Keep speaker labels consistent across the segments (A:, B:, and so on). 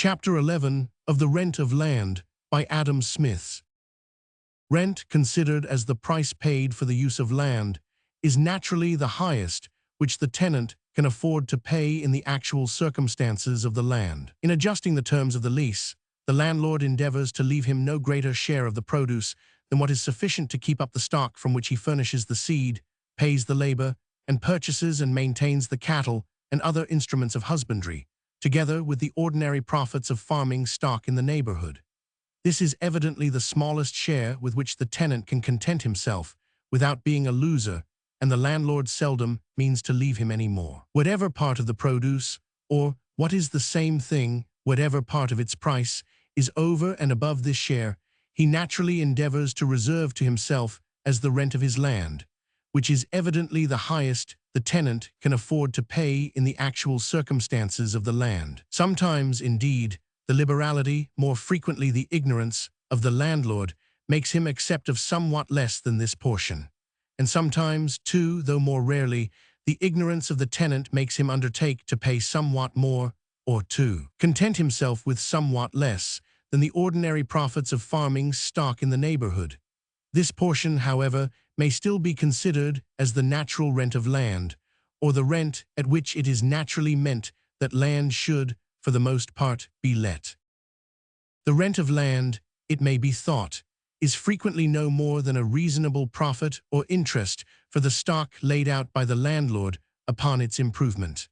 A: Chapter 11 of The Rent of Land by Adam Smith. Rent, considered as the price paid for the use of land, is naturally the highest which the tenant can afford to pay in the actual circumstances of the land. In adjusting the terms of the lease, the landlord endeavors to leave him no greater share of the produce than what is sufficient to keep up the stock from which he furnishes the seed, pays the labor, and purchases and maintains the cattle and other instruments of husbandry, together with the ordinary profits of farming stock in the neighborhood. This is evidently the smallest share with which the tenant can content himself without being a loser, and the landlord seldom means to leave him any more. Whatever part of the produce, or, what is the same thing, whatever part of its price, is over and above this share, he naturally endeavors to reserve to himself as the rent of his land, which is evidently the highest the tenant can afford to pay in the actual circumstances of the land. Sometimes, indeed, the liberality, more frequently the ignorance, of the landlord makes him accept of somewhat less than this portion. And sometimes, too, though more rarely, the ignorance of the tenant makes him undertake to pay somewhat more, or to content himself with somewhat less than the ordinary profits of farming stock in the neighborhood. This portion, however, may still be considered as the natural rent of land, or the rent at which it is naturally meant that land should, for the most part, be let. The rent of land, it may be thought, is frequently no more than a reasonable profit or interest for the stock laid out by the landlord upon its improvement.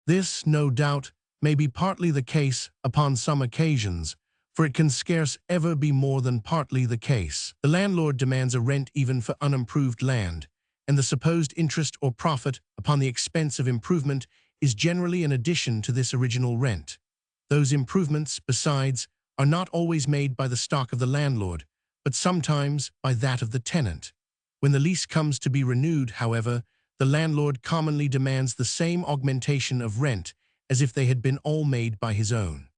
A: This, no doubt, may be partly the case upon some occasions, for it can scarce ever be more than partly the case. The landlord demands a rent even for unimproved land, and the supposed interest or profit upon the expense of improvement is generally an addition to this original rent. Those improvements, besides, are not always made by the stock of the landlord, but sometimes by that of the tenant. When the lease comes to be renewed, however, the landlord commonly demands the same augmentation of rent as if they had been all made by his own.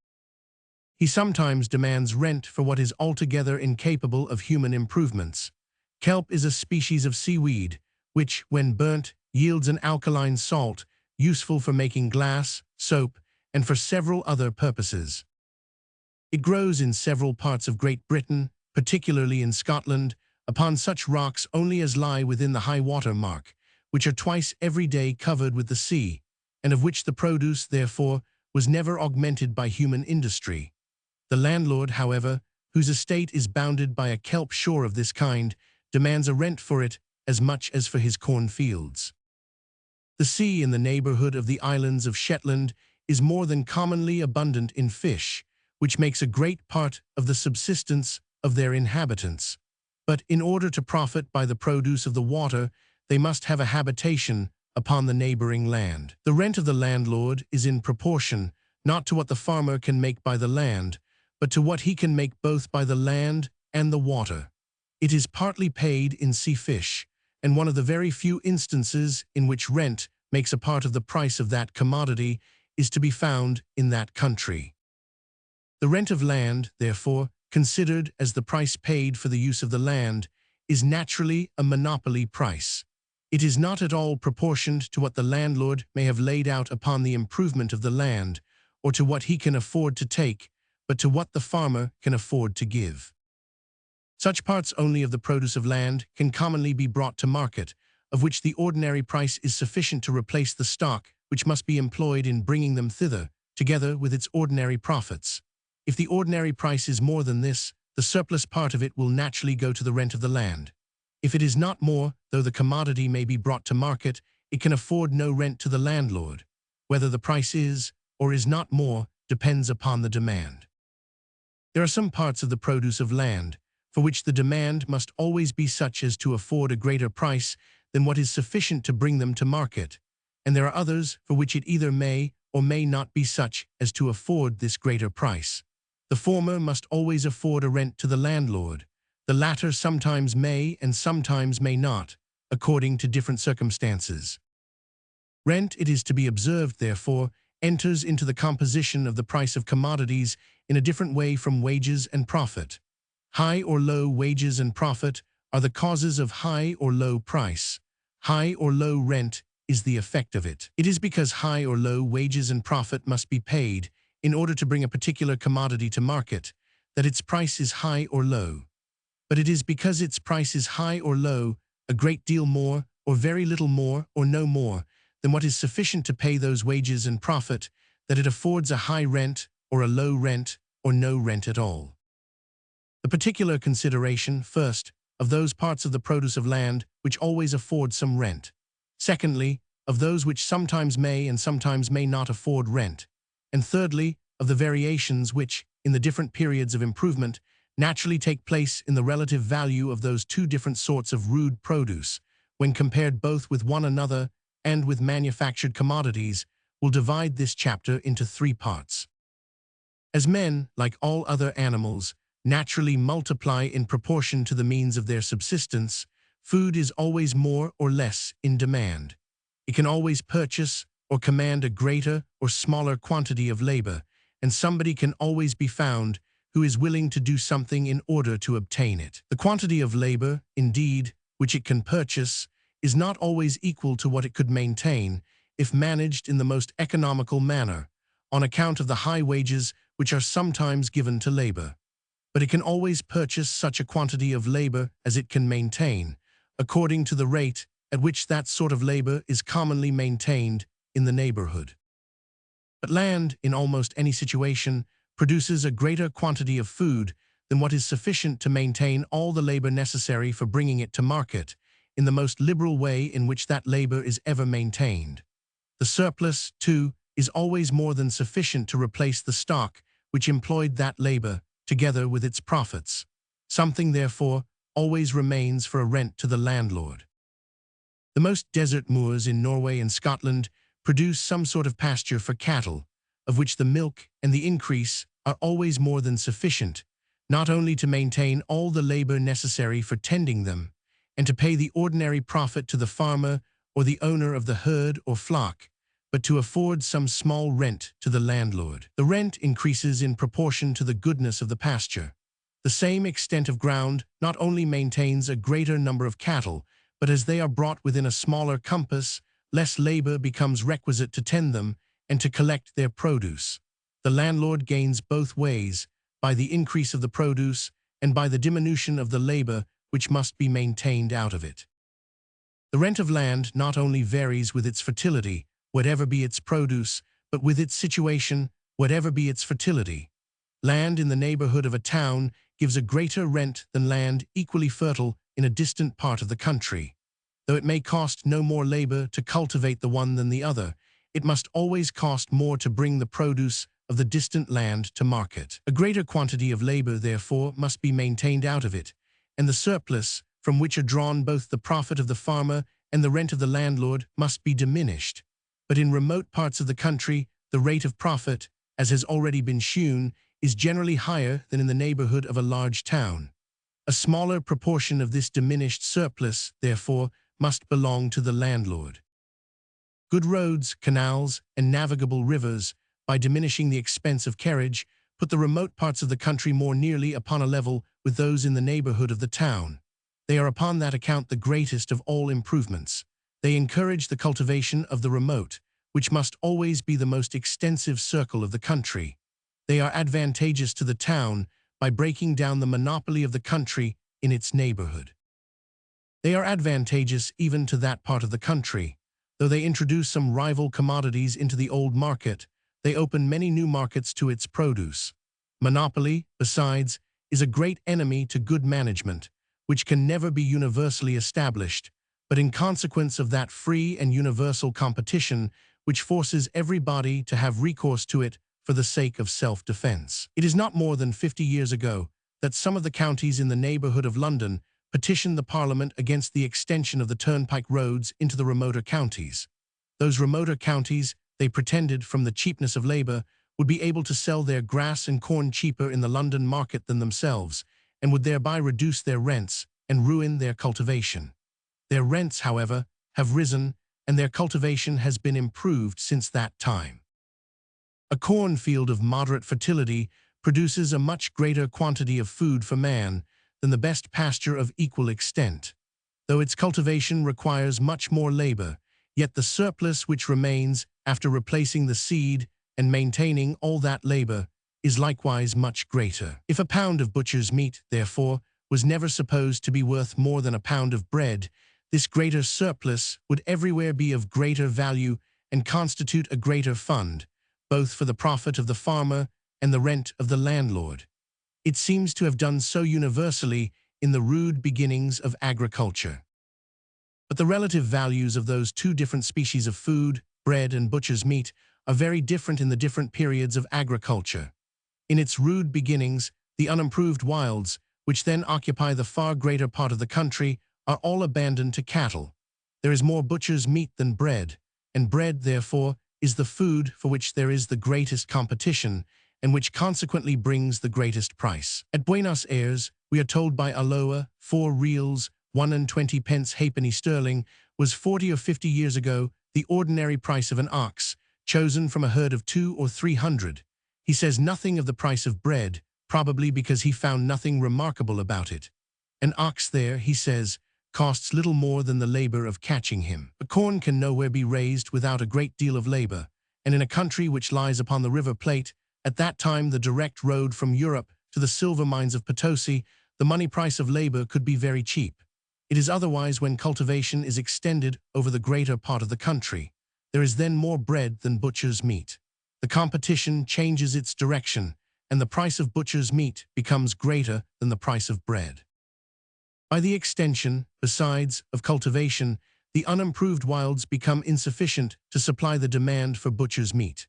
A: He sometimes demands rent for what is altogether incapable of human improvements. Kelp is a species of seaweed, which, when burnt, yields an alkaline salt, useful for making glass, soap, and for several other purposes. It grows in several parts of Great Britain, particularly in Scotland, upon such rocks only as lie within the high water mark, which are twice every day covered with the sea, and of which the produce, therefore, was never augmented by human industry. The landlord, however, whose estate is bounded by a kelp shore of this kind, demands a rent for it as much as for his cornfields. The sea in the neighborhood of the islands of Shetland is more than commonly abundant in fish, which makes a great part of the subsistence of their inhabitants. But in order to profit by the produce of the water, they must have a habitation upon the neighboring land. The rent of the landlord is in proportion, not to what the farmer can make by the land, but to what he can make both by the land and the water. It is partly paid in sea fish, and one of the very few instances in which rent makes a part of the price of that commodity is to be found in that country. The rent of land, therefore, considered as the price paid for the use of the land, is naturally a monopoly price. It is not at all proportioned to what the landlord may have laid out upon the improvement of the land, or to what he can afford to take, but to what the farmer can afford to give. Such parts only of the produce of land can commonly be brought to market, of which the ordinary price is sufficient to replace the stock which must be employed in bringing them thither, together with its ordinary profits. If the ordinary price is more than this, the surplus part of it will naturally go to the rent of the land. If it is not more, though the commodity may be brought to market, it can afford no rent to the landlord. Whether the price is, or is not more, depends upon the demand. There are some parts of the produce of land for which the demand must always be such as to afford a greater price than what is sufficient to bring them to market, and there are others for which it either may or may not be such as to afford this greater price. The former must always afford a rent to the landlord. The latter sometimes may and sometimes may not, according to different circumstances. Rent, it is to be observed, therefore, enters into the composition of the price of commodities in a different way from wages and profit. High or low wages and profit are the causes of high or low price. High or low rent is the effect of it. It is because high or low wages and profit must be paid in order to bring a particular commodity to market, that its price is high or low. But it is because its price is high or low, a great deal more, or very little more, or no more, than what is sufficient to pay those wages and profit, that it affords a high rent, or a low rent, or no rent at all. The particular consideration, first, of those parts of the produce of land which always afford some rent. Secondly, of those which sometimes may and sometimes may not afford rent. And thirdly, of the variations which, in the different periods of improvement, naturally take place in the relative value of those two different sorts of rude produce, when compared both with one another and with manufactured commodities, will divide this chapter into three parts. As men, like all other animals, naturally multiply in proportion to the means of their subsistence, food is always more or less in demand. It can always purchase or command a greater or smaller quantity of labor, and somebody can always be found who is willing to do something in order to obtain it. The quantity of labor, indeed, which it can purchase, is not always equal to what it could maintain if managed in the most economical manner, on account of the high wages which are sometimes given to labor. But it can always purchase such a quantity of labor as it can maintain, according to the rate at which that sort of labor is commonly maintained in the neighborhood. But land, in almost any situation, produces a greater quantity of food than what is sufficient to maintain all the labor necessary for bringing it to market, in the most liberal way in which that labor is ever maintained. The surplus, too, is always more than sufficient to replace the stock which employed that labor, together with its profits. Something, therefore, always remains for a rent to the landlord. The most desert moors in Norway and Scotland produce some sort of pasture for cattle, of which the milk and the increase are always more than sufficient, not only to maintain all the labor necessary for tending them, and to pay the ordinary profit to the farmer or the owner of the herd or flock, but to afford some small rent to the landlord. The rent increases in proportion to the goodness of the pasture. The same extent of ground not only maintains a greater number of cattle, but as they are brought within a smaller compass, less labor becomes requisite to tend them and to collect their produce. The landlord gains both ways, by the increase of the produce and by the diminution of the labor which must be maintained out of it. The rent of land not only varies with its fertility, whatever be its produce, but with its situation, whatever be its fertility. Land in the neighborhood of a town gives a greater rent than land equally fertile in a distant part of the country. Though it may cost no more labor to cultivate the one than the other, it must always cost more to bring the produce of the distant land to market. A greater quantity of labor, therefore, must be maintained out of it, and the surplus, from which are drawn both the profit of the farmer and the rent of the landlord, must be diminished. But in remote parts of the country, the rate of profit, as has already been shewn, is generally higher than in the neighborhood of a large town. A smaller proportion of this diminished surplus, therefore, must belong to the landlord. Good roads, canals, and navigable rivers, by diminishing the expense of carriage, put the remote parts of the country more nearly upon a level with those in the neighborhood of the town. They are upon that account the greatest of all improvements. They encourage the cultivation of the remote, which must always be the most extensive circle of the country. They are advantageous to the town by breaking down the monopoly of the country in its neighborhood. They are advantageous even to that part of the country. Though they introduce some rival commodities into the old market, they open many new markets to its produce. Monopoly, besides, is a great enemy to good management, which can never be universally established, but in consequence of that free and universal competition which forces everybody to have recourse to it for the sake of self-defense. It is not more than 50 years ago that some of the counties in the neighborhood of London petitioned the Parliament against the extension of the turnpike roads into the remoter counties. Those remoter counties, they pretended, from the cheapness of labor, would be able to sell their grass and corn cheaper in the London market than themselves, and would thereby reduce their rents and ruin their cultivation. Their rents, however, have risen, and their cultivation has been improved since that time. A cornfield of moderate fertility produces a much greater quantity of food for man than the best pasture of equal extent. Though its cultivation requires much more labor, yet the surplus which remains after replacing the seed and maintaining all that labor is likewise much greater. If a pound of butcher's meat, therefore, was never supposed to be worth more than a pound of bread, this greater surplus would everywhere be of greater value and constitute a greater fund, both for the profit of the farmer and the rent of the landlord. It seems to have done so universally in the rude beginnings of agriculture. But the relative values of those two different species of food, bread and butcher's meat, are very different in the different periods of agriculture. In its rude beginnings, the unimproved wilds, which then occupy the far greater part of the country, are all abandoned to cattle. There is more butcher's meat than bread, and bread, therefore, is the food for which there is the greatest competition, and which consequently brings the greatest price. At Buenos Aires, we are told by Aloha, 4 reals, 1 pence halfpenny sterling, was 40 or 50 years ago the ordinary price of an ox, chosen from a herd of 200 or 300. He says nothing of the price of bread, probably because he found nothing remarkable about it. An ox there, he says, costs little more than the labor of catching him. But corn can nowhere be raised without a great deal of labor, and in a country which lies upon the River Plate, at that time the direct road from Europe to the silver mines of Potosi, the money price of labor could be very cheap. It is otherwise when cultivation is extended over the greater part of the country. There is then more bread than butcher's meat. The competition changes its direction, and the price of butcher's meat becomes greater than the price of bread. By the extension, besides, of cultivation, the unimproved wilds become insufficient to supply the demand for butcher's meat.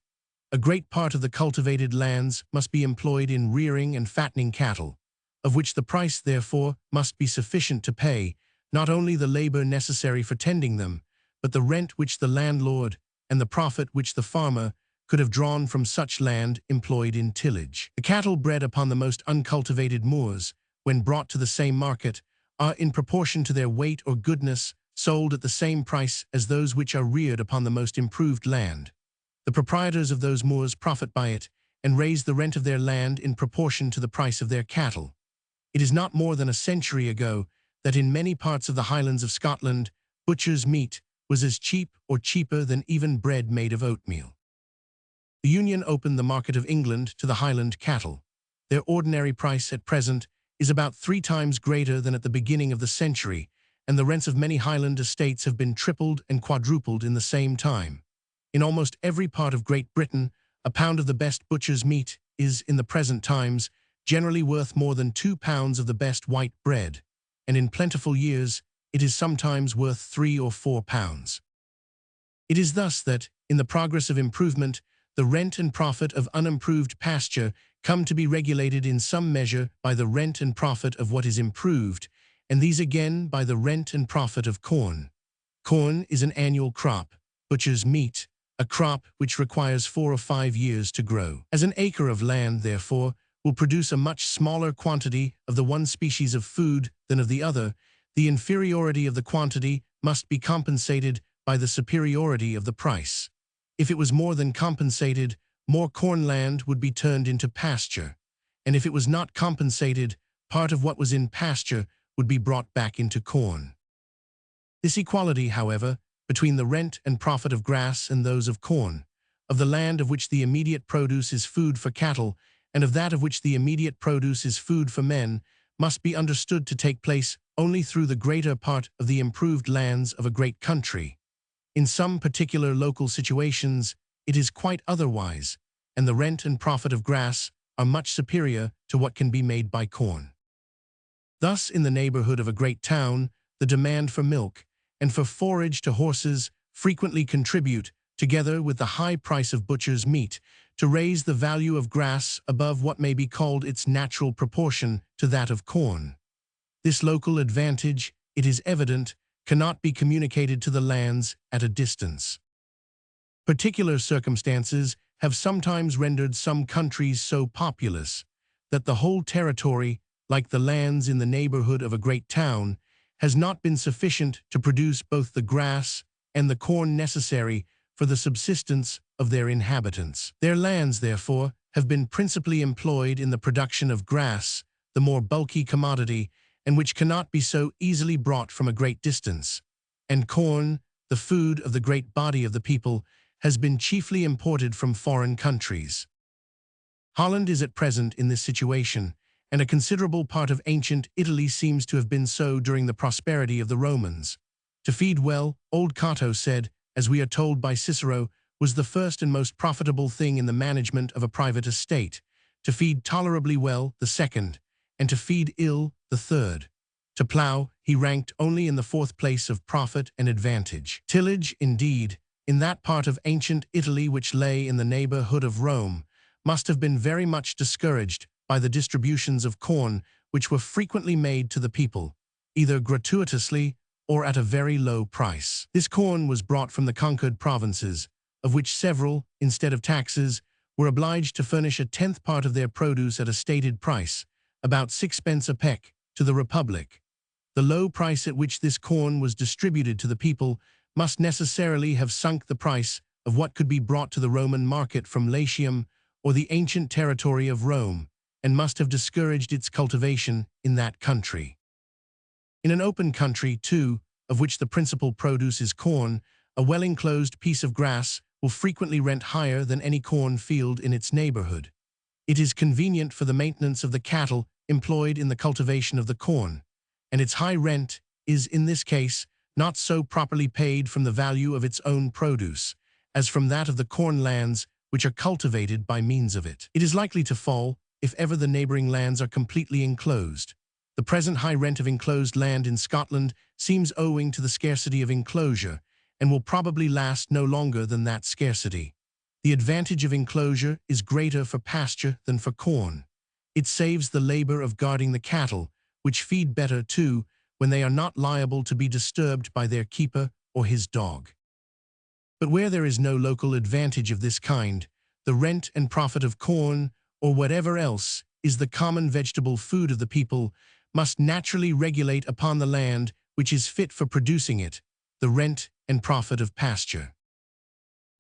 A: A great part of the cultivated lands must be employed in rearing and fattening cattle, of which the price, therefore, must be sufficient to pay not only the labor necessary for tending them, but the rent which the landlord and the profit which the farmer could have drawn from such land employed in tillage. The cattle bred upon the most uncultivated moors, when brought to the same market, are, in proportion to their weight or goodness, sold at the same price as those which are reared upon the most improved land. The proprietors of those moors profit by it, and raise the rent of their land in proportion to the price of their cattle. It is not more than a century ago that in many parts of the Highlands of Scotland, butcher's meat was as cheap or cheaper than even bread made of oatmeal. The Union opened the market of England to the Highland cattle. Their ordinary price at present is about 3 times greater than at the beginning of the century, and the rents of many Highland estates have been tripled and quadrupled in the same time. In almost every part of Great Britain, a pound of the best butcher's meat is, in the present times, generally worth more than 2 pounds of the best white bread, and in plentiful years it is sometimes worth 3 or 4 pounds. It is thus that, in the progress of improvement, the rent and profit of unimproved pasture come to be regulated in some measure by the rent and profit of what is improved, and these again by the rent and profit of corn. Corn is an annual crop, butcher's meat, a crop which requires 4 or 5 years to grow. As an acre of land, therefore, will produce a much smaller quantity of the one species of food than of the other, the inferiority of the quantity must be compensated by the superiority of the price. If it was more than compensated, more corn land would be turned into pasture, and if it was not compensated, part of what was in pasture would be brought back into corn. This equality, however, between the rent and profit of grass and those of corn, of the land of which the immediate produce is food for cattle, and of that of which the immediate produce is food for men, must be understood to take place only through the greater part of the improved lands of a great country. In some particular local situations, it is quite otherwise, and the rent and profit of grass are much superior to what can be made by corn. Thus, in the neighborhood of a great town, the demand for milk and for forage to horses frequently contribute, together with the high price of butcher's meat, to raise the value of grass above what may be called its natural proportion to that of corn. This local advantage, it is evident, cannot be communicated to the lands at a distance. Particular circumstances have sometimes rendered some countries so populous that the whole territory, like the lands in the neighborhood of a great town, has not been sufficient to produce both the grass and the corn necessary for the subsistence of their inhabitants. Their lands, therefore, have been principally employed in the production of grass, the more bulky commodity, and which cannot be so easily brought from a great distance, and corn, the food of the great body of the people, has been chiefly imported from foreign countries. Holland is at present in this situation, and a considerable part of ancient Italy seems to have been so during the prosperity of the Romans. To feed well, old Cato said, as we are told by Cicero, was the first and most profitable thing in the management of a private estate. To feed tolerably well, the second, and to feed ill, the third. To plough, he ranked only in the fourth place of profit and advantage. Tillage, indeed, in that part of ancient Italy which lay in the neighborhood of Rome, must have been very much discouraged by the distributions of corn which were frequently made to the people, either gratuitously or at a very low price. This corn was brought from the conquered provinces, of which several, instead of taxes, were obliged to furnish a tenth part of their produce at a stated price, about 6 pence a peck, to the Republic. The low price at which this corn was distributed to the people must necessarily have sunk the price of what could be brought to the Roman market from Latium or the ancient territory of Rome, and must have discouraged its cultivation in that country. In an open country, too, of which the principal produce is corn, a well-enclosed piece of grass will frequently rent higher than any corn field in its neighborhood. It is convenient for the maintenance of the cattle employed in the cultivation of the corn, and its high rent is, in this case, not so properly paid from the value of its own produce, as from that of the corn lands which are cultivated by means of it. It is likely to fall if ever the neighboring lands are completely enclosed. The present high rent of enclosed land in Scotland seems owing to the scarcity of enclosure, and will probably last no longer than that scarcity. The advantage of enclosure is greater for pasture than for corn. It saves the labor of guarding the cattle, which feed better, too, when they are not liable to be disturbed by their keeper or his dog. But where there is no local advantage of this kind, the rent and profit of corn, or whatever else is the common vegetable food of the people, must naturally regulate upon the land which is fit for producing it, the rent and profit of pasture.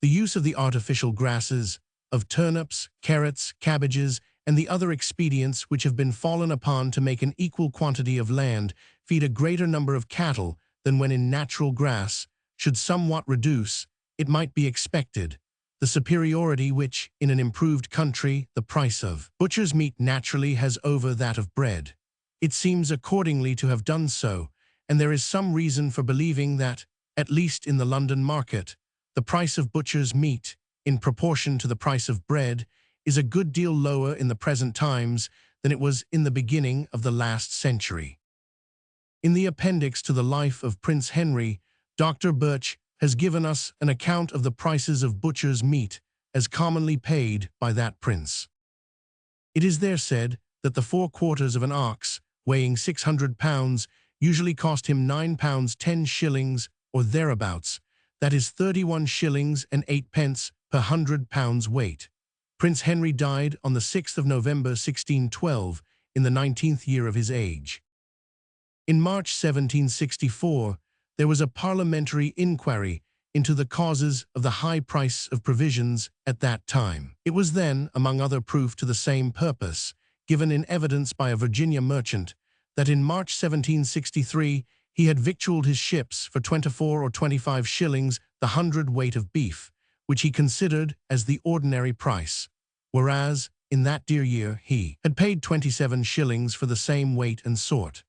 A: The use of the artificial grasses, of turnips, carrots, cabbages, and the other expedients which have been fallen upon to make an equal quantity of land feed a greater number of cattle than when in natural grass, should somewhat reduce, it might be expected, the superiority which, in an improved country, the price of butcher's meat naturally has over that of bread. It seems accordingly to have done so, and there is some reason for believing that, at least in the London market, the price of butcher's meat, in proportion to the price of bread, is a good deal lower in the present times than it was in the beginning of the last century. In the appendix to the Life of Prince Henry, Dr. Birch has given us an account of the prices of butcher's meat as commonly paid by that prince. It is there said that the 4/4 of an ox, weighing 600 pounds, usually cost him £9 10 or thereabouts, that is 31 shillings and 8 pence per 100 pounds weight. Prince Henry died on the 6th of November 1612, in the 19th year of his age. In March 1764, there was a parliamentary inquiry into the causes of the high price of provisions at that time. It was then, among other proof to the same purpose, given in evidence by a Virginia merchant, that in March 1763 he had victualled his ships for 24 or 25 shillings the hundredweight of beef, which he considered as the ordinary price, whereas, in that dear year, he had paid 27 shillings for the same weight and sort.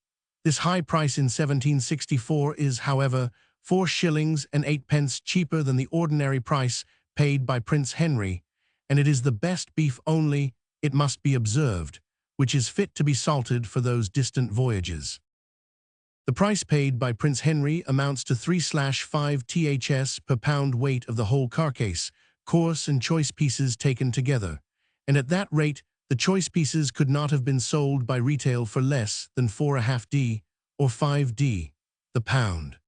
A: This high price in 1764 is, however, 4 shillings and 8 pence cheaper than the ordinary price paid by Prince Henry, and it is the best beef only, it must be observed, which is fit to be salted for those distant voyages. The price paid by Prince Henry amounts to 3/5 ths per pound weight of the whole carcass, coarse and choice pieces taken together, and at that rate the choice pieces could not have been sold by retail for less than 4.5d or 5d the pound.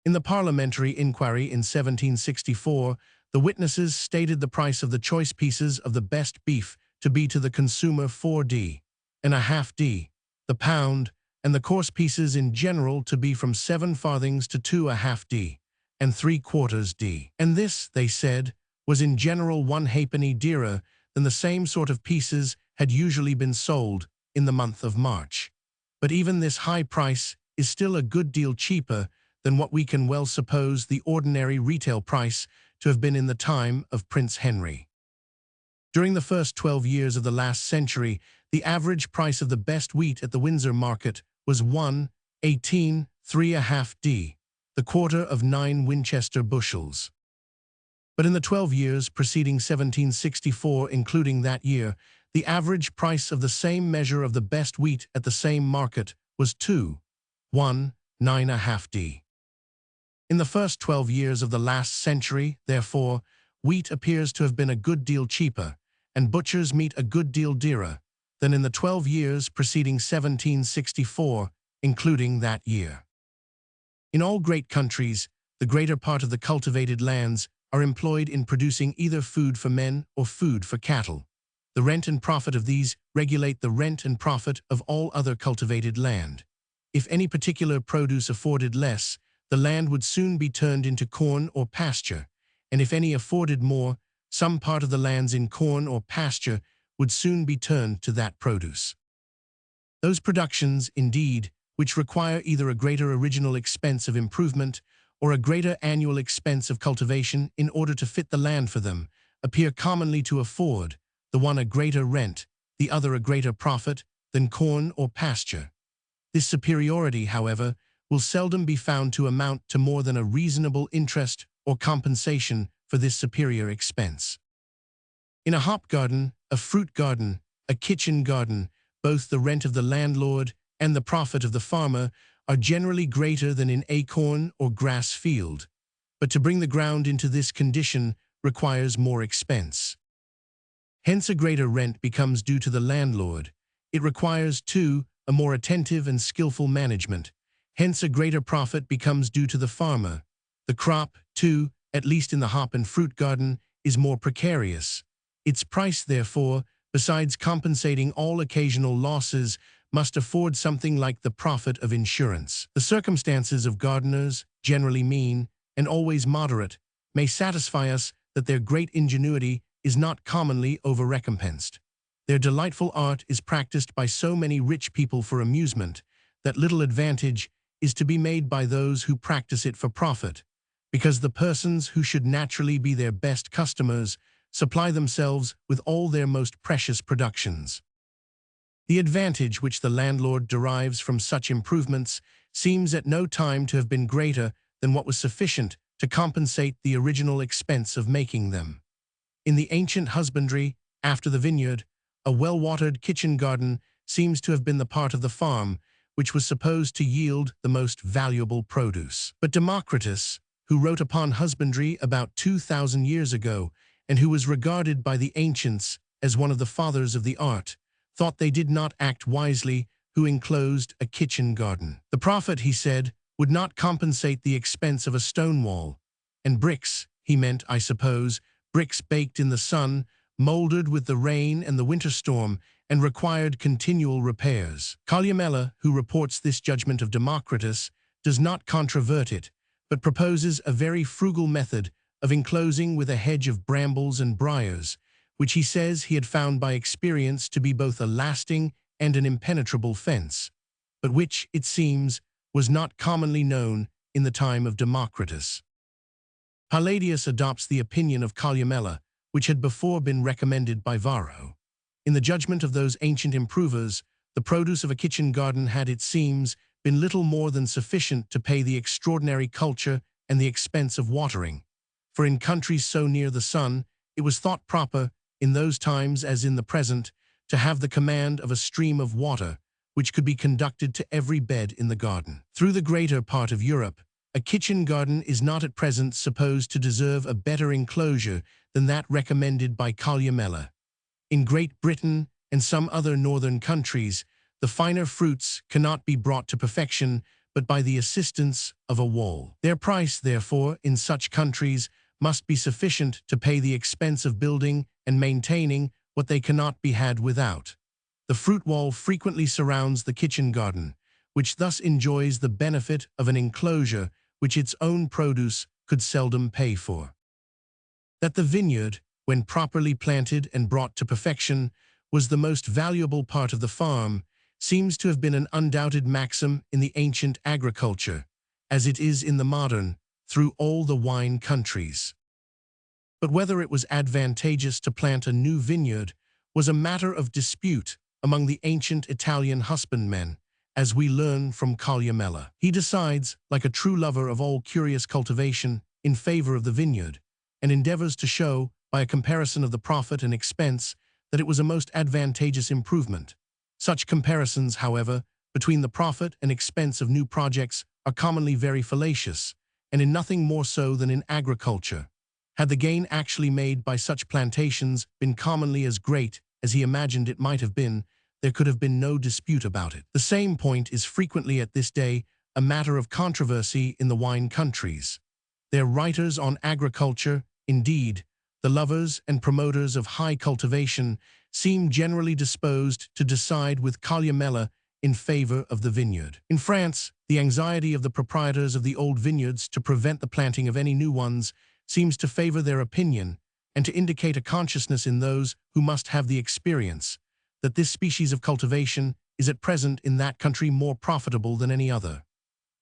A: In the parliamentary inquiry in 1764, the witnesses stated the price of the choice pieces of the best beef to be to the consumer 4d the pound, and the coarse pieces in general to be from 7 farthings to 2.5d and 3/4d. And this, they said, was in general 1 halfpenny dearer than the same sort of pieces had usually been sold in the month of March. But even this high price is still a good deal cheaper than what we can well suppose the ordinary retail price to have been in the time of Prince Henry. During the first 12 years of the last century, the average price of the best wheat at the Windsor market was 1,18 3½d, the quarter of 9 Winchester bushels. But in the 12 years preceding 1764, including that year, the average price of the same measure of the best wheat at the same market was 2,9½d. In the first 12 years of the last century, therefore, wheat appears to have been a good deal cheaper, and butcher's meat a good deal dearer, than in the 12 years preceding 1764, including that year. In all great countries, the greater part of the cultivated lands are employed in producing either food for men or food for cattle. The rent and profit of these regulate the rent and profit of all other cultivated land. If any particular produce afforded less, the land would soon be turned into corn or pasture, and if any afforded more, some part of the lands in corn or pasture would soon be turned to that produce. Those productions, indeed, which require either a greater original expense of improvement or a greater annual expense of cultivation in order to fit the land for them, appear commonly to afford, the one a greater rent, the other a greater profit, than corn or pasture. This superiority, however, will seldom be found to amount to more than a reasonable interest or compensation for this superior expense. In a hop garden, a fruit garden, a kitchen garden, both the rent of the landlord and the profit of the farmer are generally greater than in acorn or grass field, but to bring the ground into this condition requires more expense. Hence a greater rent becomes due to the landlord. It requires, too, a more attentive and skillful management. Hence a greater profit becomes due to the farmer. The crop, too, at least in the hop and fruit garden, is more precarious. Its price, therefore, besides compensating all occasional losses, must afford something like the profit of insurance. The circumstances of gardeners, generally mean, and always moderate, may satisfy us that their great ingenuity is not commonly over-recompensed. Their delightful art is practiced by so many rich people for amusement, that little advantage is to be made by those who practice it for profit, because the persons who should naturally be their best customers supply themselves with all their most precious productions. The advantage which the landlord derives from such improvements seems at no time to have been greater than what was sufficient to compensate the original expense of making them. In the ancient husbandry, after the vineyard, a well-watered kitchen garden seems to have been the part of the farm which was supposed to yield the most valuable produce. But Democritus, who wrote upon husbandry about 2,000 years ago, and who was regarded by the ancients as one of the fathers of the art, thought they did not act wisely who enclosed a kitchen garden. The profit, he said, would not compensate the expense of a stone wall, and bricks, he meant, I suppose, bricks baked in the sun, molded with the rain and the winter storm, and required continual repairs. Columella, who reports this judgment of Democritus, does not controvert it, but proposes a very frugal method of enclosing with a hedge of brambles and briars, which he says he had found by experience to be both a lasting and an impenetrable fence, but which, it seems, was not commonly known in the time of Democritus. Palladius adopts the opinion of Columella, which had before been recommended by Varro. In the judgment of those ancient improvers, the produce of a kitchen garden had, it seems, been little more than sufficient to pay the extraordinary culture and the expense of watering, for in countries so near the sun, it was thought proper, in those times as in the present, to have the command of a stream of water, which could be conducted to every bed in the garden. Through the greater part of Europe, a kitchen garden is not at present supposed to deserve a better enclosure than that recommended by Columella. In Great Britain and some other northern countries, the finer fruits cannot be brought to perfection but by the assistance of a wall. Their price, therefore, in such countries, must be sufficient to pay the expense of building and maintaining what they cannot be had without. The fruit wall frequently surrounds the kitchen garden, which thus enjoys the benefit of an enclosure which its own produce could seldom pay for. That the vineyard, when properly planted and brought to perfection, was the most valuable part of the farm, seems to have been an undoubted maxim in the ancient agriculture, as it is in the modern, through all the wine countries. But whether it was advantageous to plant a new vineyard was a matter of dispute among the ancient Italian husbandmen, as we learn from Columella. He decides, like a true lover of all curious cultivation, in favor of the vineyard, and endeavors to show, by a comparison of the profit and expense, that it was a most advantageous improvement. Such comparisons, however, between the profit and expense of new projects are commonly very fallacious, and in nothing more so than in agriculture. Had the gain actually made by such plantations been commonly as great as he imagined it might have been, there could have been no dispute about it. The same point is frequently at this day a matter of controversy in the wine countries. Their writers on agriculture, indeed, the lovers and promoters of high cultivation, seem generally disposed to decide with Columella in favor of the vineyard. In France, the anxiety of the proprietors of the old vineyards to prevent the planting of any new ones seems to favor their opinion and to indicate a consciousness in those who must have the experience that this species of cultivation is at present in that country more profitable than any other.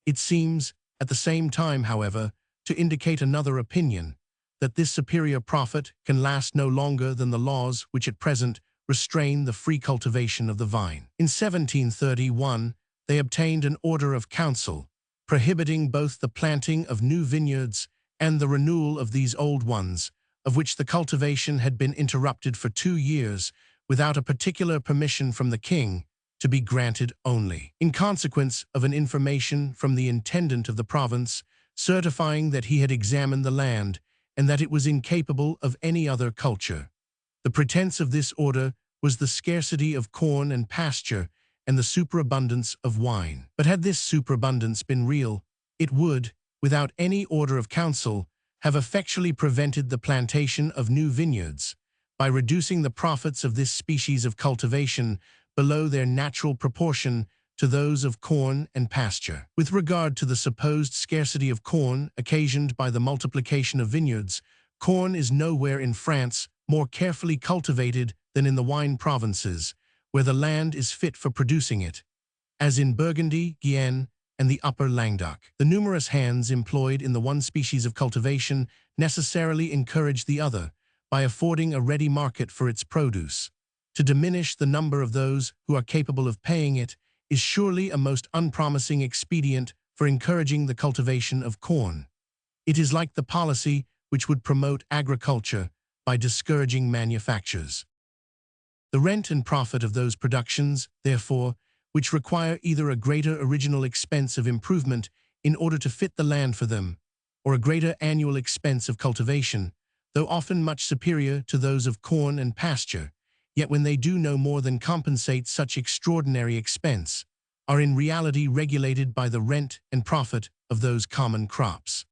A: It seems, at the same time, however, to indicate another opinion, that this superior profit can last no longer than the laws which at present restrain the free cultivation of the vine. In 1731, they obtained an order of council, prohibiting both the planting of new vineyards and the renewal of these old ones, of which the cultivation had been interrupted for 2 years, without a particular permission from the king, to be granted only. In consequence of an information from the intendant of the province, certifying that he had examined the land, and that it was incapable of any other culture. The pretense of this order was the scarcity of corn and pasture, and the superabundance of wine. But had this superabundance been real, it would, without any order of council, have effectually prevented the plantation of new vineyards, by reducing the profits of this species of cultivation below their natural proportion to those of corn and pasture. With regard to the supposed scarcity of corn occasioned by the multiplication of vineyards, corn is nowhere in France more carefully cultivated than in the wine provinces, where the land is fit for producing it, as in Burgundy, Guyenne, and the Upper Languedoc. The numerous hands employed in the one species of cultivation necessarily encourage the other, by affording a ready market for its produce. To diminish the number of those who are capable of paying it is surely a most unpromising expedient for encouraging the cultivation of corn. It is like the policy which would promote agriculture by discouraging manufactures. The rent and profit of those productions, therefore, which require either a greater original expense of improvement in order to fit the land for them, or a greater annual expense of cultivation, though often much superior to those of corn and pasture, yet when they do no more than compensate such extraordinary expense, are in reality regulated by the rent and profit of those common crops.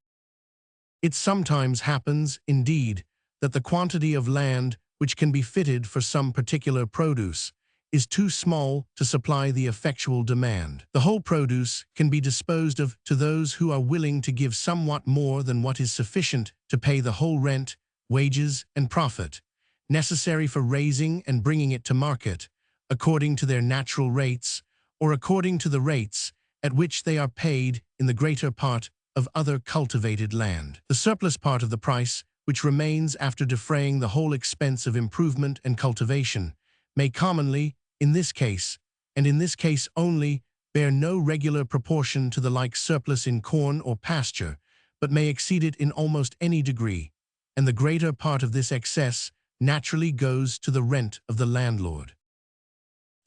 A: It sometimes happens, indeed, that the quantity of land which can be fitted for some particular produce is too small to supply the effectual demand. The whole produce can be disposed of to those who are willing to give somewhat more than what is sufficient to pay the whole rent, wages, and profit, necessary for raising and bringing it to market, according to their natural rates, or according to the rates at which they are paid in the greater part of other cultivated land. The surplus part of the price, which remains after defraying the whole expense of improvement and cultivation, may commonly, in this case, and in this case only, bear no regular proportion to the like surplus in corn or pasture, but may exceed it in almost any degree, and the greater part of this excess naturally goes to the rent of the landlord.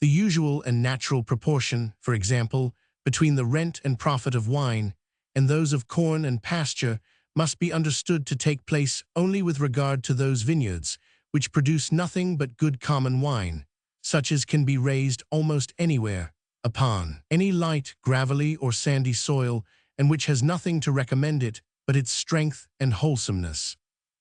A: The usual and natural proportion, for example, between the rent and profit of wine and those of corn and pasture must be understood to take place only with regard to those vineyards which produce nothing but good common wine, such as can be raised almost anywhere, upon any light, gravelly, or sandy soil, and which has nothing to recommend it but its strength and wholesomeness.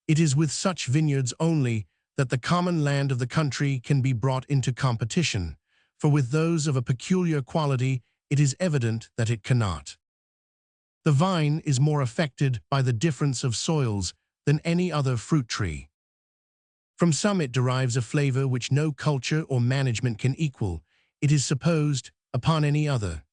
A: It is with such vineyards only that the common land of the country can be brought into competition, for with those of a peculiar quality it is evident that it cannot. The vine is more affected by the difference of soils than any other fruit tree. From some it derives a flavor which no culture or management can equal, it is supposed, upon any other.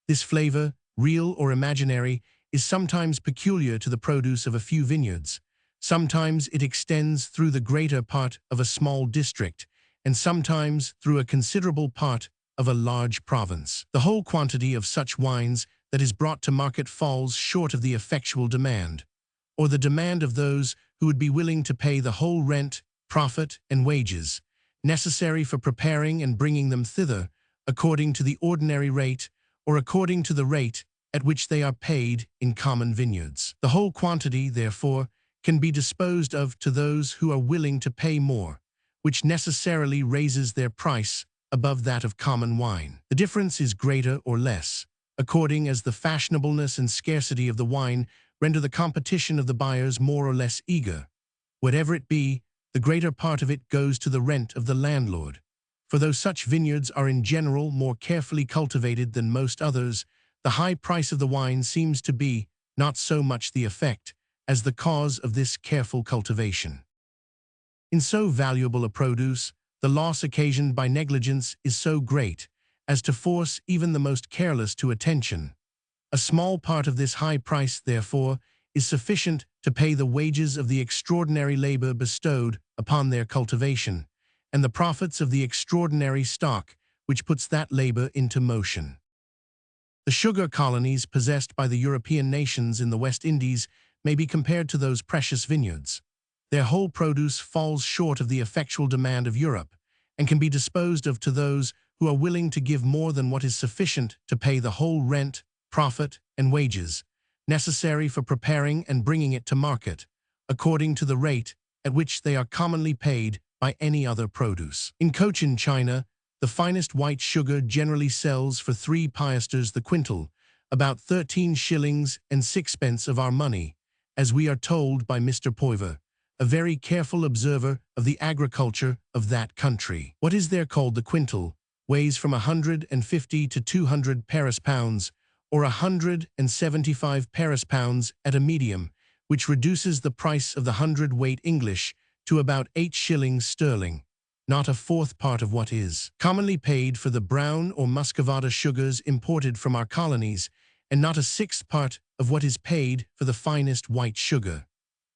A: This flavor, real or imaginary, is sometimes peculiar to the produce of a few vineyards, Sometimes it extends through the greater part of a small district, and sometimes through a considerable part of a large province. The whole quantity of such wines that is brought to market falls short of the effectual demand, or the demand of those who would be willing to pay the whole rent, profit, and wages necessary for preparing and bringing them thither, according to the ordinary rate, or according to the rate at which they are paid in common vineyards. The whole quantity, therefore, can be disposed of to those who are willing to pay more, which necessarily raises their price above that of common wine. The difference is greater or less, according as the fashionableness and scarcity of the wine render the competition of the buyers more or less eager. Whatever it be, the greater part of it goes to the rent of the landlord. For though such vineyards are in general more carefully cultivated than most others, the high price of the wine seems to be not so much the effect as the cause of this careful cultivation. In so valuable a produce, the loss occasioned by negligence is so great as to force even the most careless to attention. A small part of this high price, therefore, is sufficient to pay the wages of the extraordinary labor bestowed upon their cultivation, and the profits of the extraordinary stock which puts that labor into motion. The sugar colonies possessed by the European nations in the West Indies may be compared to those precious vineyards. Their whole produce falls short of the effectual demand of Europe, and can be disposed of to those who are willing to give more than what is sufficient to pay the whole rent, profit, and wages necessary for preparing and bringing it to market, according to the rate at which they are commonly paid by any other produce. In Cochin China, the finest white sugar generally sells for 3 piastres the quintal, about 13 shillings and 6 pence of our money, as we are told by Mr. Poiver, a very careful observer of the agriculture of that country. What is there called the quintal weighs from 150 to 200 Paris pounds, or 175 Paris pounds at a medium, which reduces the price of the 100-weight English to about 8 shillings sterling, not a fourth part of what is commonly paid for the brown or muscovado sugars imported from our colonies, and not a sixth part of what is paid for the finest white sugar.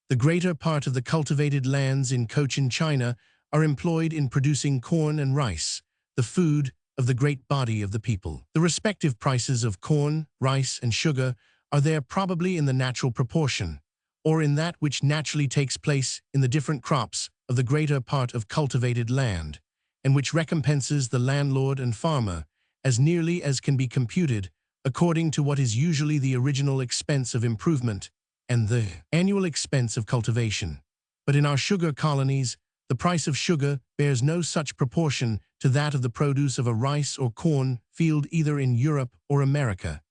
A: The greater part of the cultivated lands in Cochin China are employed in producing corn and rice, the food of the great body of the people. The respective prices of corn, rice, and sugar are there probably in the natural proportion, or in that which naturally takes place in the different crops of the greater part of cultivated land, and which recompenses the landlord and farmer as nearly as can be computed according to what is usually the original expense of improvement and the annual expense of cultivation. But in our sugar colonies, the price of sugar bears no such proportion to that of the produce of a rice or corn field either in Europe or America.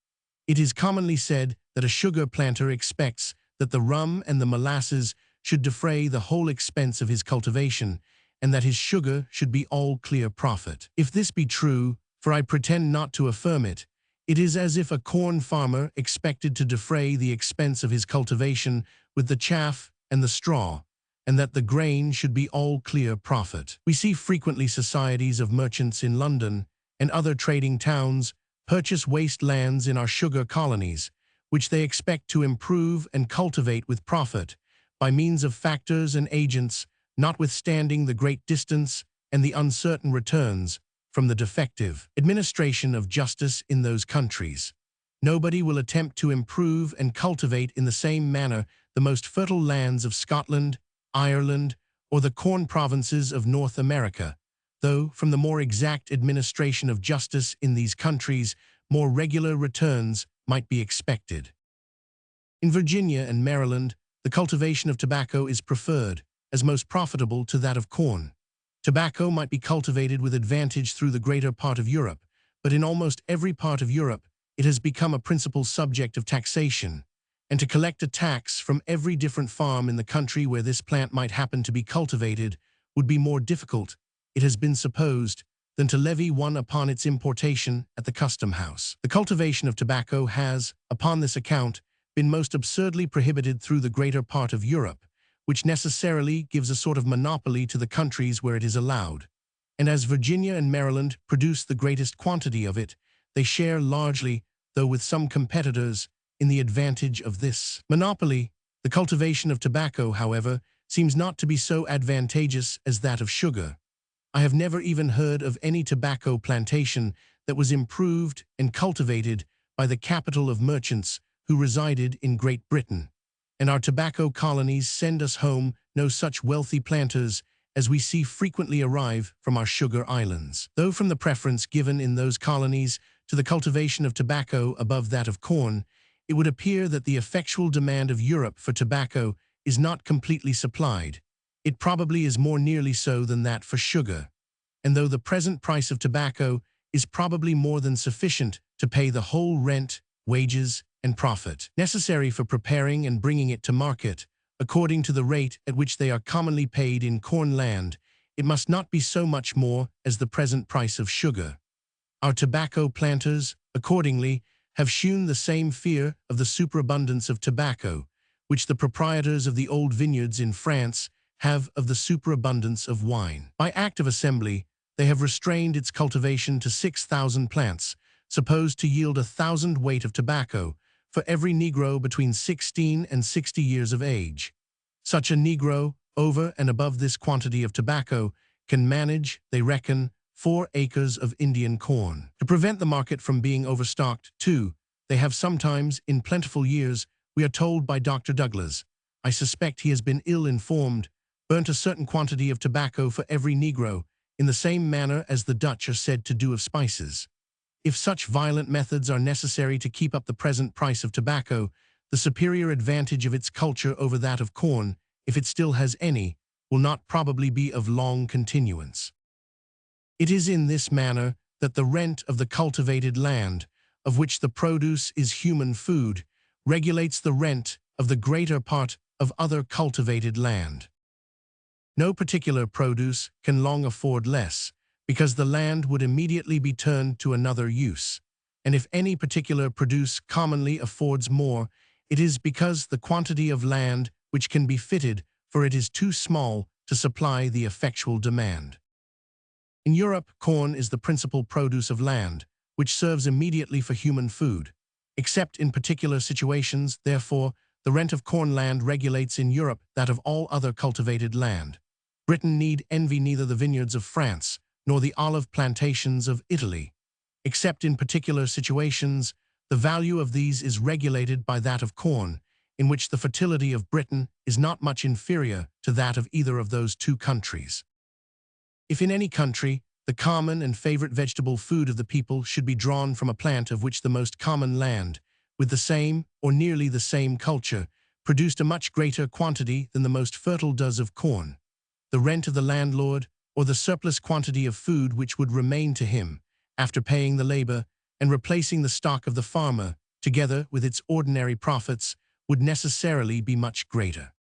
A: It is commonly said that a sugar planter expects that the rum and the molasses should defray the whole expense of his cultivation, and that his sugar should be all clear profit. If this be true, for I pretend not to affirm it, it is as if a corn farmer expected to defray the expense of his cultivation with the chaff and the straw, and that the grain should be all clear profit. We see frequently societies of merchants in London and other trading towns purchase waste lands in our sugar colonies, which they expect to improve and cultivate with profit by means of factors and agents, notwithstanding the great distance and the uncertain returns from the defective administration of justice in those countries. Nobody will attempt to improve and cultivate in the same manner the most fertile lands of Scotland, Ireland, or the corn provinces of North America, though from the more exact administration of justice in these countries, more regular returns might be expected. In Virginia and Maryland, the cultivation of tobacco is preferred as most profitable to that of corn. Tobacco might be cultivated with advantage through the greater part of Europe, but in almost every part of Europe it has become a principal subject of taxation, and to collect a tax from every different farm in the country where this plant might happen to be cultivated would be more difficult, it has been supposed, than to levy one upon its importation at the custom house. The cultivation of tobacco has, upon this account, been most absurdly prohibited through the greater part of Europe, which necessarily gives a sort of monopoly to the countries where it is allowed. And as Virginia and Maryland produce the greatest quantity of it, they share largely, though with some competitors, in the advantage of this monopoly, The cultivation of tobacco, however, seems not to be so advantageous as that of sugar. I have never even heard of any tobacco plantation that was improved and cultivated by the capital of merchants who resided in Great Britain. And our tobacco colonies send us home no such wealthy planters as we see frequently arrive from our sugar islands. Though from the preference given in those colonies to the cultivation of tobacco above that of corn, it would appear that the effectual demand of Europe for tobacco is not completely supplied. It probably is more nearly so than that for sugar. And though the present price of tobacco is probably more than sufficient to pay the whole rent, wages, and profit necessary for preparing and bringing it to market, according to the rate at which they are commonly paid in corn land, it must not be so much more as the present price of sugar. Our tobacco planters, accordingly, have shewn the same fear of the superabundance of tobacco, which the proprietors of the old vineyards in France have of the superabundance of wine. By Act of Assembly, they have restrained its cultivation to 6,000 plants, supposed to yield 1,000 weight of tobacco, for every Negro between 16 and 60 years of age. Such a Negro, over and above this quantity of tobacco, can manage, they reckon, 4 acres of Indian corn. To prevent the market from being overstocked, too, they have sometimes, in plentiful years, we are told by Dr. Douglas, I suspect he has been ill-informed, burnt a certain quantity of tobacco for every Negro, in the same manner as the Dutch are said to do of spices. If such violent methods are necessary to keep up the present price of tobacco, the superior advantage of its culture over that of corn, if it still has any, will not probably be of long continuance. It is in this manner that the rent of the cultivated land, of which the produce is human food, regulates the rent of the greater part of other cultivated land. No particular produce can long afford less, because the land would immediately be turned to another use. And if any particular produce commonly affords more, it is because the quantity of land which can be fitted for it is too small to supply the effectual demand. In Europe, corn is the principal produce of land, which serves immediately for human food. Except in particular situations, therefore, the rent of corn land regulates in Europe that of all other cultivated land. Britain need envy neither the vineyards of France, nor the olive plantations of Italy. Except in particular situations, the value of these is regulated by that of corn, in which the fertility of Britain is not much inferior to that of either of those two countries. If in any country, the common and favorite vegetable food of the people should be drawn from a plant of which the most common land, with the same, or nearly the same culture, produced a much greater quantity than the most fertile does of corn, the rent of the landlord, or the surplus quantity of food which would remain to him, after paying the labor and replacing the stock of the farmer, together with its ordinary profits, would necessarily be much greater.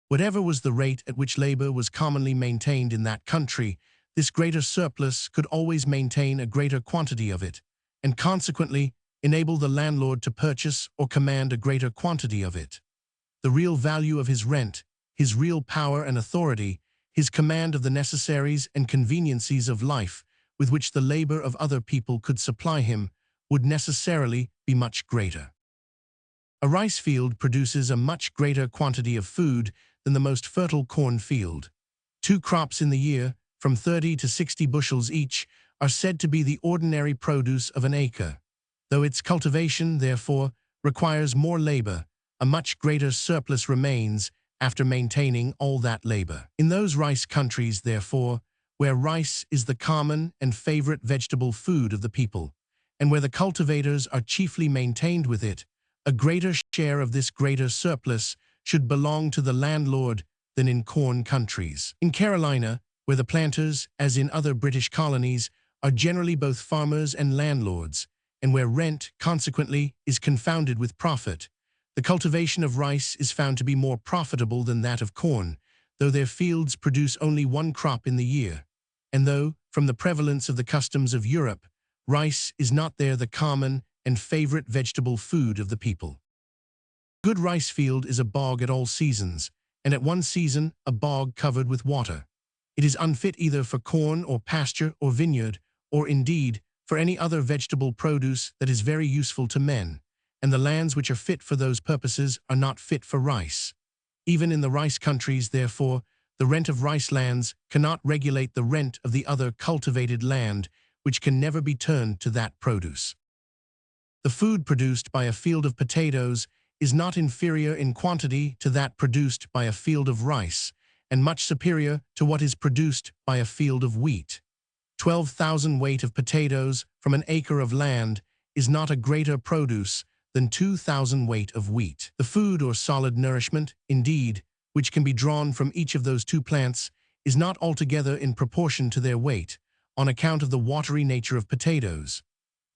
A: Whatever was the rate at which labor was commonly maintained in that country, this greater surplus could always maintain a greater quantity of it, and consequently enable the landlord to purchase or command a greater quantity of it. The real value of his rent, his real power and authority, his command of the necessaries and conveniencies of life with which the labor of other people could supply him, would necessarily be much greater. A rice field produces a much greater quantity of food than the most fertile corn field. 2 crops in the year, from 30 to 60 bushels each, are said to be the ordinary produce of an acre. Though its cultivation, therefore, requires more labor, a much greater surplus remains after maintaining all that labor. In those rice countries, therefore, where rice is the common and favorite vegetable food of the people, and where the cultivators are chiefly maintained with it, a greater share of this greater surplus should belong to the landlord than in corn countries. In Carolina, where the planters, as in other British colonies, are generally both farmers and landlords, and where rent, consequently, is confounded with profit, the cultivation of rice is found to be more profitable than that of corn, though their fields produce only 1 crop in the year, and though, from the prevalence of the customs of Europe, rice is not there the common and favorite vegetable food of the people. A good rice field is a bog at all seasons, and at one season a bog covered with water. It is unfit either for corn or pasture or vineyard, or indeed for any other vegetable produce that is very useful to men, and the lands which are fit for those purposes are not fit for rice. Even in the rice countries, therefore, the rent of rice lands cannot regulate the rent of the other cultivated land, which can never be turned to that produce. The food produced by a field of potatoes is not inferior in quantity to that produced by a field of rice, and much superior to what is produced by a field of wheat. 12,000 weight of potatoes from an acre of land is not a greater produce than 2,000 weight of wheat. The food or solid nourishment, indeed, which can be drawn from each of those two plants, is not altogether in proportion to their weight, on account of the watery nature of potatoes.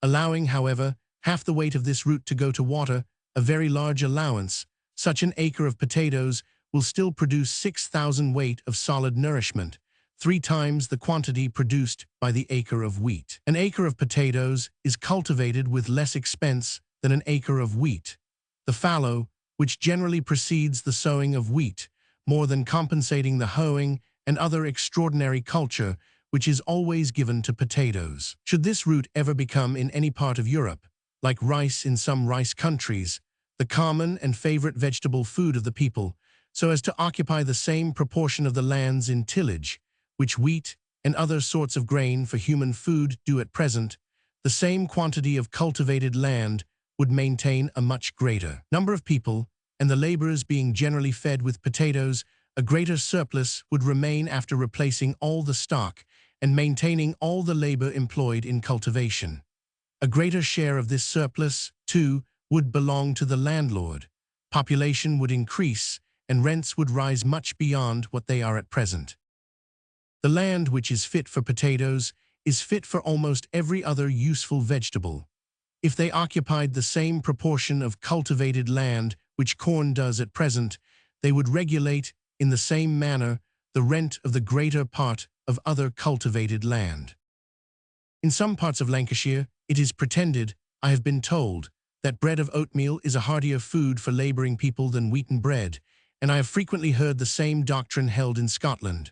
A: Allowing, however, half the weight of this root to go to water, a very large allowance, such an acre of potatoes will still produce 6,000 weight of solid nourishment, 3 times the quantity produced by the acre of wheat. An acre of potatoes is cultivated with less expense than an acre of wheat. The fallow, which generally precedes the sowing of wheat, more than compensating the hoeing and other extraordinary culture which is always given to potatoes. Should this root ever become in any part of Europe, like rice in some rice countries, the common and favorite vegetable food of the people, so as to occupy the same proportion of the lands in tillage, which wheat and other sorts of grain for human food do at present, the same quantity of cultivated land would maintain a much greater number of people, and the laborers being generally fed with potatoes, a greater surplus would remain after replacing all the stock and maintaining all the labor employed in cultivation. A greater share of this surplus, too, would belong to the landlord. Population would increase, and rents would rise much beyond what they are at present. The land which is fit for potatoes is fit for almost every other useful vegetable. If they occupied the same proportion of cultivated land which corn does at present, they would regulate, in the same manner, the rent of the greater part of other cultivated land. In some parts of Lancashire, it is pretended, I have been told, that bread of oatmeal is a heartier food for labouring people than wheaten bread, and I have frequently heard the same doctrine held in Scotland.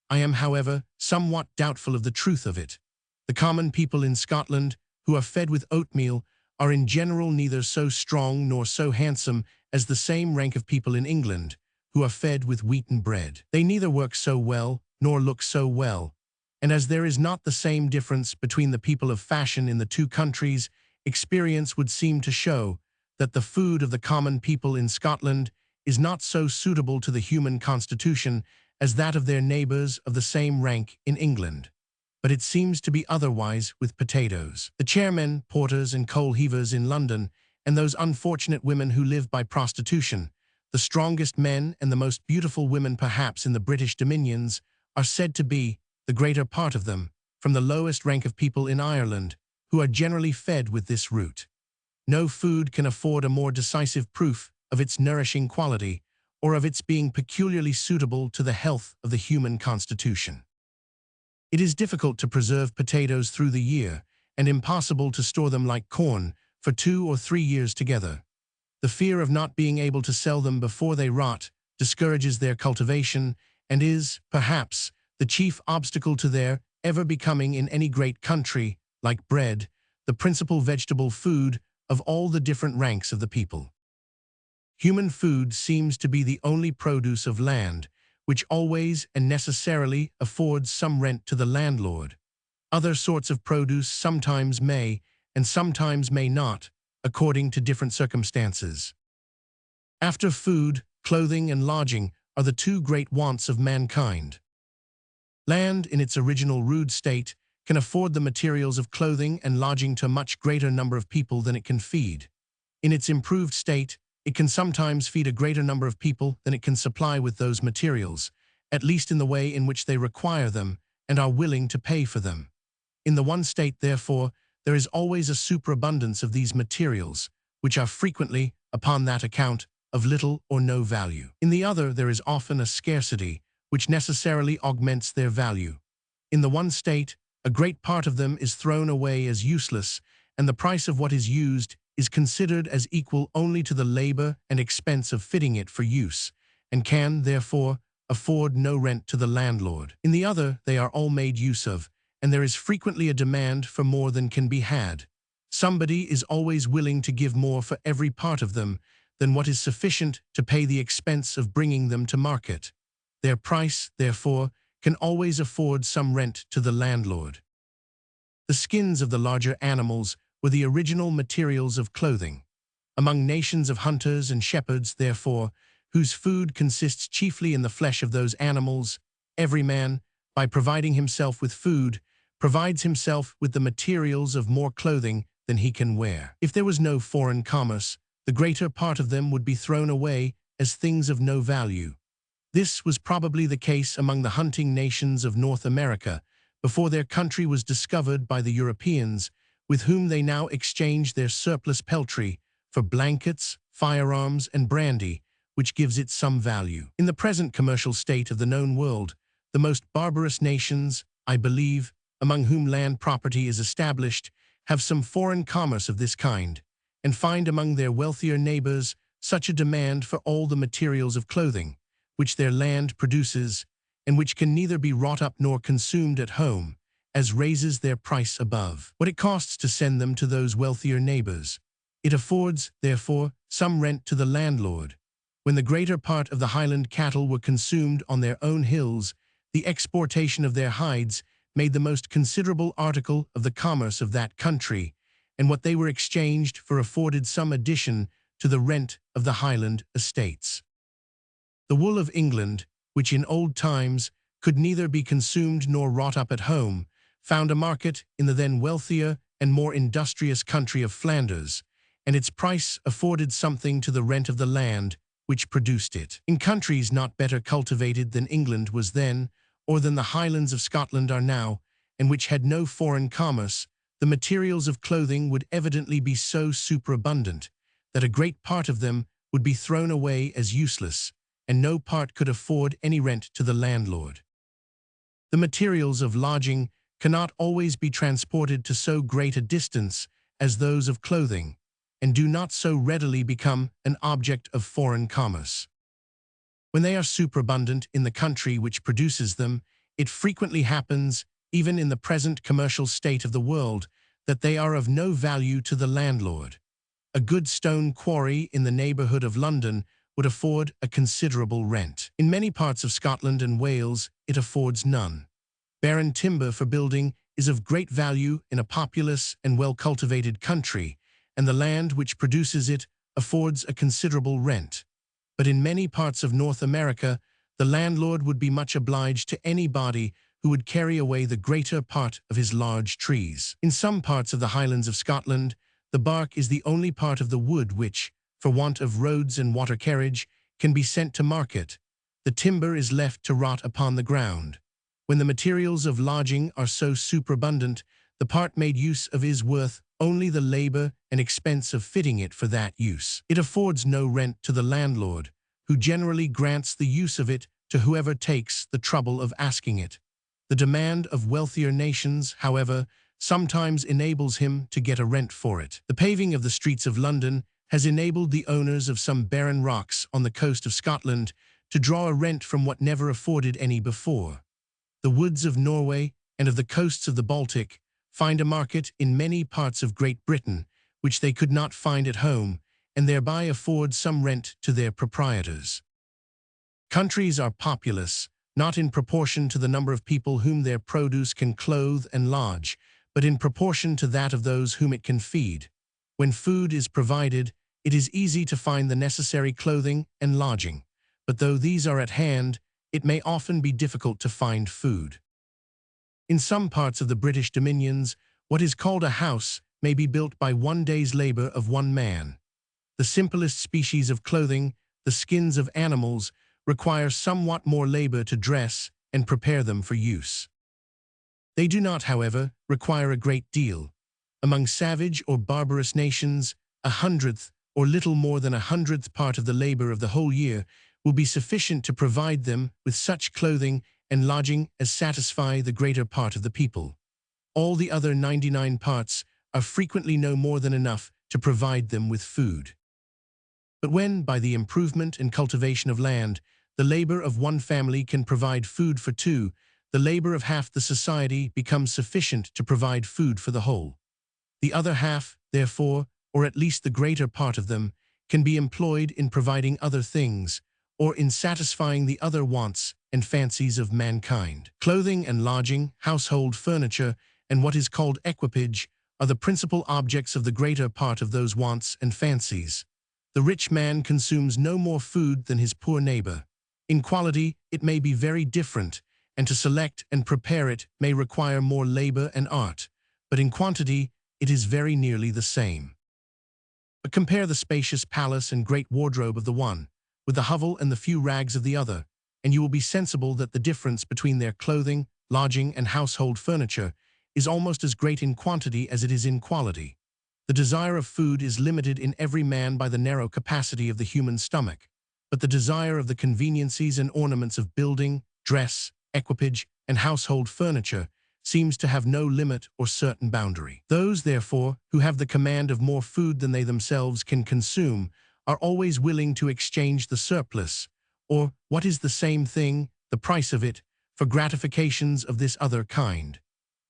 A: I am, however, somewhat doubtful of the truth of it. The common people in Scotland, who are fed with oatmeal, are in general neither so strong nor so handsome as the same rank of people in England, who are fed with wheaten bread. They neither work so well, nor look so well, and as there is not the same difference between the people of fashion in the two countries, experience would seem to show that the food of the common people in Scotland is not so suitable to the human constitution as that of their neighbours of the same rank in England. But it seems to be otherwise with potatoes. The chairmen, porters, and coal heavers in London, and those unfortunate women who live by prostitution, the strongest men and the most beautiful women perhaps in the British dominions, are said to be, the greater part of them, from the lowest rank of people in Ireland, who are generally fed with this root. No food can afford a more decisive proof of its nourishing quality, or of its being peculiarly suitable to the health of the human constitution. It is difficult to preserve potatoes through the year, and impossible to store them like corn for 2 or 3 years together. The fear of not being able to sell them before they rot discourages their cultivation, and is, perhaps, the chief obstacle to their ever becoming in any great country, like bread, the principal vegetable food of all the different ranks of the people. Human food seems to be the only produce of land, which always and necessarily affords some rent to the landlord. Other sorts of produce sometimes may, and sometimes may not, according to different circumstances. After food, clothing, and lodging are the 2 great wants of mankind. Land, in its original rude state, can afford the materials of clothing and lodging to a much greater number of people than it can feed. In its improved state, it can sometimes feed a greater number of people than it can supply with those materials, at least in the way in which they require them and are willing to pay for them. In the one state, therefore, there is always a superabundance of these materials, which are frequently, upon that account, of little or no value. In the other, there is often a scarcity, which necessarily augments their value. In the one state, a great part of them is thrown away as useless, and the price of what is used is considered as equal only to the labor and expense of fitting it for use, and can, therefore, afford no rent to the landlord. In the other, they are all made use of, and there is frequently a demand for more than can be had. Somebody is always willing to give more for every part of them than what is sufficient to pay the expense of bringing them to market. Their price, therefore, can always afford some rent to the landlord. The skins of the larger animals were the original materials of clothing. Among nations of hunters and shepherds, therefore, whose food consists chiefly in the flesh of those animals, every man, by providing himself with food, provides himself with the materials of more clothing than he can wear. If there was no foreign commerce, the greater part of them would be thrown away as things of no value. This was probably the case among the hunting nations of North America before their country was discovered by the Europeans, with whom they now exchange their surplus peltry for blankets, firearms, and brandy, which gives it some value. In the present commercial state of the known world, the most barbarous nations, I believe, among whom land property is established, have some foreign commerce of this kind, and find among their wealthier neighbors such a demand for all the materials of clothing, which their land produces, and which can neither be wrought up nor consumed at home, as raises their price above what it costs to send them to those wealthier neighbors. It affords, therefore, some rent to the landlord. When the greater part of the Highland cattle were consumed on their own hills, the exportation of their hides made the most considerable article of the commerce of that country, and what they were exchanged for afforded some addition to the rent of the Highland estates. The wool of England, which in old times could neither be consumed nor wrought up at home, found a market in the then wealthier and more industrious country of Flanders, and its price afforded something to the rent of the land which produced it. In countries not better cultivated than England was then, or than the Highlands of Scotland are now, and which had no foreign commerce, the materials of clothing would evidently be so superabundant that a great part of them would be thrown away as useless, and no part could afford any rent to the landlord. The materials of lodging cannot always be transported to so great a distance as those of clothing, and do not so readily become an object of foreign commerce. When they are superabundant in the country which produces them, it frequently happens, even in the present commercial state of the world, that they are of no value to the landlord. A good stone quarry in the neighbourhood of London would afford a considerable rent. In many parts of Scotland and Wales, it affords none. Barren timber for building is of great value in a populous and well-cultivated country, and the land which produces it affords a considerable rent. But in many parts of North America, the landlord would be much obliged to anybody who would carry away the greater part of his large trees. In some parts of the Highlands of Scotland, the bark is the only part of the wood which, for want of roads and water carriage, can be sent to market. The timber is left to rot upon the ground. When the materials of lodging are so superabundant, the part made use of is worth only the labor and expense of fitting it for that use. It affords no rent to the landlord, who generally grants the use of it to whoever takes the trouble of asking it. The demand of wealthier nations, however, sometimes enables him to get a rent for it. The paving of the streets of London has enabled the owners of some barren rocks on the coast of Scotland to draw a rent from what never afforded any before. The woods of Norway and of the coasts of the Baltic find a market in many parts of Great Britain which they could not find at home, and thereby afford some rent to their proprietors. Countries are populous, not in proportion to the number of people whom their produce can clothe and lodge, but in proportion to that of those whom it can feed. When food is provided, it is easy to find the necessary clothing and lodging, but though these are at hand, it may often be difficult to find food. In some parts of the British dominions, what is called a house may be built by one day's labor of one man. The simplest species of clothing, the skins of animals, require somewhat more labor to dress and prepare them for use. They do not, however, require a great deal. Among savage or barbarous nations, 1/100th or little more than 100th part of the labor of the whole year will be sufficient to provide them with such clothing and lodging as satisfy the greater part of the people. All the other 99 parts are frequently no more than enough to provide them with food. But when, by the improvement and cultivation of land, the labor of one family can provide food for two, the labor of half the society becomes sufficient to provide food for the whole. The other half, therefore, or at least the greater part of them, can be employed in providing other things, or in satisfying the other wants and fancies of mankind. Clothing and lodging, household furniture, and what is called equipage are the principal objects of the greater part of those wants and fancies. The rich man consumes no more food than his poor neighbor. In quality, it may be very different, and to select and prepare it may require more labor and art, but in quantity, it is very nearly the same. But compare the spacious palace and great wardrobe of the one, with the hovel and the few rags of the other, and you will be sensible that the difference between their clothing, lodging, and household furniture is almost as great in quantity as it is in quality. The desire of food is limited in every man by the narrow capacity of the human stomach, but the desire of the conveniencies and ornaments of building, dress, equipage, and household furniture seems to have no limit or certain boundary. Those, therefore, who have the command of more food than they themselves can consume are always willing to exchange the surplus, or, what is the same thing, the price of it, for gratifications of this other kind.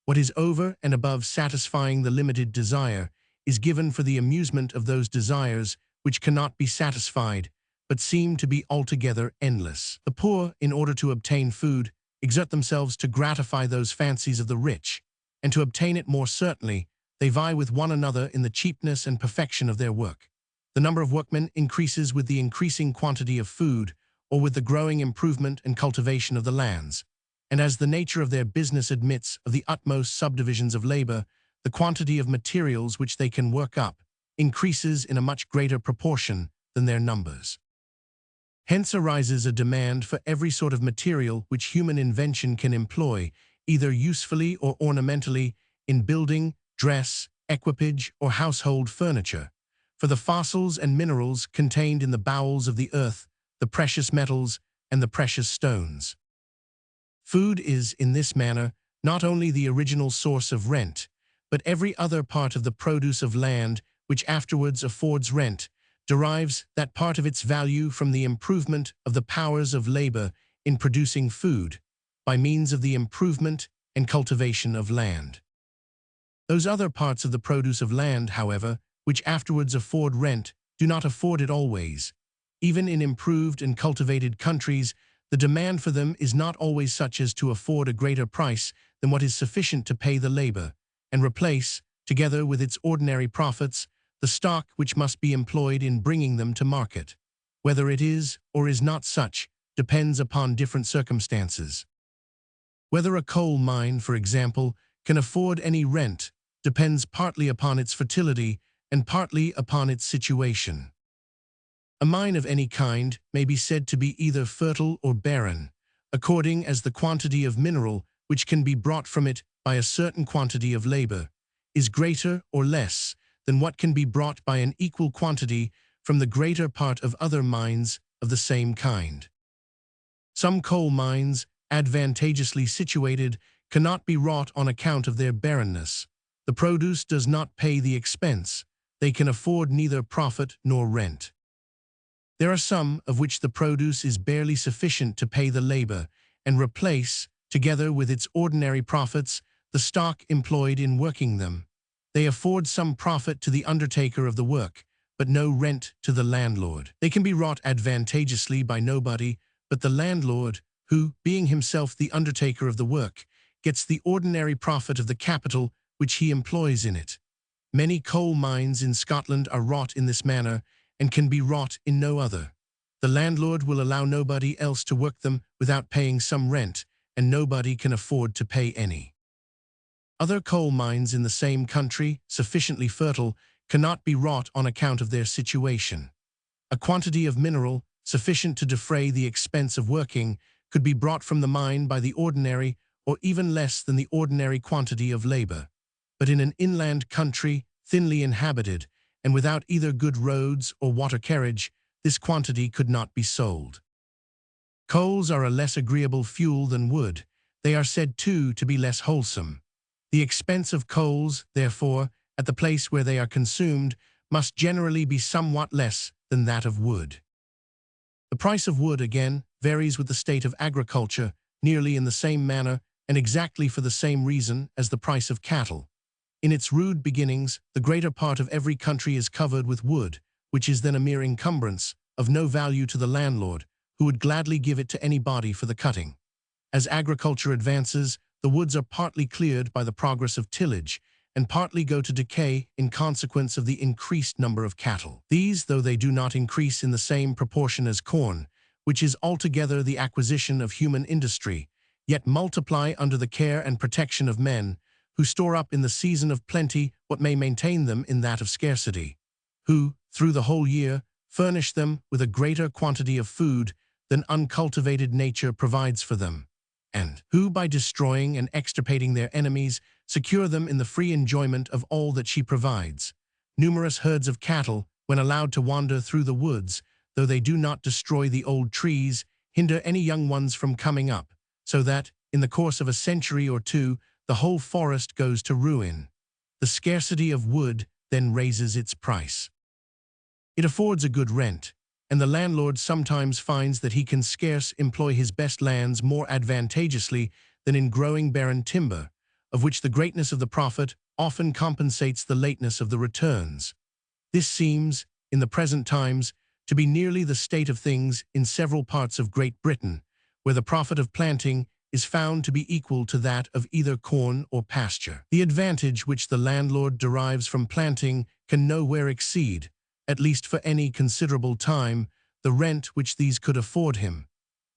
A: What is over and above satisfying the limited desire is given for the amusement of those desires which cannot be satisfied, but seem to be altogether endless. The poor, in order to obtain food, exert themselves to gratify those fancies of the rich, and to obtain it more certainly, they vie with one another in the cheapness and perfection of their work. The number of workmen increases with the increasing quantity of food, or with the growing improvement and cultivation of the lands. And as the nature of their business admits of the utmost subdivisions of labor, the quantity of materials which they can work up increases in a much greater proportion than their numbers. Hence arises a demand for every sort of material which human invention can employ, either usefully or ornamentally, in building, dress, equipage, or household furniture, for the fossils and minerals contained in the bowels of the earth, the precious metals, and the precious stones. Food is, in this manner, not only the original source of rent, but every other part of the produce of land which afterwards affords rent, derives that part of its value from the improvement of the powers of labor in producing food, by means of the improvement and cultivation of land. Those other parts of the produce of land, however, which afterwards afford rent, do not afford it always. Even in improved and cultivated countries, the demand for them is not always such as to afford a greater price than what is sufficient to pay the labor, and replace, together with its ordinary profits, the stock which must be employed in bringing them to market. Whether it is or is not such depends upon different circumstances. Whether a coal mine, for example, can afford any rent depends partly upon its fertility and partly upon its situation. A mine of any kind may be said to be either fertile or barren, according as the quantity of mineral which can be brought from it by a certain quantity of labor is greater or less than what can be brought by an equal quantity from the greater part of other mines of the same kind. Some coal mines, advantageously situated, cannot be wrought on account of their barrenness. The produce does not pay the expense. They can afford neither profit nor rent. There are some of which the produce is barely sufficient to pay the labor and replace, together with its ordinary profits, the stock employed in working them. They afford some profit to the undertaker of the work, but no rent to the landlord. They can be wrought advantageously by nobody but the landlord, who, being himself the undertaker of the work, gets the ordinary profit of the capital which he employs in it. Many coal mines in Scotland are wrought in this manner, and can be wrought in no other. The landlord will allow nobody else to work them without paying some rent, and nobody can afford to pay any. Other coal mines in the same country, sufficiently fertile, cannot be wrought on account of their situation. A quantity of mineral, sufficient to defray the expense of working, could be brought from the mine by the ordinary, or even less than the ordinary quantity of labor. But in an inland country, thinly inhabited, and without either good roads or water carriage, this quantity could not be sold. Coals are a less agreeable fuel than wood. They are said, too, to be less wholesome. The expense of coals, therefore, at the place where they are consumed, must generally be somewhat less than that of wood. The price of wood, again, varies with the state of agriculture, nearly in the same manner and exactly for the same reason as the price of cattle. In its rude beginnings, the greater part of every country is covered with wood, which is then a mere encumbrance, of no value to the landlord, who would gladly give it to anybody for the cutting. As agriculture advances, the woods are partly cleared by the progress of tillage, and partly go to decay in consequence of the increased number of cattle. These, though they do not increase in the same proportion as corn, which is altogether the acquisition of human industry, yet multiply under the care and protection of men, who store up in the season of plenty what may maintain them in that of scarcity, who, through the whole year, furnish them with a greater quantity of food than uncultivated nature provides for them, and who, by destroying and extirpating their enemies, secure them in the free enjoyment of all that she provides. Numerous herds of cattle, when allowed to wander through the woods, though they do not destroy the old trees, hinder any young ones from coming up, so that, in the course of a century or two, the whole forest goes to ruin. The scarcity of wood then raises its price. It affords a good rent, and the landlord sometimes finds that he can scarce employ his best lands more advantageously than in growing barren timber, of which the greatness of the profit often compensates the lateness of the returns. This seems, in the present times, to be nearly the state of things in several parts of Great Britain, where the profit of planting is found to be equal to that of either corn or pasture. The advantage which the landlord derives from planting can nowhere exceed, at least for any considerable time, the rent which these could afford him.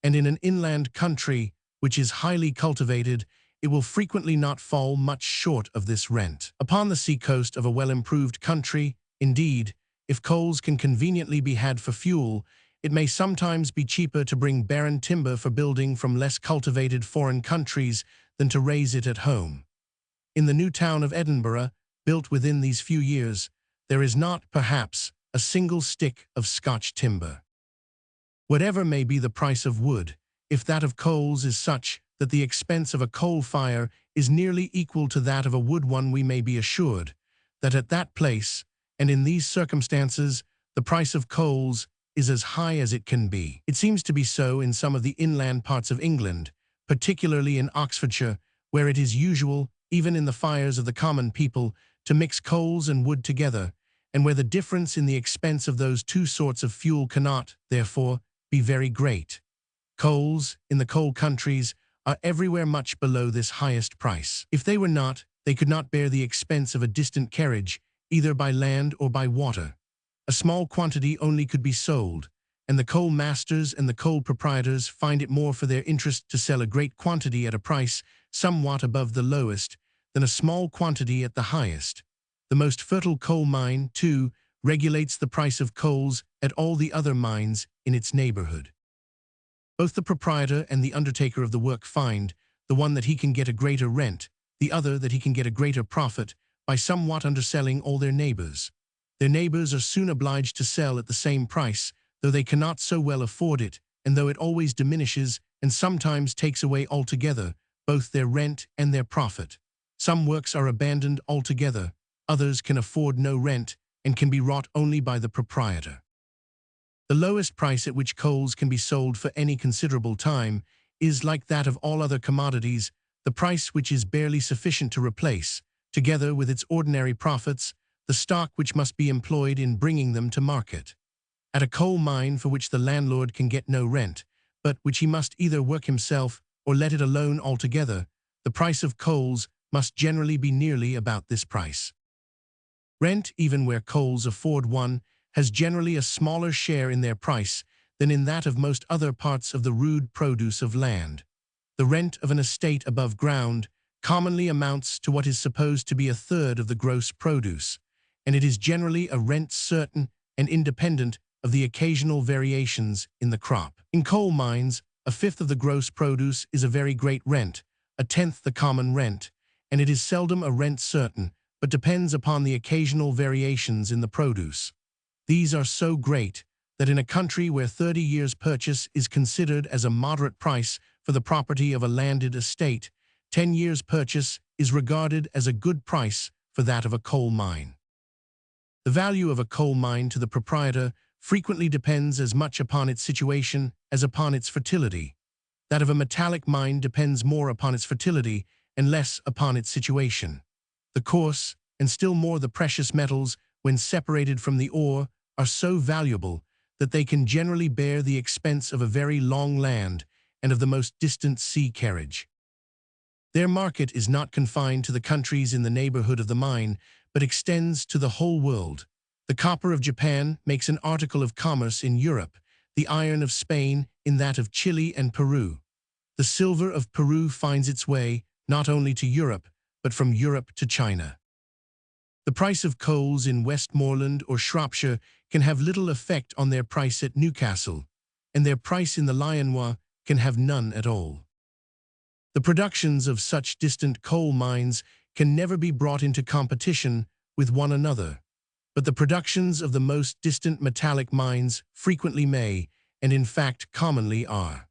A: And in an inland country which is highly cultivated, it will frequently not fall much short of this rent. Upon the sea-coast of a well-improved country, indeed, if coals can conveniently be had for fuel, it may sometimes be cheaper to bring barren timber for building from less cultivated foreign countries than to raise it at home. In the new town of Edinburgh, built within these few years, there is not, perhaps, a single stick of Scotch timber. Whatever may be the price of wood, if that of coals is such that the expense of a coal fire is nearly equal to that of a wood one, we may be assured that at that place, and in these circumstances, the price of coals is as high as it can be. It seems to be so in some of the inland parts of England, particularly in Oxfordshire, where it is usual, even in the fires of the common people, to mix coals and wood together, and where the difference in the expense of those two sorts of fuel cannot, therefore, be very great. Coals, in the coal countries, are everywhere much below this highest price. If they were not, they could not bear the expense of a distant carriage, either by land or by water. A small quantity only could be sold, and the coal masters and the coal proprietors find it more for their interest to sell a great quantity at a price somewhat above the lowest than a small quantity at the highest. The most fertile coal mine, too, regulates the price of coals at all the other mines in its neighborhood. Both the proprietor and the undertaker of the work find, the one that he can get a greater rent, the other that he can get a greater profit, by somewhat underselling all their neighbors. Their neighbors are soon obliged to sell at the same price, though they cannot so well afford it, and though it always diminishes and sometimes takes away altogether both their rent and their profit. Some works are abandoned altogether, others can afford no rent and can be wrought only by the proprietor. The lowest price at which coals can be sold for any considerable time is, like that of all other commodities, the price which is barely sufficient to replace, together with its ordinary profits, the stock which must be employed in bringing them to market. At a coal mine for which the landlord can get no rent, but which he must either work himself or let it alone altogether, the price of coals must generally be nearly about this price. Rent, even where coals afford one, has generally a smaller share in their price than in that of most other parts of the rude produce of land. The rent of an estate above ground commonly amounts to what is supposed to be a third of the gross produce, and it is generally a rent certain and independent of the occasional variations in the crop. In coal mines, a fifth of the gross produce is a very great rent, a tenth the common rent, and it is seldom a rent certain, but depends upon the occasional variations in the produce. These are so great that in a country where 30 years' purchase is considered as a moderate price for the property of a landed estate, 10 years' purchase is regarded as a good price for that of a coal mine. The value of a coal mine to the proprietor frequently depends as much upon its situation as upon its fertility. That of a metallic mine depends more upon its fertility and less upon its situation. The coarse, and still more the precious metals, when separated from the ore, are so valuable that they can generally bear the expense of a very long land and of the most distant sea carriage. Their market is not confined to the countries in the neighborhood of the mine, but extends to the whole world. The copper of Japan makes an article of commerce in Europe, the iron of Spain in that of Chile and Peru. The silver of Peru finds its way not only to Europe, but from Europe to China. The price of coals in Westmoreland or Shropshire can have little effect on their price at Newcastle, and their price in the Lyonnois can have none at all. The productions of such distant coal mines can never be brought into competition with one another, but the productions of the most distant metallic mines frequently may, and in fact commonly are.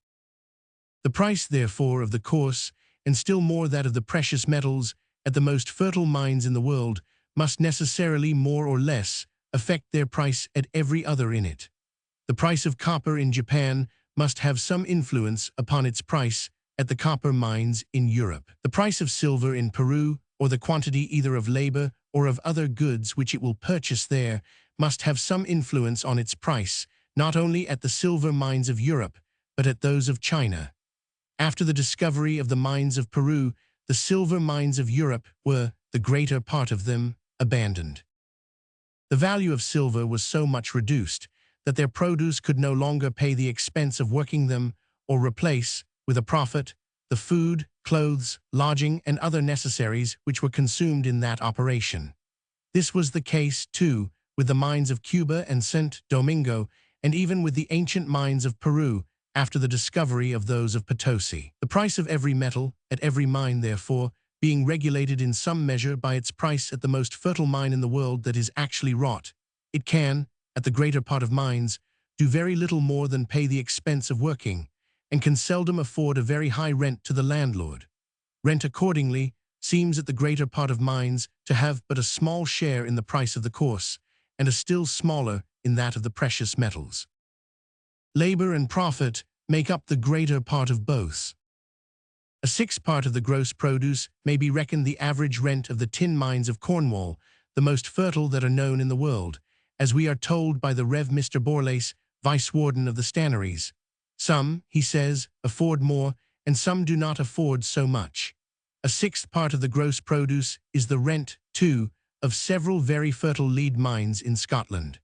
A: The price, therefore, of the coarse, and still more that of the precious metals at the most fertile mines in the world, must necessarily more or less affect their price at every other in it. The price of copper in Japan must have some influence upon its price at the copper mines in Europe. The price of silver in Peru, or the quantity either of labor or of other goods which it will purchase there, must have some influence on its price, not only at the silver mines of Europe, but at those of China. After the discovery of the mines of Peru, the silver mines of Europe were, the greater part of them, abandoned. The value of silver was so much reduced that their produce could no longer pay the expense of working them, or replace, with a profit, the food, clothes, lodging, and other necessaries which were consumed in that operation. This was the case, too, with the mines of Cuba and St. Domingo, and even with the ancient mines of Peru after the discovery of those of Potosi. The price of every metal, at every mine, therefore, being regulated in some measure by its price at the most fertile mine in the world that is actually wrought, it can, at the greater part of mines, do very little more than pay the expense of working, and can seldom afford a very high rent to the landlord. Rent, accordingly, seems at the greater part of mines to have but a small share in the price of the coarse, and a still smaller in that of the precious metals. Labor and profit make up the greater part of both. A sixth part of the gross produce may be reckoned the average rent of the tin mines of Cornwall, the most fertile that are known in the world, as we are told by the Rev. Mr. Borlase, Vice-Warden of the Stannaries. Some, he says, afford more, and some do not afford so much. A sixth part of the gross produce is the rent, too, of several very fertile lead mines in Scotland.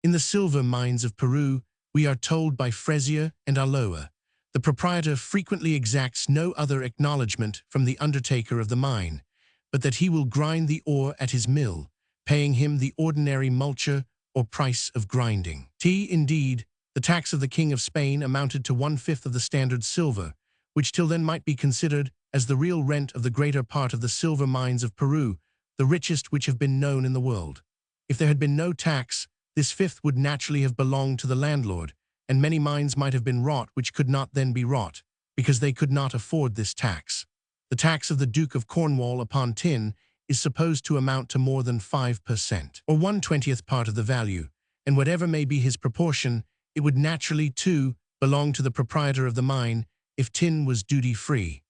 A: In the silver mines of Peru, we are told by Frezier and Alloa, the proprietor frequently exacts no other acknowledgment from the undertaker of the mine, but that he will grind the ore at his mill, paying him the ordinary multure or price of grinding. Indeed, the tax of the King of Spain amounted to 1/5 of the standard silver, which till then might be considered as the real rent of the greater part of the silver mines of Peru, the richest which have been known in the world. If there had been no tax, this fifth would naturally have belonged to the landlord, and many mines might have been wrought which could not then be wrought, because they could not afford this tax. The tax of the Duke of Cornwall upon tin is supposed to amount to more than 5%, or 1/20th part of the value, and whatever may be his proportion, it would naturally, too, belong to the proprietor of the mine if tin was duty-free.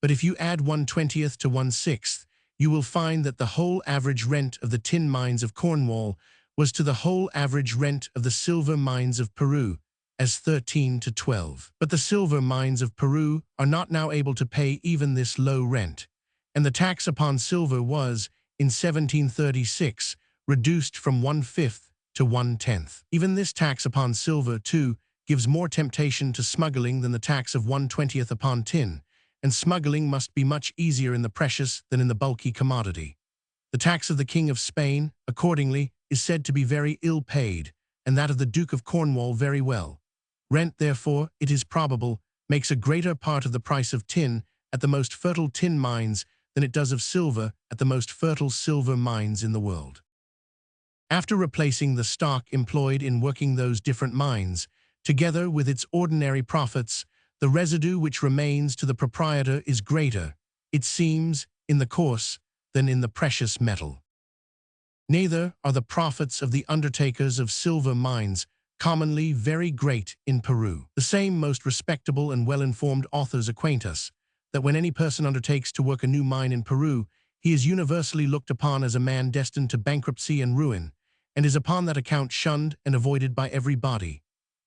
A: But if you add 1/20th to 1/6th, you will find that the whole average rent of the tin mines of Cornwall was to the whole average rent of the silver mines of Peru, as 13 to 12. But the silver mines of Peru are not now able to pay even this low rent, and the tax upon silver was, in 1736, reduced from 1/5 to 1/10. Even this tax upon silver, too, gives more temptation to smuggling than the tax of 1/20th upon tin, and smuggling must be much easier in the precious than in the bulky commodity. The tax of the King of Spain, accordingly, is said to be very ill paid, and that of the Duke of Cornwall very well. Rent, therefore, it is probable, makes a greater part of the price of tin at the most fertile tin mines than it does of silver at the most fertile silver mines in the world. After replacing the stock employed in working those different mines, together with its ordinary profits, the residue which remains to the proprietor is greater, it seems, in the coarse than in the precious metal. Neither are the profits of the undertakers of silver mines commonly very great in Peru. The same most respectable and well-informed authors acquaint us that when any person undertakes to work a new mine in Peru, he is universally looked upon as a man destined to bankruptcy and ruin, and is upon that account shunned and avoided by every body.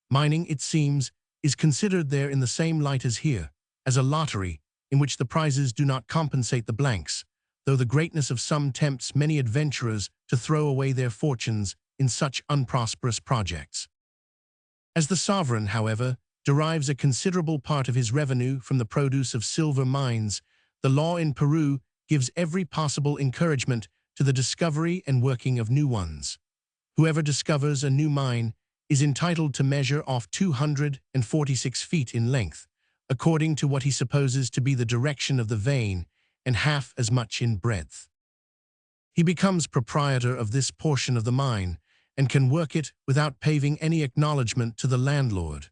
A: Mining, it seems, is considered there in the same light as here, as a lottery, in which the prizes do not compensate the blanks, though the greatness of some tempts many adventurers to throw away their fortunes in such unprosperous projects. As the sovereign, however, derives a considerable part of his revenue from the produce of silver mines, the law in Peru gives every possible encouragement to the discovery and working of new ones. Whoever discovers a new mine is entitled to measure off 246 feet in length, according to what he supposes to be the direction of the vein, and half as much in breadth. He becomes proprietor of this portion of the mine, and can work it without paying any acknowledgement to the landlord.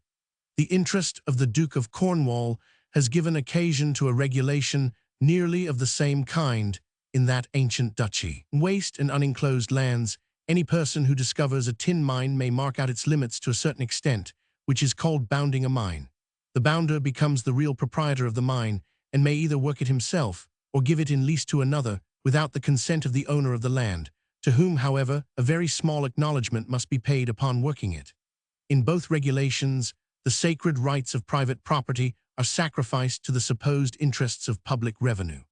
A: The interest of the Duke of Cornwall has given occasion to a regulation nearly of the same kind in that ancient duchy. Waste and unenclosed lands, any person who discovers a tin mine may mark out its limits to a certain extent, which is called bounding a mine. The bounder becomes the real proprietor of the mine, and may either work it himself or give it in lease to another without the consent of the owner of the land, to whom, however, a very small acknowledgement must be paid upon working it. In both regulations, the sacred rights of private property are sacrificed to the supposed interests of public revenue.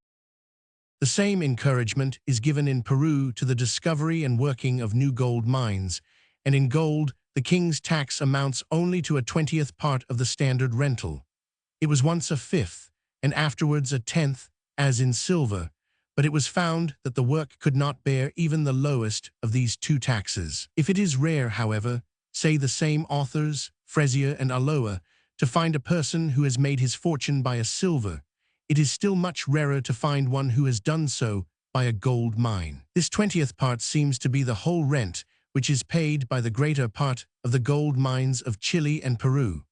A: The same encouragement is given in Peru to the discovery and working of new gold mines, and in gold, the king's tax amounts only to a 20th part of the standard rental. It was once a 5th, and afterwards a 10th, as in silver, but it was found that the work could not bear even the lowest of these two taxes. If it is rare, however, say the same authors, Frezier and Aloa, to find a person who has made his fortune by a silver, it is still much rarer to find one who has done so by a gold mine. This 20th part seems to be the whole rent which is paid by the greater part of the gold mines of Chile and Peru.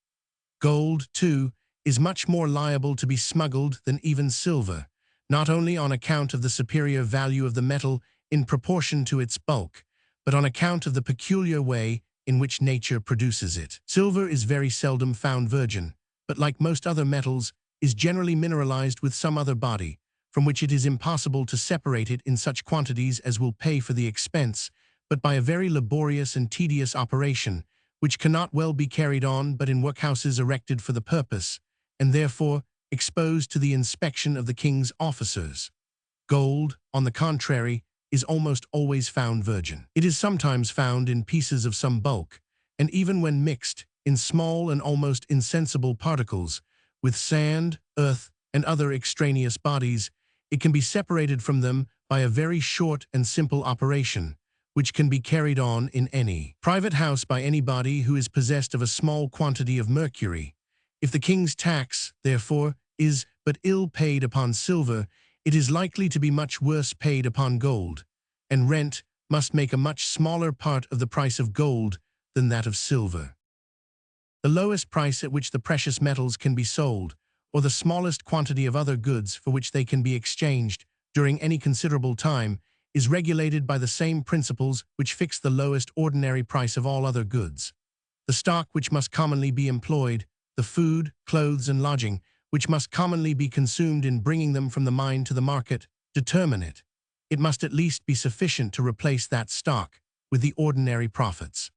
A: Gold, too, is much more liable to be smuggled than even silver, not only on account of the superior value of the metal in proportion to its bulk, but on account of the peculiar way in which nature produces it. Silver is very seldom found virgin, but like most other metals, is generally mineralized with some other body, from which it is impossible to separate it in such quantities as will pay for the expense, but by a very laborious and tedious operation, which cannot well be carried on but in workhouses erected for the purpose, and therefore exposed to the inspection of the king's officers. Gold, on the contrary, is almost always found virgin. It is sometimes found in pieces of some bulk, and even when mixed, in small and almost insensible particles, with sand, earth, and other extraneous bodies, it can be separated from them by a very short and simple operation, which can be carried on in any private house by anybody who is possessed of a small quantity of mercury. If the king's tax, therefore, is but ill paid upon silver, it is likely to be much worse paid upon gold, and rent must make a much smaller part of the price of gold than that of silver. The lowest price at which the precious metals can be sold, or the smallest quantity of other goods for which they can be exchanged during any considerable time, is regulated by the same principles which fix the lowest ordinary price of all other goods. The stock which must commonly be employed, the food, clothes, and lodging, which must commonly be consumed in bringing them from the mine to the market, determine it. It must at least be sufficient to replace that stock with the ordinary profits.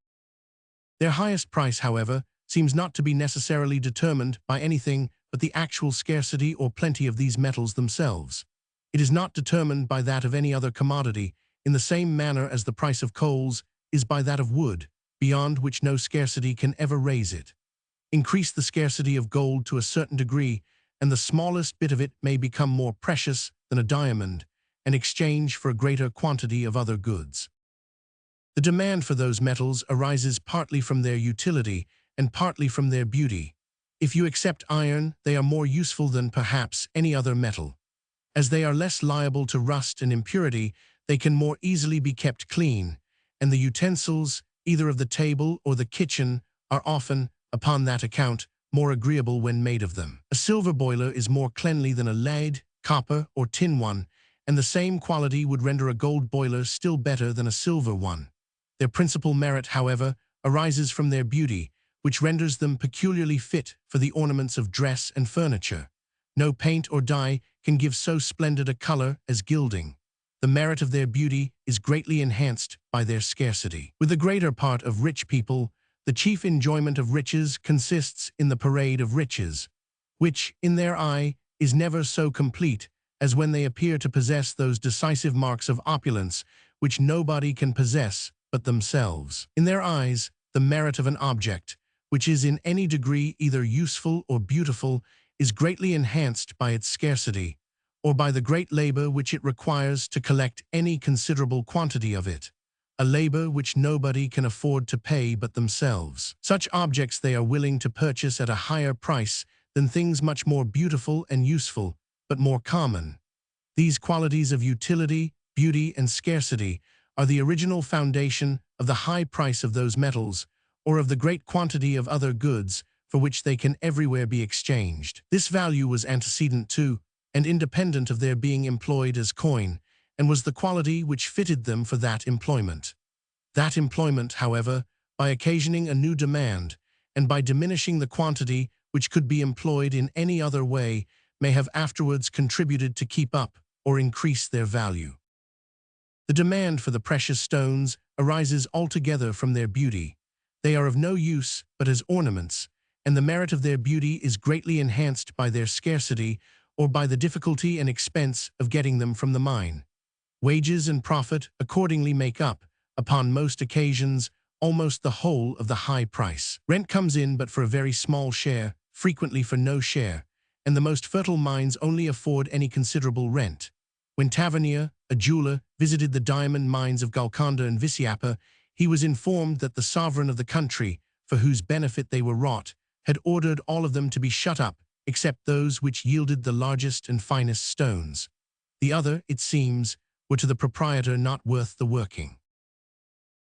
A: Their highest price, however, seems not to be necessarily determined by anything but the actual scarcity or plenty of these metals themselves. It is not determined by that of any other commodity, in the same manner as the price of coals is by that of wood, beyond which no scarcity can ever raise it. Increase the scarcity of gold to a certain degree, and the smallest bit of it may become more precious than a diamond, and exchange for a greater quantity of other goods. The demand for those metals arises partly from their utility and partly from their beauty. If you accept iron, they are more useful than perhaps any other metal. As they are less liable to rust and impurity, they can more easily be kept clean, and the utensils, either of the table or the kitchen, are often, upon that account, more agreeable when made of them. A silver boiler is more cleanly than a lead, copper, or tin one, and the same quality would render a gold boiler still better than a silver one. Their principal merit, however, arises from their beauty, which renders them peculiarly fit for the ornaments of dress and furniture. No paint or dye can give so splendid a color as gilding. The merit of their beauty is greatly enhanced by their scarcity. With the greater part of rich people, the chief enjoyment of riches consists in the parade of riches, which, in their eye, is never so complete as when they appear to possess those decisive marks of opulence which nobody can possess but themselves. In their eyes, the merit of an object, which is in any degree either useful or beautiful, is greatly enhanced by its scarcity, or by the great labor which it requires to collect any considerable quantity of it, a labor which nobody can afford to pay but themselves. Such objects they are willing to purchase at a higher price than things much more beautiful and useful, but more common. These qualities of utility, beauty, and scarcity are the original foundation of the high price of those metals, or of the great quantity of other goods for which they can everywhere be exchanged. This value was antecedent to, and independent of their being employed as coin, and was the quality which fitted them for that employment. That employment, however, by occasioning a new demand, and by diminishing the quantity which could be employed in any other way, may have afterwards contributed to keep up or increase their value. The demand for the precious stones arises altogether from their beauty. They are of no use but as ornaments, and the merit of their beauty is greatly enhanced by their scarcity or by the difficulty and expense of getting them from the mine. Wages and profit accordingly make up, upon most occasions, almost the whole of the high price. Rent comes in but for a very small share, frequently for no share, and the most fertile mines only afford any considerable rent. When Tavernier, a jeweler, visited the diamond mines of Golconda and Visiapa, he was informed that the sovereign of the country, for whose benefit they were wrought, had ordered all of them to be shut up, except those which yielded the largest and finest stones. The other, it seems, were to the proprietor not worth the working.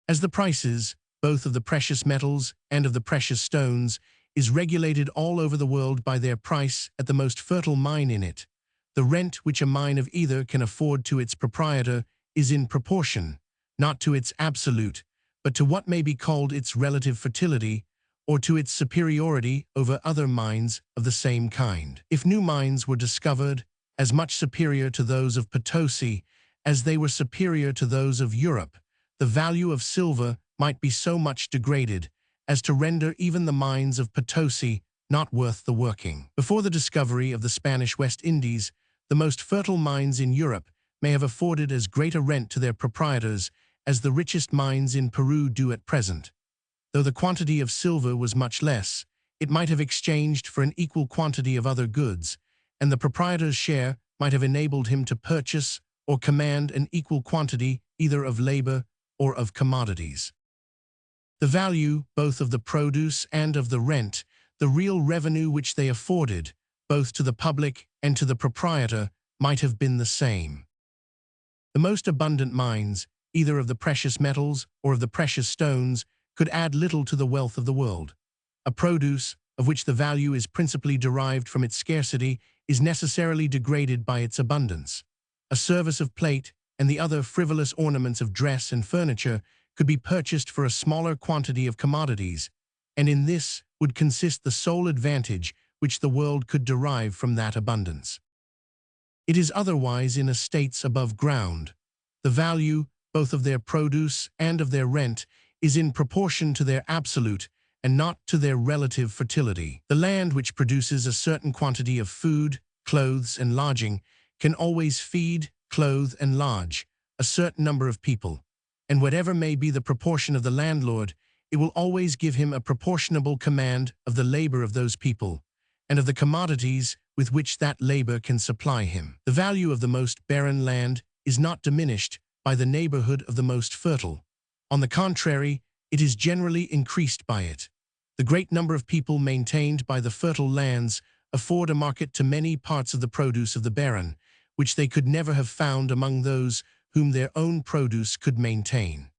A: As the prices, both of the precious metals and of the precious stones, is regulated all over the world by their price at the most fertile mine in it, the rent which a mine of either can afford to its proprietor is in proportion, not to its absolute, but to what may be called its relative fertility, or to its superiority over other mines of the same kind. If new mines were discovered, as much superior to those of Potosi as they were superior to those of Europe, the value of silver might be so much degraded as to render even the mines of Potosi not worth the working. Before the discovery of the Spanish West Indies, the most fertile mines in Europe may have afforded as great a rent to their proprietors as the richest mines in Peru do at present. Though the quantity of silver was much less, it might have exchanged for an equal quantity of other goods, and the proprietor's share might have enabled him to purchase or command an equal quantity either of labor or of commodities. The value, both of the produce and of the rent, the real revenue which they afforded, both to the public and to the proprietor, might have been the same. The most abundant mines, either of the precious metals or of the precious stones, could add little to the wealth of the world. A produce, of which the value is principally derived from its scarcity, is necessarily degraded by its abundance. A service of plate and the other frivolous ornaments of dress and furniture could be purchased for a smaller quantity of commodities, and in this would consist the sole advantage which the world could derive from that abundance. It is otherwise in estates above ground. The value, both of their produce and of their rent, is in proportion to their absolute and not to their relative fertility. The land which produces a certain quantity of food, clothes, and lodging can always feed, clothe, and lodge a certain number of people, and whatever may be the proportion of the landlord, it will always give him a proportionable command of the labor of those people, and of the commodities with which that labor can supply him. The value of the most barren land is not diminished by the neighborhood of the most fertile. On the contrary, it is generally increased by it. The great number of people maintained by the fertile lands afford a market to many parts of the produce of the barren, which they could never have found among those whom their own produce could maintain.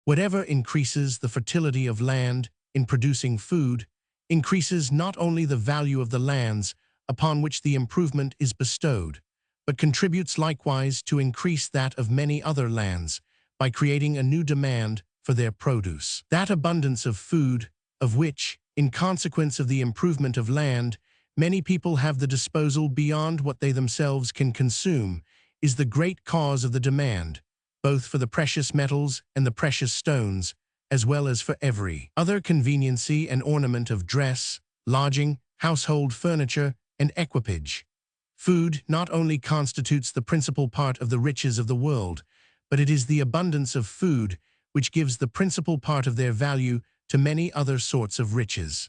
A: Whatever increases the fertility of land in producing food, increases not only the value of the lands upon which the improvement is bestowed, but contributes likewise to increase that of many other lands by creating a new demand for their produce. That abundance of food, of which, in consequence of the improvement of land, many people have the disposal beyond what they themselves can consume, is the great cause of the demand, both for the precious metals and the precious stones, as well as for every other conveniency and ornament of dress, lodging, household furniture, and equipage. Food not only constitutes the principal part of the riches of the world, but it is the abundance of food which gives the principal part of their value to many other sorts of riches.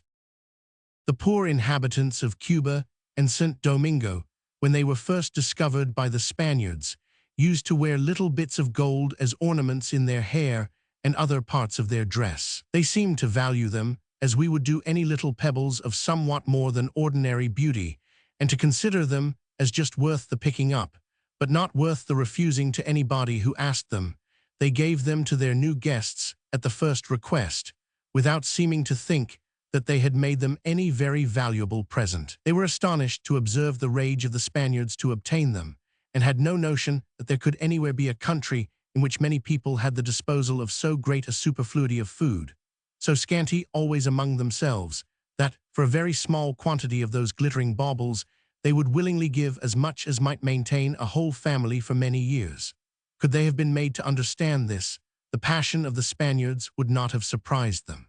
A: The poor inhabitants of Cuba and St. Domingo, when they were first discovered by the Spaniards, used to wear little bits of gold as ornaments in their hair and other parts of their dress. They seemed to value them as we would do any little pebbles of somewhat more than ordinary beauty, and to consider them as just worth the picking up, but not worth the refusing to anybody who asked them. They gave them to their new guests at the first request, without seeming to think that they had made them any very valuable present. They were astonished to observe the rage of the Spaniards to obtain them, and had no notion that there could anywhere be a country in which many people had the disposal of so great a superfluity of food, so scanty always among themselves, that, for a very small quantity of those glittering baubles, they would willingly give as much as might maintain a whole family for many years. Could they have been made to understand this, the passion of the Spaniards would not have surprised them.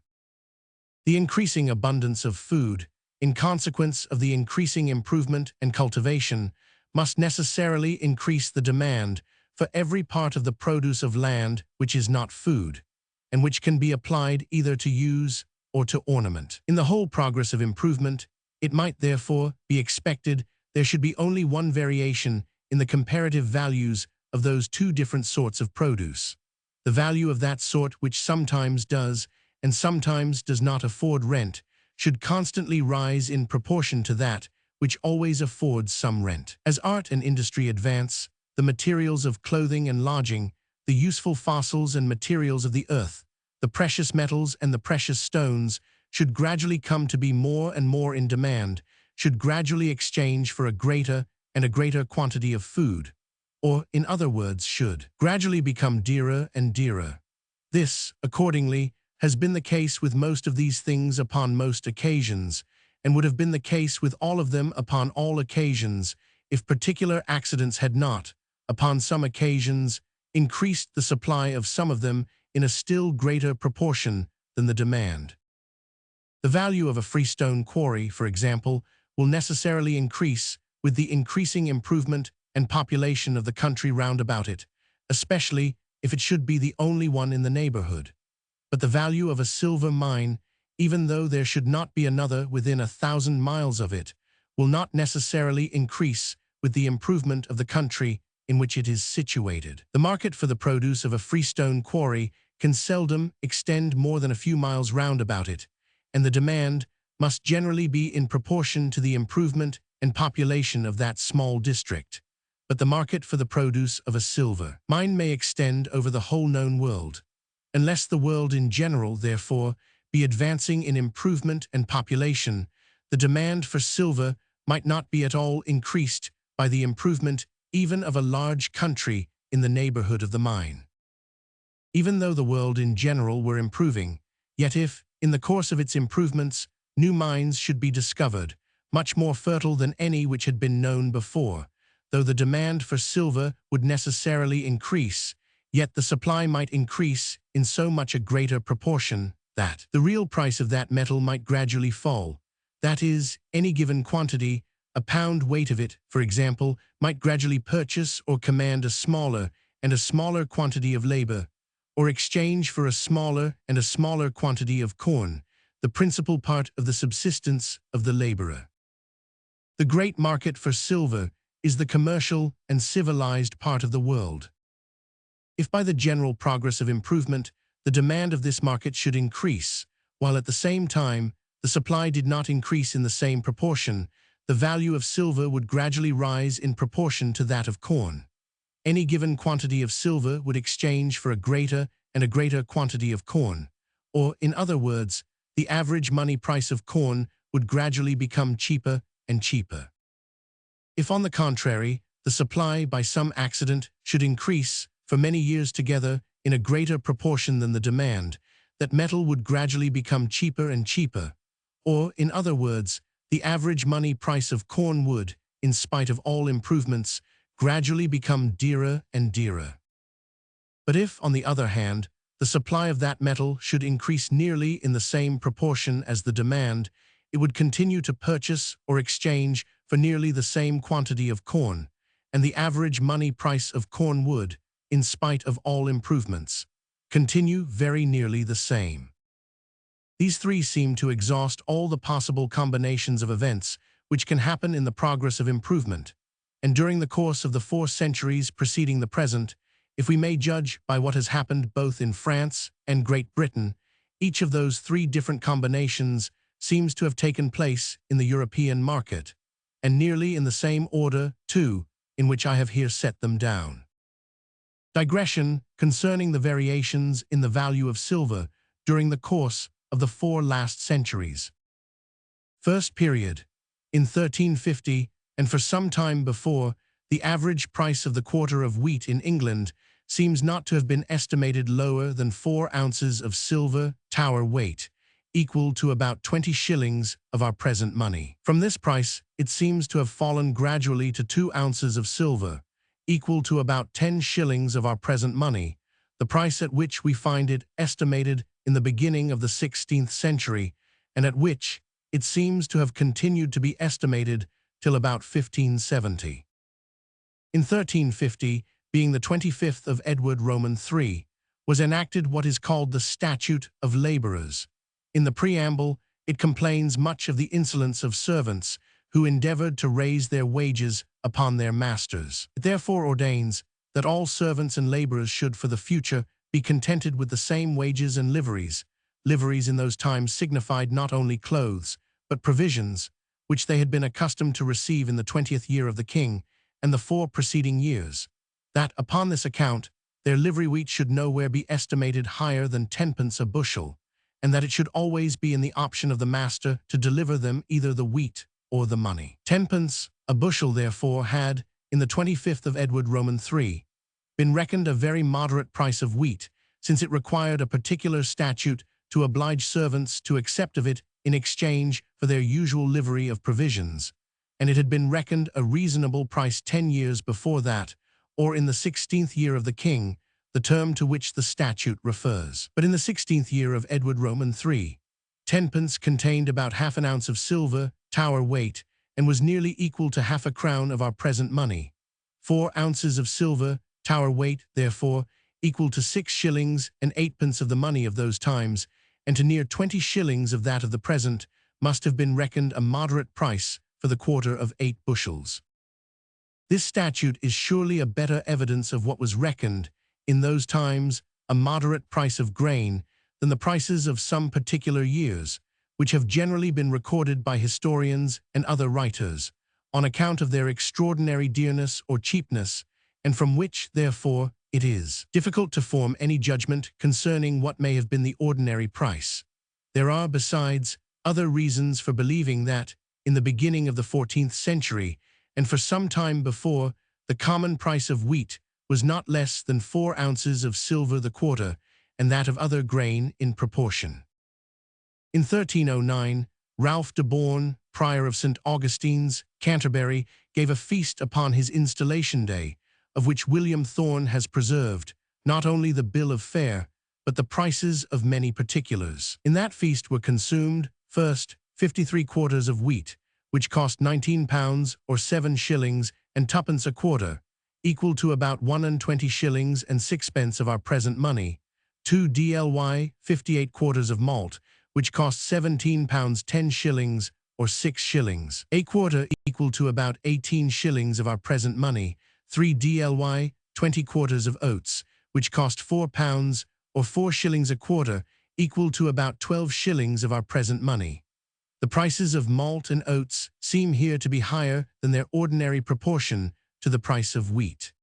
A: The increasing abundance of food, in consequence of the increasing improvement and cultivation, must necessarily increase the demand for every part of the produce of land which is not food, and which can be applied either to use or to ornament. In the whole progress of improvement, it might therefore be expected there should be only one variation in the comparative values of those two different sorts of produce. The value of that sort which sometimes does and sometimes does not afford rent should constantly rise in proportion to that which always affords some rent. As art and industry advance, the materials of clothing and lodging, the useful fossils and materials of the earth, the precious metals and the precious stones, should gradually come to be more and more in demand, should gradually exchange for a greater and a greater quantity of food, or, in other words, should gradually become dearer and dearer. This, accordingly, has been the case with most of these things upon most occasions, and would have been the case with all of them upon all occasions, if particular accidents had not, upon some occasions, increased the supply of some of them in a still greater proportion than the demand. The value of a freestone quarry, for example, will necessarily increase with the increasing improvement and population of the country round about it, especially if it should be the only one in the neighborhood. But the value of a silver mine, even though there should not be another within 1,000 miles of it, will not necessarily increase with the improvement of the country in which it is situated. The market for the produce of a freestone quarry can seldom extend more than a few miles round about it, and the demand must generally be in proportion to the improvement and population of that small district. But the market for the produce of a silver mine may extend over the whole known world. Unless the world in general, therefore, be advancing in improvement and population, the demand for silver might not be at all increased by the improvement even of a large country in the neighborhood of the mine. Even though the world in general were improving, yet if, in the course of its improvements, new mines should be discovered, much more fertile than any which had been known before, though the demand for silver would necessarily increase, yet the supply might increase in so much a greater proportion that the real price of that metal might gradually fall. That is, any given quantity, a pound weight of it, for example, might gradually purchase or command a smaller and a smaller quantity of labor, or exchange for a smaller and a smaller quantity of corn, the principal part of the subsistence of the laborer. The great market for silver is the commercial and civilized part of the world. If by the general progress of improvement, the demand of this market should increase, while at the same time the supply did not increase in the same proportion, the value of silver would gradually rise in proportion to that of corn. Any given quantity of silver would exchange for a greater and a greater quantity of corn, or, in other words, the average money price of corn would gradually become cheaper and cheaper. If, on the contrary, the supply by some accident should increase for many years together in a greater proportion than the demand, that metal would gradually become cheaper and cheaper, or, in other words, the average money price of corn would, in spite of all improvements, gradually become dearer and dearer. But if, on the other hand, the supply of that metal should increase nearly in the same proportion as the demand, it would continue to purchase or exchange for nearly the same quantity of corn, and the average money price of corn would, in spite of all improvements, continue very nearly the same. These three seem to exhaust all the possible combinations of events which can happen in the progress of improvement, and during the course of the 4 centuries preceding the present, if we may judge by what has happened both in France and Great Britain, each of those 3 different combinations seems to have taken place in the European market, and nearly in the same order, too, in which I have here set them down. Digression concerning the variations in the value of silver during the course of the 4 last centuries. First period. In 1350, and for some time before, the average price of the quarter of wheat in England seems not to have been estimated lower than 4 ounces of silver Tower weight, equal to about 20 shillings of our present money. From this price, it seems to have fallen gradually to 2 ounces of silver, equal to about 10 shillings of our present money, the price at which we find it estimated in the beginning of the 16th century, and at which it seems to have continued to be estimated till about 1570. In 1350, being the 25th of Edward Roman III, was enacted what is called the Statute of Labourers. In the preamble, it complains much of the insolence of servants who endeavoured to raise their wages upon their masters. It therefore ordains that all servants and labourers should for the future be contented with the same wages and liveries. Liveries in those times signified not only clothes, but provisions, which they had been accustomed to receive in the 20th year of the king and the 4 preceding years, that upon this account their livery wheat should nowhere be estimated higher than 10pence a bushel, and that it should always be in the option of the master to deliver them either the wheat or the money. 10pence a bushel, therefore, had, in the 25th of Edward Roman III, been reckoned a very moderate price of wheat, since it required a particular statute to oblige servants to accept of it in exchange for their usual livery of provisions, and it had been reckoned a reasonable price 10 years before that, or in the 16th year of the king, the term to which the statute refers. But in the 16th year of Edward Roman III, 10pence contained about half an ounce of silver Tower weight, and was nearly equal to half a crown of our present money. 4 ounces of silver Tower weight, therefore, equal to 6 shillings and 8pence of the money of those times, and to near 20 shillings of that of the present, must have been reckoned a moderate price for the quarter of 8 bushels. This statute is surely a better evidence of what was reckoned, in those times, a moderate price of grain than the prices of some particular years, which have generally been recorded by historians and other writers, on account of their extraordinary dearness or cheapness, and from which, therefore, it is difficult to form any judgment concerning what may have been the ordinary price. There are, besides, other reasons for believing that, in the beginning of the 14th century, and for some time before, the common price of wheat was not less than 4 ounces of silver the quarter, and that of other grain in proportion. In 1309, Ralph de Bourne, prior of St. Augustine's, Canterbury, gave a feast upon his installation day, of which William Thorne has preserved, not only the bill of fare, but the prices of many particulars. In that feast were consumed, first, 53 quarters of wheat, which cost 19 pounds or 7 shillings and 2pence a quarter, equal to about 21 shillings and 6pence of our present money, 2 dly 58 quarters of malt, which cost 17 pounds 10 shillings or 6 shillings, a quarter equal to about 18 shillings of our present money, 3 dly 20 quarters of oats, which cost 4 pounds or 4 shillings a quarter, equal to about 12 shillings of our present money. The prices of malt and oats seem here to be higher than their ordinary proportion to the price of wheat.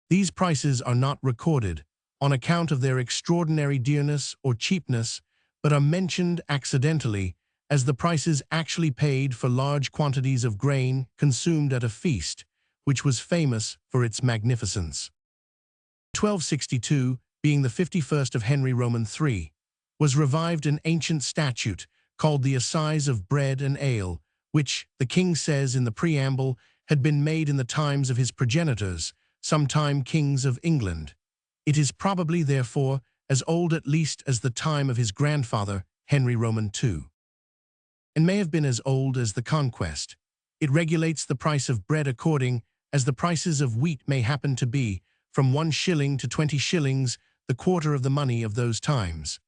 A: These prices are not recorded on account of their extraordinary dearness or cheapness, but are mentioned accidentally as the prices actually paid for large quantities of grain consumed at a feast, which was famous for its magnificence. 1262, being the 51st of Henry Roman III, was revived an ancient statute called the Assize of Bread and Ale, which, the king says in the preamble, had been made in the times of his progenitors, sometime kings of England. It is probably, therefore, as old at least as the time of his grandfather, Henry Roman II, and may have been as old as the Conquest. It regulates the price of bread according as the prices of wheat may happen to be, from 1 shilling to 20 shillings, the quarter of the money of those times.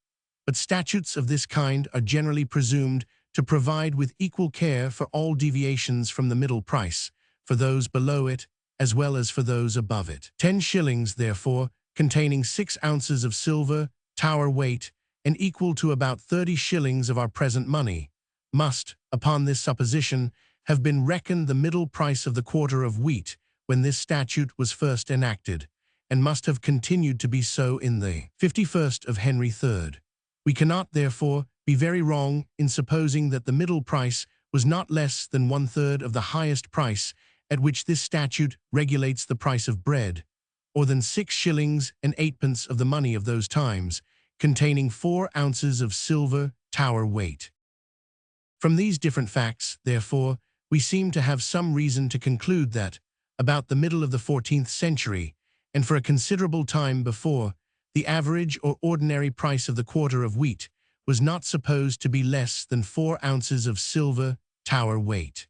A: But statutes of this kind are generally presumed to provide with equal care for all deviations from the middle price, for those below it, as well as for those above it. 10 shillings, therefore, containing 6 ounces of silver, Tower weight, and equal to about 30 shillings of our present money, must, upon this supposition, have been reckoned the middle price of the quarter of wheat when this statute was first enacted, and must have continued to be so in the 51st of Henry III. We cannot, therefore, be very wrong in supposing that the middle price was not less than 1/3 of the highest price at which this statute regulates the price of bread, or than 6 shillings and 8 pence of the money of those times, containing 4 ounces of silver, Tower weight. From these different facts, therefore, we seem to have some reason to conclude that, about the middle of the 14th century, and for a considerable time before, the average or ordinary price of the quarter of wheat was not supposed to be less than 4 ounces of silver, Tower weight.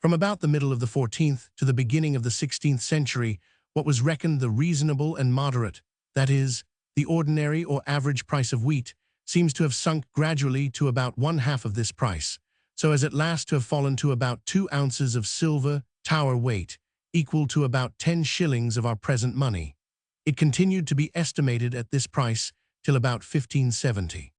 A: From about the middle of the 14th to the beginning of the 16th century, what was reckoned the reasonable and moderate, that is, the ordinary or average price of wheat, seems to have sunk gradually to about 1/2 of this price, so as at last to have fallen to about 2 ounces of silver, Tower weight, equal to about 10 shillings of our present money. It continued to be estimated at this price till about 1570.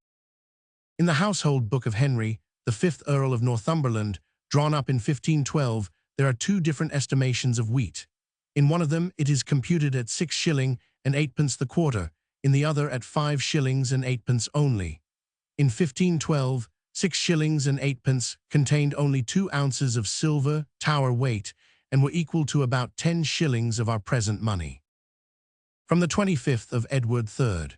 A: In the Household Book of Henry, the 5th Earl of Northumberland, drawn up in 1512, there are 2 different estimations of wheat. In one of them it is computed at 6 shilling and 8 pence the quarter, in the other at 5 shillings and 8 pence only. In 1512, 6 shillings and 8 pence contained only 2 ounces of silver, Tower weight, and were equal to about 10 shillings of our present money. From the 25th of Edward III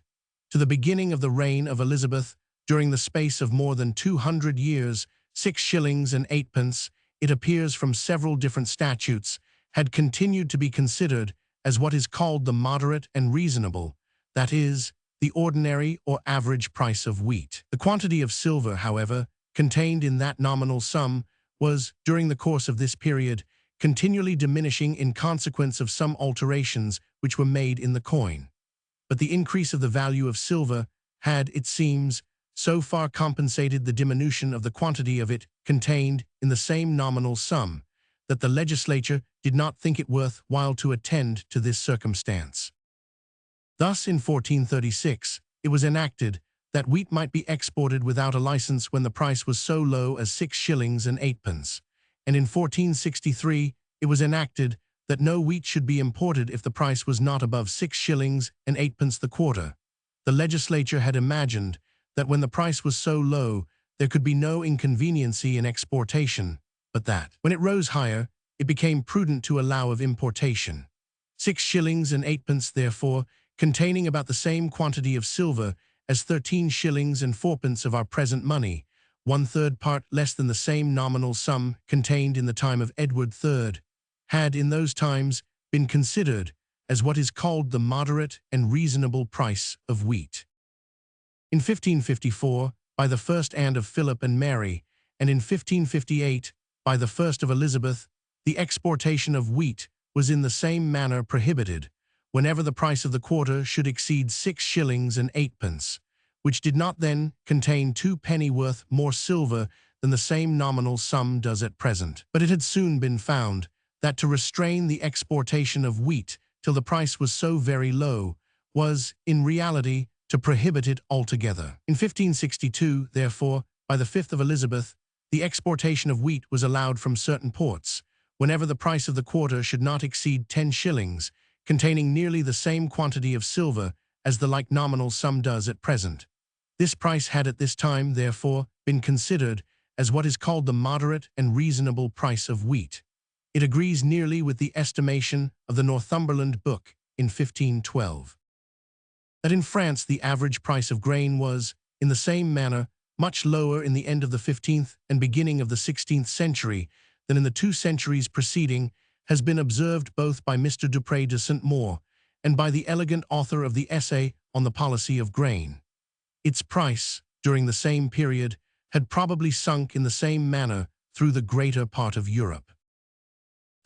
A: to the beginning of the reign of Elizabeth, during the space of more than 200 years, 6 shillings and 8 pence, it appears from several different statutes, had continued to be considered as what is called the moderate and reasonable, that is, the ordinary or average price of wheat. The quantity of silver, however, contained in that nominal sum was, during the course of this period, continually diminishing in consequence of some alterations which were made in the coin. But the increase of the value of silver had, it seems, so far compensated the diminution of the quantity of it contained in the same nominal sum, that the legislature did not think it worth while to attend to this circumstance. Thus, in 1436, it was enacted that wheat might be exported without a license when the price was so low as 6 shillings and 8 pence, and in 1463 it was enacted that no wheat should be imported if the price was not above 6 shillings and 8 pence the quarter. The legislature had imagined that when the price was so low, there could be no inconveniency in exportation, but that, when it rose higher, it became prudent to allow of importation. 6 shillings and 8 pence, therefore, containing about the same quantity of silver as 13 shillings and 4 pence of our present money, 1/3 part less than the same nominal sum contained in the time of Edward III, had in those times been considered as what is called the moderate and reasonable price of wheat. In 1554, by the first hand of Philip and Mary, and in 1558, by the first of Elizabeth, the exportation of wheat was in the same manner prohibited, whenever the price of the quarter should exceed 6 shillings and 8 pence, which did not then contain 2 pennyworth more silver than the same nominal sum does at present. But it had soon been found that to restrain the exportation of wheat till the price was so very low was, in reality, to prohibit it altogether. In 1562, therefore, by the 5th of Elizabeth, the exportation of wheat was allowed from certain ports, whenever the price of the quarter should not exceed 10 shillings, containing nearly the same quantity of silver as the like nominal sum does at present. This price had at this time, therefore, been considered as what is called the moderate and reasonable price of wheat. It agrees nearly with the estimation of the Northumberland Book in 1512. That in France the average price of grain was, in the same manner, much lower in the end of the 15th and beginning of the 16th century than in the 2 centuries preceding, has been observed both by Mr. Dupré de Saint-Maur and by the elegant author of the essay on the policy of grain. Its price, during the same period, had probably sunk in the same manner through the greater part of Europe.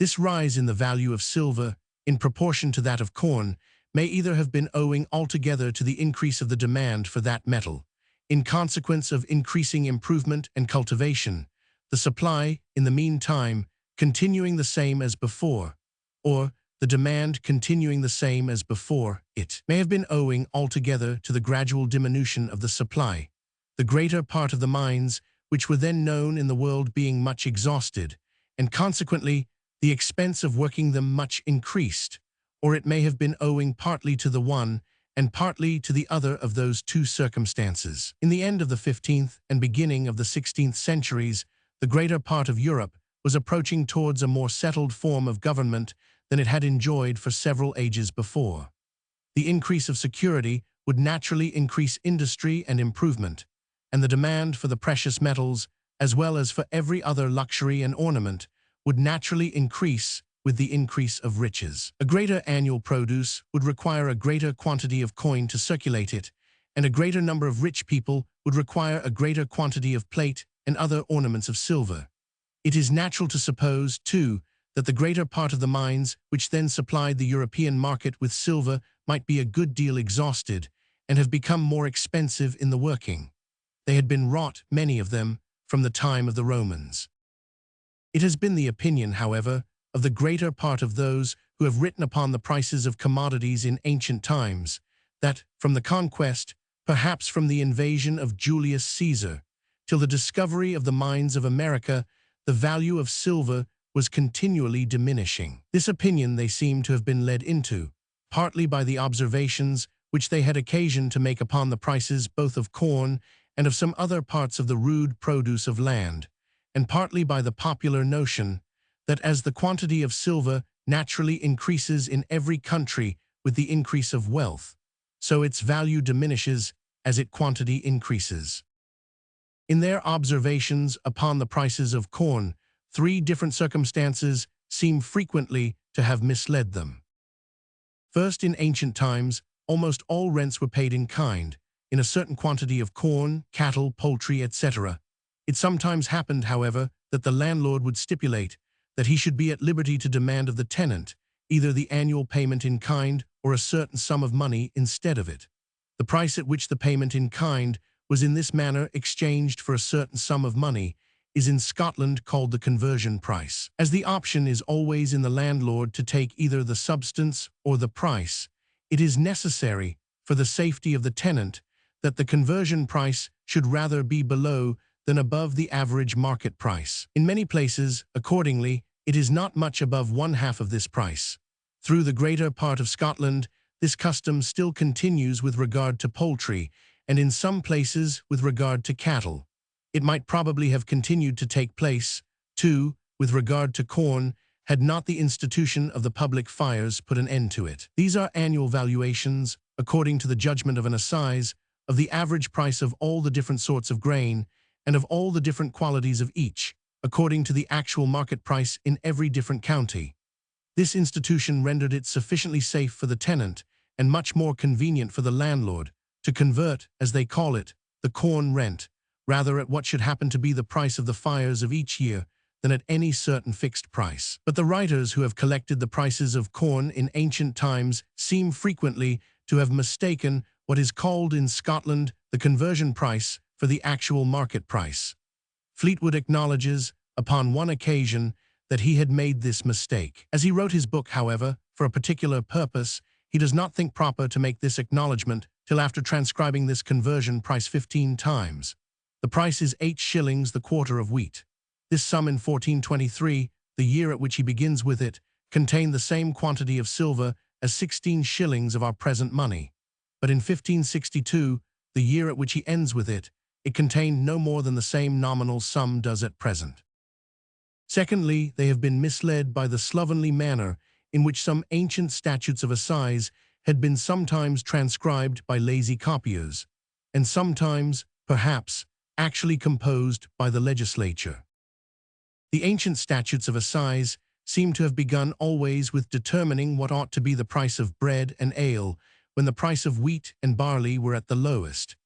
A: This rise in the value of silver, in proportion to that of corn, may either have been owing altogether to the increase of the demand for that metal, in consequence of increasing improvement and cultivation, the supply, in the meantime, continuing the same as before, or the demand continuing the same as before. It may have been owing altogether to the gradual diminution of the supply, the greater part of the mines which were then known in the world being much exhausted, and consequently the expense of working them much increased, or it may have been owing partly to the one and partly to the other of those 2 circumstances. In the end of the 15th and beginning of the 16th centuries, the greater part of Europe was approaching towards a more settled form of government than it had enjoyed for several ages before. The increase of security would naturally increase industry and improvement, and the demand for the precious metals, as well as for every other luxury and ornament, would naturally increase with the increase of riches. A greater annual produce would require a greater quantity of coin to circulate it, and a greater number of rich people would require a greater quantity of plate and other ornaments of silver. It is natural to suppose, too, that the greater part of the mines which then supplied the European market with silver might be a good deal exhausted and have become more expensive in the working. They had been wrought, many of them, from the time of the Romans. It has been the opinion, however, of the greater part of those who have written upon the prices of commodities in ancient times, that, from the conquest, perhaps from the invasion of Julius Caesar, till the discovery of the mines of America, the value of silver was continually diminishing. This opinion they seem to have been led into, partly by the observations which they had occasion to make upon the prices both of corn and of some other parts of the rude produce of land, and partly by the popular notion that as the quantity of silver naturally increases in every country with the increase of wealth, so its value diminishes as its quantity increases. In their observations upon the prices of corn, 3 different circumstances seem frequently to have misled them. First, in ancient times, almost all rents were paid in kind, in a certain quantity of corn, cattle, poultry, etc. It sometimes happened, however, that the landlord would stipulate that he should be at liberty to demand of the tenant either the annual payment in kind or a certain sum of money instead of it. The price at which the payment in kind was in this manner exchanged for a certain sum of money is in Scotland called the conversion price. As the option is always in the landlord to take either the substance or the price, it is necessary, for the safety of the tenant, that the conversion price should rather be below than above the average market price. In many places, accordingly, it is not much above 1/2 of this price. Through the greater part of Scotland, this custom still continues with regard to poultry, and in some places with regard to cattle. It might probably have continued to take place, too, with regard to corn, had not the institution of the public fires put an end to it. These are annual valuations, according to the judgment of an assize, of the average price of all the different sorts of grain, and of all the different qualities of each, according to the actual market price in every different county. This institution rendered it sufficiently safe for the tenant, and much more convenient for the landlord, to convert, as they call it, the corn rent, rather at what should happen to be the price of the fires of each year than at any certain fixed price. But the writers who have collected the prices of corn in ancient times seem frequently to have mistaken what is called in Scotland the conversion price for the actual market price. Fleetwood acknowledges, upon one occasion, that he had made this mistake. As he wrote his book, however, for a particular purpose, he does not think proper to make this acknowledgment till after transcribing this conversion price 15 times. The price is 8 shillings the quarter of wheat. This sum in 1423, the year at which he begins with it, contained the same quantity of silver as 16 shillings of our present money. But in 1562, the year at which he ends with it, it contained no more than the same nominal sum does at present. Secondly, they have been misled by the slovenly manner in which some ancient statutes of assize had been sometimes transcribed by lazy copiers, and sometimes, perhaps, actually composed by the legislature. The ancient statutes of assize seem to have begun always with determining what ought to be the price of bread and ale when the price of wheat and barley were at the lowest,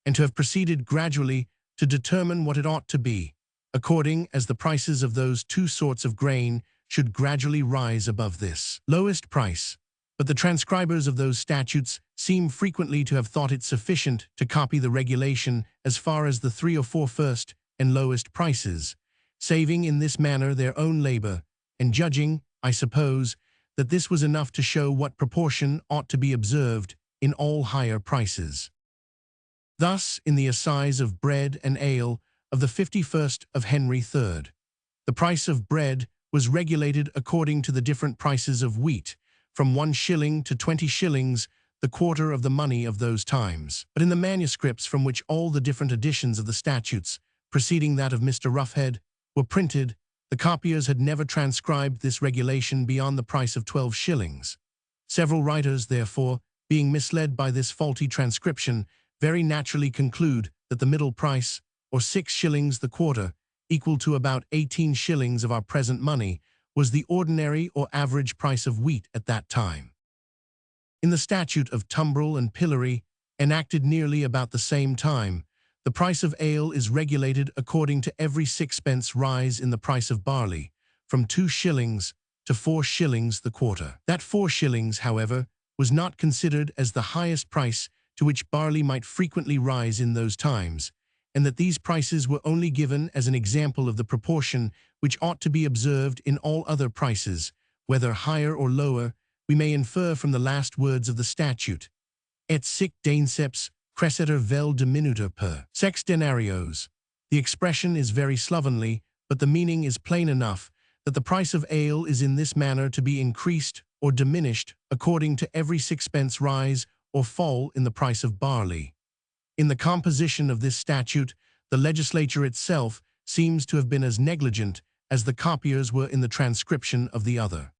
A: and to have proceeded gradually to determine what it ought to be, according as the prices of those two sorts of grain should gradually rise above this lowest price. But the transcribers of those statutes seem frequently to have thought it sufficient to copy the regulation as far as the 3 or 4 first and lowest prices, saving in this manner their own labor, and judging, I suppose, that this was enough to show what proportion ought to be observed in all higher prices. Thus, in the assize of bread and ale of the 51st of Henry III, the price of bread was regulated according to the different prices of wheat, from 1 shilling to 20 shillings, the quarter of the money of those times. But in the manuscripts from which all the different editions of the statutes, preceding that of Mr. Roughhead, were printed, the copiers had never transcribed this regulation beyond the price of 12 shillings. Several writers, therefore, being misled by this faulty transcription, very naturally conclude that the middle price, or 6 shillings the quarter, equal to about 18 shillings of our present money, was the ordinary or average price of wheat at that time. In the statute of tumbrel and pillory, enacted nearly about the same time, the price of ale is regulated according to every 6pence rise in the price of barley, from 2 shillings to 4 shillings the quarter. That 4 shillings, however, was not considered as the highest price to which barley might frequently rise in those times, and that these prices were only given as an example of the proportion which ought to be observed in all other prices, whether higher or lower. We may infer from the last words of the statute, et sic deinceps crescetur vel diminutur per 6 denarios. The expression is very slovenly, but the meaning is plain enough, that the price of ale is in this manner to be increased or diminished according to every 6pence rise or fall in the price of barley. In the composition of this statute, the legislature itself seems to have been as negligent as the copiers were in the transcription of the other.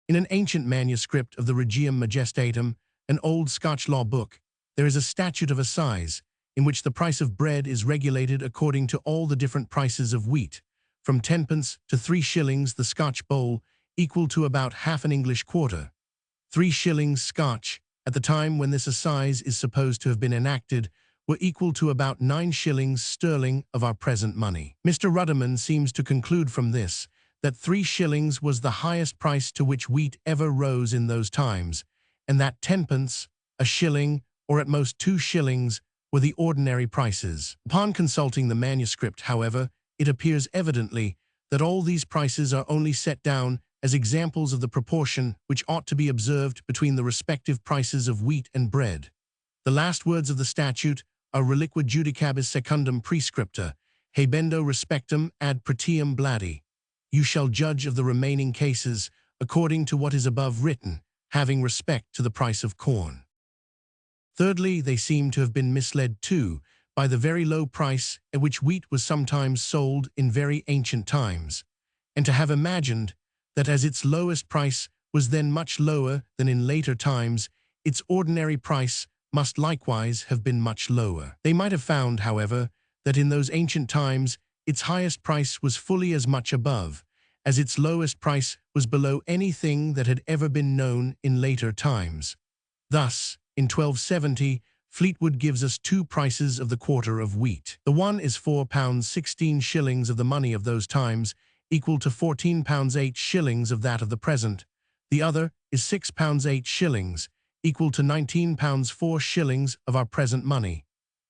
A: In an ancient manuscript of the Regium Majestatem, an old Scotch law book, there is a statute of assize, in which the price of bread is regulated according to all the different prices of wheat, from 10pence to 3 shillings the Scotch bowl, equal to about half an English quarter. 3 shillings Scotch, at the time when this assize is supposed to have been enacted, were equal to about 9 shillings sterling of our present money. Mr. Ruddiman seems to conclude from this that 3 shillings was the highest price to which wheat ever rose in those times, and that 10pence, a shilling, or at most 2 shillings, were the ordinary prices. Upon consulting the manuscript, however, it appears evidently that all these prices are only set down as examples of the proportion which ought to be observed between the respective prices of wheat and bread. The last words of the statute are reliquid judicabis secundum prescripta, habendo respectum ad pretium bladi. You shall judge of the remaining cases according to what is above written, having respect to the price of corn. Thirdly, they seem to have been misled too by the very low price at which wheat was sometimes sold in very ancient times, and to have imagined that as its lowest price was then much lower than in later times, its ordinary price must likewise have been much lower. They might have found, however, that in those ancient times its highest price was fully as much above, as its lowest price was below anything that had ever been known in later times. Thus, in 1270, Fleetwood gives us 2 prices of the quarter of wheat. The one is £4 16 shillings of the money of those times, equal to £14 8 shillings of that of the present. The other is £6 8 shillings, equal to £19 4 shillings of our present money.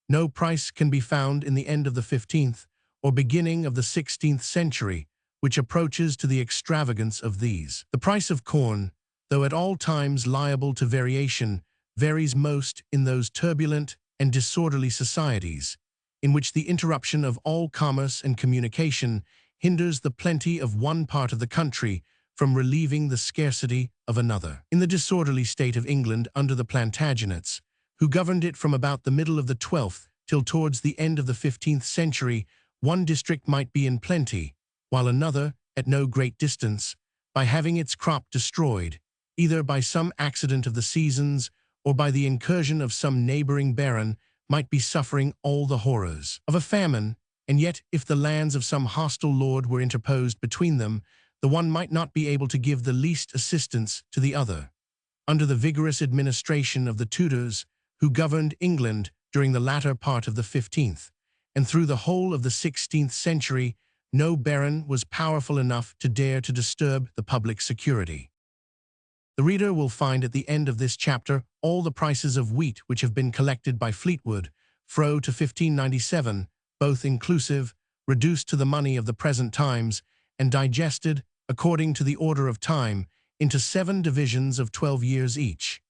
A: No price can be found in the end of the 15th or beginning of the 16th century, which approaches to the extravagance of these. The price of corn, though at all times liable to variation, varies most in those turbulent and disorderly societies, in which the interruption of all commerce and communication hinders the plenty of one part of the country from relieving the scarcity of another. In the disorderly state of England under the Plantagenets, who governed it from about the middle of the 12th till towards the end of the 15th century, one district might be in plenty, while another, at no great distance, by having its crop destroyed, either by some accident of the seasons or by the incursion of some neighboring baron, might be suffering all the horrors of a famine, and yet if the lands of some hostile lord were interposed between them, the one might not be able to give the least assistance to the other. Under the vigorous administration of the Tudors, who governed England during the latter part of the 15th, and through the whole of the 16th century, no baron was powerful enough to dare to disturb the public security. The reader will find at the end of this chapter all the prices of wheat which have been collected by Fleetwood, fro to 1597, both inclusive, reduced to the money of the present times, and digested, according to the order of time, into 7 divisions of 12 years each.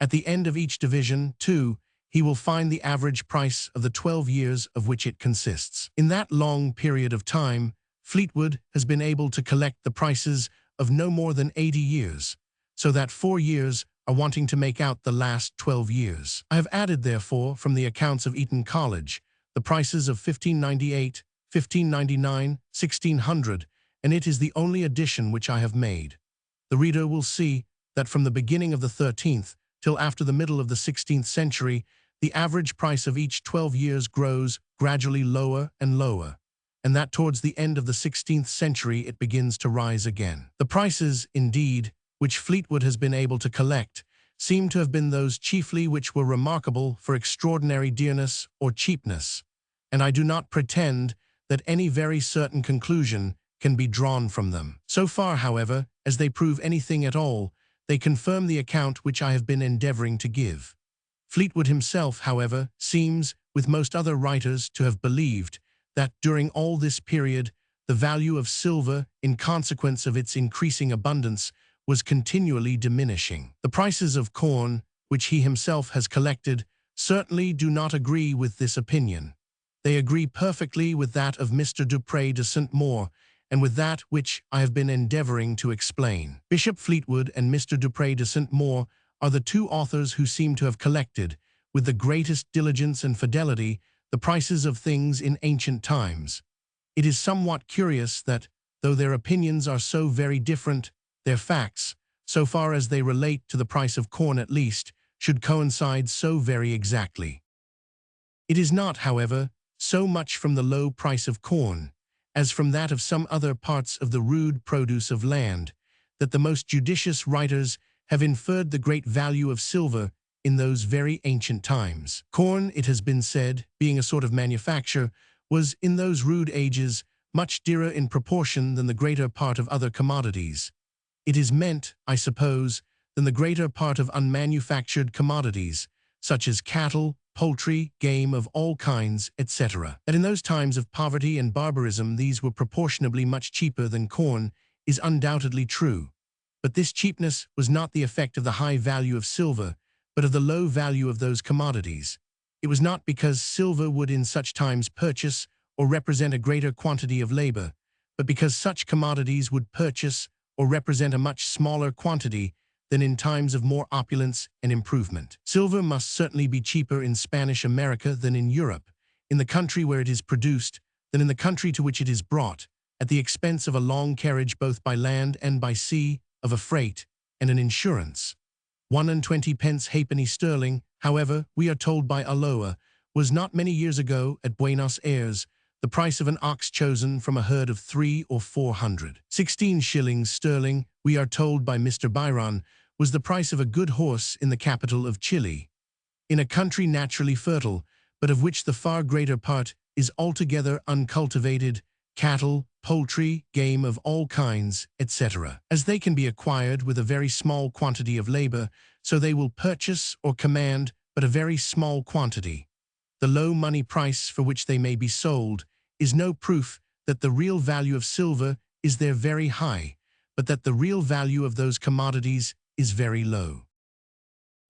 A: At the end of each division, too, he will find the average price of the 12 years of which it consists. In that long period of time, Fleetwood has been able to collect the prices of no more than 80 years, so that 4 years are wanting to make out the last 12 years. I have added, therefore, from the accounts of Eton College, the prices of 1598, 1599, 1600, and it is the only addition which I have made. The reader will see that from the beginning of the 13th till after the middle of the 16th century, the average price of each 12 years grows gradually lower and lower, and that towards the end of the 16th century it begins to rise again. The prices, indeed, which Fleetwood has been able to collect, seem to have been those chiefly which were remarkable for extraordinary dearness or cheapness, and I do not pretend that any very certain conclusion can be drawn from them. So far, however, as they prove anything at all, they confirm the account which I have been endeavoring to give. Fleetwood himself, however, seems, with most other writers, to have believed that during all this period, the value of silver, in consequence of its increasing abundance, was continually diminishing. The prices of corn, which he himself has collected, certainly do not agree with this opinion. They agree perfectly with that of Mr. Dupré de St. Maur, and with that which I have been endeavoring to explain. Bishop Fleetwood and Mr. Dupré de St. Maur are the two authors who seem to have collected, with the greatest diligence and fidelity, the prices of things in ancient times. It is somewhat curious that, though their opinions are so very different, their facts, so far as they relate to the price of corn at least, should coincide so very exactly. It is not, however, so much from the low price of corn, as from that of some other parts of the rude produce of land, that the most judicious writers have inferred the great value of silver in those very ancient times. Corn, it has been said, being a sort of manufacture, was, in those rude ages, much dearer in proportion than the greater part of other commodities. It is meant, I suppose, than the greater part of unmanufactured commodities, such as cattle, poultry, game of all kinds, etc. That in those times of poverty and barbarism these were proportionably much cheaper than corn is undoubtedly true. But this cheapness was not the effect of the high value of silver, but of the low value of those commodities. It was not because silver would in such times purchase or represent a greater quantity of labor, but because such commodities would purchase or represent a much smaller quantity than in times of more opulence and improvement. Silver must certainly be cheaper in Spanish America than in Europe, in the country where it is produced, than in the country to which it is brought, at the expense of a long carriage both by land and by sea, of a freight, and an insurance. 1 pence halfpenny sterling, however, we are told by Alloa, was not many years ago at Buenos Aires the price of an ox chosen from a herd of 300 or 400. 16 shillings sterling, we are told by Mr. Byron, was the price of a good horse in the capital of Chile. In a country naturally fertile, but of which the far greater part is altogether uncultivated, cattle, poultry, game of all kinds, etc. As they can be acquired with a very small quantity of labor, so they will purchase or command but a very small quantity. The low money price for which they may be sold is no proof that the real value of silver is there very high, but that the real value of those commodities is very low.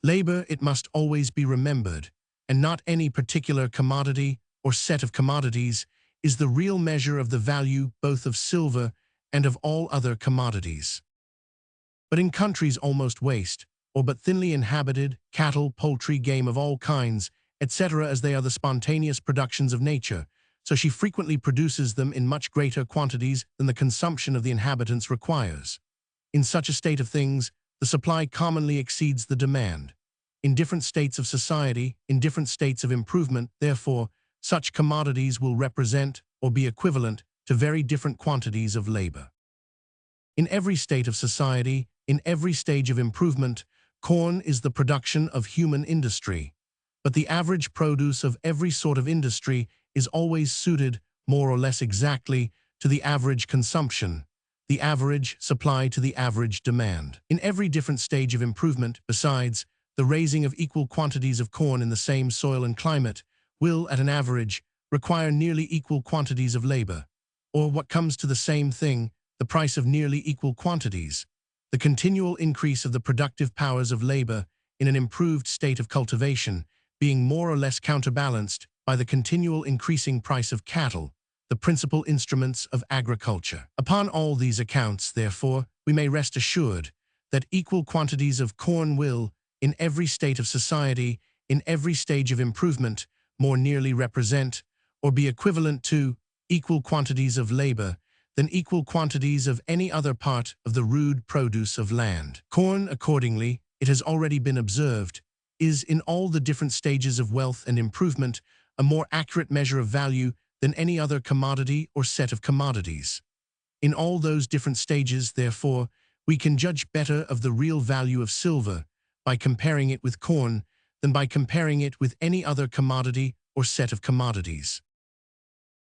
A: Labor, it must always be remembered, and not any particular commodity or set of commodities, is the real measure of the value both of silver and of all other commodities. But in countries almost waste, or but thinly inhabited, cattle, poultry, game of all kinds, etc., as they are the spontaneous productions of nature, so she frequently produces them in much greater quantities than the consumption of the inhabitants requires. In such a state of things, the supply commonly exceeds the demand. in different states of society, in different states of improvement. Therefore, such commodities will represent or be equivalent to very different quantities of labor. In every state of society, in every stage of improvement, corn is the production of human industry. But the average produce of every sort of industry is always suited, more or less exactly, to the average consumption, the average supply to the average demand. In every different stage of improvement, besides, the raising of equal quantities of corn in the same soil and climate will, at an average, require nearly equal quantities of labor, or what comes to the same thing, the price of nearly equal quantities. The continual increase of the productive powers of labor in an improved state of cultivation being more or less counterbalanced by the continual increasing price of cattle, the principal instruments of agriculture. Upon all these accounts, therefore, we may rest assured that equal quantities of corn will, in every state of society, in every stage of improvement, more nearly represent, or be equivalent to, equal quantities of labor than equal quantities of any other part of the rude produce of land. Corn, accordingly, it has already been observed, is, in all the different stages of wealth and improvement, a more accurate measure of value than any other commodity or set of commodities. In all those different stages, therefore, we can judge better of the real value of silver by comparing it with corn than by comparing it with any other commodity or set of commodities.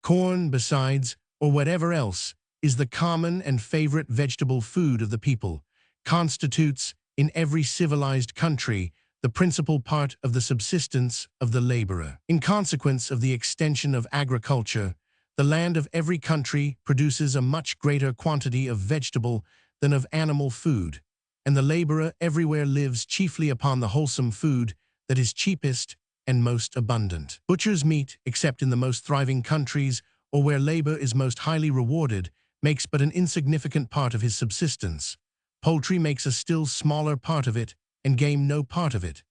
A: Corn, besides, or whatever else, is the common and favorite vegetable food of the people, constitutes, in every civilized country, the principal part of the subsistence of the laborer. In consequence of the extension of agriculture, the land of every country produces a much greater quantity of vegetable than of animal food, and the laborer everywhere lives chiefly upon the wholesome food that is cheapest and most abundant. Butcher's meat, except in the most thriving countries or where labor is most highly rewarded, makes but an insignificant part of his subsistence. Poultry makes a still smaller part of it, and game no part of it.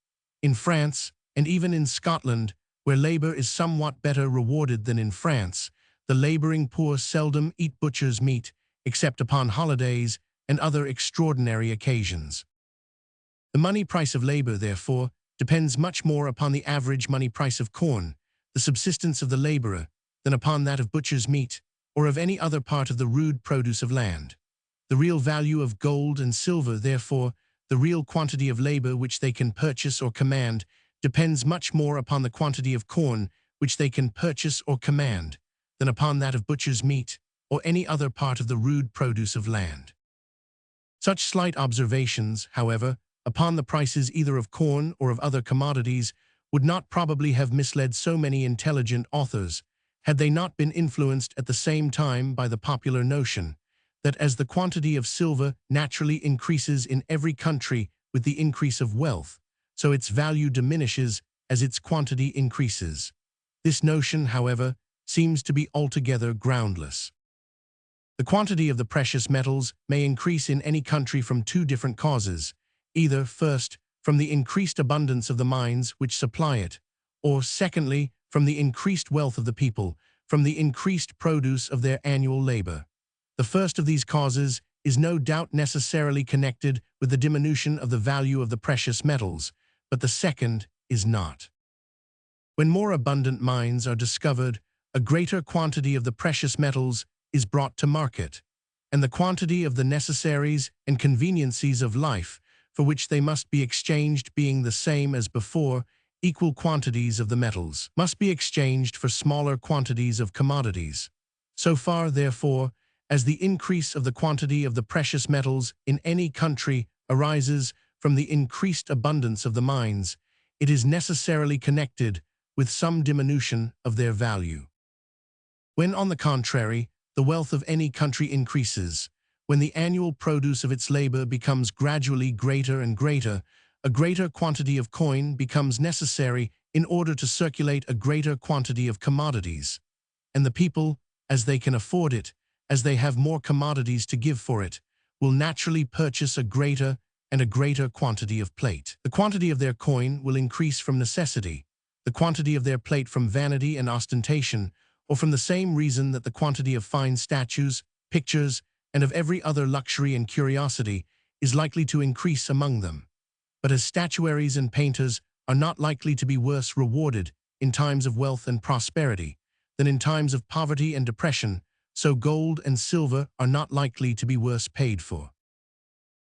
A: In France, and even in Scotland, where labor is somewhat better rewarded than in France, the laboring poor seldom eat butcher's meat, except upon holidays and other extraordinary occasions. The money price of labor, therefore, depends much more upon the average money price of corn, the subsistence of the laborer, than upon that of butcher's meat, or of any other part of the rude produce of land. The real value of gold and silver, therefore, the real quantity of labor which they can purchase or command, depends much more upon the quantity of corn which they can purchase or command, than upon that of butcher's meat, or any other part of the rude produce of land. Such slight observations, however, upon the prices either of corn or of other commodities, would not probably have misled so many intelligent authors, had they not been influenced at the same time by the popular notion that as the quantity of silver naturally increases in every country with the increase of wealth, so its value diminishes as its quantity increases. This notion, however, seems to be altogether groundless. The quantity of the precious metals may increase in any country from two different causes, either, first, from the increased abundance of the mines which supply it, or, secondly, from the increased wealth of the people, from the increased produce of their annual labor. The first of these causes is no doubt necessarily connected with the diminution of the value of the precious metals, but the second is not. When more abundant mines are discovered, a greater quantity of the precious metals is brought to market, and the quantity of the necessaries and conveniencies of life for which they must be exchanged being the same as before, equal quantities of the metals must be exchanged for smaller quantities of commodities. So far, therefore, as the increase of the quantity of the precious metals in any country arises from the increased abundance of the mines, it is necessarily connected with some diminution of their value. When, on the contrary, the wealth of any country increases, when the annual produce of its labor becomes gradually greater and greater, a greater quantity of coin becomes necessary in order to circulate a greater quantity of commodities, and the people, as they can afford it, as they have more commodities to give for it, will naturally purchase a greater and a greater quantity of plate. The quantity of their coin will increase from necessity, the quantity of their plate from vanity and ostentation, or from the same reason that the quantity of fine statues, pictures, and of every other luxury and curiosity is likely to increase among them. but as statuaries and painters are not likely to be worse rewarded in times of wealth and prosperity than in times of poverty and depression, so gold and silver are not likely to be worse paid for.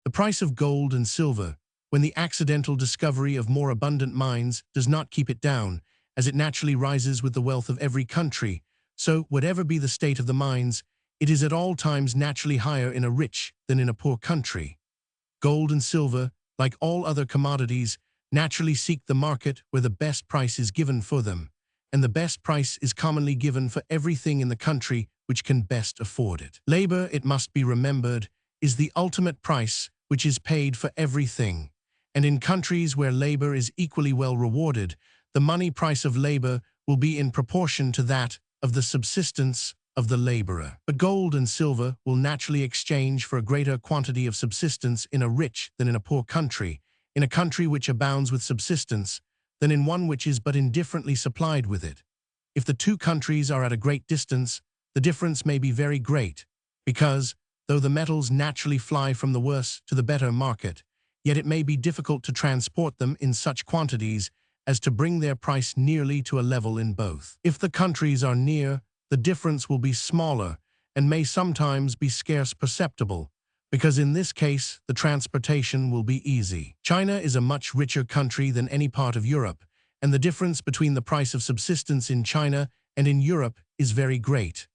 A: The price of gold and silver, when the accidental discovery of more abundant mines does not keep it down, as it naturally rises with the wealth of every country, so whatever be the state of the mines, it is at all times naturally higher in a rich than in a poor country. Gold and silver, like all other commodities, naturally seek the market where the best price is given for them, and the best price is commonly given for everything in the country which can best afford it. Labor, it must be remembered, is the ultimate price which is paid for everything, and in countries where labor is equally well rewarded, the money price of labor will be in proportion to that of the subsistence of the laborer. But gold and silver will naturally exchange for a greater quantity of subsistence in a rich than in a poor country, in a country which abounds with subsistence, than in one which is but indifferently supplied with it. If the two countries are at a great distance, the difference may be very great, because, though the metals naturally fly from the worse to the better market, yet it may be difficult to transport them in such quantities as to bring their price nearly to a level in both. If the countries are near, the difference will be smaller and may sometimes be scarce perceptible, because in this case the transportation will be easy. China is a much richer country than any part of Europe, and the difference between the price of subsistence in China and in Europe is very great.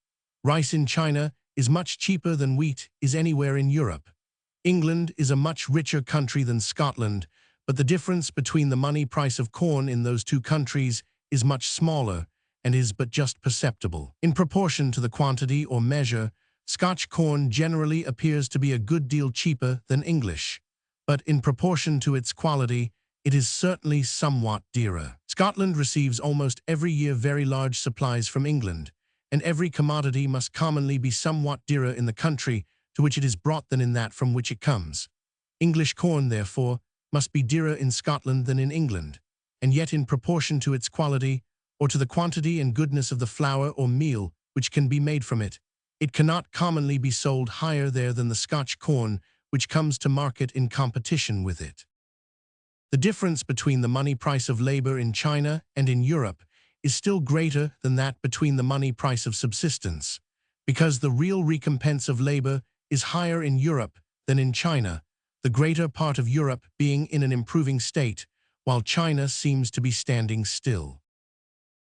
A: Rice in China is much cheaper than wheat is anywhere in Europe. England is a much richer country than Scotland, but the difference between the money price of corn in those two countries is much smaller and is but just perceptible. In proportion to the quantity or measure, Scotch corn generally appears to be a good deal cheaper than English, but in proportion to its quality, it is certainly somewhat dearer. Scotland receives almost every year very large supplies from England, and every commodity must commonly be somewhat dearer in the country to which it is brought than in that from which it comes. English corn, therefore, must be dearer in Scotland than in England, and yet in proportion to its quality, or to the quantity and goodness of the flour or meal which can be made from it, it cannot commonly be sold higher there than the Scotch corn which comes to market in competition with it. The difference between the money price of labor in China and in Europe is still greater than that between the money price of subsistence, because the real recompense of labor is higher in Europe than in China, the greater part of Europe being in an improving state, while China seems to be standing still.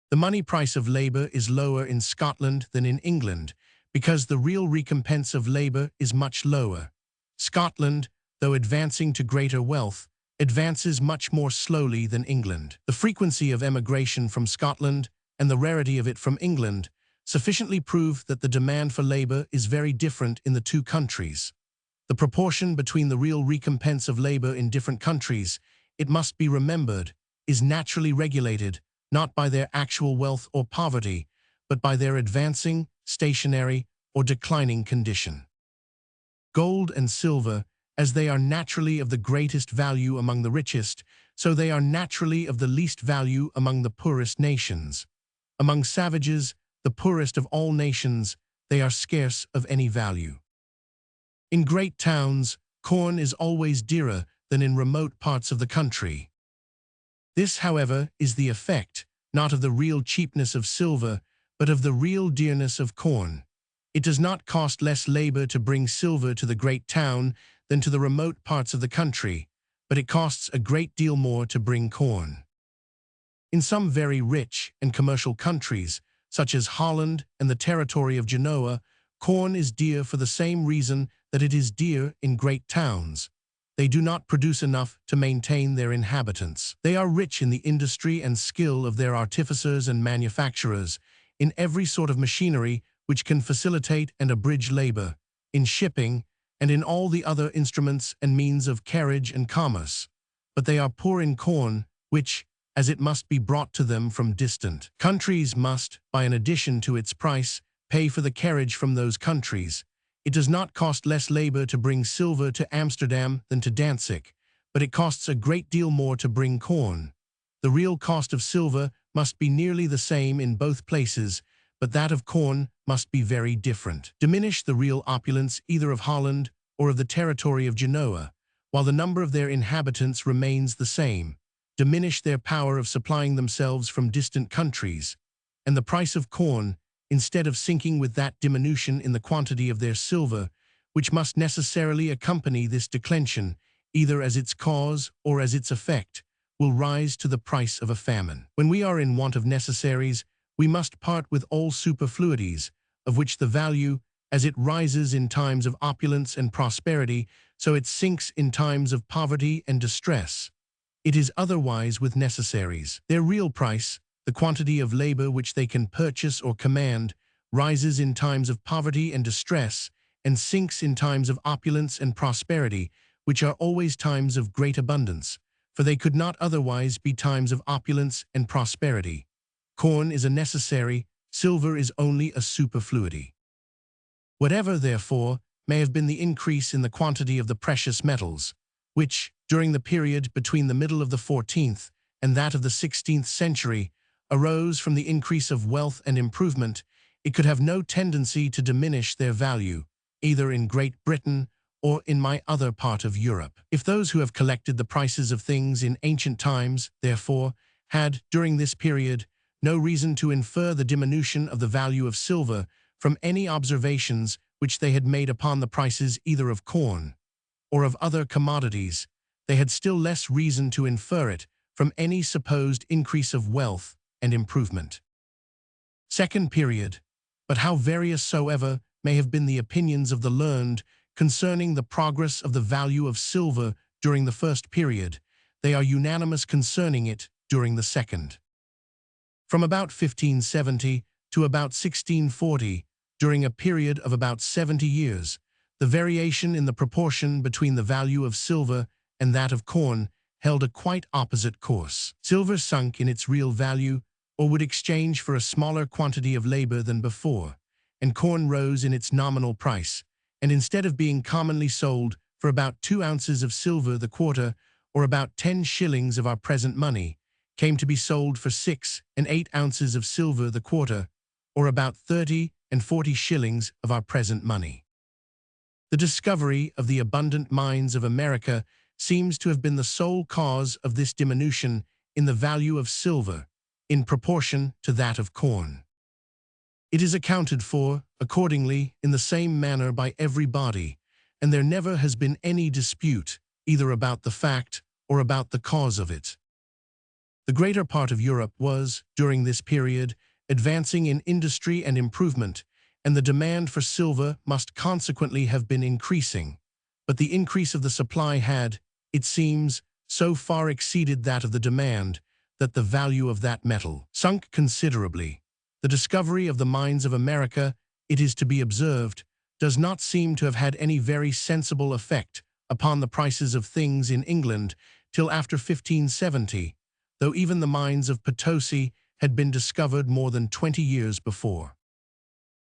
A: The money price of labor is lower in Scotland than in England, because the real recompense of labor is much lower. Scotland, though advancing to greater wealth, advances much more slowly than England. The frequency of emigration from Scotland and the rarity of it from England sufficiently prove that the demand for labor is very different in the two countries. The proportion between the real recompense of labor in different countries, it must be remembered, is naturally regulated not by their actual wealth or poverty, but by their advancing, stationary, or declining condition. Gold and silver, as they are naturally of the greatest value among the richest, so they are naturally of the least value among the poorest nations. Among savages, the poorest of all nations, they are scarce of any value. In great towns, corn is always dearer than in remote parts of the country. This, however, is the effect, not of the real cheapness of silver, but of the real dearness of corn. It does not cost less labor to bring silver to the great town than to the remote parts of the country, but it costs a great deal more to bring corn. In some very rich and commercial countries, such as Holland and the territory of Genoa, corn is dear for the same reason that it is dear in great towns. They do not produce enough to maintain their inhabitants. They are rich in the industry and skill of their artificers and manufacturers, in every sort of machinery which can facilitate and abridge labor, in shipping, and in all the other instruments and means of carriage and commerce. But they are poor in corn, which, as it must be brought to them from distant countries, must, by an addition to its price, pay for the carriage from those countries. It does not cost less labor to bring silver to Amsterdam than to Danzig, but it costs a great deal more to bring corn. The real cost of silver must be nearly the same in both places, but that of corn must be very different. Diminish the real opulence either of Holland or of the territory of Genoa, while the number of their inhabitants remains the same, diminish their power of supplying themselves from distant countries, and the price of corn, instead of sinking with that diminution in the quantity of their silver, which must necessarily accompany this declension, either as its cause or as its effect, will rise to the price of a famine. When we are in want of necessaries, we must part with all superfluities, of which the value, as it rises in times of opulence and prosperity, so it sinks in times of poverty and distress. It is otherwise with necessaries. Their real price, the quantity of labor which they can purchase or command, rises in times of poverty and distress, and sinks in times of opulence and prosperity, which are always times of great abundance, for they could not otherwise be times of opulence and prosperity. Corn is a necessary, silver is only a superfluity. Whatever, therefore, may have been the increase in the quantity of the precious metals, which, during the period between the middle of the 14th and that of the 16th century, arose from the increase of wealth and improvement, it could have no tendency to diminish their value, either in Great Britain or in my other part of Europe. If those who have collected the prices of things in ancient times, therefore, had, during this period, no reason to infer the diminution of the value of silver from any observations which they had made upon the prices either of corn or of other commodities, they had still less reason to infer it from any supposed increase of wealth and improvement. Second period. But how various soever may have been the opinions of the learned concerning the progress of the value of silver during the first period, they are unanimous concerning it during the second. From about 1570 to about 1640, during a period of about 70 years, the variation in the proportion between the value of silver and that of corn held a quite opposite course. Silver sunk in its real value, or would exchange for a smaller quantity of labor than before, and corn rose in its nominal price, and instead of being commonly sold for about 2 ounces of silver the quarter, or about 10 shillings of our present money, came to be sold for 6 and 8 ounces of silver the quarter, or about 30 and 40 shillings of our present money. The discovery of the abundant mines of America seems to have been the sole cause of this diminution in the value of silver in proportion to that of corn. It is accounted for, accordingly, in the same manner by everybody, and there never has been any dispute either about the fact or about the cause of it. The greater part of Europe was, during this period, advancing in industry and improvement, and the demand for silver must consequently have been increasing. But the increase of the supply had, it seems, so far exceeded that of the demand, that the value of that metal sunk considerably. The discovery of the mines of America, it is to be observed, does not seem to have had any very sensible effect upon the prices of things in England till after 1570, though even the mines of Potosi had been discovered more than 20 years before.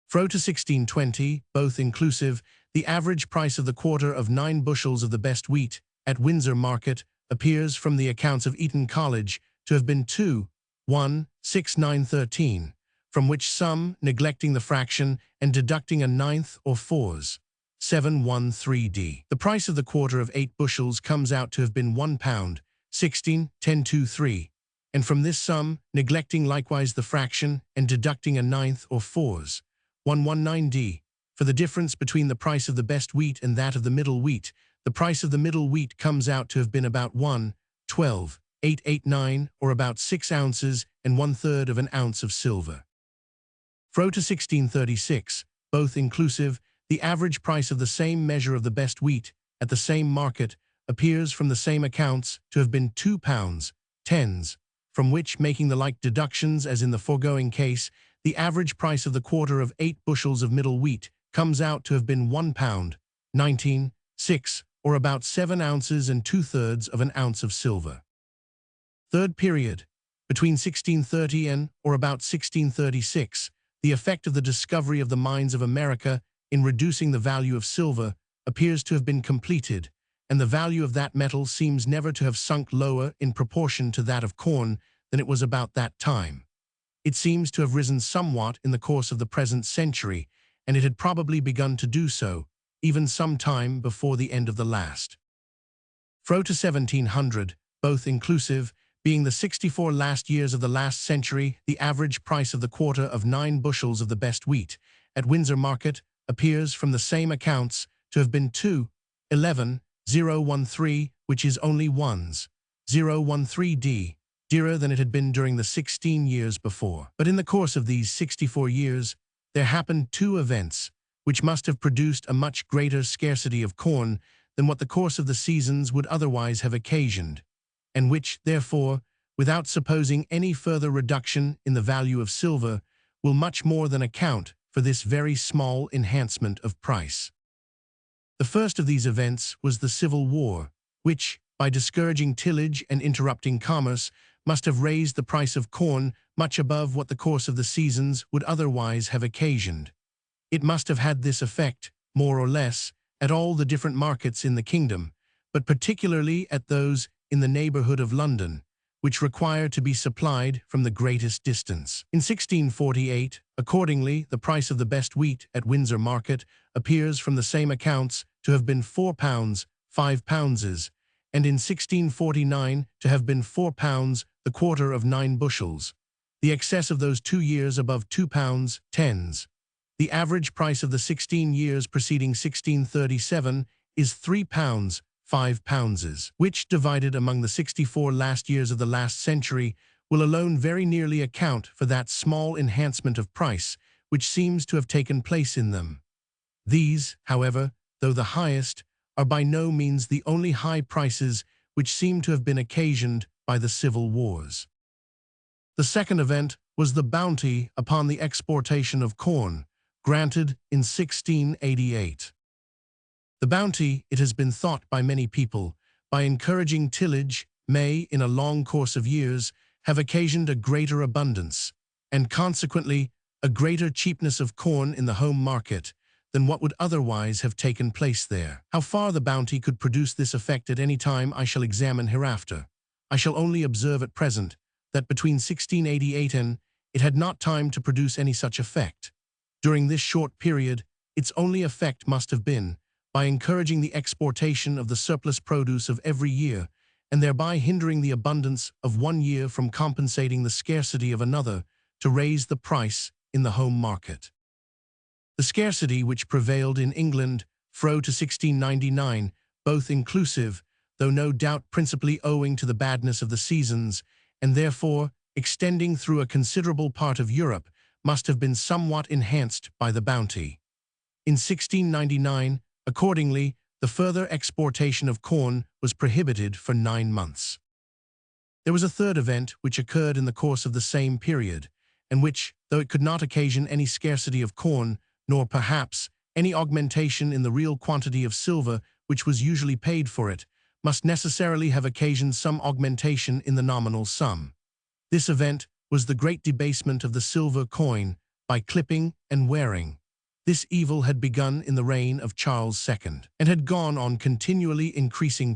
A: Fro to 1620, both inclusive, the average price of the quarter of 9 bushels of the best wheat at Windsor Market appears from the accounts of Eton College to have been 2,169.13, from which some, neglecting the fraction and deducting a ninth or fours, 713d. The price of the quarter of 8 bushels comes out to have been £1, 16,1023, and from this sum, neglecting likewise the fraction and deducting a ninth or fours, 119d, for the difference between the price of the best wheat and that of the middle wheat, the price of the middle wheat comes out to have been about 1,12,889, or about 6 ounces and 1/3 of an ounce of silver. Fro to 1636, both inclusive, the average price of the same measure of the best wheat at the same market appears from the same accounts to have been £2, 10s, from which, making the like deductions as in the foregoing case, the average price of the quarter of 8 bushels of middle wheat comes out to have been £1, 19, 6, or about 7 ounces and 2/3 of an ounce of silver. Third period, between 1630 and, or about 1636, the effect of the discovery of the mines of America in reducing the value of silver appears to have been completed, and the value of that metal seems never to have sunk lower in proportion to that of corn than it was about that time. It seems to have risen somewhat in the course of the present century, and it had probably begun to do so, even some time before the end of the last. Fro to 1700, both inclusive, being the 64 last years of the last century, the average price of the quarter of 9 bushels of the best wheat at Windsor Market appears from the same accounts to have been 2,11,013, which is only 1,013d, dearer than it had been during the 16 years before. But in the course of these 64 years, there happened 2 events, which must have produced a much greater scarcity of corn than what the course of the seasons would otherwise have occasioned, and which, therefore, without supposing any further reduction in the value of silver, will much more than account for this very small enhancement of price. The first of these events was the Civil War, which, by discouraging tillage and interrupting commerce, must have raised the price of corn much above what the course of the seasons would otherwise have occasioned. It must have had this effect, more or less, at all the different markets in the kingdom, but particularly at those in the neighbourhood of London, which require to be supplied from the greatest distance. In 1648, accordingly, the price of the best wheat at Windsor Market appears from the same accounts to have been £4, 5 pounds, and in 1649 to have been £4, the quarter of 9 bushels, the excess of those 2 years above £2, 10s. The average price of the 16 years preceding 1637 is £3, 5 pounds, which, divided among the 64 last years of the last century, will alone very nearly account for that small enhancement of price which seems to have taken place in them. These, however, though the highest, are by no means the only high prices which seem to have been occasioned by the civil wars. The second event was the bounty upon the exportation of corn, granted in 1688. The bounty, it has been thought by many people, by encouraging tillage, may, in a long course of years, have occasioned a greater abundance, and consequently a greater cheapness of corn in the home market than what would otherwise have taken place there. How far the bounty could produce this effect at any time I shall examine hereafter. I shall only observe at present that between 1688 and it had not time to produce any such effect. During this short period, its only effect must have been, by encouraging the exportation of the surplus produce of every year, and thereby hindering the abundance of one year from compensating the scarcity of another, to raise the price in the home market. The scarcity which prevailed in England, fro to 1699, both inclusive, though no doubt principally owing to the badness of the seasons, and therefore extending through a considerable part of Europe, must have been somewhat enhanced by the bounty. In 1699, accordingly, the further exportation of corn was prohibited for 9 months. There was a third event which occurred in the course of the same period, and which, though it could not occasion any scarcity of corn, nor perhaps any augmentation in the real quantity of silver which was usually paid for it, must necessarily have occasioned some augmentation in the nominal sum. This event was the great debasement of the silver coin by clipping and wearing. This evil had begun in the reign of Charles II, and had gone on continually increasing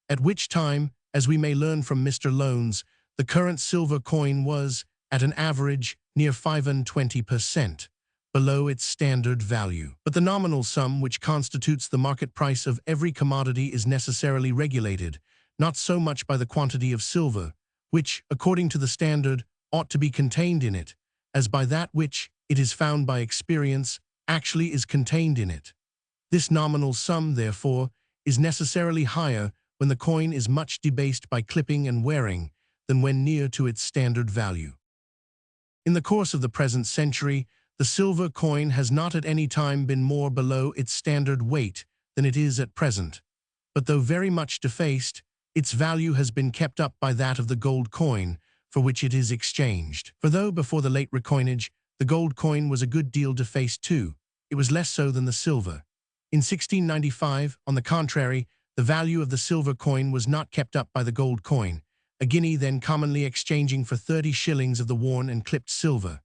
A: at which time, as we may learn from Mr. Lowndes, the current silver coin was, at an average, near 25% below its standard value. But the nominal sum which constitutes the market price of every commodity is necessarily regulated, not so much by the quantity of silver, which, according to the standard, ought to be contained in it, as by that which, it is found by experience, actually is contained in it. This nominal sum, therefore, is necessarily higher when the coin is much debased by clipping and wearing than when near to its standard value. In the course of the present century, the silver coin has not at any time been more below its standard weight than it is at present, but though very much defaced, its value has been kept up by that of the gold coin, for which it is exchanged. For though before the late recoinage, the gold coin was a good deal defaced too, it was less so than the silver. In 1695, on the contrary, the value of the silver coin was not kept up by the gold coin, a guinea then commonly exchanging for 30 shillings of the worn and clipped silver.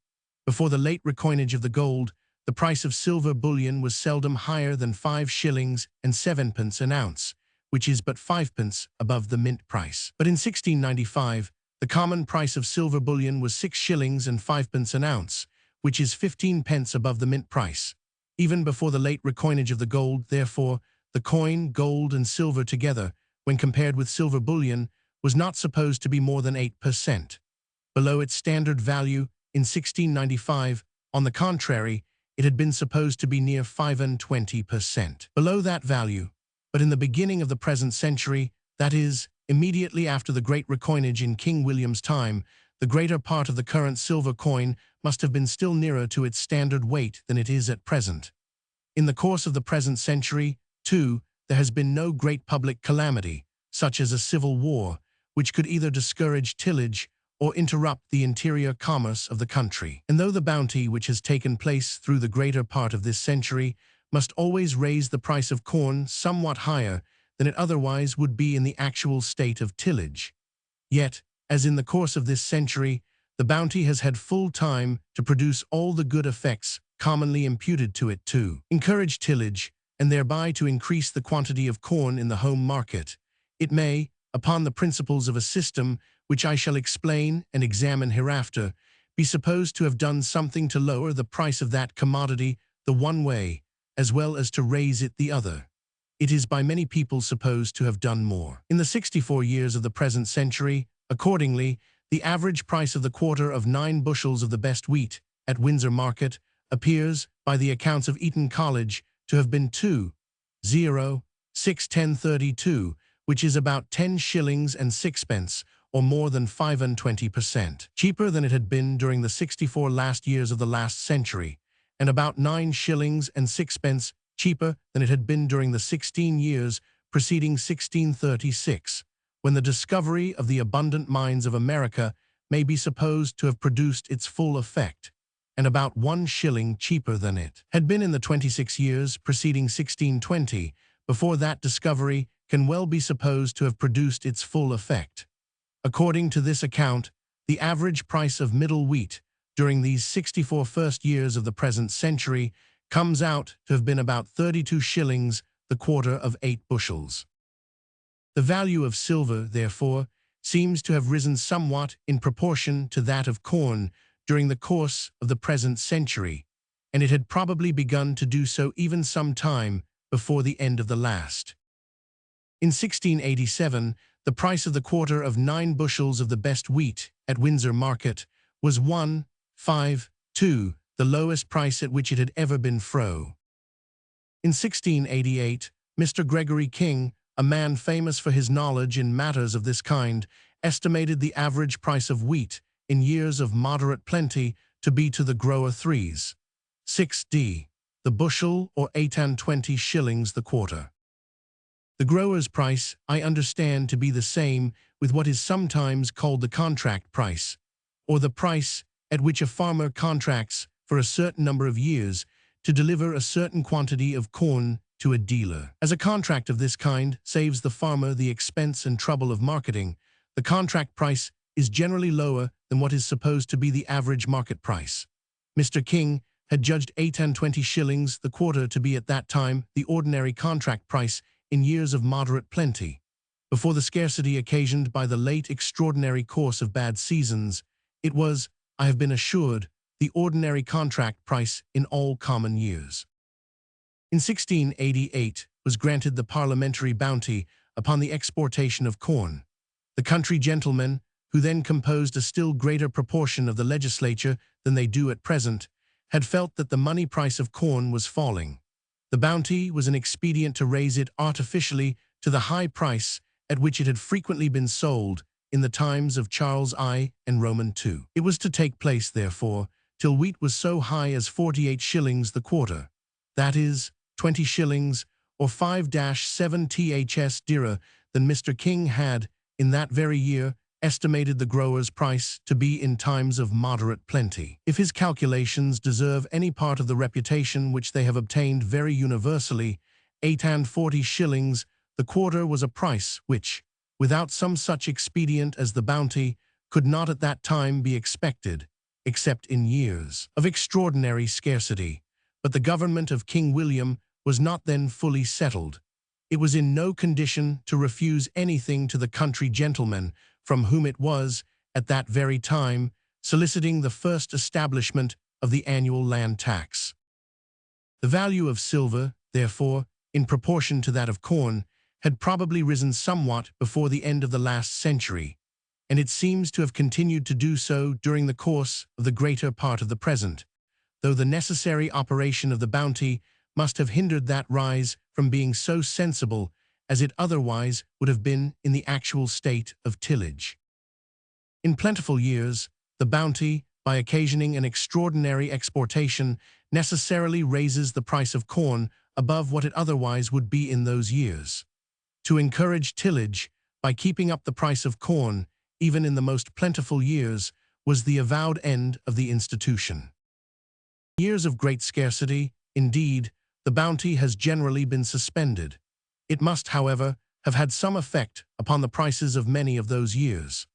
A: Before the late recoinage of the gold, the price of silver bullion was seldom higher than 5 shillings and 7pence an ounce, which is but 5pence above the mint price. But in 1695, the common price of silver bullion was 6 shillings and 5pence an ounce, which is 15 pence above the mint price. Even before the late recoinage of the gold, therefore, the coin, gold and silver together, when compared with silver bullion, was not supposed to be more than 8%. Below its standard value in 1695, on the contrary, it had been supposed to be near 25%. Below that value, but in the beginning of the present century, that is, immediately after the great recoinage in King William's time, the greater part of the current silver coin must have been still nearer to its standard weight than it is at present. In the course of the present century, too, there has been no great public calamity, such as a civil war, which could either discourage tillage or interrupt the interior commerce of the country. And though the bounty which has taken place through the greater part of this century must always raise the price of corn somewhat higher than it otherwise would be in the actual state of tillage, yet, as in the course of this century, the bounty has had full time to produce all the good effects commonly imputed to it to encourage tillage, and thereby to increase the quantity of corn in the home market, it may, upon the principles of a system which I shall explain and examine hereafter, be supposed to have done something to lower the price of that commodity the one way, as well as to raise it the other. It is by many people supposed to have done more. In the 64 years of the present century, accordingly, the average price of the quarter of 9 bushels of the best wheat at Windsor Market appears, by the accounts of Eton College, to have been 2.061032, which is about 10 shillings and sixpence, or more than 25%, cheaper than it had been during the 64 last years of the last century, and about 9 shillings and sixpence cheaper than it had been during the 16 years preceding 1636, when the discovery of the abundant mines of America may be supposed to have produced its full effect, and about 1 shilling cheaper than it had been in the 26 years preceding 1620, before that discovery can well be supposed to have produced its full effect. According to this account, the average price of middle wheat during these 64 first years of the present century comes out to have been about 32 shillings the quarter of 8 bushels. The value of silver, therefore, seems to have risen somewhat in proportion to that of corn during the course of the present century, and it had probably begun to do so even some time before the end of the last. In 1687, the price of the quarter of 9 bushels of the best wheat at Windsor Market was 1.52, the lowest price at which it had ever been fro. In 1688, Mr. Gregory King, a man famous for his knowledge in matters of this kind, estimated the average price of wheat in years of moderate plenty to be to the grower 3.6d, the bushel, or 8.20 shillings the quarter. The grower's price I understand to be the same with what is sometimes called the contract price, or the price at which a farmer contracts for a certain number of years to deliver a certain quantity of corn to a dealer. As a contract of this kind saves the farmer the expense and trouble of marketing, the contract price is generally lower than what is supposed to be the average market price. Mr. King had judged 8.20 shillings the quarter to be at that time the ordinary contract price in years of moderate plenty. Before the scarcity occasioned by the late extraordinary course of bad seasons, it was, I have been assured, the ordinary contract price in all common years. In 1688 was granted the parliamentary bounty upon the exportation of corn. The country gentlemen, who then composed a still greater proportion of the legislature than they do at present, had felt that the money price of corn was falling. The bounty was an expedient to raise it artificially to the high price at which it had frequently been sold in the times of Charles I and Roman II. It was to take place, therefore, till wheat was so high as 48 shillings the quarter, that is, 20 shillings, or 5-7 ths dearer than Mr. King had, in that very year, estimated the grower's price to be in times of moderate plenty. If his calculations deserve any part of the reputation which they have obtained very universally, 8.40 shillings the quarter was a price which, without some such expedient as the bounty, could not at that time be expected, except in years of extraordinary scarcity. But the government of King William was not then fully settled. It was in no condition to refuse anything to the country gentlemen, from whom it was, at that very time, soliciting the first establishment of the annual land tax. The value of silver, therefore, in proportion to that of corn, had probably risen somewhat before the end of the last century, and it seems to have continued to do so during the course of the greater part of the present, though the necessary operation of the bounty must have hindered that rise from being so sensible as it otherwise would have been in the actual state of tillage. In plentiful years, the bounty, by occasioning an extraordinary exportation, necessarily raises the price of corn above what it otherwise would be in those years. To encourage tillage, by keeping up the price of corn, even in the most plentiful years, was the avowed end of the institution. In years of great scarcity, indeed, the bounty has generally been suspended. It must, however, have had some effect upon the prices of many of those years.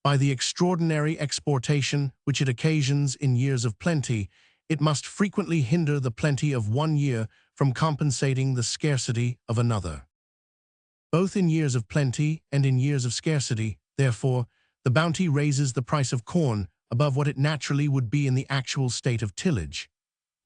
A: By the extraordinary exportation which it occasions in years of plenty, it must frequently hinder the plenty of one year from compensating the scarcity of another. Both in years of plenty and in years of scarcity, therefore, the bounty raises the price of corn above what it naturally would be in the actual state of tillage.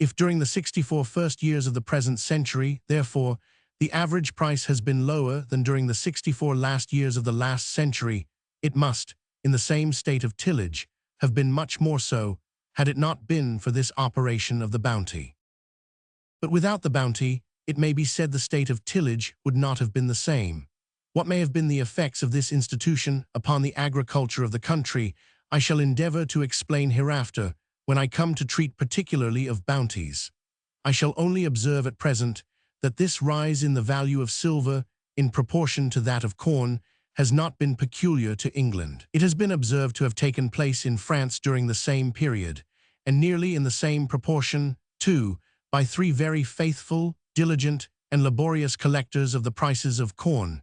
A: If during the 64 first years of the present century, therefore, the average price has been lower than during the 64 last years of the last century, it must, in the same state of tillage, have been much more so, had it not been for this operation of the bounty. But without the bounty, it may be said the state of tillage would not have been the same. What may have been the effects of this institution upon the agriculture of the country, I shall endeavor to explain hereafter, when I come to treat particularly of bounties. I shall only observe at present that this rise in the value of silver, in proportion to that of corn, has not been peculiar to England. It has been observed to have taken place in France during the same period, and nearly in the same proportion, too, by three very faithful, diligent, and laborious collectors of the prices of corn,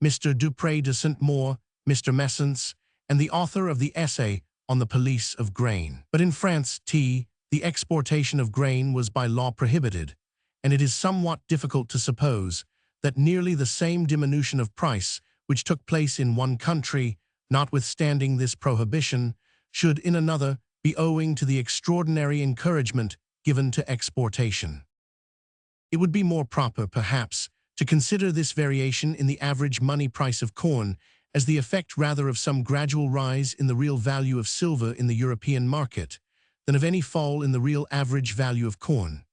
A: Mr. Dupré de Saint-Maur, Mr. Messance, and the author of the essay on the police of grain. But in France, the exportation of grain was by law prohibited, and it is somewhat difficult to suppose that nearly the same diminution of price which took place in one country, notwithstanding this prohibition, should in another be owing to the extraordinary encouragement given to exportation. It would be more proper, perhaps, to consider this variation in the average money price of corn as the effect rather of some gradual rise in the real value of silver in the European market than of any fall in the real average value of corn.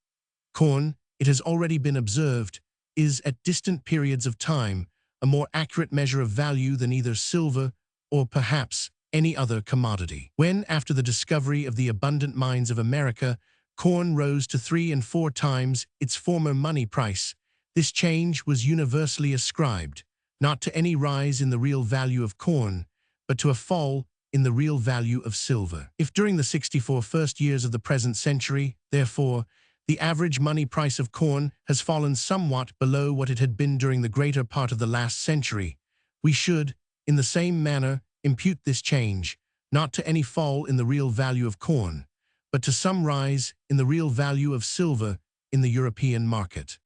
A: Corn, it has already been observed, is at distant periods of time a more accurate measure of value than either silver or perhaps any other commodity. When, after the discovery of the abundant mines of America, corn rose to 3 and 4 times its former money price, this change was universally ascribed, not to any rise in the real value of corn, but to a fall in the real value of silver. If during the 64 first years of the present century, therefore, the average money price of corn has fallen somewhat below what it had been during the greater part of the last century, we should, in the same manner, impute this change, not to any fall in the real value of corn, but to some rise in the real value of silver in the European market.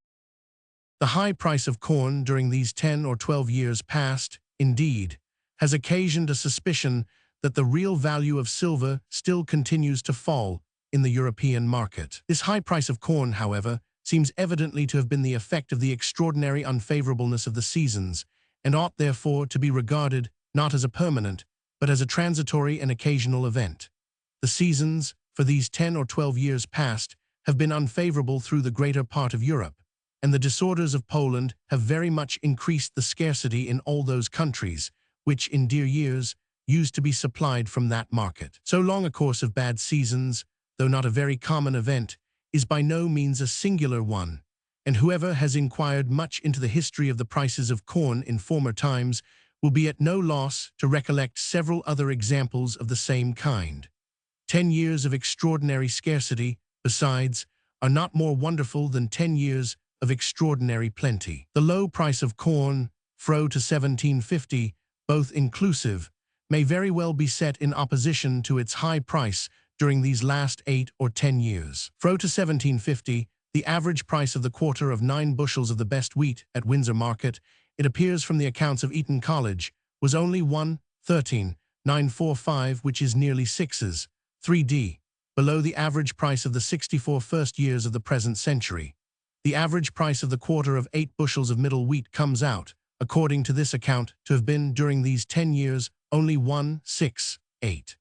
A: The high price of corn during these 10 or 12 years past, indeed, has occasioned a suspicion that the real value of silver still continues to fall in the European market. This high price of corn, however, seems evidently to have been the effect of the extraordinary unfavorableness of the seasons, and ought therefore to be regarded not as a permanent, but as a transitory and occasional event. The seasons, for these 10 or 12 years past, have been unfavorable through the greater part of Europe, and the disorders of Poland have very much increased the scarcity in all those countries, which, in dear years, used to be supplied from that market. So long a course of bad seasons, though not a very common event, is by no means a singular one, and whoever has inquired much into the history of the prices of corn in former times will be at no loss to recollect several other examples of the same kind. 10 years of extraordinary scarcity, besides, are not more wonderful than 10 years of extraordinary plenty. The low price of corn, fro to 1750, both inclusive, may very well be set in opposition to its high price during these last 8 or 10 years. Fro to 1750, the average price of the quarter of 9 bushels of the best wheat at Windsor Market, it appears from the accounts of Eton College, was only 1,13,945, which is nearly 6s, 3d, below the average price of the 64 first years of the present century. The average price of the quarter of 8 bushels of middle wheat comes out, according to this account, to have been, during these 10 years, only 168.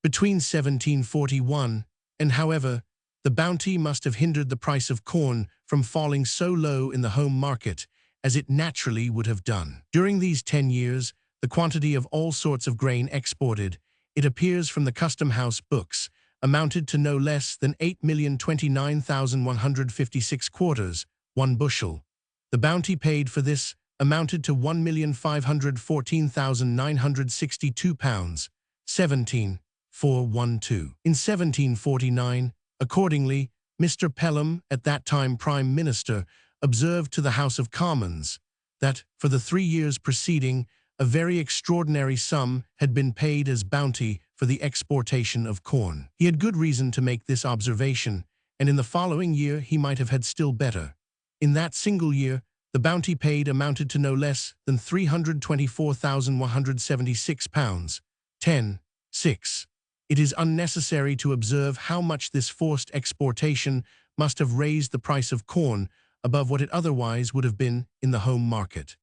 A: Between 1741 and, however, the bounty must have hindered the price of corn from falling so low in the home market as it naturally would have done. During these 10 years, the quantity of all sorts of grain exported, it appears from the Custom House books, amounted to no less than 8,029,156 quarters, 1 bushel. The bounty paid for this amounted to 1,514,962 pounds, 17,412. In 1749, accordingly, Mr. Pelham, at that time Prime Minister, observed to the House of Commons that, for the 3 years preceding, a very extraordinary sum had been paid as bounty for the exportation of corn. He had good reason to make this observation, and in the following year he might have had still better. In that single year, the bounty paid amounted to no less than 324,176 pounds, 10.6. It is unnecessary to observe how much this forced exportation must have raised the price of corn above what it otherwise would have been in the home market.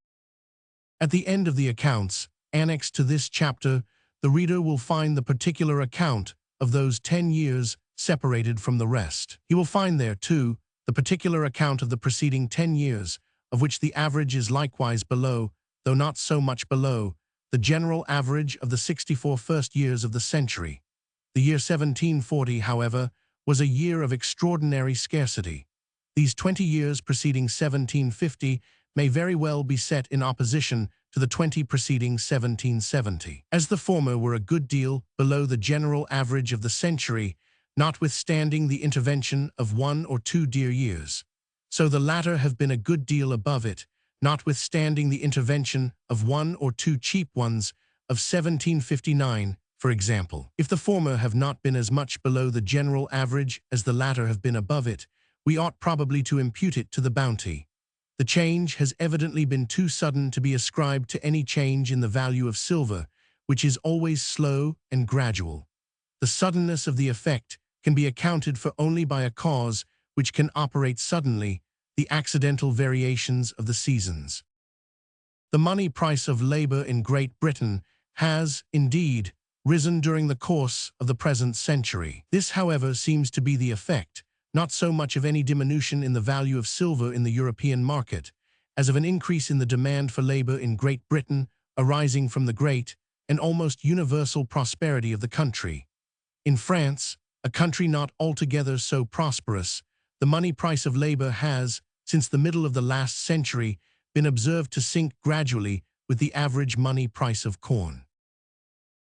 A: At the end of the accounts, annexed to this chapter, the reader will find the particular account of those 10 years separated from the rest. He will find there, too, the particular account of the preceding 10 years, of which the average is likewise below, though not so much below, the general average of the 64 first years of the century. The year 1740, however, was a year of extraordinary scarcity. These 20 years preceding 1750 may very well be set in opposition to the 20 preceding 1770, as the former were a good deal below the general average of the century, notwithstanding the intervention of 1 or 2 dear years. So the latter have been a good deal above it, notwithstanding the intervention of 1 or 2 cheap ones of 1759, for example. If the former have not been as much below the general average as the latter have been above it, we ought probably to impute it to the bounty. The change has evidently been too sudden to be ascribed to any change in the value of silver, which is always slow and gradual. The suddenness of the effect can be accounted for only by a cause which can operate suddenly, the accidental variations of the seasons. The money price of labor in Great Britain has, indeed, risen during the course of the present century. This, however, seems to be the effect, not so much of any diminution in the value of silver in the European market, as of an increase in the demand for labor in Great Britain arising from the great and almost universal prosperity of the country. In France, a country not altogether so prosperous, the money price of labor has, since the middle of the last century, been observed to sink gradually with the average money price of corn.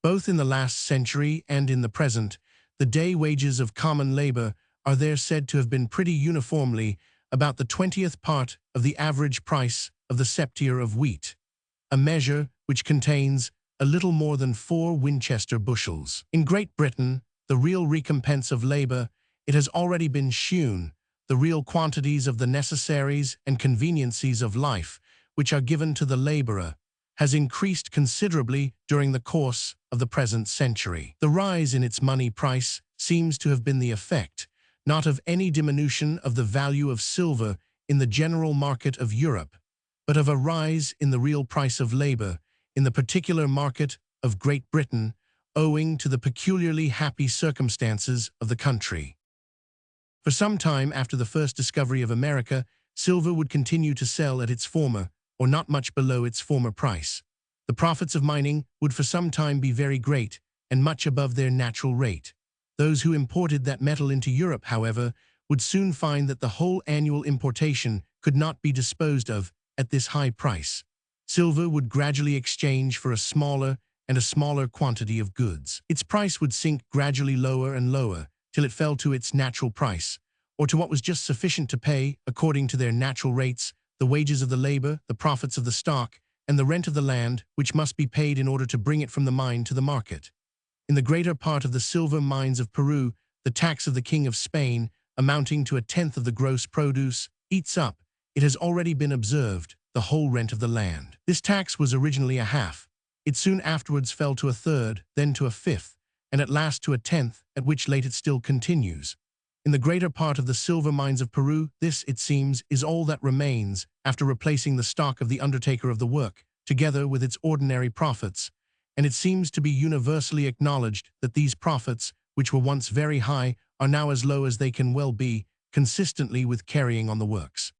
A: Both in the last century and in the present, the day wages of common labor are there said to have been pretty uniformly about the 20th part of the average price of the septier of wheat, a measure which contains a little more than 4 Winchester bushels. In Great Britain, the real recompense of labor, it has already been shewn, the real quantities of the necessaries and conveniencies of life which are given to the laborer, has increased considerably during the course of the present century. The rise in its money price seems to have been the effect, not of any diminution of the value of silver in the general market of Europe, but of a rise in the real price of labor in the particular market of Great Britain, owing to the peculiarly happy circumstances of the country. For some time after the first discovery of America, silver would continue to sell at its former, or not much below its former price. The profits of mining would for some time be very great, and much above their natural rate. Those who imported that metal into Europe, however, would soon find that the whole annual importation could not be disposed of at this high price. Silver would gradually exchange for a smaller and a smaller quantity of goods. Its price would sink gradually lower and lower, till it fell to its natural price, or to what was just sufficient to pay, according to their natural rates, the wages of the labor, the profits of the stock, and the rent of the land, which must be paid in order to bring it from the mine to the market. In the greater part of the silver mines of Peru, the tax of the King of Spain, amounting to 1/10 of the gross produce, eats up, it has already been observed, the whole rent of the land. This tax was originally 1/2. It soon afterwards fell to 1/3, then to 1/5, and at last to 1/10, at which late it still continues. In the greater part of the silver mines of Peru, this, it seems, is all that remains after replacing the stock of the undertaker of the work, together with its ordinary profits, and it seems to be universally acknowledged that these profits, which were once very high, are now as low as they can well be, consistently with carrying on the works.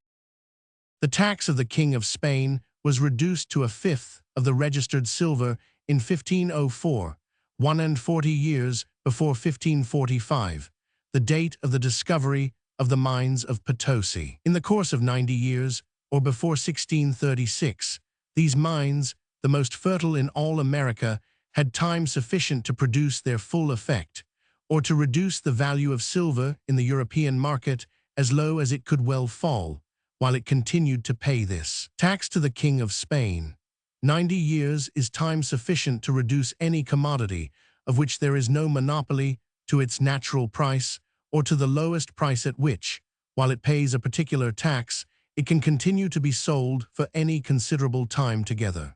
A: The tax of the King of Spain was reduced to a fifth of the registered silver in 1504, 140 years before 1545, the date of the discovery of the mines of Potosi. In the course of 90 years, or before 1636, these mines, the most fertile in all America, had time sufficient to produce their full effect, or to reduce the value of silver in the European market as low as it could well fall, while it continued to pay this tax to the King of Spain. 90 years is time sufficient to reduce any commodity, of which there is no monopoly, to its natural price, or to the lowest price at which, while it pays a particular tax, it can continue to be sold for any considerable time together.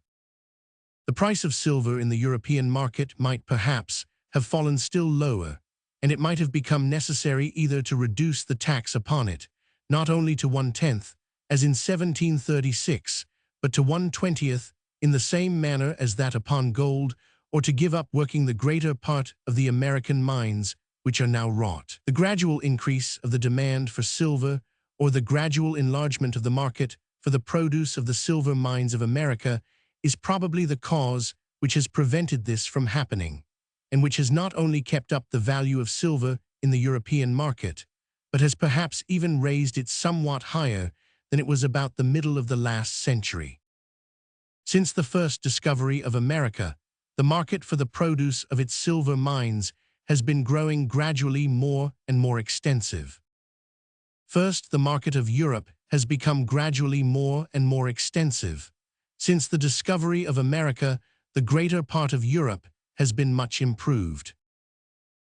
A: The price of silver in the European market might perhaps have fallen still lower, and it might have become necessary either to reduce the tax upon it, not only to 1/10, as in 1736, but to 1/20 in the same manner as that upon gold, or to give up working the greater part of the American mines, which are now wrought. The gradual increase of the demand for silver, or the gradual enlargement of the market for the produce of the silver mines of America, is probably the cause which has prevented this from happening, and which has not only kept up the value of silver in the European market, but has perhaps even raised it somewhat higher than it was about the middle of the last century. Since the first discovery of America, the market for the produce of its silver mines has been growing gradually more and more extensive. First, the market of Europe has become gradually more and more extensive. Since the discovery of America, the greater part of Europe has been much improved.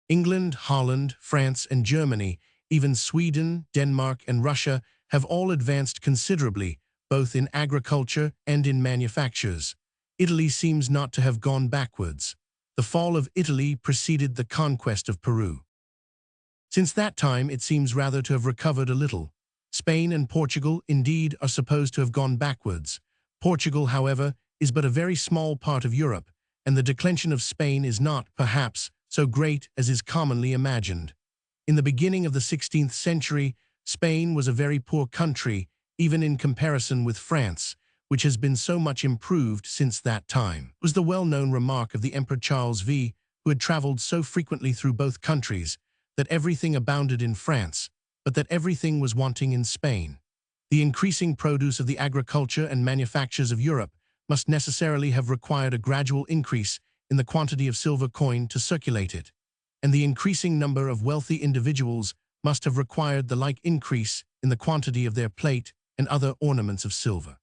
A: England, Holland, France, and Germany, even Sweden, Denmark, and Russia have all advanced considerably, both in agriculture and in manufactures. Italy seems not to have gone backwards. The fall of Italy preceded the conquest of Peru. Since that time, it seems rather to have recovered a little. Spain and Portugal, indeed, are supposed to have gone backwards. Portugal, however, is but a very small part of Europe, and the declension of Spain is not, perhaps, so great as is commonly imagined. In the beginning of the 16th century, Spain was a very poor country, even in comparison with France, which has been so much improved since that time. It was the well-known remark of the Emperor Charles V, who had traveled so frequently through both countries, that everything abounded in France, but that everything was wanting in Spain. The increasing produce of the agriculture and manufactures of Europe must necessarily have required a gradual increase in the quantity of silver coin to circulate it, and the increasing number of wealthy individuals must have required the like increase in the quantity of their plate and other ornaments of silver.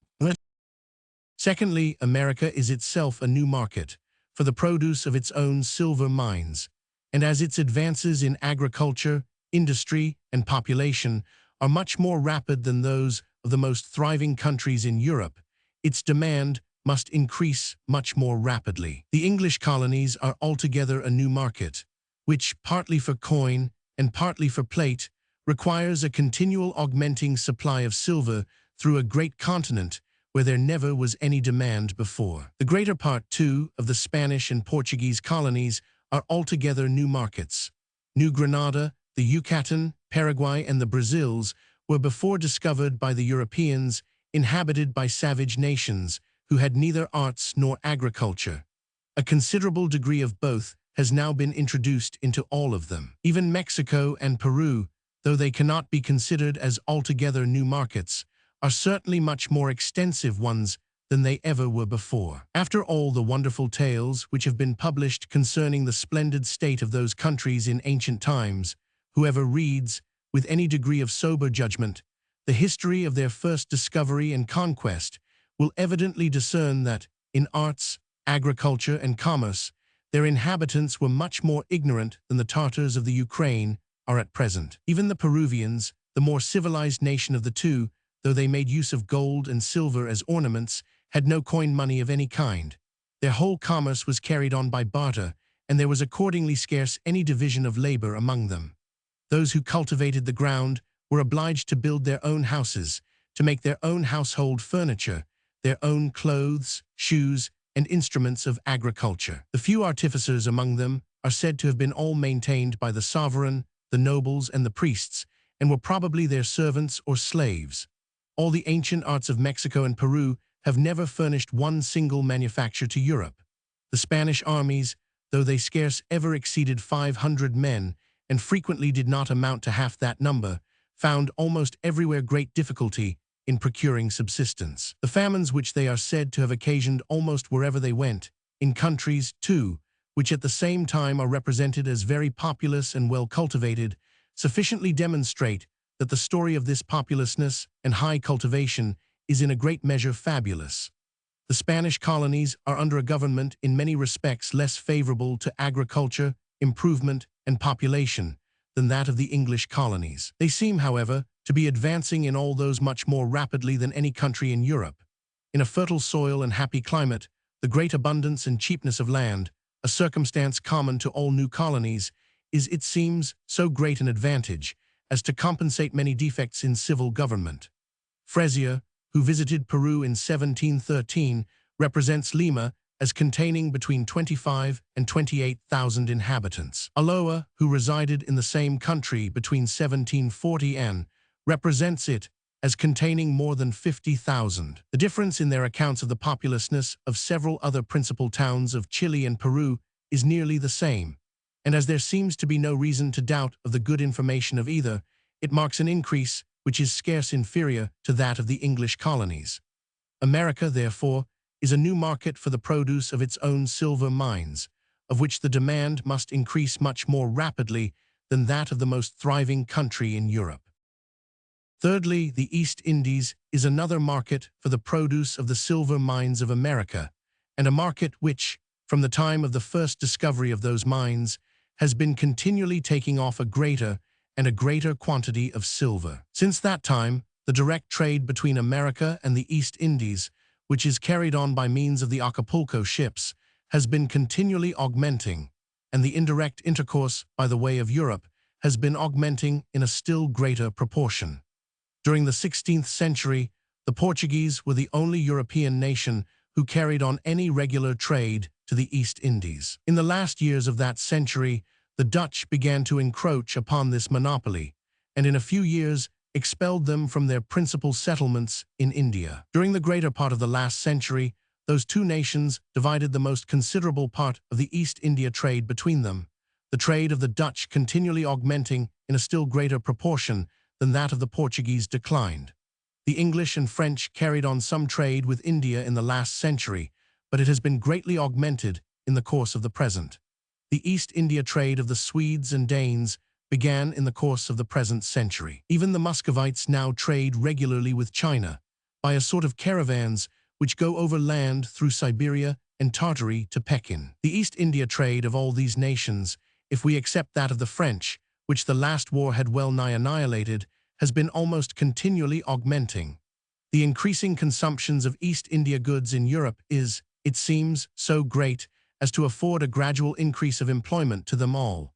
A: Secondly, America is itself a new market for the produce of its own silver mines, and as its advances in agriculture, industry, and population are much more rapid than those of the most thriving countries in Europe, its demand must increase much more rapidly. The English colonies are altogether a new market, which, partly for coin and partly for plate, requires a continual augmenting supply of silver through a great continent where there never was any demand before. The greater part, too, of the Spanish and Portuguese colonies are altogether new markets. New Granada, the Yucatan, Paraguay, and the Brazils were before discovered by the Europeans, inhabited by savage nations who had neither arts nor agriculture. A considerable degree of both has now been introduced into all of them. Even Mexico and Peru, though they cannot be considered as altogether new markets, are certainly much more extensive ones than they ever were before. After all the wonderful tales which have been published concerning the splendid state of those countries in ancient times, whoever reads, with any degree of sober judgment, the history of their first discovery and conquest, will evidently discern that, in arts, agriculture, and commerce, their inhabitants were much more ignorant than the Tartars of the Ukraine are at present. Even the Peruvians, the more civilized nation of the two, though they made use of gold and silver as ornaments, had no coin money of any kind. Their whole commerce was carried on by barter, and there was accordingly scarce any division of labor among them. Those who cultivated the ground were obliged to build their own houses, to make their own household furniture, their own clothes, shoes, and instruments of agriculture. The few artificers among them are said to have been all maintained by the sovereign, the nobles, and the priests, and were probably their servants or slaves. All the ancient arts of Mexico and Peru have never furnished one single manufacture to Europe. The Spanish armies, though they scarce ever exceeded 500 men, and frequently did not amount to half that number, found almost everywhere great difficulty in procuring subsistence. The famines which they are said to have occasioned almost wherever they went, in countries, too, which at the same time are represented as very populous and well cultivated, sufficiently demonstrate that the story of this populousness and high cultivation is in a great measure fabulous. The Spanish colonies are under a government in many respects less favorable to agriculture, improvement, and population than that of the English colonies. They seem, however, to be advancing in all those much more rapidly than any country in Europe. In a fertile soil and happy climate, the great abundance and cheapness of land, a circumstance common to all new colonies, is, it seems, so great an advantage as to compensate many defects in civil government. Frezier, who visited Peru in 1713, represents Lima as containing between 25 and 28,000 inhabitants. Aloa, who resided in the same country between 1740 and represents it as containing more than 50,000. The difference in their accounts of the populousness of several other principal towns of Chile and Peru is nearly the same, and as there seems to be no reason to doubt of the good information of either, it marks an increase which is scarce inferior to that of the English colonies. America, therefore, is a new market for the produce of its own silver mines, of which the demand must increase much more rapidly than that of the most thriving country in Europe. Thirdly, the East Indies is another market for the produce of the silver mines of America, and a market which, from the time of the first discovery of those mines, has been continually taking off a greater and a greater quantity of silver. Since that time, the direct trade between America and the East Indies, which is carried on by means of the Acapulco ships, has been continually augmenting, and the indirect intercourse by the way of Europe has been augmenting in a still greater proportion. During the 16th century, the Portuguese were the only European nation who carried on any regular trade to the East Indies. In the last years of that century, the Dutch began to encroach upon this monopoly, and in a few years expelled them from their principal settlements in India. During the greater part of the last century, those two nations divided the most considerable part of the East India trade between them, the trade of the Dutch continually augmenting in a still greater proportion than that of the Portuguese declined. The English and French carried on some trade with India in the last century, but it has been greatly augmented in the course of the present. The East India trade of the Swedes and Danes began in the course of the present century. Even the Muscovites now trade regularly with China, by a sort of caravans which go over land through Siberia and Tartary to Pekin. The East India trade of all these nations, if we accept that of the French, which the last war had well nigh annihilated, has been almost continually augmenting. The increasing consumptions of East India goods in Europe is, it seems, so great as to afford a gradual increase of employment to them all.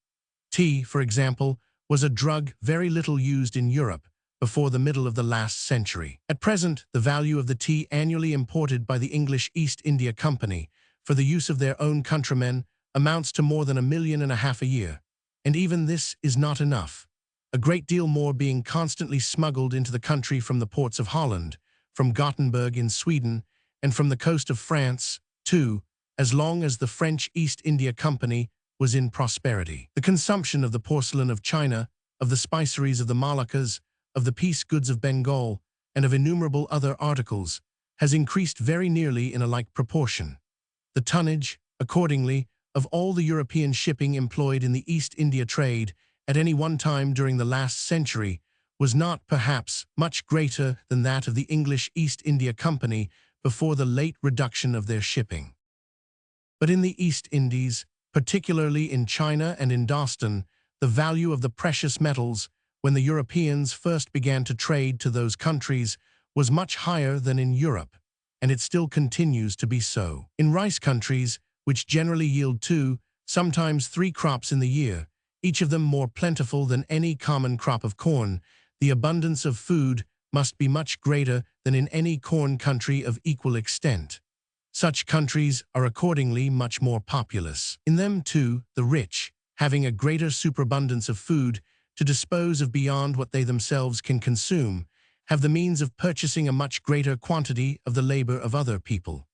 A: Tea, for example, was a drug very little used in Europe before the middle of the last century. At present, the value of the tea annually imported by the English East India Company for the use of their own countrymen amounts to more than $1.5 million a year, and even this is not enough, a great deal more being constantly smuggled into the country from the ports of Holland, from Gothenburg in Sweden, and from the coast of France, too, as long as the French East India Company was in prosperity. The consumption of the porcelain of China, of the spiceries of the Moluccas, of the piece goods of Bengal, and of innumerable other articles, has increased very nearly in a like proportion. The tonnage, accordingly, of all the European shipping employed in the East India trade at any one time during the last century was not, perhaps, much greater than that of the English East India Company before the late reduction of their shipping. But in the East Indies, particularly in China and in Dostan, the value of the precious metals, when the Europeans first began to trade to those countries, was much higher than in Europe, and it still continues to be so. In rice countries, which generally yield 2, sometimes 3 crops in the year, each of them more plentiful than any common crop of corn, the abundance of food must be much greater than in any corn country of equal extent. Such countries are accordingly much more populous. In them, too, the rich, having a greater superabundance of food to dispose of beyond what they themselves can consume, have the means of purchasing a much greater quantity of the labor of other people.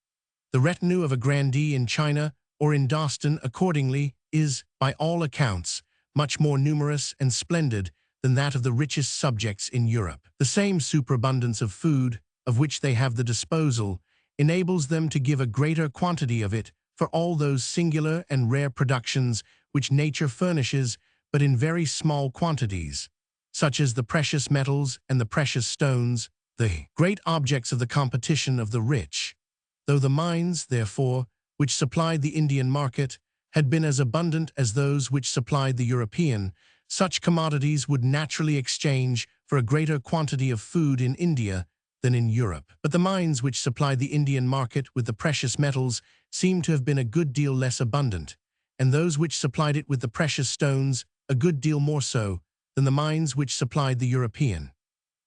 A: The retinue of a grandee in China or in Dostan, accordingly, is, by all accounts, much more numerous and splendid than that of the richest subjects in Europe. The same superabundance of food, of which they have the disposal, enables them to give a greater quantity of it for all those singular and rare productions which nature furnishes, but in very small quantities, such as the precious metals and the precious stones, the great objects of the competition of the rich. Though the mines, therefore, which supplied the Indian market, had been as abundant as those which supplied the European, such commodities would naturally exchange for a greater quantity of food in India than in Europe. But the mines which supplied the Indian market with the precious metals seem to have been a good deal less abundant, and those which supplied it with the precious stones a good deal more so than the mines which supplied the European.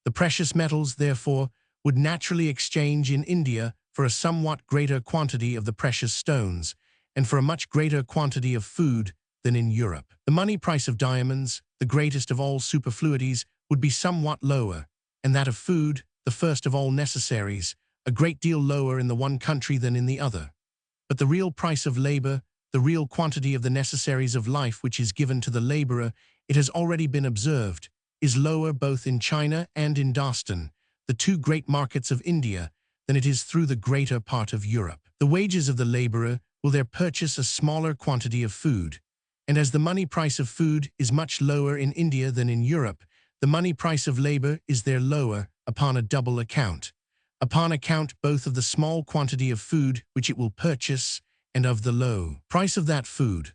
A: The precious metals, therefore, would naturally exchange in India for a somewhat greater quantity of the precious stones, and for a much greater quantity of food than in Europe. The money price of diamonds, the greatest of all superfluities, would be somewhat lower, and that of food, the first of all necessaries, a great deal lower in the one country than in the other. But the real price of labor, the real quantity of the necessaries of life which is given to the laborer, it has already been observed, is lower both in China and in Dostan, the two great markets of India, than it is through the greater part of Europe. The wages of the laborer will there purchase a smaller quantity of food, and as the money price of food is much lower in India than in Europe, the money price of labor is there lower upon a double account, upon account both of the small quantity of food which it will purchase and of the low price of that food.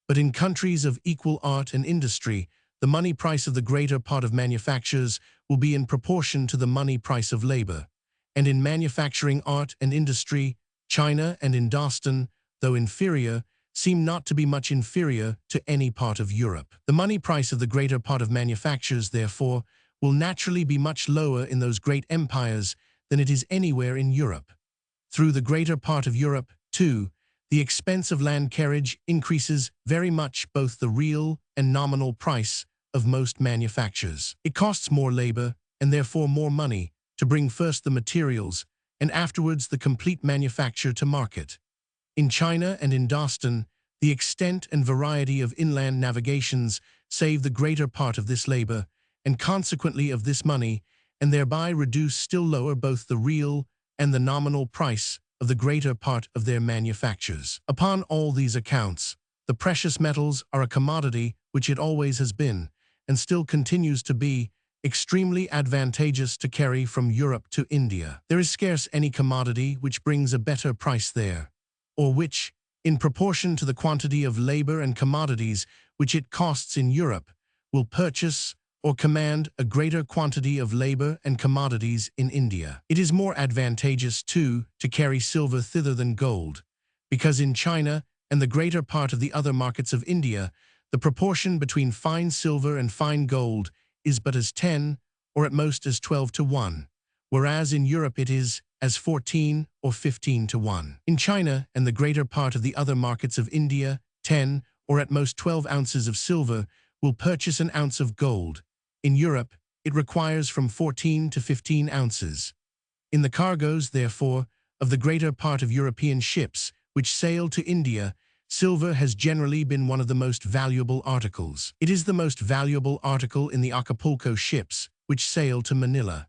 A: But in countries of equal art and industry, the money price of the greater part of manufactures will be in proportion to the money price of labor. And in manufacturing art and industry, China and in Dostan, though inferior, seem not to be much inferior to any part of Europe. The money price of the greater part of manufactures, therefore, will naturally be much lower in those great empires than it is anywhere in Europe. Through the greater part of Europe, too, the expense of land carriage increases very much both the real and nominal price of most manufactures. It costs more labor, and therefore more money, to bring first the materials, and afterwards the complete manufacture to market. In China and in Dostan, the extent and variety of inland navigations save the greater part of this labor, and consequently of this money, and thereby reduce still lower both the real and the nominal price of the greater part of their manufactures. Upon all these accounts, the precious metals are a commodity which it always has been, and still continues to be, extremely advantageous to carry from Europe to India. There is scarce any commodity which brings a better price there, or which, in proportion to the quantity of labor and commodities which it costs in Europe, will purchase or command a greater quantity of labor and commodities in India. It is more advantageous, too, to carry silver thither than gold, because in China and the greater part of the other markets of India, the proportion between fine silver and fine gold is but as 10, or at most as 12 to 1, whereas in Europe it is as 14 or 15 to 1. In China and the greater part of the other markets of India, 10, or at most 12 ounces of silver will purchase an ounce of gold. In Europe, it requires from 14 to 15 ounces. In the cargoes, therefore, of the greater part of European ships which sail to India, silver has generally been one of the most valuable articles. It is the most valuable article in the Acapulco ships which sail to Manila.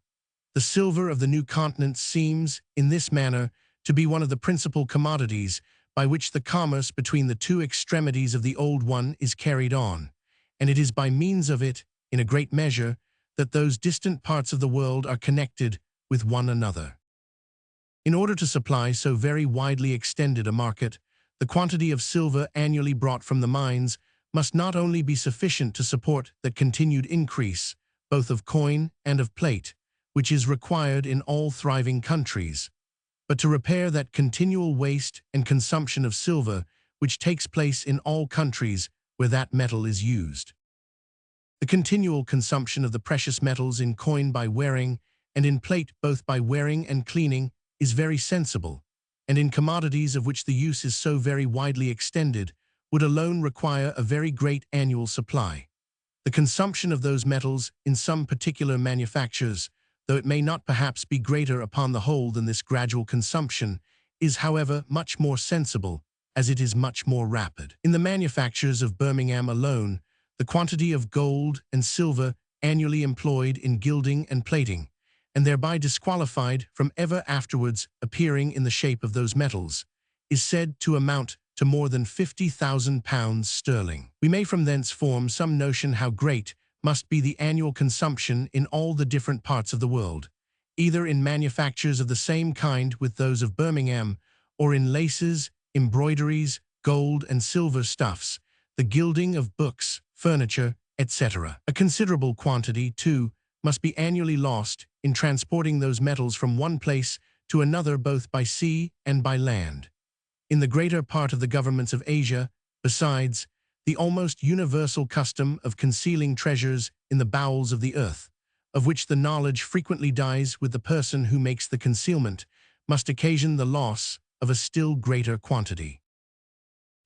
A: The silver of the new continent seems, in this manner, to be one of the principal commodities by which the commerce between the two extremities of the old one is carried on, and it is by means of it, in a great measure, that those distant parts of the world are connected with one another. In order to supply so very widely extended a market, the quantity of silver annually brought from the mines must not only be sufficient to support that continued increase, both of coin and of plate, which is required in all thriving countries, but to repair that continual waste and consumption of silver which takes place in all countries where that metal is used. The continual consumption of the precious metals in coin by wearing and in plate both by wearing and cleaning is very sensible, and in commodities of which the use is so very widely extended, would alone require a very great annual supply. The consumption of those metals in some particular manufactures, though it may not perhaps be greater upon the whole than this gradual consumption, is however much more sensible, as it is much more rapid. In the manufactures of Birmingham alone, the quantity of gold and silver annually employed in gilding and plating, and thereby disqualified from ever afterwards appearing in the shape of those metals, is said to amount to more than £50,000 sterling. We may from thence form some notion how great must be the annual consumption in all the different parts of the world, either in manufactures of the same kind with those of Birmingham, or in laces, embroideries, gold and silver stuffs, the gilding of books, furniture, etc. A considerable quantity, too, must be annually lost in transporting those metals from one place to another both by sea and by land. In the greater part of the governments of Asia, besides, the almost universal custom of concealing treasures in the bowels of the earth, of which the knowledge frequently dies with the person who makes the concealment, must occasion the loss of a still greater quantity.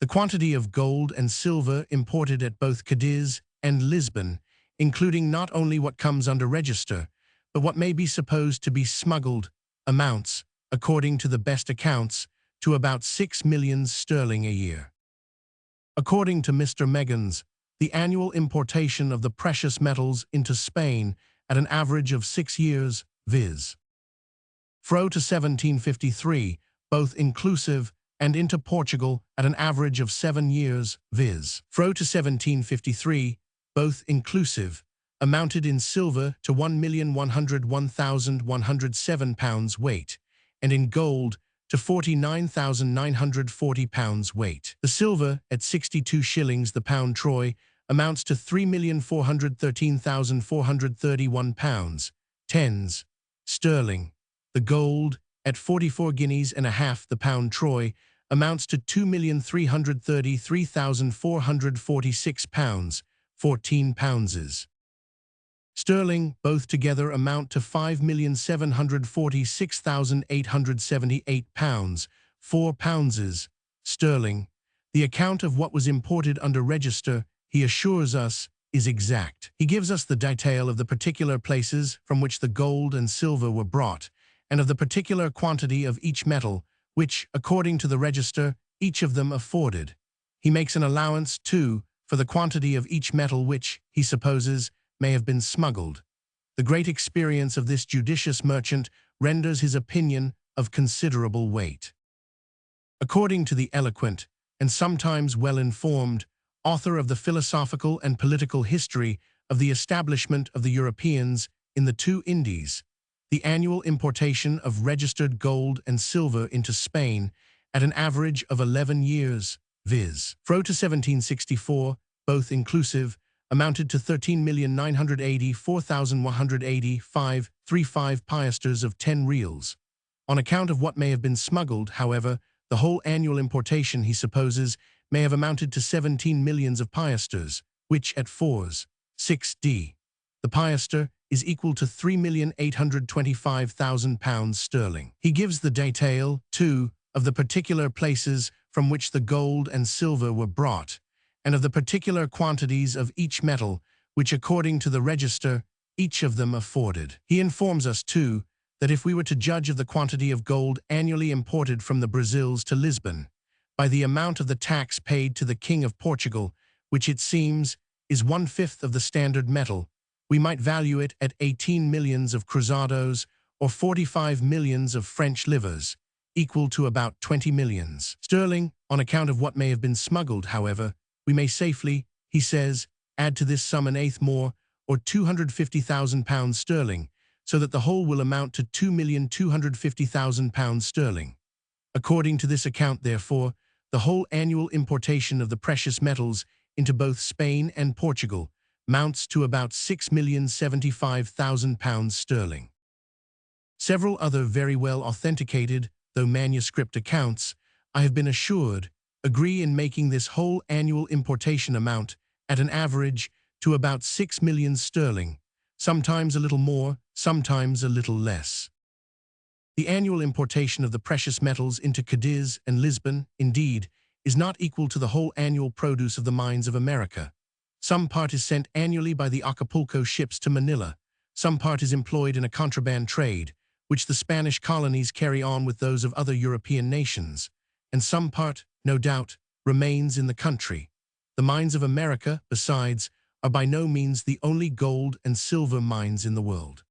A: The quantity of gold and silver imported at both Cadiz and Lisbon, including not only what comes under register, but what may be supposed to be smuggled, amounts, according to the best accounts, to about 6 millions sterling a year. According to Mr. Meggins, the annual importation of the precious metals into Spain at an average of 6 years, viz. Fro to 1753, both inclusive, and into Portugal at an average of 7 years, viz. Fro to 1753, both inclusive, amounted in silver to £1,101,107 weight, and in gold to £49,940 weight. The silver, at 62 shillings the pound troy, amounts to £3,413,431, tens, sterling. The gold, at 44 guineas and a half the pound troy, amounts to £2,333,446, 14 pounds. Sterling, both together amount to £5,746,878, 4 pounds. Sterling. The account of what was imported under register, he assures us, is exact. He gives us the detail of the particular places from which the gold and silver were brought, and of the particular quantity of each metal, which, according to the register, each of them afforded. He makes an allowance, too, for the quantity of each metal which, he supposes, may have been smuggled. The great experience of this judicious merchant renders his opinion of considerable weight. According to the eloquent, and sometimes well-informed, author of the philosophical and political history of the establishment of the Europeans in the two Indies, the annual importation of registered gold and silver into Spain at an average of 11 years, viz. Fro to 1764, both inclusive, amounted to 13,984,185 piasters of 10 reals. On account of what may have been smuggled, however, the whole annual importation, he supposes, may have amounted to 17 millions of piasters, which at 4s, 6d, the piaster is equal to £3,825,000 sterling. He gives the detail, too, of the particular places from which the gold and silver were brought, and of the particular quantities of each metal, which according to the register, each of them afforded. He informs us, too, that if we were to judge of the quantity of gold annually imported from the Brazils to Lisbon, by the amount of the tax paid to the King of Portugal, which it seems is 1/5 of the standard metal, we might value it at 18 millions of cruzados or 45 millions of French livres, equal to about 20 millions sterling. On account of what may have been smuggled, however, we may safely, he says, add to this sum an eighth more, or £250,000 sterling, so that the whole will amount to £2,250,000 sterling. According to this account, therefore, the whole annual importation of the precious metals into both Spain and Portugal mounts to about £6,075,000 sterling. Several other very well authenticated, though manuscript accounts, I have been assured, agree in making this whole annual importation amount at an average to about 6 million sterling, sometimes a little more, sometimes a little less. The annual importation of the precious metals into Cadiz and Lisbon, indeed, is not equal to the whole annual produce of the mines of America. Some part is sent annually by the Acapulco ships to Manila, some part is employed in a contraband trade, which the Spanish colonies carry on with those of other European nations, and some part, no doubt, remains in the country. The mines of America, besides, are by no means the only gold and silver mines in the world.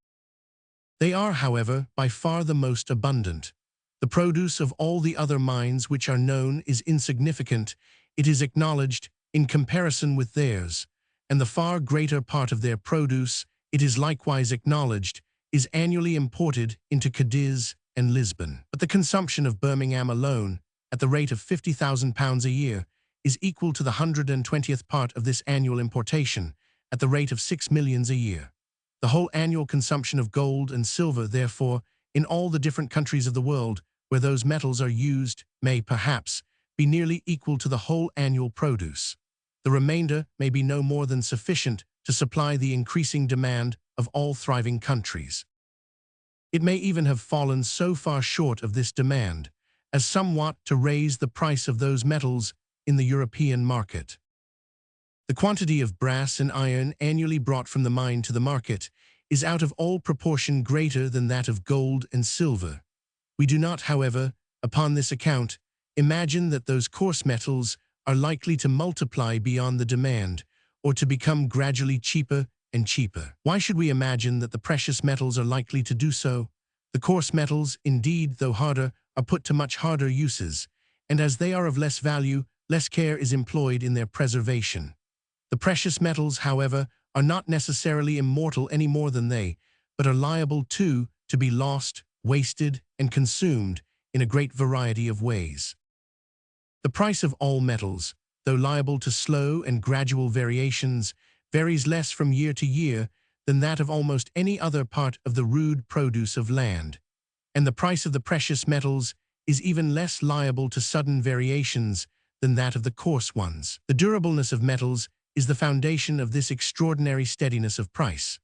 A: They are, however, by far the most abundant. The produce of all the other mines which are known is insignificant, it is acknowledged, in comparison with theirs, and the far greater part of their produce, it is likewise acknowledged, is annually imported into Cadiz and Lisbon. But the consumption of Birmingham alone, at the rate of £50,000 a year, is equal to the 120th part of this annual importation, at the rate of 6 millions a year. The whole annual consumption of gold and silver, therefore, in all the different countries of the world where those metals are used, may, perhaps, be nearly equal to the whole annual produce. The remainder may be no more than sufficient to supply the increasing demand of all thriving countries. It may even have fallen so far short of this demand as somewhat to raise the price of those metals in the European market. The quantity of brass and iron annually brought from the mine to the market is out of all proportion greater than that of gold and silver. We do not, however, upon this account, imagine that those coarse metals are likely to multiply beyond the demand, or to become gradually cheaper and cheaper. Why should we imagine that the precious metals are likely to do so? The coarse metals, indeed, though harder, are put to much harder uses, and as they are of less value, less care is employed in their preservation. The precious metals, however, are not necessarily immortal any more than they, but are liable too to be lost, wasted, and consumed in a great variety of ways. The price of all metals, though liable to slow and gradual variations, varies less from year to year than that of almost any other part of the rude produce of land, and the price of the precious metals is even less liable to sudden variations than that of the coarse ones. The durableness of metals is the foundation of this extraordinary steadiness of price.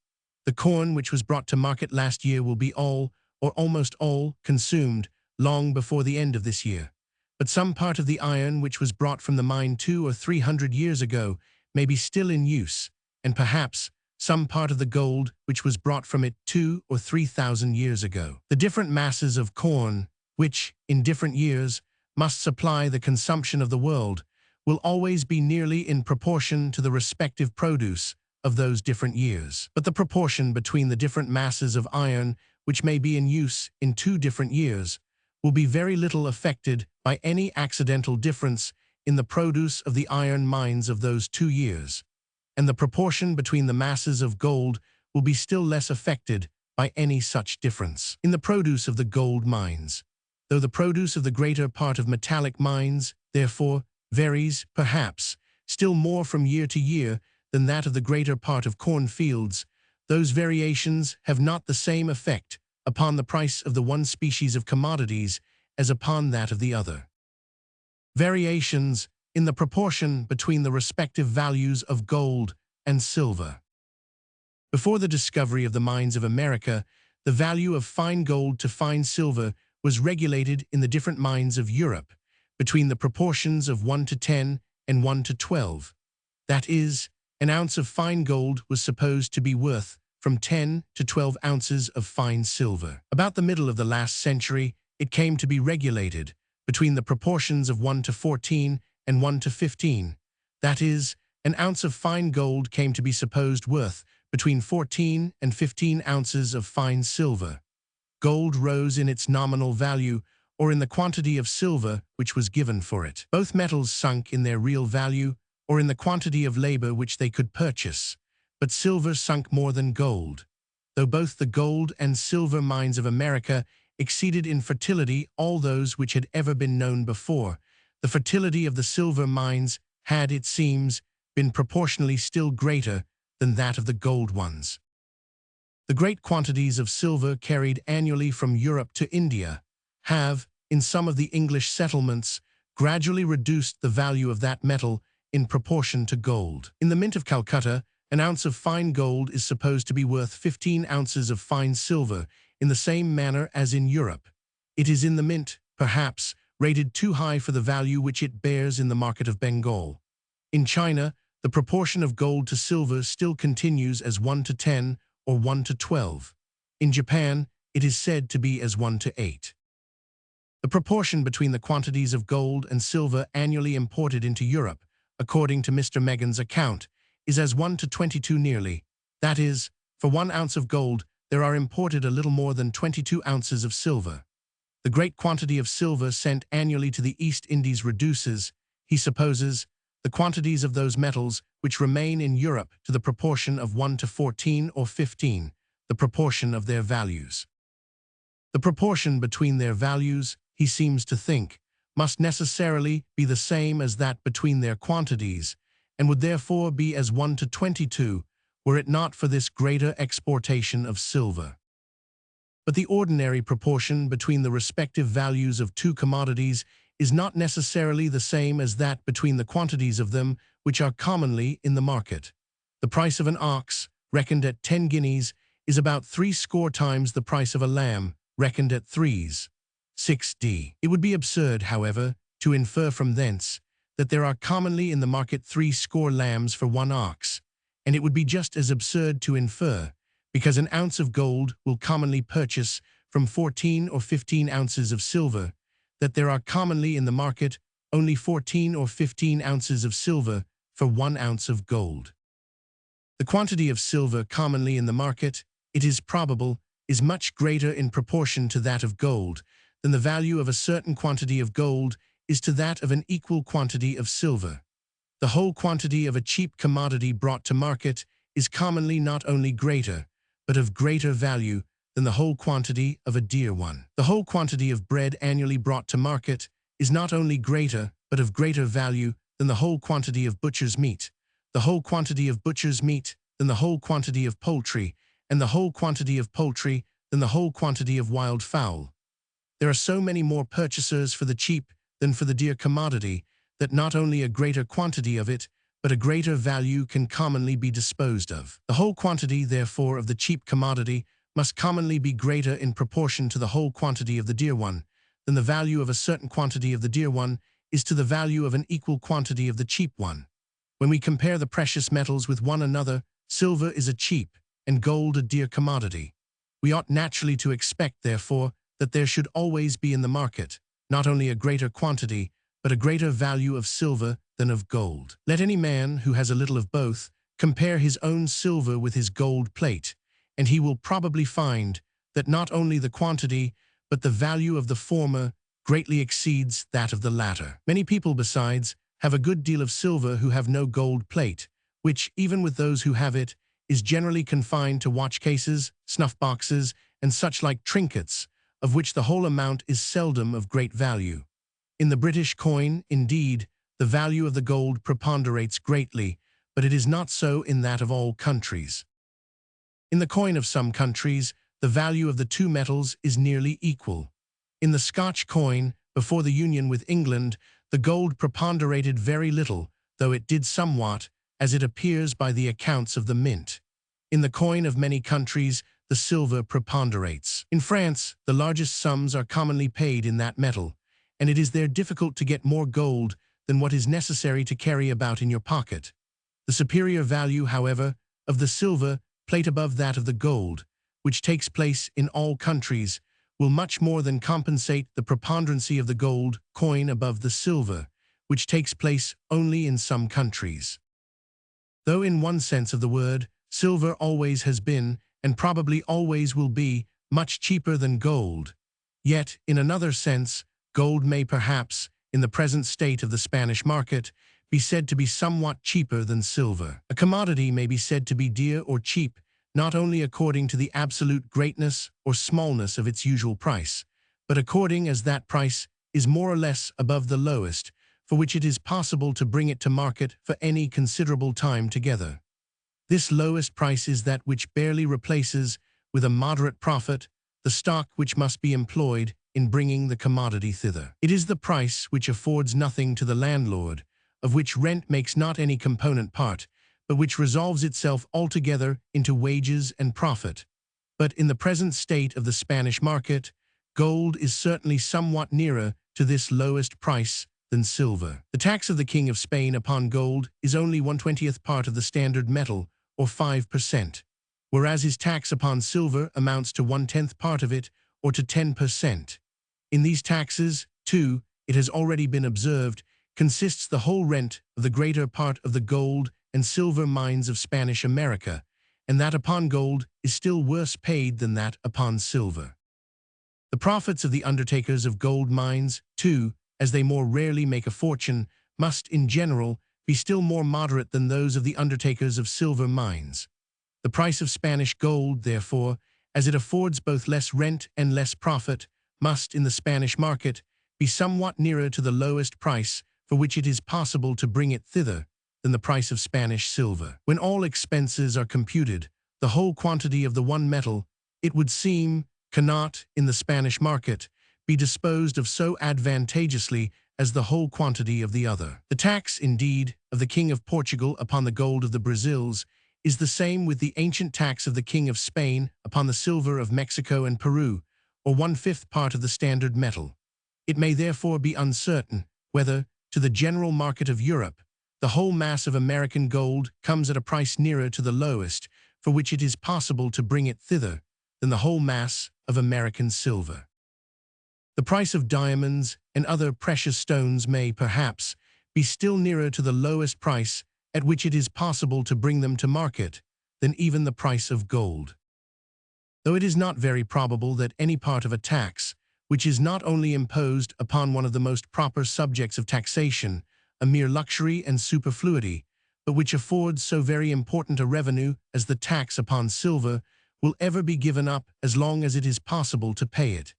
A: The corn which was brought to market last year will be all, or almost all, consumed long before the end of this year. But some part of the iron which was brought from the mine 200 or 300 years ago may be still in use, and perhaps some part of the gold which was brought from it 2,000 or 3,000 years ago. The different masses of corn, which, in different years, must supply the consumption of the world, will always be nearly in proportion to the respective produce of those different years. But the proportion between the different masses of iron which may be in use in 2 different years will be very little affected by any accidental difference in the produce of the iron mines of those 2 years, and the proportion between the masses of gold will be still less affected by any such difference. In the produce of the gold mines, though the produce of the greater part of metallic mines, therefore, varies, perhaps, still more from year to year than that of the greater part of cornfields, those variations have not the same effect upon the price of the one species of commodities as upon that of the other. Variations in the proportion between the respective values of gold and silver. Before the discovery of the mines of America, the value of fine gold to fine silver was regulated in the different mines of Europe between the proportions of 1 to 10 and 1 to 12. That is, an ounce of fine gold was supposed to be worth from 10 to 12 ounces of fine silver. About the middle of the last century, it came to be regulated between the proportions of 1 to 14 and 1 to 15. That is, an ounce of fine gold came to be supposed worth between 14 and 15 ounces of fine silver. Gold rose in its nominal value or in the quantity of silver which was given for it. Both metals sunk in their real value or in the quantity of labor which they could purchase, but silver sunk more than gold. Though both the gold and silver mines of America exceeded in fertility all those which had ever been known before, the fertility of the silver mines had, it seems, been proportionally still greater than that of the gold ones. The great quantities of silver carried annually from Europe to India have, in some of the English settlements, gradually reduced the value of that metal in proportion to gold. In the Mint of Calcutta, an ounce of fine gold is supposed to be worth 15 ounces of fine silver in the same manner as in Europe. It is in the Mint, perhaps, rated too high for the value which it bears in the market of Bengal. In China, the proportion of gold to silver still continues as 1 to 10 or 1 to 12. In Japan, it is said to be as 1 to 8. The proportion between the quantities of gold and silver annually imported into Europe, according to Mr. Megan's account, is as 1 to 22 nearly. That is, for 1 ounce of gold, there are imported a little more than 22 ounces of silver. The great quantity of silver sent annually to the East Indies reduces, he supposes, the quantities of those metals which remain in Europe to the proportion of 1 to 14 or 15, the proportion of their values. The proportion between their values, he seems to think, must necessarily be the same as that between their quantities, and would therefore be as 1 to 22, were it not for this greater exportation of silver. But the ordinary proportion between the respective values of two commodities is not necessarily the same as that between the quantities of them which are commonly in the market. The price of an ox, reckoned at 10 guineas, is about 60 times the price of a lamb, reckoned at 6d. It would be absurd, however, to infer from thence that there are commonly in the market 60 lambs for 1 ox, and it would be just as absurd to infer, because an ounce of gold will commonly purchase from 14 or 15 ounces of silver, that there are commonly in the market only 14 or 15 ounces of silver for 1 ounce of gold. The quantity of silver commonly in the market, it is probable, is much greater in proportion to that of gold than the value of a certain quantity of gold is to that of an equal quantity of silver. The whole quantity of a cheap commodity brought to market is commonly not only greater, but of greater value than the whole quantity of a dear one. The whole quantity of bread annually brought to market is not only greater, but of greater value than the whole quantity of butcher's meat, the whole quantity of butcher's meat than the whole quantity of poultry, and the whole quantity of poultry than the whole quantity of wild fowl. There are so many more purchasers for the cheap than for the dear commodity, that not only a greater quantity of it, but a greater value can commonly be disposed of. The whole quantity, therefore, of the cheap commodity must commonly be greater in proportion to the whole quantity of the dear one, than the value of a certain quantity of the dear one is to the value of an equal quantity of the cheap one. When we compare the precious metals with one another, silver is a cheap, and gold a dear commodity. We ought naturally to expect, therefore, that there should always be in the market, not only a greater quantity, but a greater value of silver than of gold. Let any man who has a little of both compare his own silver with his gold plate, and he will probably find that not only the quantity, but the value of the former greatly exceeds that of the latter. Many people, besides, have a good deal of silver who have no gold plate, which, even with those who have it, is generally confined to watch cases, snuff boxes, and such like trinkets, of which the whole amount is seldom of great value. In the British coin, indeed, the value of the gold preponderates greatly, but it is not so in that of all countries. In the coin of some countries, the value of the two metals is nearly equal. In the Scotch coin, before the union with England, the gold preponderated very little, though it did somewhat, as it appears by the accounts of the mint. In the coin of many countries, the silver preponderates. In France, the largest sums are commonly paid in that metal, and it is there difficult to get more gold than what is necessary to carry about in your pocket. The superior value, however, of the silver plate above that of the gold, which takes place in all countries, will much more than compensate the preponderancy of the gold coin above the silver, which takes place only in some countries. Though in one sense of the word, silver always has been, and probably always will be, much cheaper than gold, yet, in another sense, gold may perhaps, in the present state of the Spanish market, be said to be somewhat cheaper than silver. A commodity may be said to be dear or cheap, not only according to the absolute greatness or smallness of its usual price, but according as that price is more or less above the lowest, for which it is possible to bring it to market for any considerable time together. This lowest price is that which barely replaces, with a moderate profit, the stock which must be employed in bringing the commodity thither. It is the price which affords nothing to the landlord, of which rent makes not any component part, but which resolves itself altogether into wages and profit. But in the present state of the Spanish market, gold is certainly somewhat nearer to this lowest price than silver. The tax of the King of Spain upon gold is only 1/20th part of the standard metal, or 5%, whereas his tax upon silver amounts to 1/10th part of it, or to 10%. In these taxes, too, it has already been observed, consists the whole rent of the greater part of the gold and silver mines of Spanish America, and that upon gold is still worse paid than that upon silver. The profits of the undertakers of gold mines, too, as they more rarely make a fortune, must, in general, be still more moderate than those of the undertakers of silver mines. The price of Spanish gold, therefore, as it affords both less rent and less profit, must, in the Spanish market, be somewhat nearer to the lowest price for which it is possible to bring it thither than the price of Spanish silver. When all expenses are computed, the whole quantity of the one metal, it would seem, cannot, in the Spanish market, be disposed of so advantageously as the whole quantity of the other. The tax, indeed, of the King of Portugal upon the gold of the Brazils is the same with the ancient tax of the King of Spain upon the silver of Mexico and Peru, or 1/5 part of the standard metal. It may therefore be uncertain whether, to the general market of Europe, the whole mass of American gold comes at a price nearer to the lowest for which it is possible to bring it thither than the whole mass of American silver. The price of diamonds and other precious stones may, perhaps, be still nearer to the lowest price at which it is possible to bring them to market than even the price of gold. Though it is not very probable that any part of a tax, which is not only imposed upon one of the most proper subjects of taxation, a mere luxury and superfluity, but which affords so very important a revenue as the tax upon silver, will ever be given up as long as it is possible to pay it.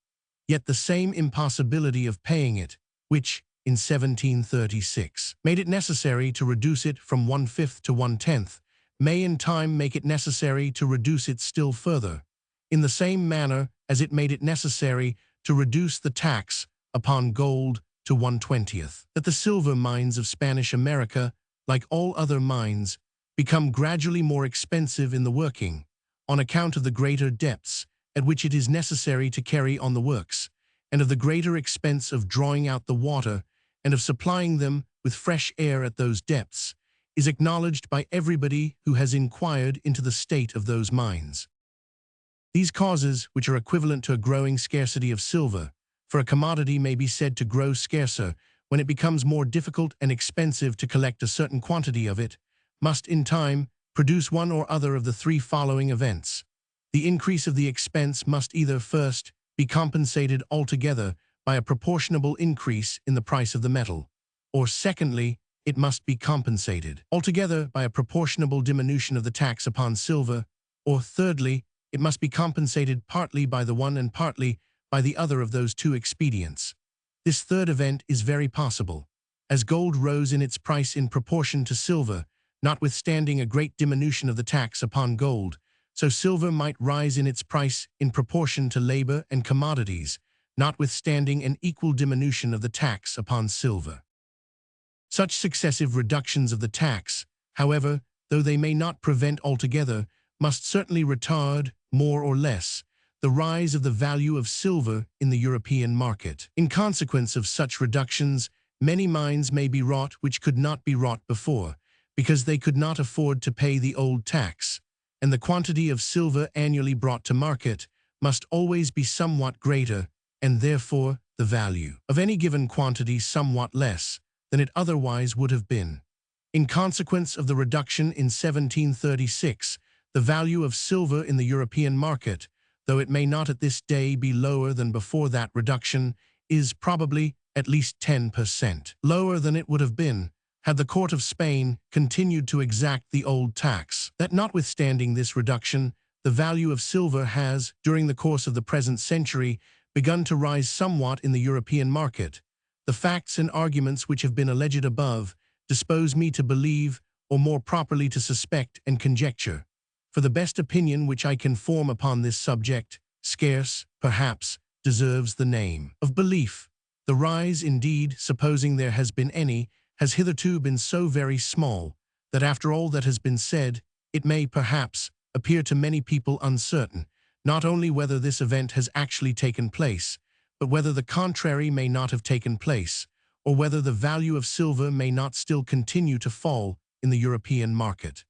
A: Yet the same impossibility of paying it, which, in 1736, made it necessary to reduce it from 1/5 to 1/10, may in time make it necessary to reduce it still further, in the same manner as it made it necessary to reduce the tax upon gold to 1/20th. That the silver mines of Spanish America, like all other mines, become gradually more expensive in the working, on account of the greater depths at which it is necessary to carry on the works, and of the greater expense of drawing out the water and of supplying them with fresh air at those depths, is acknowledged by everybody who has inquired into the state of those mines. These causes, which are equivalent to a growing scarcity of silver, for a commodity may be said to grow scarcer when it becomes more difficult and expensive to collect a certain quantity of it, must in time produce one or other of the three following events. The increase of the expense must either first be compensated altogether by a proportionable increase in the price of the metal, or secondly, it must be compensated altogether by a proportionable diminution of the tax upon silver, or thirdly, it must be compensated partly by the one and partly by the other of those two expedients. This third event is very possible, as gold rose in its price in proportion to silver, notwithstanding a great diminution of the tax upon gold, so silver might rise in its price in proportion to labor and commodities, notwithstanding an equal diminution of the tax upon silver. Such successive reductions of the tax, however, though they may not prevent altogether, must certainly retard, more or less, the rise of the value of silver in the European market. In consequence of such reductions, many mines may be wrought which could not be wrought before, because they could not afford to pay the old tax, and the quantity of silver annually brought to market must always be somewhat greater, and therefore the value of any given quantity somewhat less than it otherwise would have been. In consequence of the reduction in 1736, the value of silver in the European market, though it may not at this day be lower than before that reduction, is probably at least 10% lower than it would have been had the Court of Spain continued to exact the old tax. That notwithstanding this reduction, the value of silver has, during the course of the present century, begun to rise somewhat in the European market. The facts and arguments which have been alleged above dispose me to believe, or more properly to suspect and conjecture. For the best opinion which I can form upon this subject, scarce, perhaps, deserves the name of belief. The rise, indeed, supposing there has been any, has hitherto been so very small that after all that has been said, it may, perhaps, appear to many people uncertain, not only whether this event has actually taken place, but whether the contrary may not have taken place, or whether the value of silver may not still continue to fall in the European market.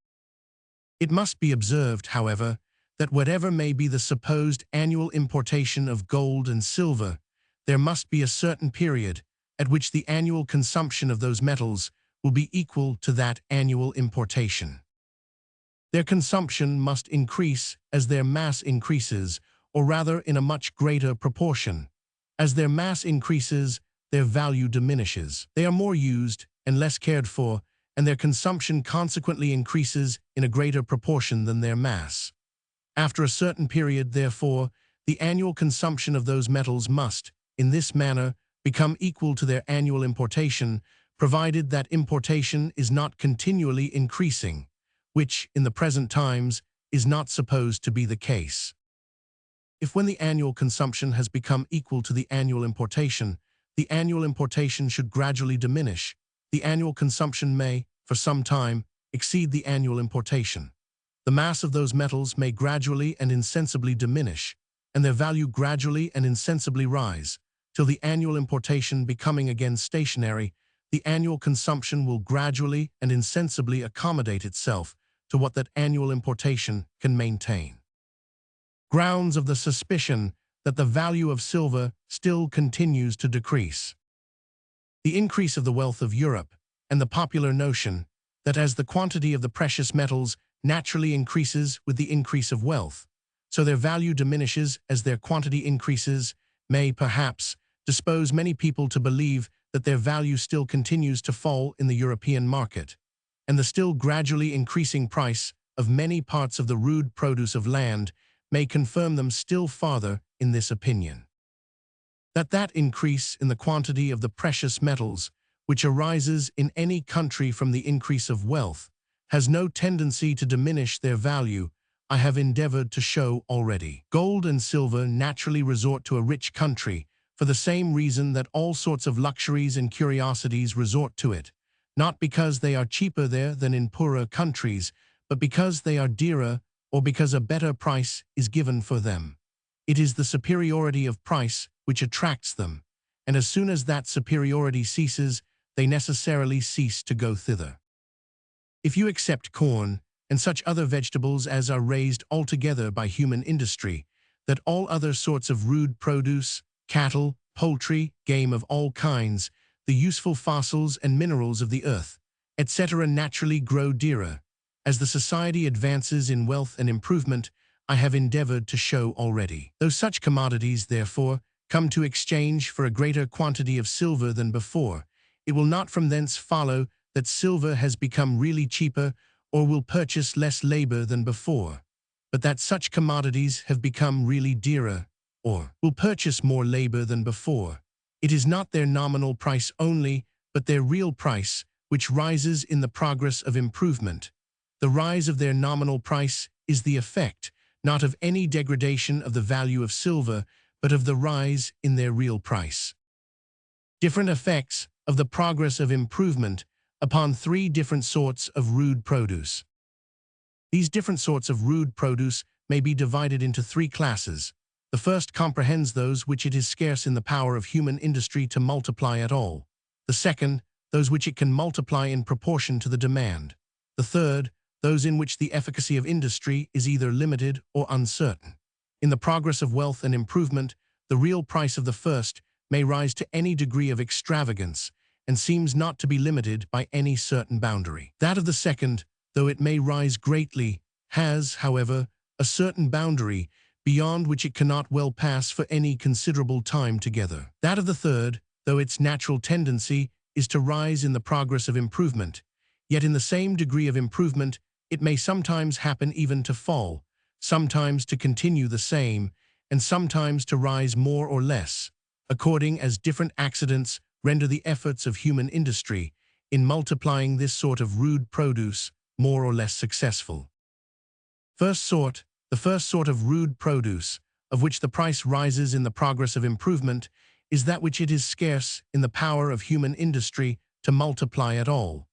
A: It must be observed, however, that whatever may be the supposed annual importation of gold and silver, there must be a certain period at which the annual consumption of those metals will be equal to that annual importation. Their consumption must increase as their mass increases, or rather in a much greater proportion. As their mass increases, their value diminishes. They are more used and less cared for, and their consumption consequently increases in a greater proportion than their mass. After a certain period, therefore, the annual consumption of those metals must, in this manner, become equal to their annual importation, provided that importation is not continually increasing, which, in the present times, is not supposed to be the case. If when the annual consumption has become equal to the annual importation should gradually diminish, the annual consumption may, for some time, exceed the annual importation. The mass of those metals may gradually and insensibly diminish, and their value gradually and insensibly rise, till the annual importation becoming again stationary, the annual consumption will gradually and insensibly accommodate itself to what that annual importation can maintain. Grounds of the suspicion that the value of silver still continues to decrease. The increase of the wealth of Europe, and the popular notion that as the quantity of the precious metals naturally increases with the increase of wealth, so their value diminishes as their quantity increases, may, perhaps, dispose many people to believe that their value still continues to fall in the European market, and the still gradually increasing price of many parts of the rude produce of land may confirm them still farther in this opinion. That increase in the quantity of the precious metals, which arises in any country from the increase of wealth, has no tendency to diminish their value, I have endeavored to show already. Gold and silver naturally resort to a rich country for the same reason that all sorts of luxuries and curiosities resort to it, not because they are cheaper there than in poorer countries, but because they are dearer or because a better price is given for them. It is the superiority of price which attracts them, and as soon as that superiority ceases, they necessarily cease to go thither. If you accept corn and such other vegetables as are raised altogether by human industry, that all other sorts of rude produce, cattle, poultry, game of all kinds, the useful fossils and minerals of the earth, etc. naturally grow dearer. As the society advances in wealth and improvement, I have endeavored to show already. Though such commodities, therefore, come to exchange for a greater quantity of silver than before, it will not from thence follow that silver has become really cheaper or will purchase less labor than before, but that such commodities have become really dearer or will purchase more labor than before. It is not their nominal price only, but their real price, which rises in the progress of improvement. The rise of their nominal price is the effect, not of any degradation of the value of silver, but of the rise in their real price. Different effects of the progress of improvement upon three different sorts of rude produce. These different sorts of rude produce may be divided into three classes. The first comprehends those which it is scarce in the power of human industry to multiply at all. The second, those which it can multiply in proportion to the demand. The third, those in which the efficacy of industry is either limited or uncertain. In the progress of wealth and improvement, the real price of the first may rise to any degree of extravagance, and seems not to be limited by any certain boundary. That of the second, though it may rise greatly, has, however, a certain boundary, beyond which it cannot well pass for any considerable time together. That of the third, though its natural tendency is to rise in the progress of improvement, yet in the same degree of improvement it may sometimes happen even to fall, sometimes to continue the same, and sometimes to rise more or less, according as different accidents render the efforts of human industry in multiplying this sort of rude produce more or less successful. The first sort of rude produce, of which the price rises in the progress of improvement, is that which it is scarce in the power of human industry to multiply at all.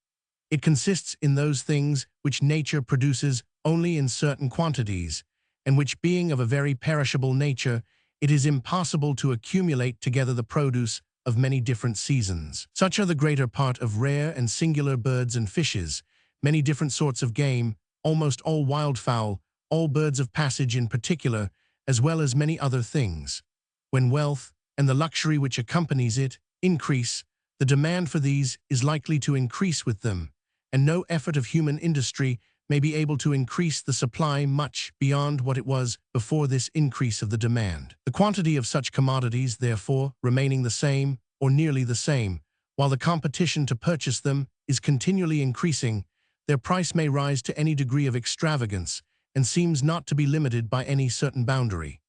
A: It consists in those things which nature produces only in certain quantities, and which, being of a very perishable nature, it is impossible to accumulate together the produce of many different seasons. Such are the greater part of rare and singular birds and fishes, many different sorts of game, almost all wildfowl, all birds of passage in particular, as well as many other things. When wealth, and the luxury which accompanies it, increase, the demand for these is likely to increase with them, and no effort of human industry may be able to increase the supply much beyond what it was before this increase of the demand. The quantity of such commodities, therefore, remaining the same, or nearly the same, while the competition to purchase them is continually increasing, their price may rise to any degree of extravagance, and seems not to be limited by any certain boundary.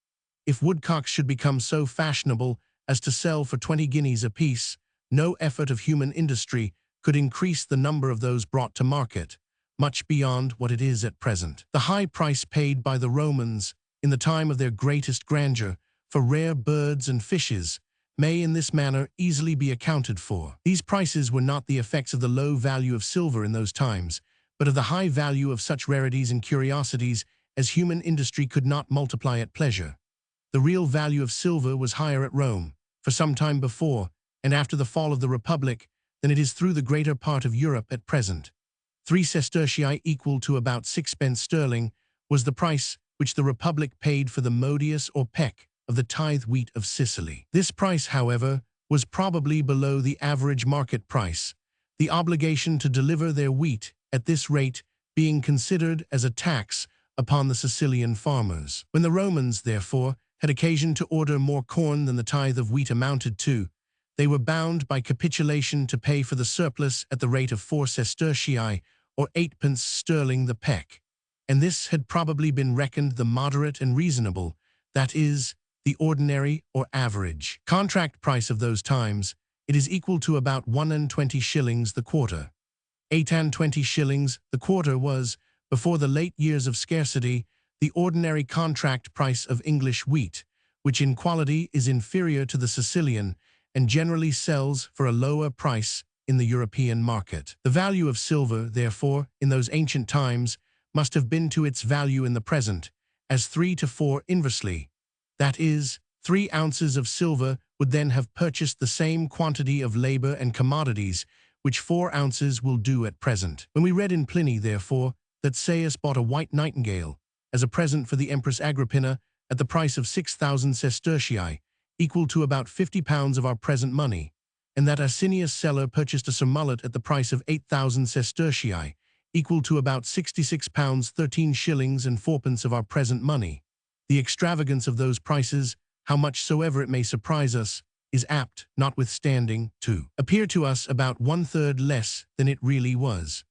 A: If woodcocks should become so fashionable as to sell for 20 guineas apiece, no effort of human industry could increase the number of those brought to market, much beyond what it is at present. The high price paid by the Romans, in the time of their greatest grandeur, for rare birds and fishes, may in this manner easily be accounted for. These prices were not the effects of the low value of silver in those times, but of the high value of such rarities and curiosities as human industry could not multiply at pleasure. The real value of silver was higher at Rome, for some time before, and after the fall of the Republic, than it is through the greater part of Europe at present. 3 sestertii, equal to about 6 pence sterling, was the price which the Republic paid for the modius or peck of the tithe wheat of Sicily. This price, however, was probably below the average market price, the obligation to deliver their wheat at this rate being considered as a tax upon the Sicilian farmers. When the Romans, therefore, had occasion to order more corn than the tithe of wheat amounted to, they were bound by capitulation to pay for the surplus at the rate of 4 sestertii, or 8 pence sterling the peck, and this had probably been reckoned the moderate and reasonable, that is, the ordinary or average contract price of those times. It is equal to about 1 shillings the quarter. 8 shillings the quarter was, before the late years of scarcity, the ordinary contract price of English wheat, which in quality is inferior to the Sicilian, and generally sells for a lower price in the European market. The value of silver, therefore, in those ancient times, must have been to its value in the present, as 3 to 4 inversely. That is, 3 ounces of silver would then have purchased the same quantity of labor and commodities, which 4 ounces will do at present. When we read in Pliny, therefore, that Caius bought a white nightingale as a present for the Empress Agrippina at the price of 6,000 sestertii, equal to about £50 of our present money, and that Asinius Seller purchased a surmullet at the price of 8,000 sestertii, equal to about £66, 13 shillings and 4pence of our present money. The extravagance of those prices, how much soever it may surprise us, is apt, notwithstanding, to appear to us about 1/3 less than it really was.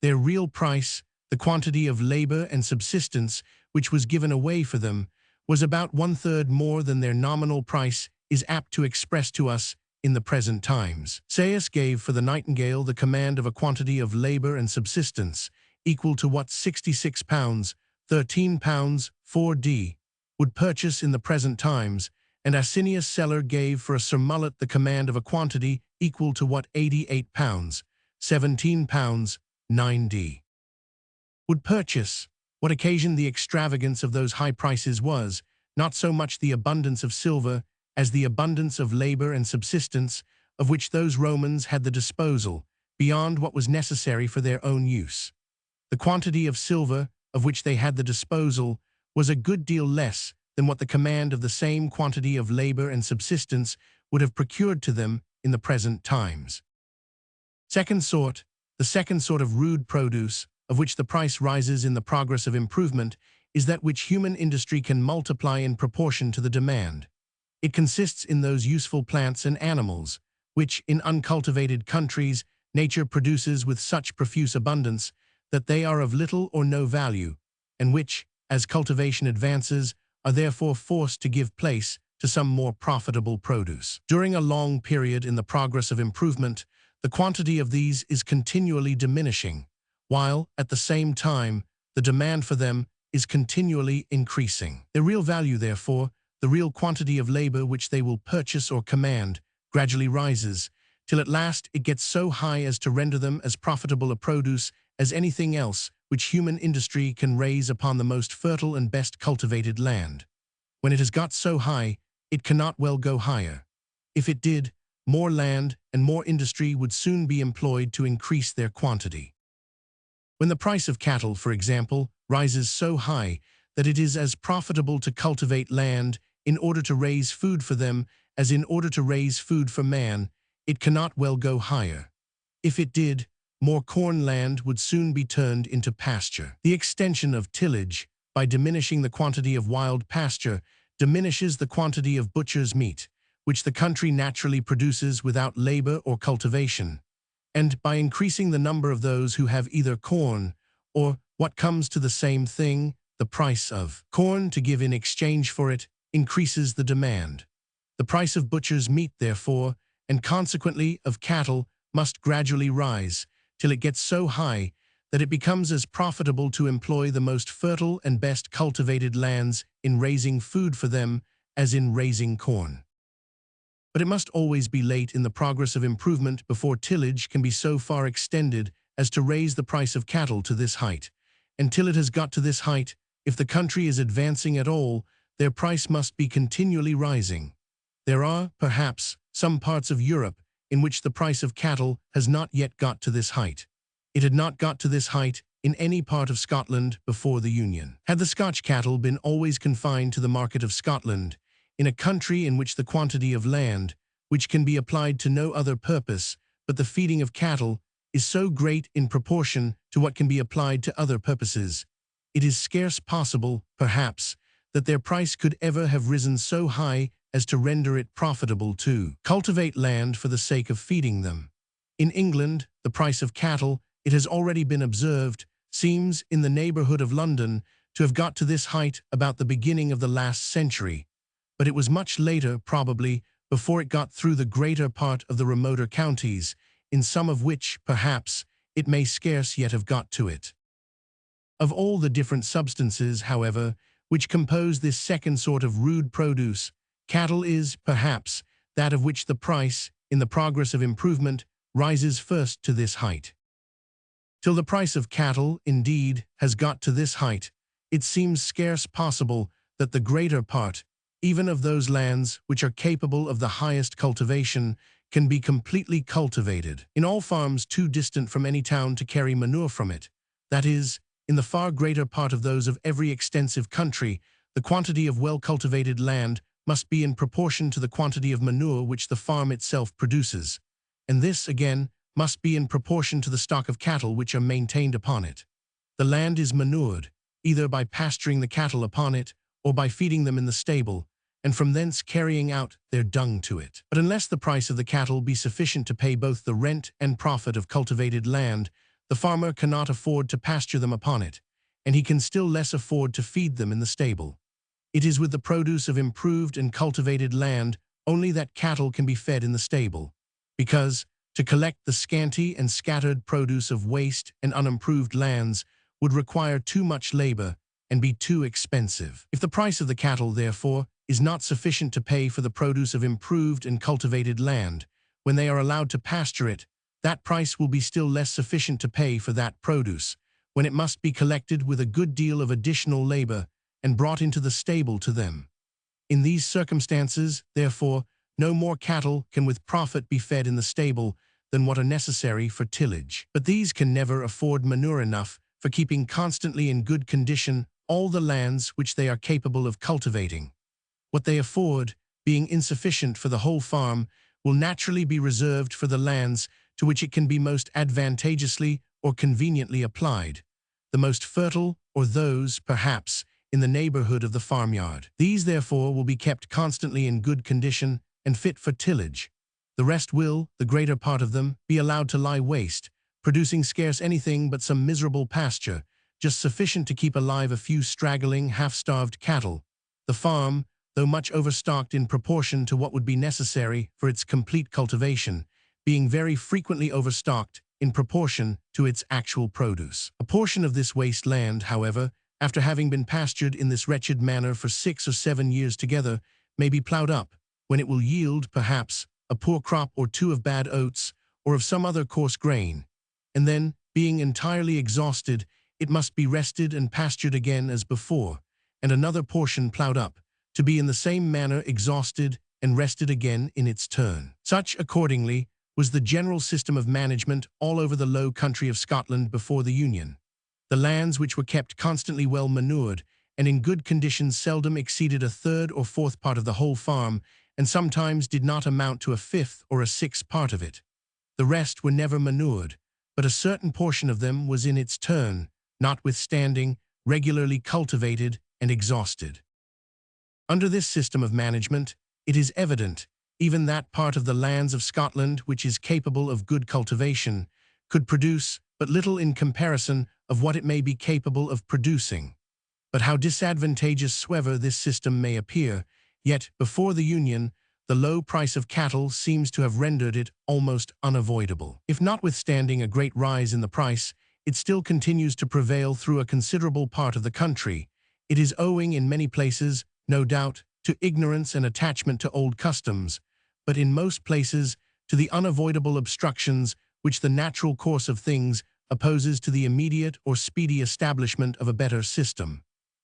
A: Their real price, the quantity of labor and subsistence which was given away for them, was about 1/3 more than their nominal price is apt to express to us in the present times. Caius gave for the nightingale the command of a quantity of labor and subsistence, equal to what £66, 13 pounds, 4d, would purchase in the present times, and Asinius Seller gave for a surmullet the command of a quantity equal to what £88, 17 pounds, 9d, would purchase. What occasioned the extravagance of those high prices was, not so much the abundance of silver, as the abundance of labor and subsistence, of which those Romans had the disposal, beyond what was necessary for their own use. The quantity of silver, of which they had the disposal, was a good deal less than what the command of the same quantity of labor and subsistence would have procured to them in the present times. The second sort of rude produce, of which the price rises in the progress of improvement, is that which human industry can multiply in proportion to the demand. It consists in those useful plants and animals, which, in uncultivated countries, nature produces with such profuse abundance that they are of little or no value, and which, as cultivation advances, are therefore forced to give place to some more profitable produce. During a long period in the progress of improvement, the quantity of these is continually diminishing, while, at the same time, the demand for them is continually increasing. Their real value, therefore, the real quantity of labor which they will purchase or command gradually rises, till at last it gets so high as to render them as profitable a produce as anything else which human industry can raise upon the most fertile and best cultivated land. When it has got so high, it cannot well go higher. If it did, more land and more industry would soon be employed to increase their quantity. When the price of cattle, for example, rises so high that it is as profitable to cultivate land in order to raise food for them as in order to raise food for man, it cannot well go higher. If it did, more corn land would soon be turned into pasture. The extension of tillage, by diminishing the quantity of wild pasture, diminishes the quantity of butcher's meat, which the country naturally produces without labor or cultivation, and by increasing the number of those who have either corn or, what comes to the same thing, the price of corn to give in exchange for it, increases the demand. The price of butcher's meat, therefore, and consequently of cattle, must gradually rise, till it gets so high that it becomes as profitable to employ the most fertile and best cultivated lands in raising food for them as in raising corn. But it must always be late in the progress of improvement before tillage can be so far extended as to raise the price of cattle to this height. Until it has got to this height, if the country is advancing at all, their price must be continually rising. There are, perhaps, some parts of Europe in which the price of cattle has not yet got to this height. It had not got to this height in any part of Scotland before the Union. Had the Scotch cattle been always confined to the market of Scotland, in a country in which the quantity of land, which can be applied to no other purpose but the feeding of cattle, is so great in proportion to what can be applied to other purposes, it is scarce possible, perhaps, that their price could ever have risen so high as to render it profitable to cultivate land for the sake of feeding them. In England, the price of cattle, it has already been observed, seems, in the neighborhood of London, to have got to this height about the beginning of the last century, but it was much later, probably, before it got through the greater part of the remoter counties, in some of which, perhaps, it may scarce yet have got to it. Of all the different substances, however, which compose this second sort of rude produce, cattle is, perhaps, that of which the price, in the progress of improvement, rises first to this height. Till the price of cattle, indeed, has got to this height, it seems scarce possible that the greater part, even of those lands which are capable of the highest cultivation, can be completely cultivated. In all farms too distant from any town to carry manure from it, that is, in the far greater part of those of every extensive country, the quantity of well-cultivated land must be in proportion to the quantity of manure which the farm itself produces, and this, again, must be in proportion to the stock of cattle which are maintained upon it. The land is manured, either by pasturing the cattle upon it, or by feeding them in the stable, and from thence carrying out their dung to it. But unless the price of the cattle be sufficient to pay both the rent and profit of cultivated land, the farmer cannot afford to pasture them upon it, and he can still less afford to feed them in the stable. It is with the produce of improved and cultivated land only that cattle can be fed in the stable, because to collect the scanty and scattered produce of waste and unimproved lands would require too much labor and be too expensive. If the price of the cattle, therefore, is not sufficient to pay for the produce of improved and cultivated land, when they are allowed to pasture it, that price will be still less sufficient to pay for that produce, when it must be collected with a good deal of additional labor and brought into the stable to them. In these circumstances, therefore, no more cattle can with profit be fed in the stable than what are necessary for tillage. But these can never afford manure enough for keeping constantly in good condition all the lands which they are capable of cultivating. What they afford, being insufficient for the whole farm, will naturally be reserved for the lands to which it can be most advantageously or conveniently applied, the most fertile, or those, perhaps, in the neighborhood of the farmyard. These, therefore, will be kept constantly in good condition and fit for tillage. The rest will, the greater part of them, be allowed to lie waste, producing scarce anything but some miserable pasture, just sufficient to keep alive a few straggling, half-starved cattle. The farm, though much overstocked in proportion to what would be necessary for its complete cultivation, being very frequently overstocked in proportion to its actual produce. A portion of this waste land, however, after having been pastured in this wretched manner for 6 or 7 years together, may be ploughed up, when it will yield, perhaps, a poor crop or two of bad oats, or of some other coarse grain. And then, being entirely exhausted, it must be rested and pastured again as before, and another portion ploughed up, to be in the same manner exhausted and rested again in its turn. Such, accordingly, was the general system of management all over the low country of Scotland before the Union. The lands which were kept constantly well manured, and in good condition seldom exceeded a third or fourth part of the whole farm, and sometimes did not amount to a fifth or a sixth part of it. The rest were never manured, but a certain portion of them was in its turn, notwithstanding, regularly cultivated and exhausted. Under this system of management, it is evident, even that part of the lands of Scotland which is capable of good cultivation could produce but little in comparison of what it may be capable of producing. But how disadvantageous soever this system may appear, yet, before the Union, the low price of cattle seems to have rendered it almost unavoidable. If notwithstanding a great rise in the price, it still continues to prevail through a considerable part of the country, it is owing in many places, no doubt, to ignorance and attachment to old customs, but in most places to the unavoidable obstructions which the natural course of things opposes to the immediate or speedy establishment of a better system.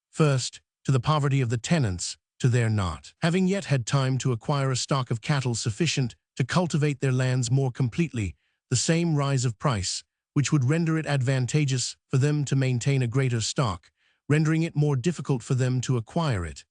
A: First, to the poverty of the tenants, to their not having yet had time to acquire a stock of cattle sufficient to cultivate their lands more completely, the same rise of price, which would render it advantageous for them to maintain a greater stock, rendering it more difficult for them to acquire it.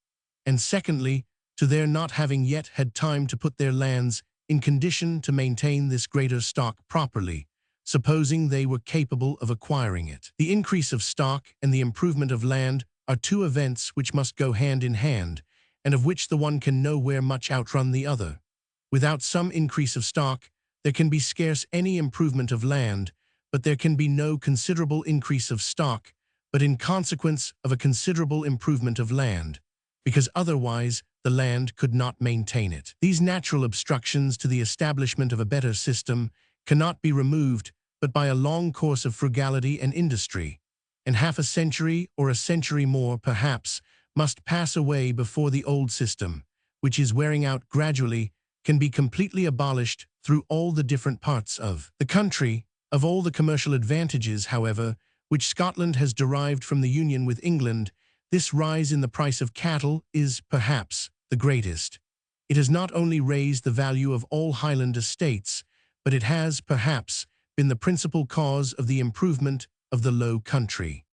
A: And secondly, to their not having yet had time to put their lands in condition to maintain this greater stock properly, supposing they were capable of acquiring it. The increase of stock and the improvement of land are two events which must go hand in hand, and of which the one can nowhere much outrun the other. Without some increase of stock, there can be scarce any improvement of land, but there can be no considerable increase of stock, but in consequence of a considerable improvement of land, because otherwise the land could not maintain it. These natural obstructions to the establishment of a better system cannot be removed but by a long course of frugality and industry, and half a century or a century more, perhaps, must pass away before the old system, which is wearing out gradually, can be completely abolished through all the different parts of the country. Of all the commercial advantages, however, which Scotland has derived from the union with England, this rise in the price of cattle is, perhaps, the greatest. It has not only raised the value of all Highland estates, but it has, perhaps, been the principal cause of the improvement of the low country.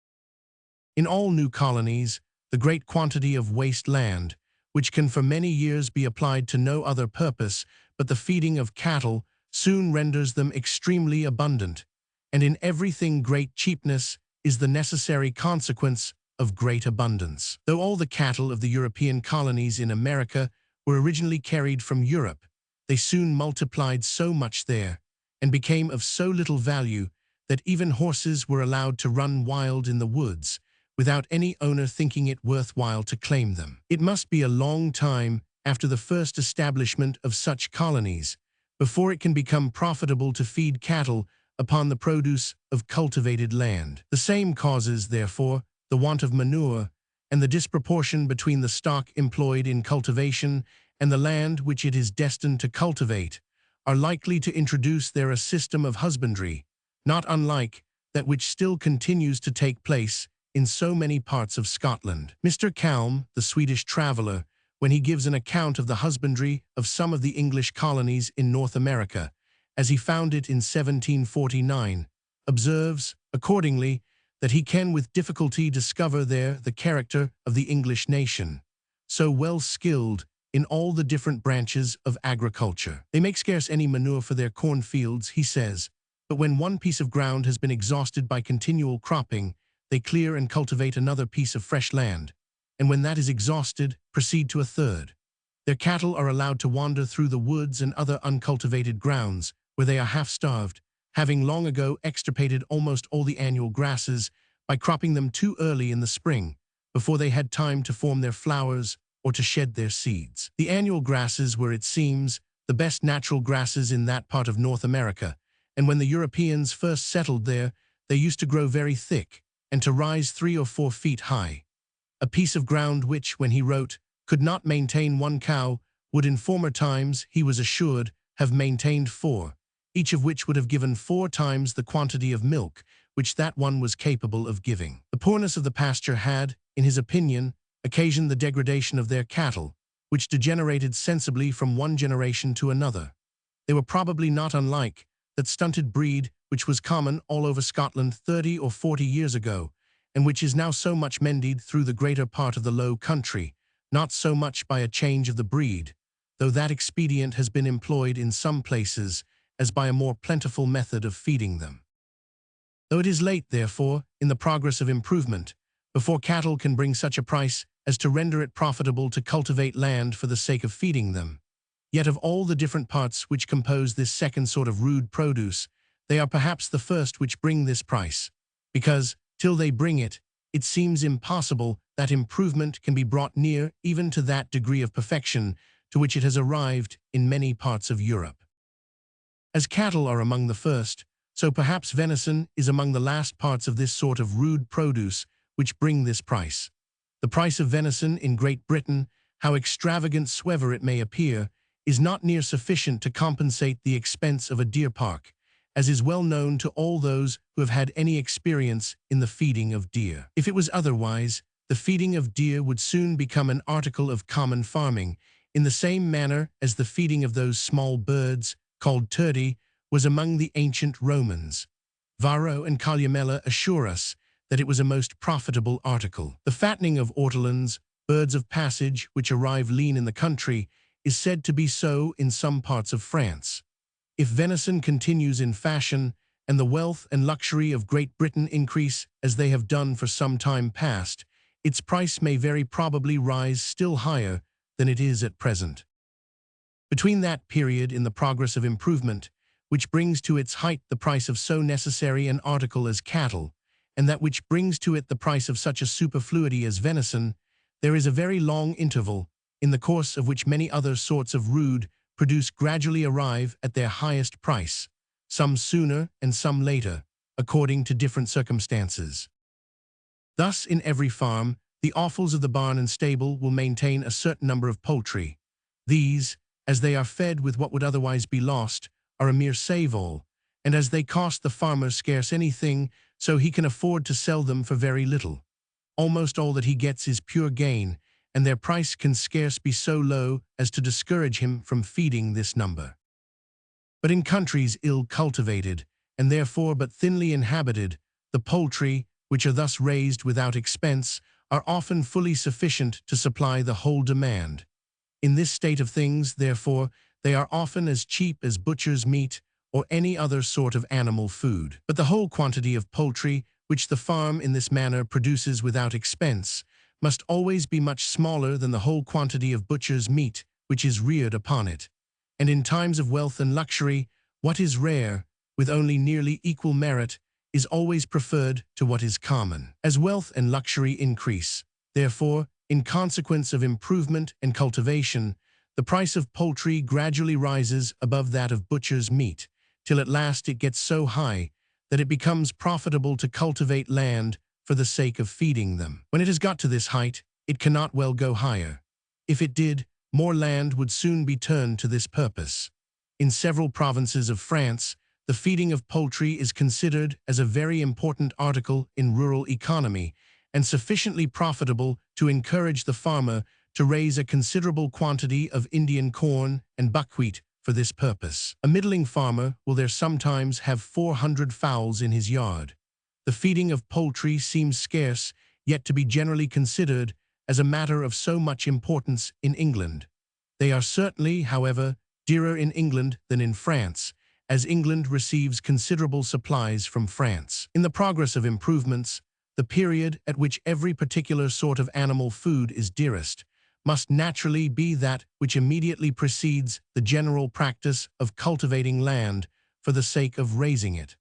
A: In all new colonies, the great quantity of waste land, which can for many years be applied to no other purpose but the feeding of cattle, soon renders them extremely abundant, and in everything great cheapness is the necessary consequence of great abundance. Though all the cattle of the European colonies in America were originally carried from Europe, they soon multiplied so much there, and became of so little value, that even horses were allowed to run wild in the woods, without any owner thinking it worthwhile to claim them. It must be a long time after the first establishment of such colonies before it can become profitable to feed cattle upon the produce of cultivated land. The same causes, therefore, the want of manure, and the disproportion between the stock employed in cultivation and the land which it is destined to cultivate, are likely to introduce there a system of husbandry, not unlike that which still continues to take place in so many parts of Scotland. Mr. Kalm, the Swedish traveller, when he gives an account of the husbandry of some of the English colonies in North America, as he found it in 1749, observes, accordingly, that he can with difficulty discover there the character of the English nation, so well skilled in all the different branches of agriculture. They make scarce any manure for their cornfields, he says, but when one piece of ground has been exhausted by continual cropping, they clear and cultivate another piece of fresh land, and when that is exhausted, proceed to a third. Their cattle are allowed to wander through the woods and other uncultivated grounds, where they are half-starved, having long ago extirpated almost all the annual grasses by cropping them too early in the spring, before they had time to form their flowers or to shed their seeds. The annual grasses were, it seems, the best natural grasses in that part of North America, and when the Europeans first settled there, they used to grow very thick, and to rise 3 or 4 feet high. A piece of ground which, when he wrote, could not maintain 1 cow, would in former times, he was assured, have maintained 4, each of which would have given 4 times the quantity of milk which that one was capable of giving. The poorness of the pasture had, in his opinion, occasioned the degradation of their cattle, which degenerated sensibly from one generation to another. They were probably not unlike that stunted breed which was common all over Scotland 30 or 40 years ago, and which is now so much mended through the greater part of the low country, not so much by a change of the breed, though that expedient has been employed in some places, as by a more plentiful method of feeding them. Though it is late, therefore, in the progress of improvement, before cattle can bring such a price as to render it profitable to cultivate land for the sake of feeding them, yet of all the different parts which compose this second sort of rude produce, they are perhaps the first which bring this price, because, till they bring it, it seems impossible that improvement can be brought near even to that degree of perfection to which it has arrived in many parts of Europe. As cattle are among the first, so perhaps venison is among the last parts of this sort of rude produce which bring this price. The price of venison in Great Britain, how extravagant soever it may appear, is not near sufficient to compensate the expense of a deer park, as is well known to all those who have had any experience in the feeding of deer. If it was otherwise, the feeding of deer would soon become an article of common farming, in the same manner as the feeding of those small birds, called turdi, was among the ancient Romans. Varro and Columella assure us that it was a most profitable article. The fattening of ortolans, birds of passage which arrive lean in the country, is said to be so in some parts of France. If venison continues in fashion, and the wealth and luxury of Great Britain increase as they have done for some time past, its price may very probably rise still higher than it is at present. Between that period in the progress of improvement, which brings to its height the price of so necessary an article as cattle, and that which brings to it the price of such a superfluity as venison, there is a very long interval, in the course of which many other sorts of rude produce gradually arrive at their highest price, some sooner and some later, according to different circumstances. Thus, in every farm, the offals of the barn and stable will maintain a certain number of poultry. These, as they are fed with what would otherwise be lost, are a mere save-all, and as they cost the farmer scarce anything, so he can afford to sell them for very little. Almost all that he gets is pure gain, and their price can scarce be so low as to discourage him from feeding this number. But in countries ill cultivated, and therefore but thinly inhabited, the poultry, which are thus raised without expense, are often fully sufficient to supply the whole demand. In this state of things, therefore, they are often as cheap as butcher's meat or any other sort of animal food. But the whole quantity of poultry which the farm in this manner produces without expense must always be much smaller than the whole quantity of butcher's meat which is reared upon it. And in times of wealth and luxury, what is rare, with only nearly equal merit, is always preferred to what is common. As wealth and luxury increase, therefore, in consequence of improvement and cultivation, the price of poultry gradually rises above that of butcher's meat, till at last it gets so high that it becomes profitable to cultivate land for the sake of feeding them. When it has got to this height, it cannot well go higher. If it did, more land would soon be turned to this purpose. In several provinces of France, the feeding of poultry is considered as a very important article in rural economy and sufficiently profitable to encourage the farmer to raise a considerable quantity of Indian corn and buckwheat for this purpose. A middling farmer will there sometimes have 400 fowls in his yard. The feeding of poultry seems scarce, yet to be generally considered as a matter of so much importance in England. They are certainly, however, dearer in England than in France, as England receives considerable supplies from France. In the progress of improvements, the period at which every particular sort of animal food is dearest must naturally be that which immediately precedes the general practice of cultivating land for the sake of raising it.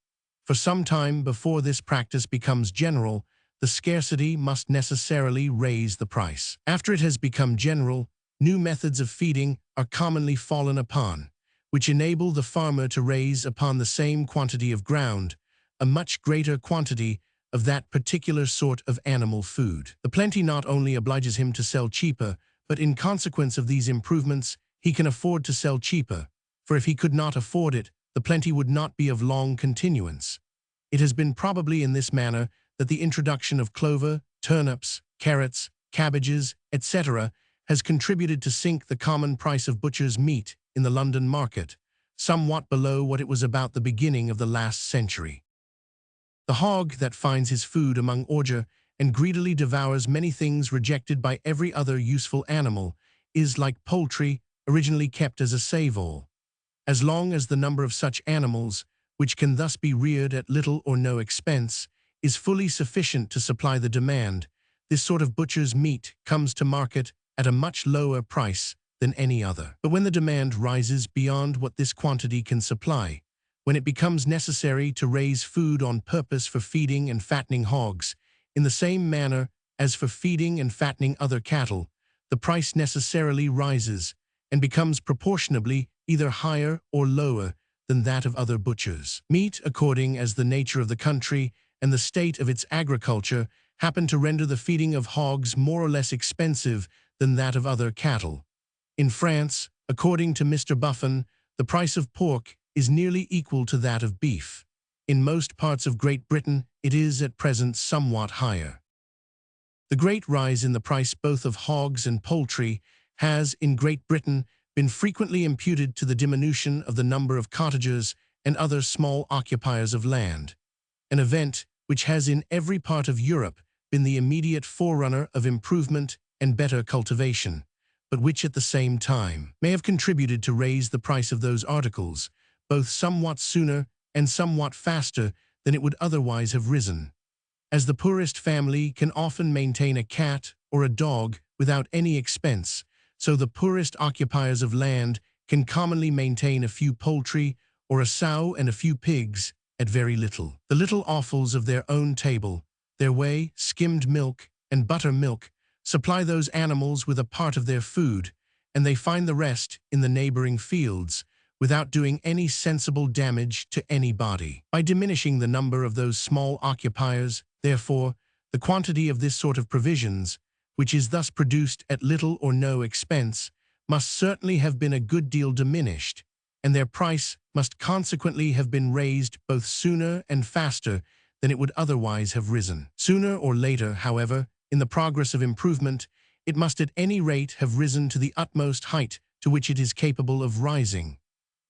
A: For some time before this practice becomes general, the scarcity must necessarily raise the price. After it has become general, new methods of feeding are commonly fallen upon, which enable the farmer to raise upon the same quantity of ground a much greater quantity of that particular sort of animal food. The plenty not only obliges him to sell cheaper, but in consequence of these improvements, he can afford to sell cheaper, for if he could not afford it, the plenty would not be of long continuance. It has been probably in this manner that the introduction of clover, turnips, carrots, cabbages, etc., has contributed to sink the common price of butcher's meat in the London market, somewhat below what it was about the beginning of the last century. The hog that finds his food among ordure and greedily devours many things rejected by every other useful animal is, like poultry, originally kept as a save-all. As long as the number of such animals, which can thus be reared at little or no expense, is fully sufficient to supply the demand, this sort of butcher's meat comes to market at a much lower price than any other. But when the demand rises beyond what this quantity can supply, when it becomes necessary to raise food on purpose for feeding and fattening hogs, in the same manner as for feeding and fattening other cattle, the price necessarily rises and becomes proportionably either higher or lower than that of other butchers. Meat, according as the nature of the country and the state of its agriculture happen to render the feeding of hogs more or less expensive than that of other cattle. In France, according to Mr. Buffon, the price of pork is nearly equal to that of beef. In most parts of Great Britain, it is at present somewhat higher. The great rise in the price both of hogs and poultry has, in Great Britain, been frequently imputed to the diminution of the number of cottagers and other small occupiers of land, an event which has in every part of Europe been the immediate forerunner of improvement and better cultivation, but which at the same time may have contributed to raise the price of those articles, both somewhat sooner and somewhat faster than it would otherwise have risen. As the poorest family can often maintain a cat or a dog without any expense, so the poorest occupiers of land can commonly maintain a few poultry or a sow and a few pigs at very little. The little offals of their own table, their whey, skimmed milk, and buttermilk, supply those animals with a part of their food, and they find the rest in the neighboring fields, without doing any sensible damage to anybody. By diminishing the number of those small occupiers, therefore, the quantity of this sort of provisions, which is thus produced at little or no expense, must certainly have been a good deal diminished, and their price must consequently have been raised both sooner and faster than it would otherwise have risen. Sooner or later, however, in the progress of improvement, it must at any rate have risen to the utmost height to which it is capable of rising,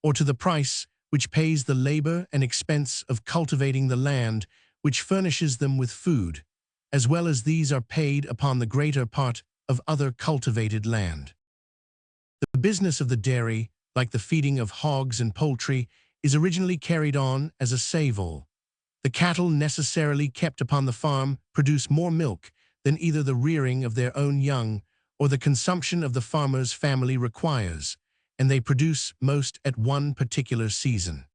A: or to the price which pays the labor and expense of cultivating the land which furnishes them with food, as well as these are paid upon the greater part of other cultivated land. The business of the dairy, like the feeding of hogs and poultry, is originally carried on as a save-all. The cattle necessarily kept upon the farm produce more milk than either the rearing of their own young or the consumption of the farmer's family requires, and they produce most at one particular season.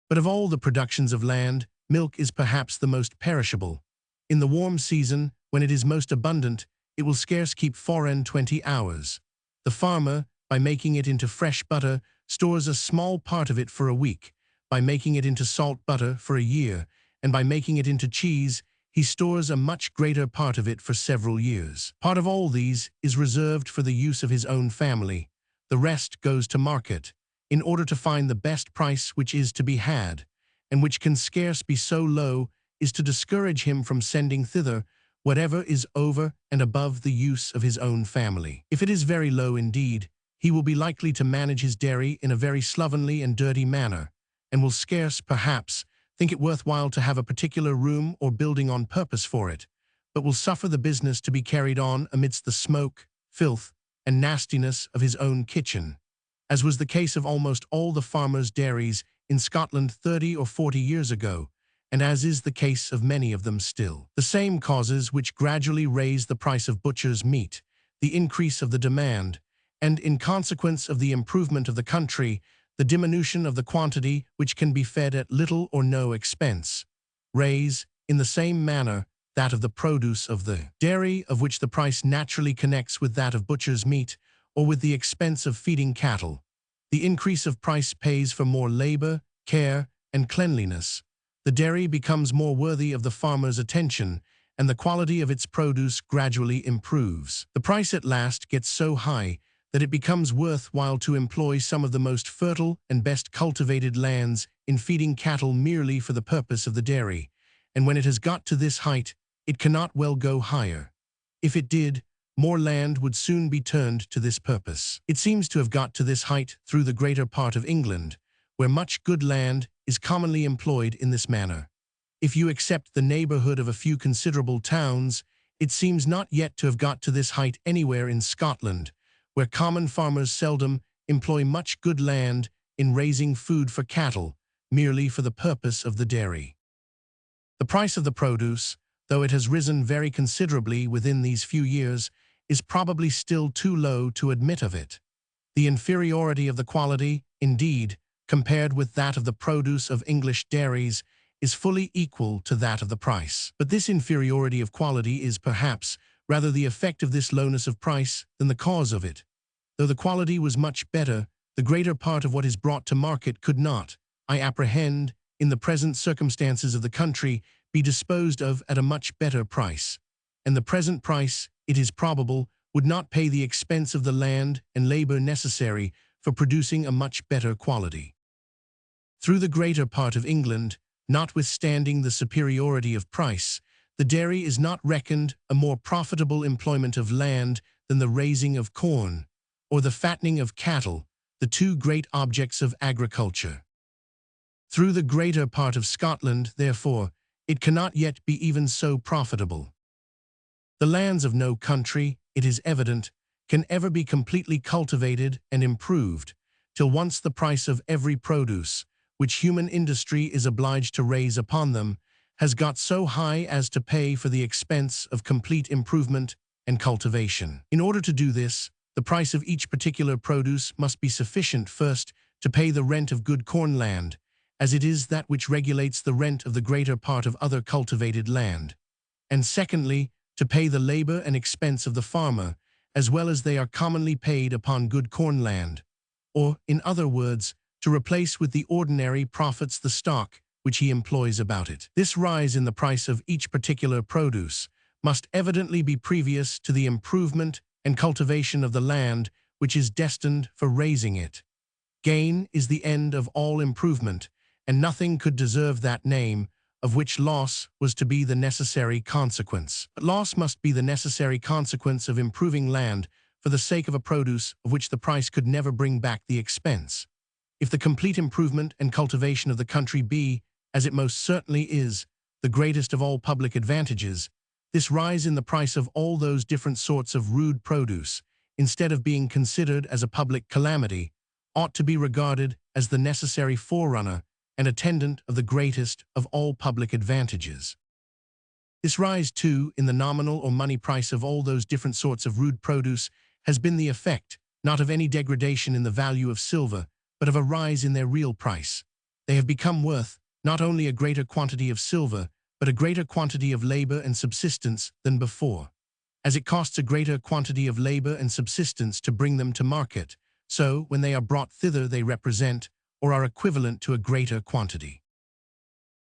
A: But of all the productions of land, milk is perhaps the most perishable. In the warm season, when it is most abundant, it will scarce keep 24 hours. The farmer, by making it into fresh butter, stores a small part of it for a week, by making it into salt butter for a year, and by making it into cheese, he stores a much greater part of it for several years. Part of all these is reserved for the use of his own family. The rest goes to market, in order to find the best price which is to be had, and which can scarce be so low is to discourage him from sending thither whatever is over and above the use of his own family. If it is very low indeed, he will be likely to manage his dairy in a very slovenly and dirty manner, and will scarce, perhaps, think it worthwhile to have a particular room or building on purpose for it, but will suffer the business to be carried on amidst the smoke, filth, and nastiness of his own kitchen, as was the case of almost all the farmers' dairies in Scotland 30 or 40 years ago, and as is the case of many of them still. The same causes which gradually raise the price of butcher's meat, the increase of the demand, and, in consequence of the improvement of the country, the diminution of the quantity which can be fed at little or no expense, raise, in the same manner, that of the produce of the dairy, of which the price naturally connects with that of butcher's meat, or with the expense of feeding cattle. The increase of price pays for more labor, care, and cleanliness. the dairy becomes more worthy of the farmer's attention, and the quality of its produce gradually improves. The price at last gets so high that it becomes worthwhile to employ some of the most fertile and best cultivated lands in feeding cattle merely for the purpose of the dairy, and when it has got to this height, it cannot well go higher. If it did, more land would soon be turned to this purpose. It seems to have got to this height through the greater part of England, where much good land is commonly employed in this manner. If you accept the neighbourhood of a few considerable towns, it seems not yet to have got to this height anywhere in Scotland, where common farmers seldom employ much good land in raising food for cattle, merely for the purpose of the dairy. The price of the produce, though it has risen very considerably within these few years, is probably still too low to admit of it. The inferiority of the quality, indeed, compared with that of the produce of English dairies, is fully equal to that of the price. But this inferiority of quality is, perhaps, rather the effect of this lowness of price than the cause of it. Though the quality was much better, the greater part of what is brought to market could not, I apprehend, in the present circumstances of the country, be disposed of at a much better price. And the present price, it is probable, would not pay the expense of the land and labour necessary for producing a much better quality. Through the greater part of England, notwithstanding the superiority of price, the dairy is not reckoned a more profitable employment of land than the raising of corn, or the fattening of cattle, the two great objects of agriculture. Through the greater part of Scotland, therefore, it cannot yet be even so profitable. The lands of no country, it is evident, can ever be completely cultivated and improved, till once the price of every produce, which human industry is obliged to raise upon them, has got so high as to pay for the expense of complete improvement and cultivation. In order to do this, the price of each particular produce must be sufficient first to pay the rent of good corn land, as it is that which regulates the rent of the greater part of other cultivated land, and secondly, to pay the labour and expense of the farmer, as well as they are commonly paid upon good corn land, or, in other words, to replace with the ordinary profits the stock which he employs about it. This rise in the price of each particular produce must evidently be previous to the improvement and cultivation of the land which is destined for raising it. Gain is the end of all improvement, and nothing could deserve that name, of which loss was to be the necessary consequence. But loss must be the necessary consequence of improving land for the sake of a produce of which the price could never bring back the expense. If the complete improvement and cultivation of the country be, as it most certainly is, the greatest of all public advantages, this rise in the price of all those different sorts of rude produce, instead of being considered as a public calamity, ought to be regarded as the necessary forerunner and attendant of the greatest of all public advantages. This rise, too, in the nominal or money price of all those different sorts of rude produce has been the effect, not of any degradation in the value of silver, but of a rise in their real price. They have become worth not only a greater quantity of silver, but a greater quantity of labour and subsistence than before. As it costs a greater quantity of labour and subsistence to bring them to market, so, when they are brought thither, they represent, or are equivalent to a greater quantity.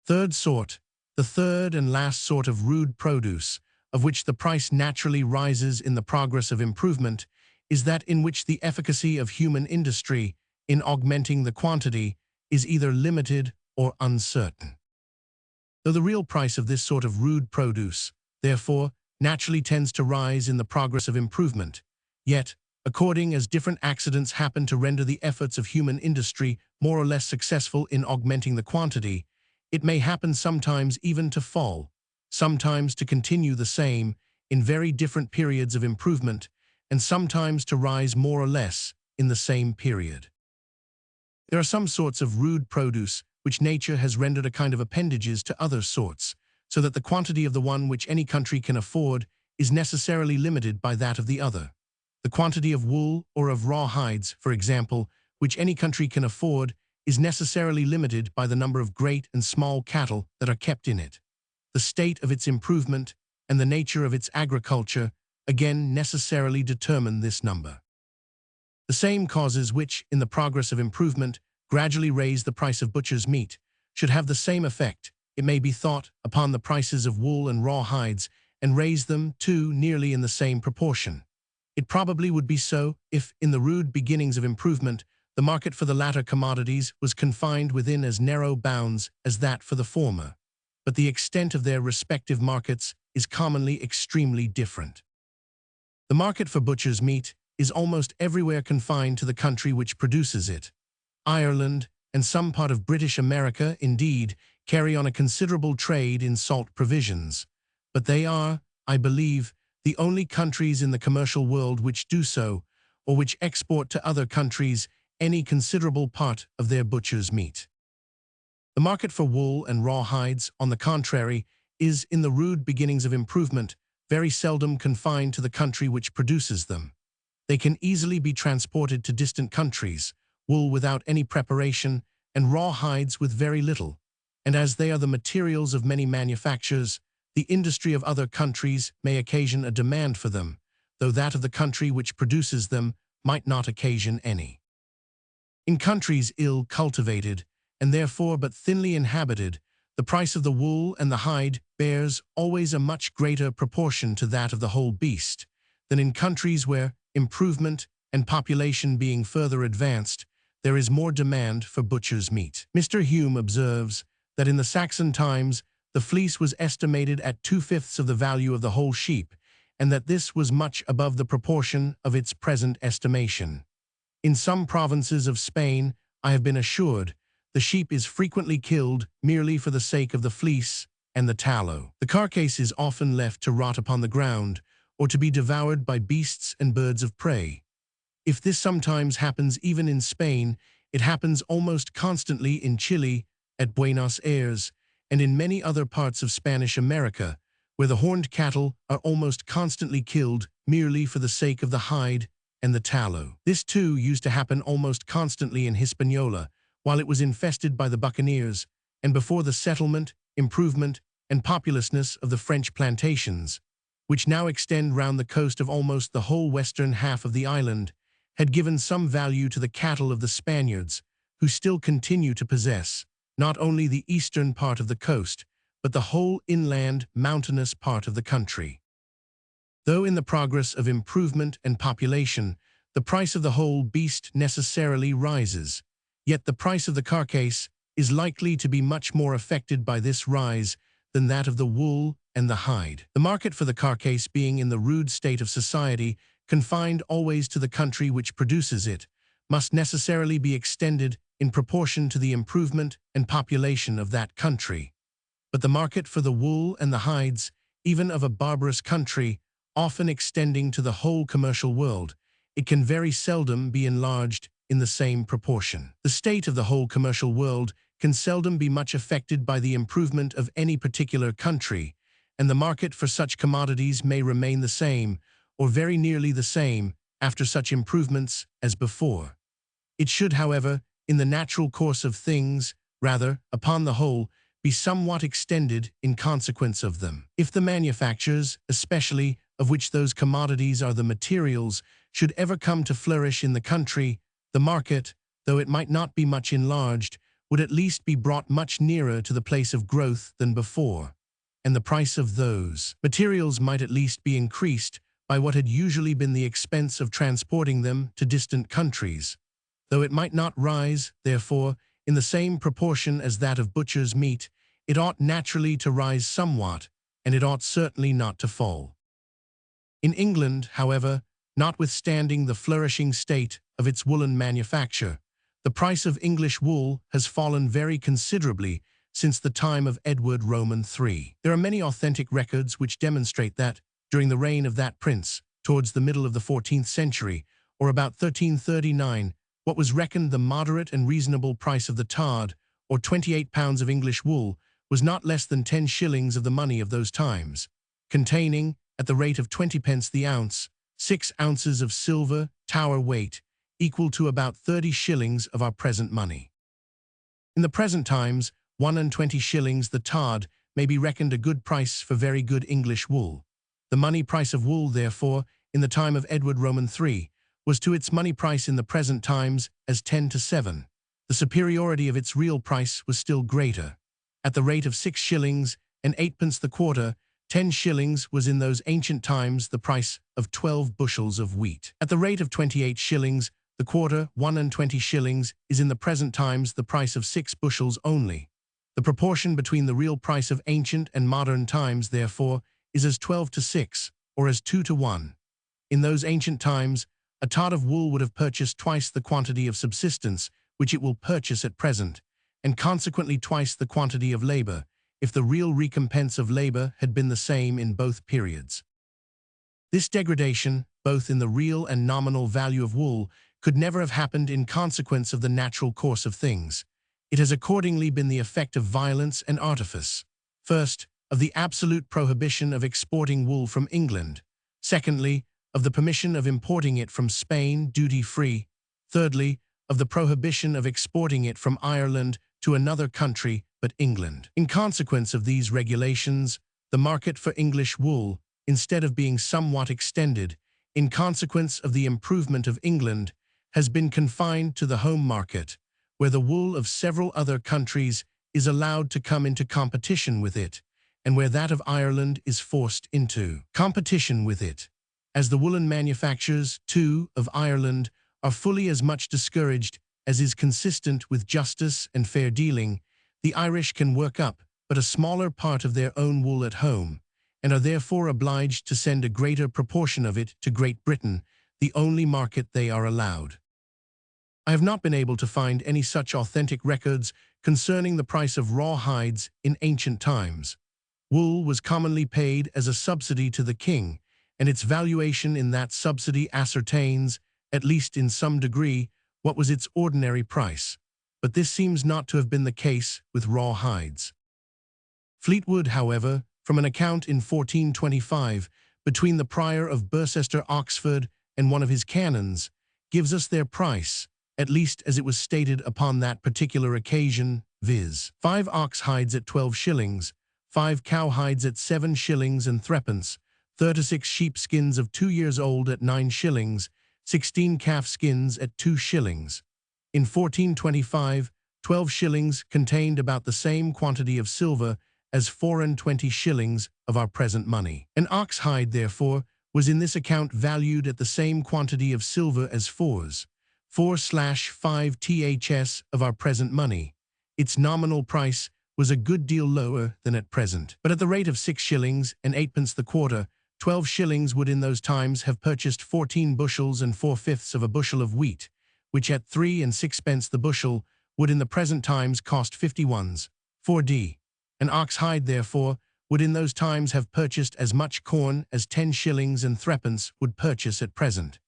A: Third sort, the third and last sort of rude produce, of which the price naturally rises in the progress of improvement, is that in which the efficacy of human industry, in augmenting the quantity, is either limited or uncertain. Though the real price of this sort of rude produce, therefore, naturally tends to rise in the progress of improvement, yet, according as different accidents happen to render the efforts of human industry more or less successful in augmenting the quantity, it may happen sometimes even to fall, sometimes to continue the same in very different periods of improvement, and sometimes to rise more or less in the same period. There are some sorts of rude produce which nature has rendered a kind of appendages to other sorts, so that the quantity of the one which any country can afford is necessarily limited by that of the other. The quantity of wool or of raw hides, for example, which any country can afford, is necessarily limited by the number of great and small cattle that are kept in it. The state of its improvement and the nature of its agriculture, again, necessarily determine this number. The same causes which, in the progress of improvement, gradually raise the price of butcher's meat, should have the same effect, it may be thought, upon the prices of wool and raw hides, and raise them, too, nearly in the same proportion. It probably would be so if, in the rude beginnings of improvement, the market for the latter commodities was confined within as narrow bounds as that for the former. But the extent of their respective markets is commonly extremely different. The market for butcher's meat is almost everywhere confined to the country which produces it. Ireland, and some part of British America, indeed, carry on a considerable trade in salt provisions. But they are, I believe, the only countries in the commercial world which do so, or which export to other countries any considerable part of their butcher's meat. The market for wool and raw hides, on the contrary, is, in the rude beginnings of improvement, very seldom confined to the country which produces them. They can easily be transported to distant countries, wool without any preparation, and raw hides with very little. And as they are the materials of many manufactures, the industry of other countries may occasion a demand for them, though that of the country which produces them might not occasion any. In countries ill cultivated, and therefore but thinly inhabited, the price of the wool and the hide bears always a much greater proportion to that of the whole beast, than in countries where, improvement and population being further advanced, there is more demand for butcher's meat. Mr. Hume observes that in the Saxon times the fleece was estimated at 2/5 of the value of the whole sheep, and that this was much above the proportion of its present estimation. In some provinces of Spain, I have been assured, the sheep is frequently killed merely for the sake of the fleece and the tallow. The carcass is often left to rot upon the ground, or to be devoured by beasts and birds of prey. If this sometimes happens even in Spain, it happens almost constantly in Chile, at Buenos Aires, and in many other parts of Spanish America, where the horned cattle are almost constantly killed merely for the sake of the hide and the tallow. This too used to happen almost constantly in Hispaniola, while it was infested by the buccaneers, and before the settlement, improvement, and populousness of the French plantations, which now extend round the coast of almost the whole western half of the island, had given some value to the cattle of the Spaniards, who still continue to possess not only the eastern part of the coast, but the whole inland, mountainous part of the country. Though in the progress of improvement and population, the price of the whole beast necessarily rises, yet the price of the carcass is likely to be much more affected by this rise than that of the wool and the hide. The market for the carcass being in the rude state of society, confined always to the country which produces it, must necessarily be extended in proportion to the improvement and population of that country. But the market for the wool and the hides, even of a barbarous country, often extending to the whole commercial world, it can very seldom be enlarged in the same proportion. The state of the whole commercial world can seldom be much affected by the improvement of any particular country, and the market for such commodities may remain the same, or very nearly the same, after such improvements as before. It should, however, in the natural course of things, rather, upon the whole, be somewhat extended in consequence of them. If the manufactures, especially, of which those commodities are the materials, should ever come to flourish in the country, the market, though it might not be much enlarged, would at least be brought much nearer to the place of growth than before, and the price of those materials might at least be increased by what had usually been the expense of transporting them to distant countries. Though it might not rise, therefore, in the same proportion as that of butcher's meat, it ought naturally to rise somewhat, and it ought certainly not to fall. In England, however, notwithstanding the flourishing state of its woolen manufacture, the price of English wool has fallen very considerably since the time of Edward Roman III. There are many authentic records which demonstrate that, during the reign of that prince, towards the middle of the 14th century, or about 1339, what was reckoned the moderate and reasonable price of the tard, or 28 pounds of English wool, was not less than 10 shillings of the money of those times, containing, at the rate of 20 pence the ounce, 6 ounces of silver, Tower weight, equal to about 30 shillings of our present money. In the present times, 21 shillings the tard may be reckoned a good price for very good English wool. The money price of wool, therefore, in the time of Edward Roman III, was to its money price in the present times as 10 to 7. The superiority of its real price was still greater. at the rate of 6 shillings and 8 pence the quarter. 10 shillings was in those ancient times the price of 12 bushels of wheat. At the rate of 28 shillings the quarter, 1 and 20 shillings, is in the present times the price of 6 bushels only. The proportion between the real price of ancient and modern times, therefore, is as 12 to 6, or as 2 to 1. In those ancient times, a tot of wool would have purchased twice the quantity of subsistence which it will purchase at present, and consequently twice the quantity of labor, if the real recompense of labor had been the same in both periods. This degradation, both in the real and nominal value of wool, could never have happened in consequence of the natural course of things. It has accordingly been the effect of violence and artifice. First, of the absolute prohibition of exporting wool from England. Secondly, of the permission of importing it from Spain duty-free. Thirdly, of the prohibition of exporting it from Ireland to another country but England. In consequence of these regulations, the market for English wool, instead of being somewhat extended, in consequence of the improvement of England, has been confined to the home market, where the wool of several other countries is allowed to come into competition with it, and where that of Ireland is forced into competition with it. As the woolen manufactures, too, of Ireland are fully as much discouraged as is consistent with justice and fair dealing, the Irish can work up but a smaller part of their own wool at home, and are therefore obliged to send a greater proportion of it to Great Britain, the only market they are allowed. I have not been able to find any such authentic records concerning the price of raw hides in ancient times. Wool was commonly paid as a subsidy to the king, and its valuation in that subsidy ascertains, at least in some degree, what was its ordinary price. But this seems not to have been the case with raw hides. Fleetwood, however, from an account in 1425 between the prior of Burcester, Oxford, and one of his canons, gives us their price, at least as it was stated upon that particular occasion, viz. 5 ox hides at 12 shillings, 5 cow hides at 7 shillings and 3 pence, 36 sheep skins of 2 years old at 9 shillings, 16 calf skins at 2 shillings. In 1425, 12 shillings contained about the same quantity of silver as 4 and 20 shillings of our present money. An ox hide, therefore, was in this account valued at the same quantity of silver as 4/5 ths of our present money. Its nominal price was a good deal lower than at present. But at the rate of 6 shillings and 8 pence the quarter, 12 shillings would in those times have purchased 14 bushels and 4/5 of a bushel of wheat, which at 3 and 6 pence the bushel would in the present times cost 51s/4d. An ox hide, therefore, would in those times have purchased as much corn as 10 shillings and 3 pence would purchase at present.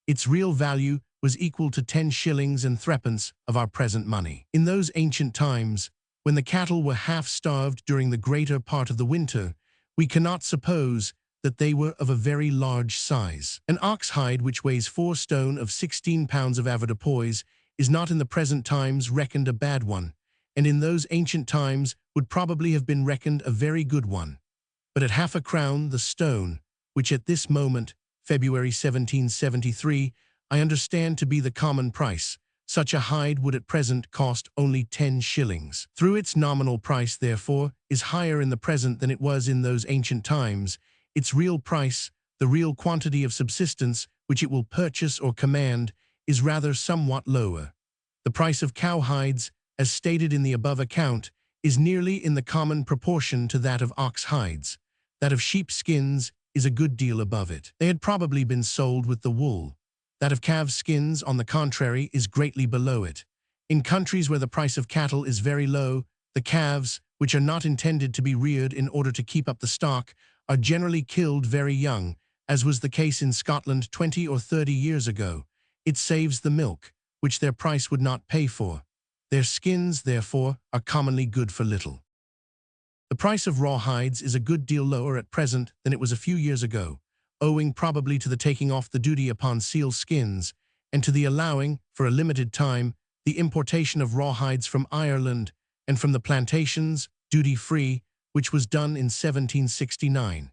A: Its real value was equal to 10 shillings and 3 pence of our present money. In those ancient times, when the cattle were half-starved during the greater part of the winter, we cannot suppose that they were of a very large size. An ox hide which weighs 4 stone of 16 pounds of avoirdupois is not in the present times reckoned a bad one, and in those ancient times would probably have been reckoned a very good one. But at half a crown the stone, which at this moment, February 1773, I understand to be the common price, such a hide would at present cost only 10 shillings. Through its nominal price, therefore, is higher in the present than it was in those ancient times, its real price, the real quantity of subsistence which it will purchase or command, is rather somewhat lower. The price of cow hides, as stated in the above account, is nearly in the common proportion to that of ox hides. That of sheep skins is a good deal above it. They had probably been sold with the wool. That of calves' skins, on the contrary, is greatly below it. In countries where the price of cattle is very low, the calves, which are not intended to be reared in order to keep up the stock, are generally killed very young, as was the case in Scotland 20 or 30 years ago. It saves the milk, which their price would not pay for. Their skins, therefore, are commonly good for little. The price of raw hides is a good deal lower at present than it was a few years ago, owing probably to the taking off the duty upon seal skins, and to the allowing, for a limited time, the importation of raw hides from Ireland and from the plantations, duty-free, which was done in 1769.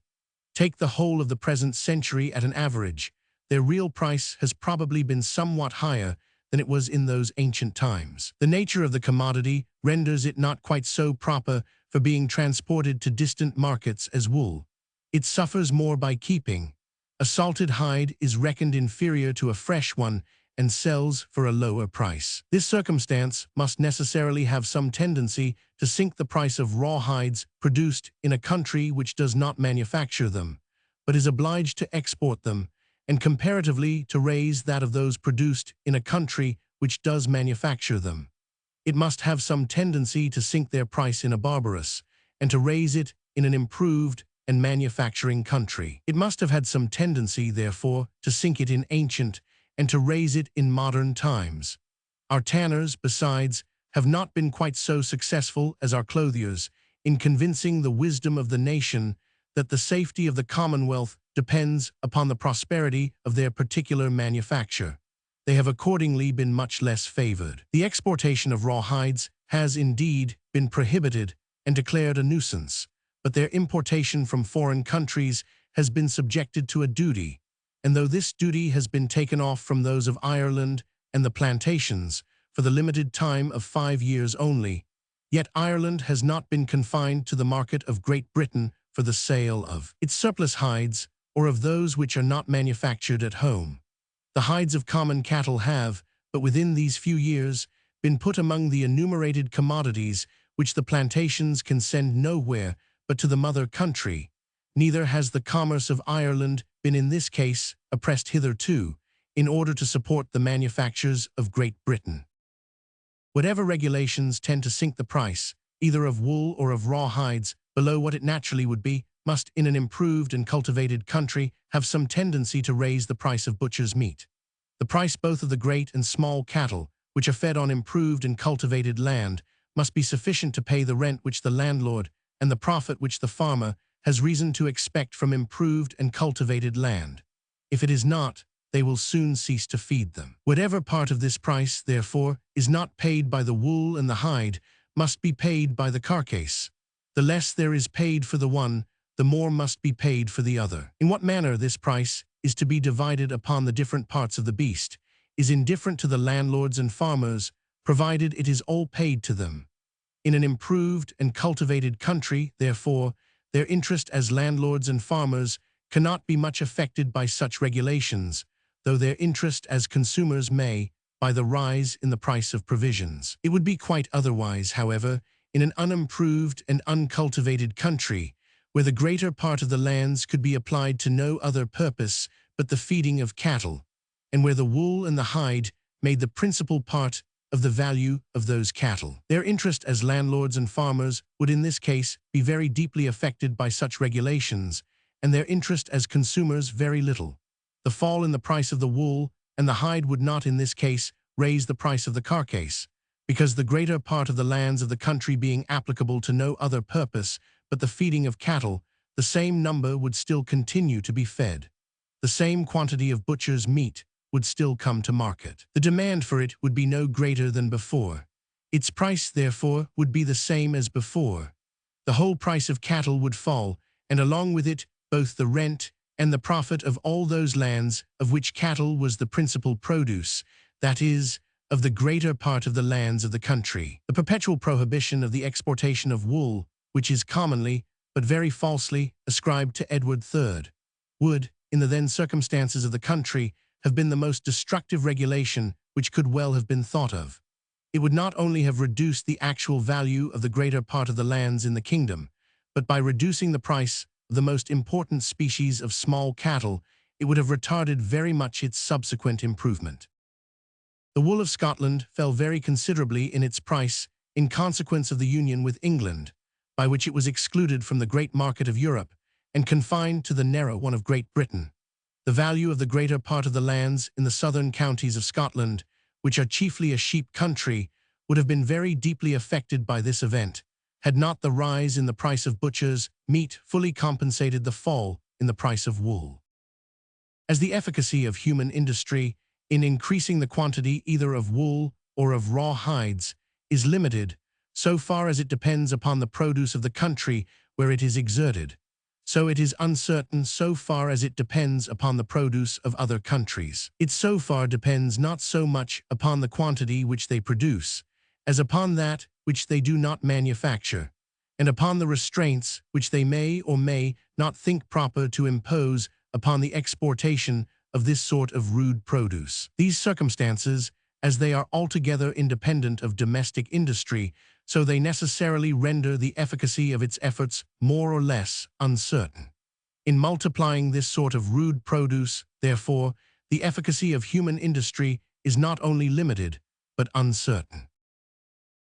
A: Take the whole of the present century at an average, their real price has probably been somewhat higher than it was in those ancient times. The nature of the commodity renders it not quite so proper for being transported to distant markets as wool. It suffers more by keeping. A salted hide is reckoned inferior to a fresh one and sells for a lower price. This circumstance must necessarily have some tendency to sink the price of raw hides produced in a country which does not manufacture them, but is obliged to export them, and comparatively to raise that of those produced in a country which does manufacture them. It must have some tendency to sink their price in a barbarous, and to raise it in an improved and manufacturing country. It must have had some tendency, therefore, to sink it in ancient, and to raise it in modern times. Our tanners, besides, have not been quite so successful as our clothiers in convincing the wisdom of the nation that the safety of the Commonwealth depends upon the prosperity of their particular manufacture. They have accordingly been much less favored. The exportation of raw hides has indeed been prohibited and declared a nuisance, but their importation from foreign countries has been subjected to a duty, and though this duty has been taken off from those of Ireland and the plantations for the limited time of 5 years only, yet Ireland has not been confined to the market of Great Britain for the sale of its surplus hides or of those which are not manufactured at home. The hides of common cattle have, but within these few years, been put among the enumerated commodities which the plantations can send nowhere but to the mother country. Neither has the commerce of Ireland been in this case oppressed hitherto, in order to support the manufactures of Great Britain. Whatever regulations tend to sink the price, either of wool or of raw hides, below what it naturally would be, must, in an improved and cultivated country, have some tendency to raise the price of butcher's meat. The price both of the great and small cattle, which are fed on improved and cultivated land, must be sufficient to pay the rent which the landlord, and the profit which the farmer, has reason to expect from improved and cultivated land. If it is not, they will soon cease to feed them. Whatever part of this price, therefore, is not paid by the wool and the hide, must be paid by the carcass. The less there is paid for the one, the more must be paid for the other. In what manner this price is to be divided upon the different parts of the beast is indifferent to the landlords and farmers, provided it is all paid to them. In an improved and cultivated country, therefore, their interest as landlords and farmers cannot be much affected by such regulations, though their interest as consumers may, by the rise in the price of provisions. It would be quite otherwise, however, in an unimproved and uncultivated country, where the greater part of the lands could be applied to no other purpose but the feeding of cattle, and where the wool and the hide made the principal part of the value of those cattle. Their interest as landlords and farmers would in this case be very deeply affected by such regulations, and their interest as consumers very little. The fall in the price of the wool and the hide would not in this case raise the price of the carcass, because the greater part of the lands of the country being applicable to no other purpose but the feeding of cattle, the same number would still continue to be fed. The same quantity of butcher's meat would still come to market. The demand for it would be no greater than before. Its price, therefore, would be the same as before. The whole price of cattle would fall, and along with it, both the rent and the profit of all those lands of which cattle was the principal produce, that is, of the greater part of the lands of the country. The perpetual prohibition of the exportation of wool, which is commonly, but very falsely, ascribed to Edward III, would, in the then circumstances of the country, have been the most destructive regulation which could well have been thought of. It would not only have reduced the actual value of the greater part of the lands in the kingdom, but by reducing the price of the most important species of small cattle, it would have retarded very much its subsequent improvement. The wool of Scotland fell very considerably in its price in consequence of the union with England, by which it was excluded from the great market of Europe and confined to the narrow one of Great Britain. The value of the greater part of the lands in the southern counties of Scotland, which are chiefly a sheep country, would have been very deeply affected by this event, had not the rise in the price of butcher's meat fully compensated the fall in the price of wool. As the efficacy of human industry in increasing the quantity either of wool or of raw hides is limited, so far as it depends upon the produce of the country where it is exerted, so it is uncertain so far as it depends upon the produce of other countries. It so far depends not so much upon the quantity which they produce, as upon that which they do not manufacture, and upon the restraints which they may or may not think proper to impose upon the exportation of this sort of rude produce. These circumstances, as they are altogether independent of domestic industry, so they necessarily render the efficacy of its efforts more or less uncertain. In multiplying this sort of rude produce, therefore, the efficacy of human industry is not only limited, but uncertain.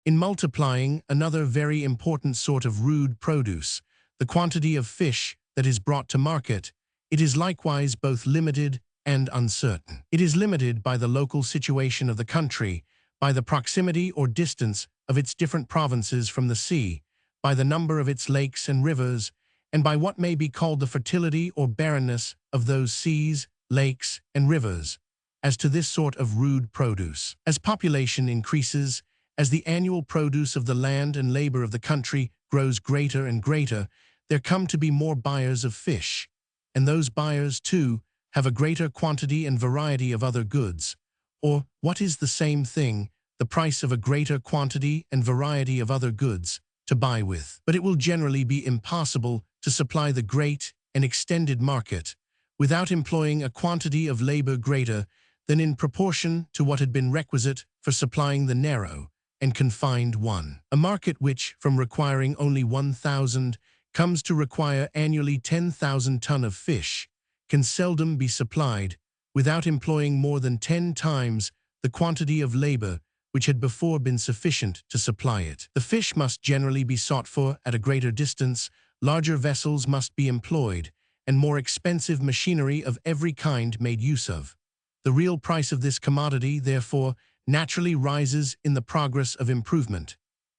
A: In multiplying another very important sort of rude produce, the quantity of fish that is brought to market, it is likewise both limited and uncertain. It is limited by the local situation of the country, by the proximity or distance of its different provinces from the sea, by the number of its lakes and rivers, and by what may be called the fertility or barrenness of those seas, lakes, and rivers, as to this sort of rude produce. As population increases, as the annual produce of the land and labor of the country grows greater and greater, there come to be more buyers of fish, and those buyers, too, have a greater quantity and variety of other goods, or, what is the same thing, the price of a greater quantity and variety of other goods to buy with. But it will generally be impossible to supply the great and extended market without employing a quantity of labor greater than in proportion to what had been requisite for supplying the narrow and confined one. A market which, from requiring only 1,000, comes to require annually 10,000 tons of fish, can seldom be supplied without employing more than 10 times the quantity of labor which had before been sufficient to supply it. The fish must generally be sought for at a greater distance, larger vessels must be employed, and more expensive machinery of every kind made use of. The real price of this commodity, therefore, naturally rises in the progress of improvement.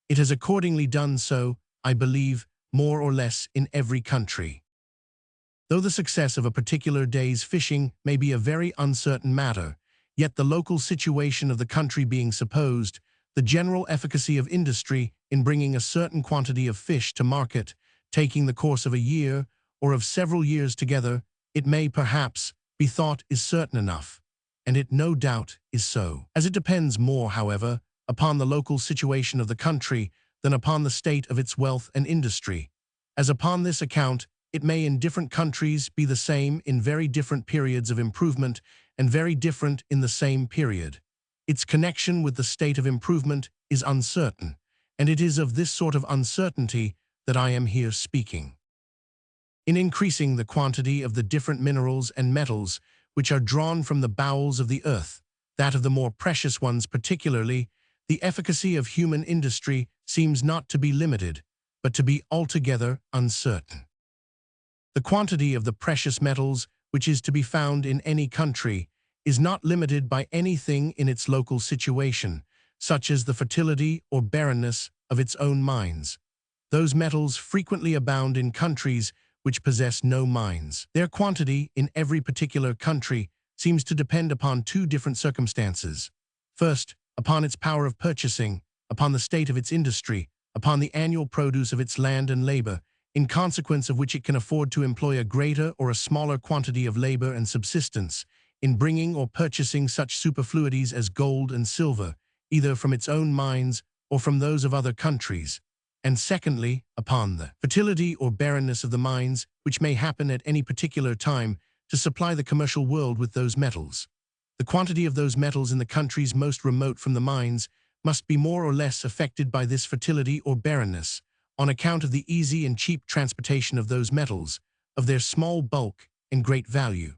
A: It has accordingly done so, I believe, more or less in every country. Though the success of a particular day's fishing may be a very uncertain matter, yet the local situation of the country being supposed, the general efficacy of industry in bringing a certain quantity of fish to market, taking the course of a year or of several years together, it may perhaps be thought is certain enough, and it no doubt is so. As it depends more, however, upon the local situation of the country than upon the state of its wealth and industry, as upon this account it may in different countries be the same in very different periods of improvement and very different in the same period. Its connection with the state of improvement is uncertain, and it is of this sort of uncertainty that I am here speaking. In increasing the quantity of the different minerals and metals which are drawn from the bowels of the earth, that of the more precious ones particularly, the efficacy of human industry seems not to be limited, but to be altogether uncertain. The quantity of the precious metals which is to be found in any country is not limited by anything in its local situation, such as the fertility or barrenness of its own mines. Those metals frequently abound in countries which possess no mines. Their quantity in every particular country seems to depend upon two different circumstances. First, upon its power of purchasing, upon the state of its industry, upon the annual produce of its land and labor, in consequence of which it can afford to employ a greater or a smaller quantity of labor and subsistence in bringing or purchasing such superfluities as gold and silver, either from its own mines or from those of other countries. And secondly, upon the fertility or barrenness of the mines, which may happen at any particular time to supply the commercial world with those metals. The quantity of those metals in the countries most remote from the mines must be more or less affected by this fertility or barrenness, on account of the easy and cheap transportation of those metals, of their small bulk and great value.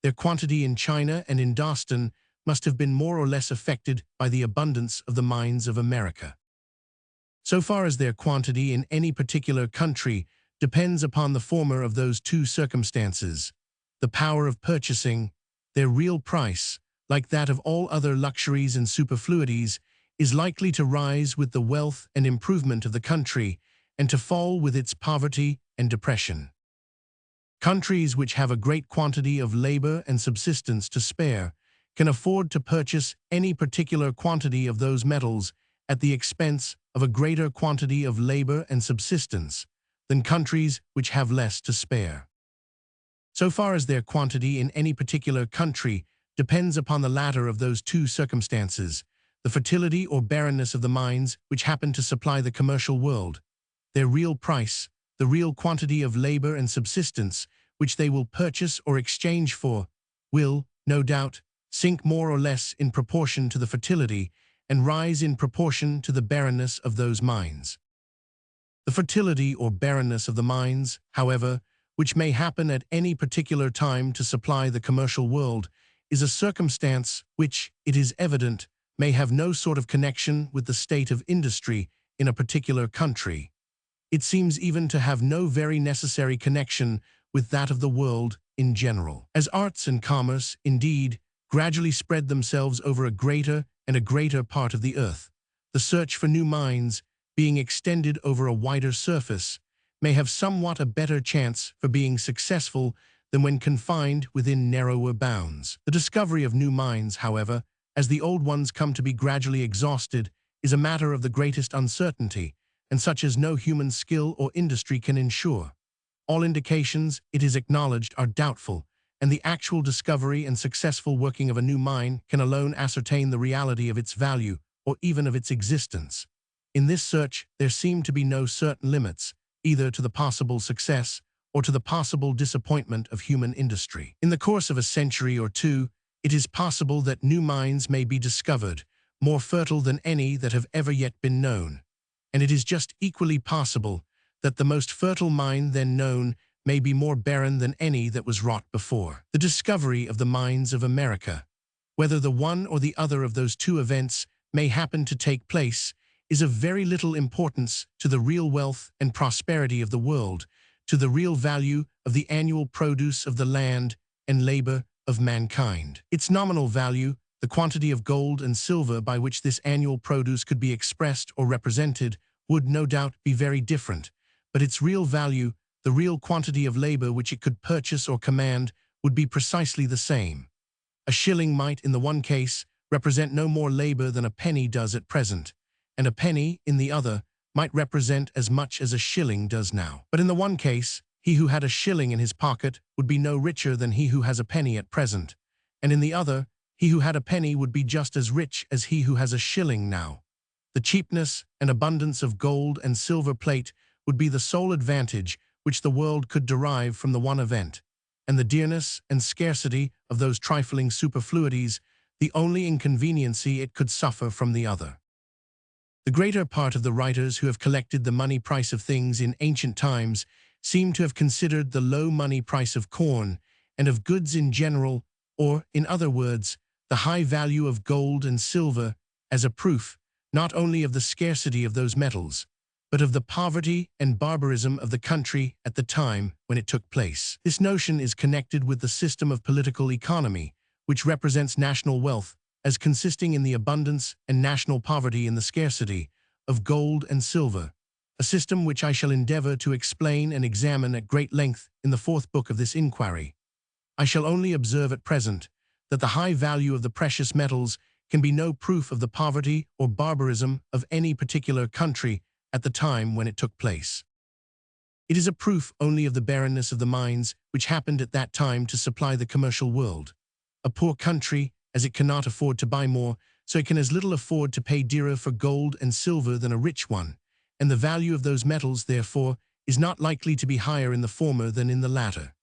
A: Their quantity in China and in Dostan must have been more or less affected by the abundance of the mines of America. So far as their quantity in any particular country depends upon the former of those two circumstances, the power of purchasing, their real price, like that of all other luxuries and superfluities, is likely to rise with the wealth and improvement of the country, and to fall with its poverty and depression. Countries which have a great quantity of labor and subsistence to spare can afford to purchase any particular quantity of those metals at the expense of a greater quantity of labor and subsistence than countries which have less to spare. So far as their quantity in any particular country depends upon the latter of those two circumstances, the fertility or barrenness of the mines which happen to supply the commercial world, their real price, the real quantity of labor and subsistence which they will purchase or exchange for, will, no doubt, sink more or less in proportion to the fertility and rise in proportion to the barrenness of those mines. The fertility or barrenness of the mines, however, which may happen at any particular time to supply the commercial world, is a circumstance which, it is evident, may have no sort of connection with the state of industry in a particular country. It seems even to have no very necessary connection with that of the world in general. As arts and commerce, indeed, gradually spread themselves over a greater and a greater part of the earth, the search for new mines, being extended over a wider surface, may have somewhat a better chance for being successful than when confined within narrower bounds. The discovery of new mines, however, as the old ones come to be gradually exhausted, is a matter of the greatest uncertainty, and such as no human skill or industry can ensure. All indications, it is acknowledged, are doubtful, and the actual discovery and successful working of a new mine can alone ascertain the reality of its value or even of its existence. In this search, there seem to be no certain limits, either to the possible success or to the possible disappointment of human industry. In the course of a century or two, it is possible that new mines may be discovered, more fertile than any that have ever yet been known. And it is just equally possible that the most fertile mine then known may be more barren than any that was wrought before. The discovery of the mines of America, whether the one or the other of those two events may happen to take place, is of very little importance to the real wealth and prosperity of the world, to the real value of the annual produce of the land and labor of mankind. Its nominal value, the quantity of gold and silver by which this annual produce could be expressed or represented, would no doubt be very different, but its real value, the real quantity of labor which it could purchase or command, would be precisely the same. A shilling might, in the one case, represent no more labor than a penny does at present, and a penny, in the other, might represent as much as a shilling does now. But in the one case, he who had a shilling in his pocket would be no richer than he who has a penny at present, and in the other, he who had a penny would be just as rich as he who has a shilling now. The cheapness and abundance of gold and silver plate would be the sole advantage which the world could derive from the one event, and the dearness and scarcity of those trifling superfluities the only inconveniency it could suffer from the other. The greater part of the writers who have collected the money price of things in ancient times seem to have considered the low money price of corn and of goods in general, or, in other words, the high value of gold and silver, as a proof not only of the scarcity of those metals, but of the poverty and barbarism of the country at the time when it took place. This notion is connected with the system of political economy, which represents national wealth as consisting in the abundance and national poverty in the scarcity of gold and silver, a system which I shall endeavor to explain and examine at great length in the fourth book of this inquiry. I shall only observe at present that the high value of the precious metals can be no proof of the poverty or barbarism of any particular country at the time when it took place. It is a proof only of the barrenness of the mines which happened at that time to supply the commercial world. A poor country, as it cannot afford to buy more, so it can as little afford to pay dearer for gold and silver than a rich one, and the value of those metals, therefore, is not likely to be higher in the former than in the latter.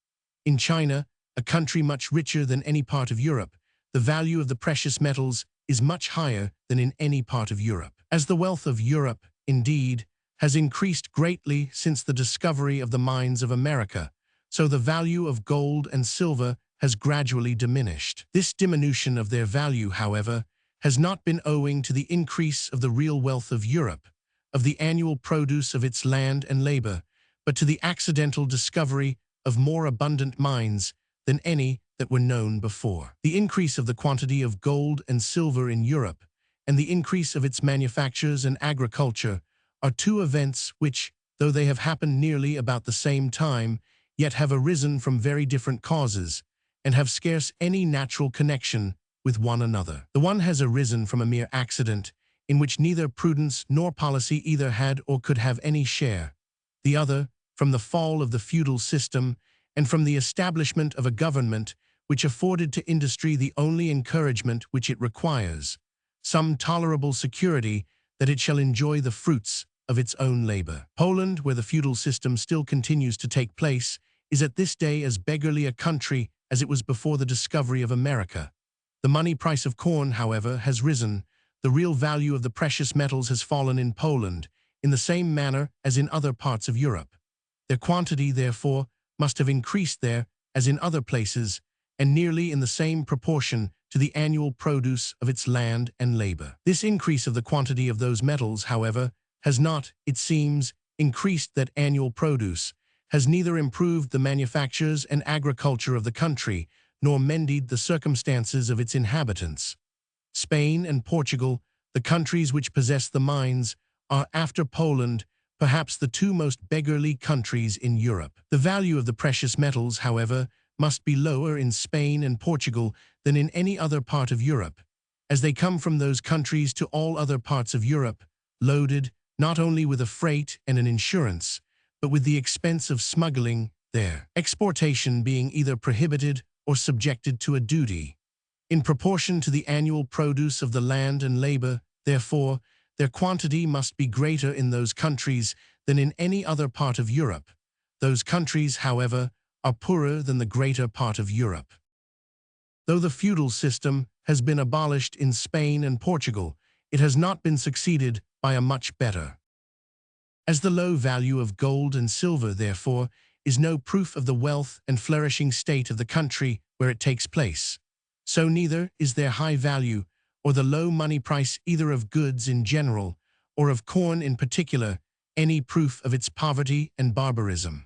A: In China, a country much richer than any part of Europe, the value of the precious metals is much higher than in any part of Europe. As the wealth of Europe, indeed, has increased greatly since the discovery of the mines of America, so the value of gold and silver has gradually diminished. This diminution of their value, however, has not been owing to the increase of the real wealth of Europe, of the annual produce of its land and labor, but to the accidental discovery of more abundant mines than any that were known before. The increase of the quantity of gold and silver in Europe and the increase of its manufactures and agriculture are two events which, though they have happened nearly about the same time, yet have arisen from very different causes, and have scarce any natural connection with one another. The one has arisen from a mere accident, in which neither prudence nor policy either had or could have any share. The other, from the fall of the feudal system and from the establishment of a government which afforded to industry the only encouragement which it requires, some tolerable security that it shall enjoy the fruits of its own labor. Poland, where the feudal system still continues to take place, is at this day as beggarly a country as it was before the discovery of America. The money price of corn, however, has risen. The real value of the precious metals has fallen in Poland, in the same manner as in other parts of Europe. Their quantity, therefore, must have increased there, as in other places, and nearly in the same proportion to the annual produce of its land and labor. This increase of the quantity of those metals, however, has not, it seems, increased that annual produce, has neither improved the manufactures and agriculture of the country, nor mended the circumstances of its inhabitants. Spain and Portugal, the countries which possess the mines, are, after Poland, perhaps the two most beggarly countries in Europe. The value of the precious metals, however, must be lower in Spain and Portugal than in any other part of Europe, as they come from those countries to all other parts of Europe, loaded not only with a freight and an insurance, but with the expense of smuggling their exportation being either prohibited or subjected to a duty. In proportion to the annual produce of the land and labor, therefore, their quantity must be greater in those countries than in any other part of Europe. Those countries, however, are poorer than the greater part of Europe. Though the feudal system has been abolished in Spain and Portugal, it has not been succeeded by a much better. As the low value of gold and silver, therefore, is no proof of the wealth and flourishing state of the country where it takes place, so neither is their high value or the low money price either of goods in general or of corn in particular any proof of its poverty and barbarism.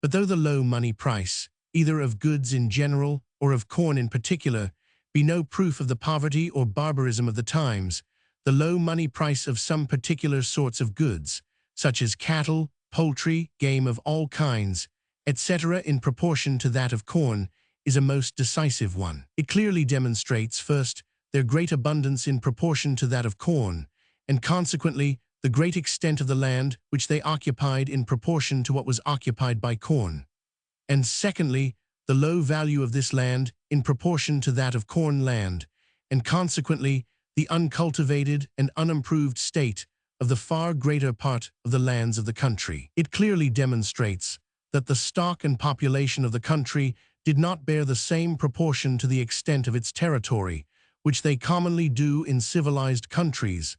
A: But though the low money price, either of goods in general or of corn in particular, be no proof of the poverty or barbarism of the times, the low money price of some particular sorts of goods, such as cattle, poultry, game of all kinds, etc., in proportion to that of corn, is a most decisive one. It clearly demonstrates, first, their great abundance in proportion to that of corn, and consequently the great extent of the land which they occupied in proportion to what was occupied by corn, and secondly, the low value of this land in proportion to that of corn land, and consequently the uncultivated and unimproved state of the far greater part of the lands of the country. It clearly demonstrates that the stock and population of the country did not bear the same proportion to the extent of its territory, which they commonly do in civilized countries,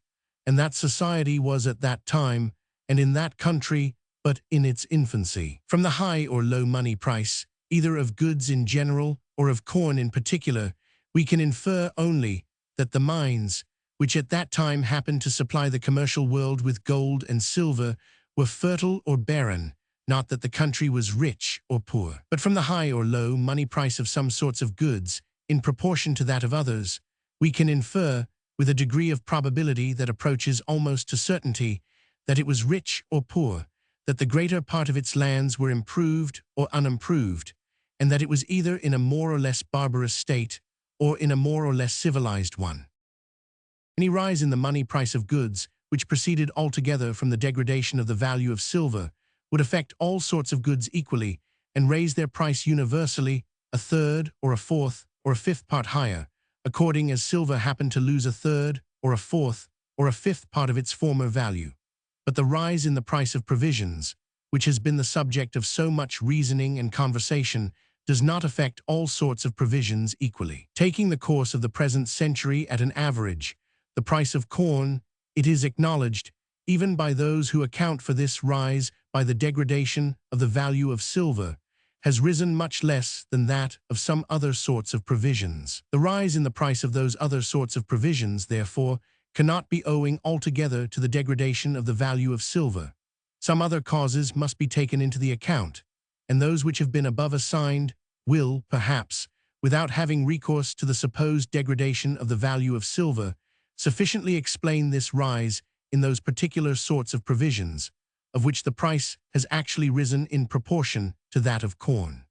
A: and that society was at that time, and in that country, but in its infancy. From the high or low money price, either of goods in general or of corn in particular, we can infer only that the mines, which at that time happened to supply the commercial world with gold and silver, were fertile or barren, not that the country was rich or poor. But from the high or low money price of some sorts of goods, in proportion to that of others, we can infer, with a degree of probability that approaches almost to certainty, that it was rich or poor, that the greater part of its lands were improved or unimproved, and that it was either in a more or less barbarous state or in a more or less civilized one. Any rise in the money price of goods, which proceeded altogether from the degradation of the value of silver, would affect all sorts of goods equally and raise their price universally a third or a fourth or a fifth part higher, according as silver happened to lose a third or a fourth or a fifth part of its former value. But the rise in the price of provisions, which has been the subject of so much reasoning and conversation, does not affect all sorts of provisions equally. Taking the course of the present century at an average, the price of corn, it is acknowledged, even by those who account for this rise by the degradation of the value of silver, has risen much less than that of some other sorts of provisions. The rise in the price of those other sorts of provisions, therefore, cannot be owing altogether to the degradation of the value of silver. Some other causes must be taken into the account, and those which have been above assigned will, perhaps, without having recourse to the supposed degradation of the value of silver, sufficiently explain this rise in those particular sorts of provisions, of which the price has actually risen in proportion to that of corn.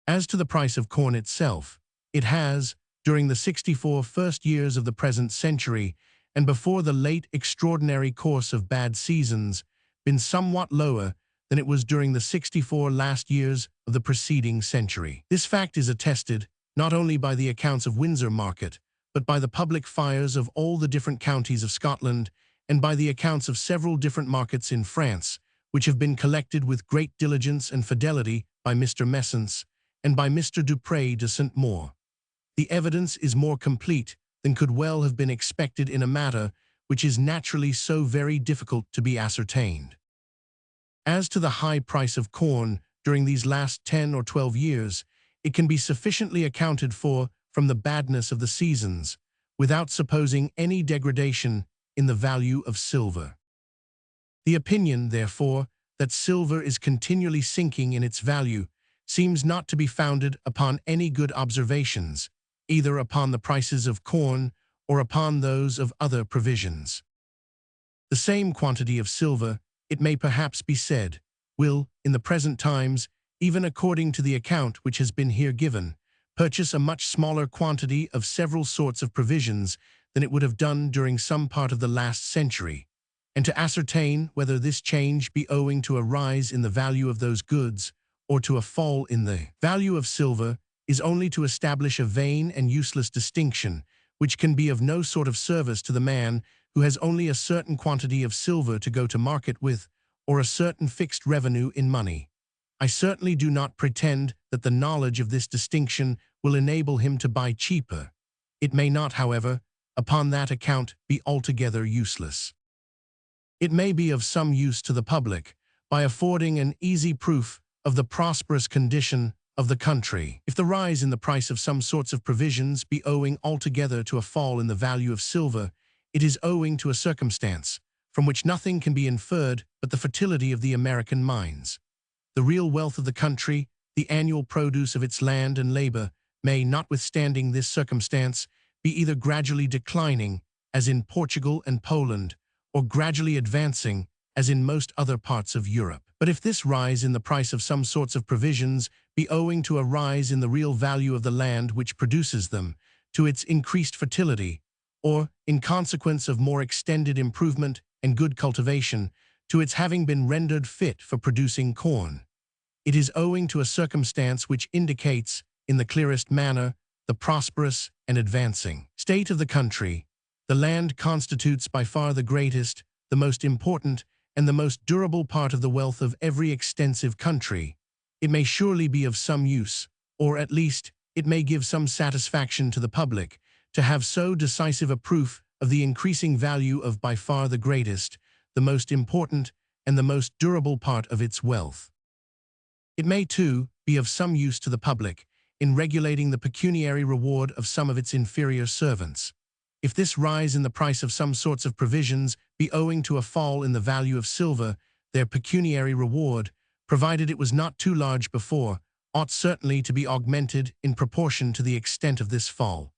A: As to the price of corn itself, it has, during the 64 first years of the present century, and before the late extraordinary course of bad seasons, been somewhat lower than it was during the 64 last years of the preceding century. This fact is attested not only by the accounts of Windsor Market, but by the public fires of all the different counties of Scotland and by the accounts of several different markets in France, which have been collected with great diligence and fidelity by Mr. Messance and by Mr. Dupré de St-Maur. The evidence is more complete than could well have been expected in a matter which is naturally so very difficult to be ascertained. As to the high price of corn during these last 10 or 12 years, it can be sufficiently accounted for from the badness of the seasons, without supposing any degradation in the value of silver. The opinion, therefore, that silver is continually sinking in its value seems not to be founded upon any good observations, either upon the prices of corn or upon those of other provisions. The same quantity of silver, it may perhaps be said, will, in the present times, even according to the account which has been here given, purchase a much smaller quantity of several sorts of provisions than it would have done during some part of the last century, and to ascertain whether this change be owing to a rise in the value of those goods or to a fall in the value of silver is only to establish a vain and useless distinction which can be of no sort of service to the man who has only a certain quantity of silver to go to market with or a certain fixed revenue in money. I certainly do not pretend that the knowledge of this distinction will enable him to buy cheaper. It may not, however, upon that account be altogether useless. It may be of some use to the public by affording an easy proof of the prosperous condition of the country. If the rise in the price of some sorts of provisions be owing altogether to a fall in the value of silver, it is owing to a circumstance from which nothing can be inferred but the fertility of the American mines. The real wealth of the country, the annual produce of its land and labor, may, notwithstanding this circumstance, be either gradually declining, as in Portugal and Poland, or gradually advancing, as in most other parts of Europe. But if this rise in the price of some sorts of provisions be owing to a rise in the real value of the land which produces them, to its increased fertility, or, in consequence of more extended improvement and good cultivation, to its having been rendered fit for producing corn, it is owing to a circumstance which indicates, in the clearest manner, the prosperous and advancing state of the country. The land constitutes by far the greatest, the most important, and the most durable part of the wealth of every extensive country. It may surely be of some use, or at least it may give some satisfaction to the public, to have so decisive a proof of the increasing value of by far the greatest, the most important, and the most durable part of its wealth. It may, too, be of some use to the public in regulating the pecuniary reward of some of its inferior servants. If this rise in the price of some sorts of provisions be owing to a fall in the value of silver, their pecuniary reward, provided it was not too large before, ought certainly to be augmented in proportion to the extent of this fall.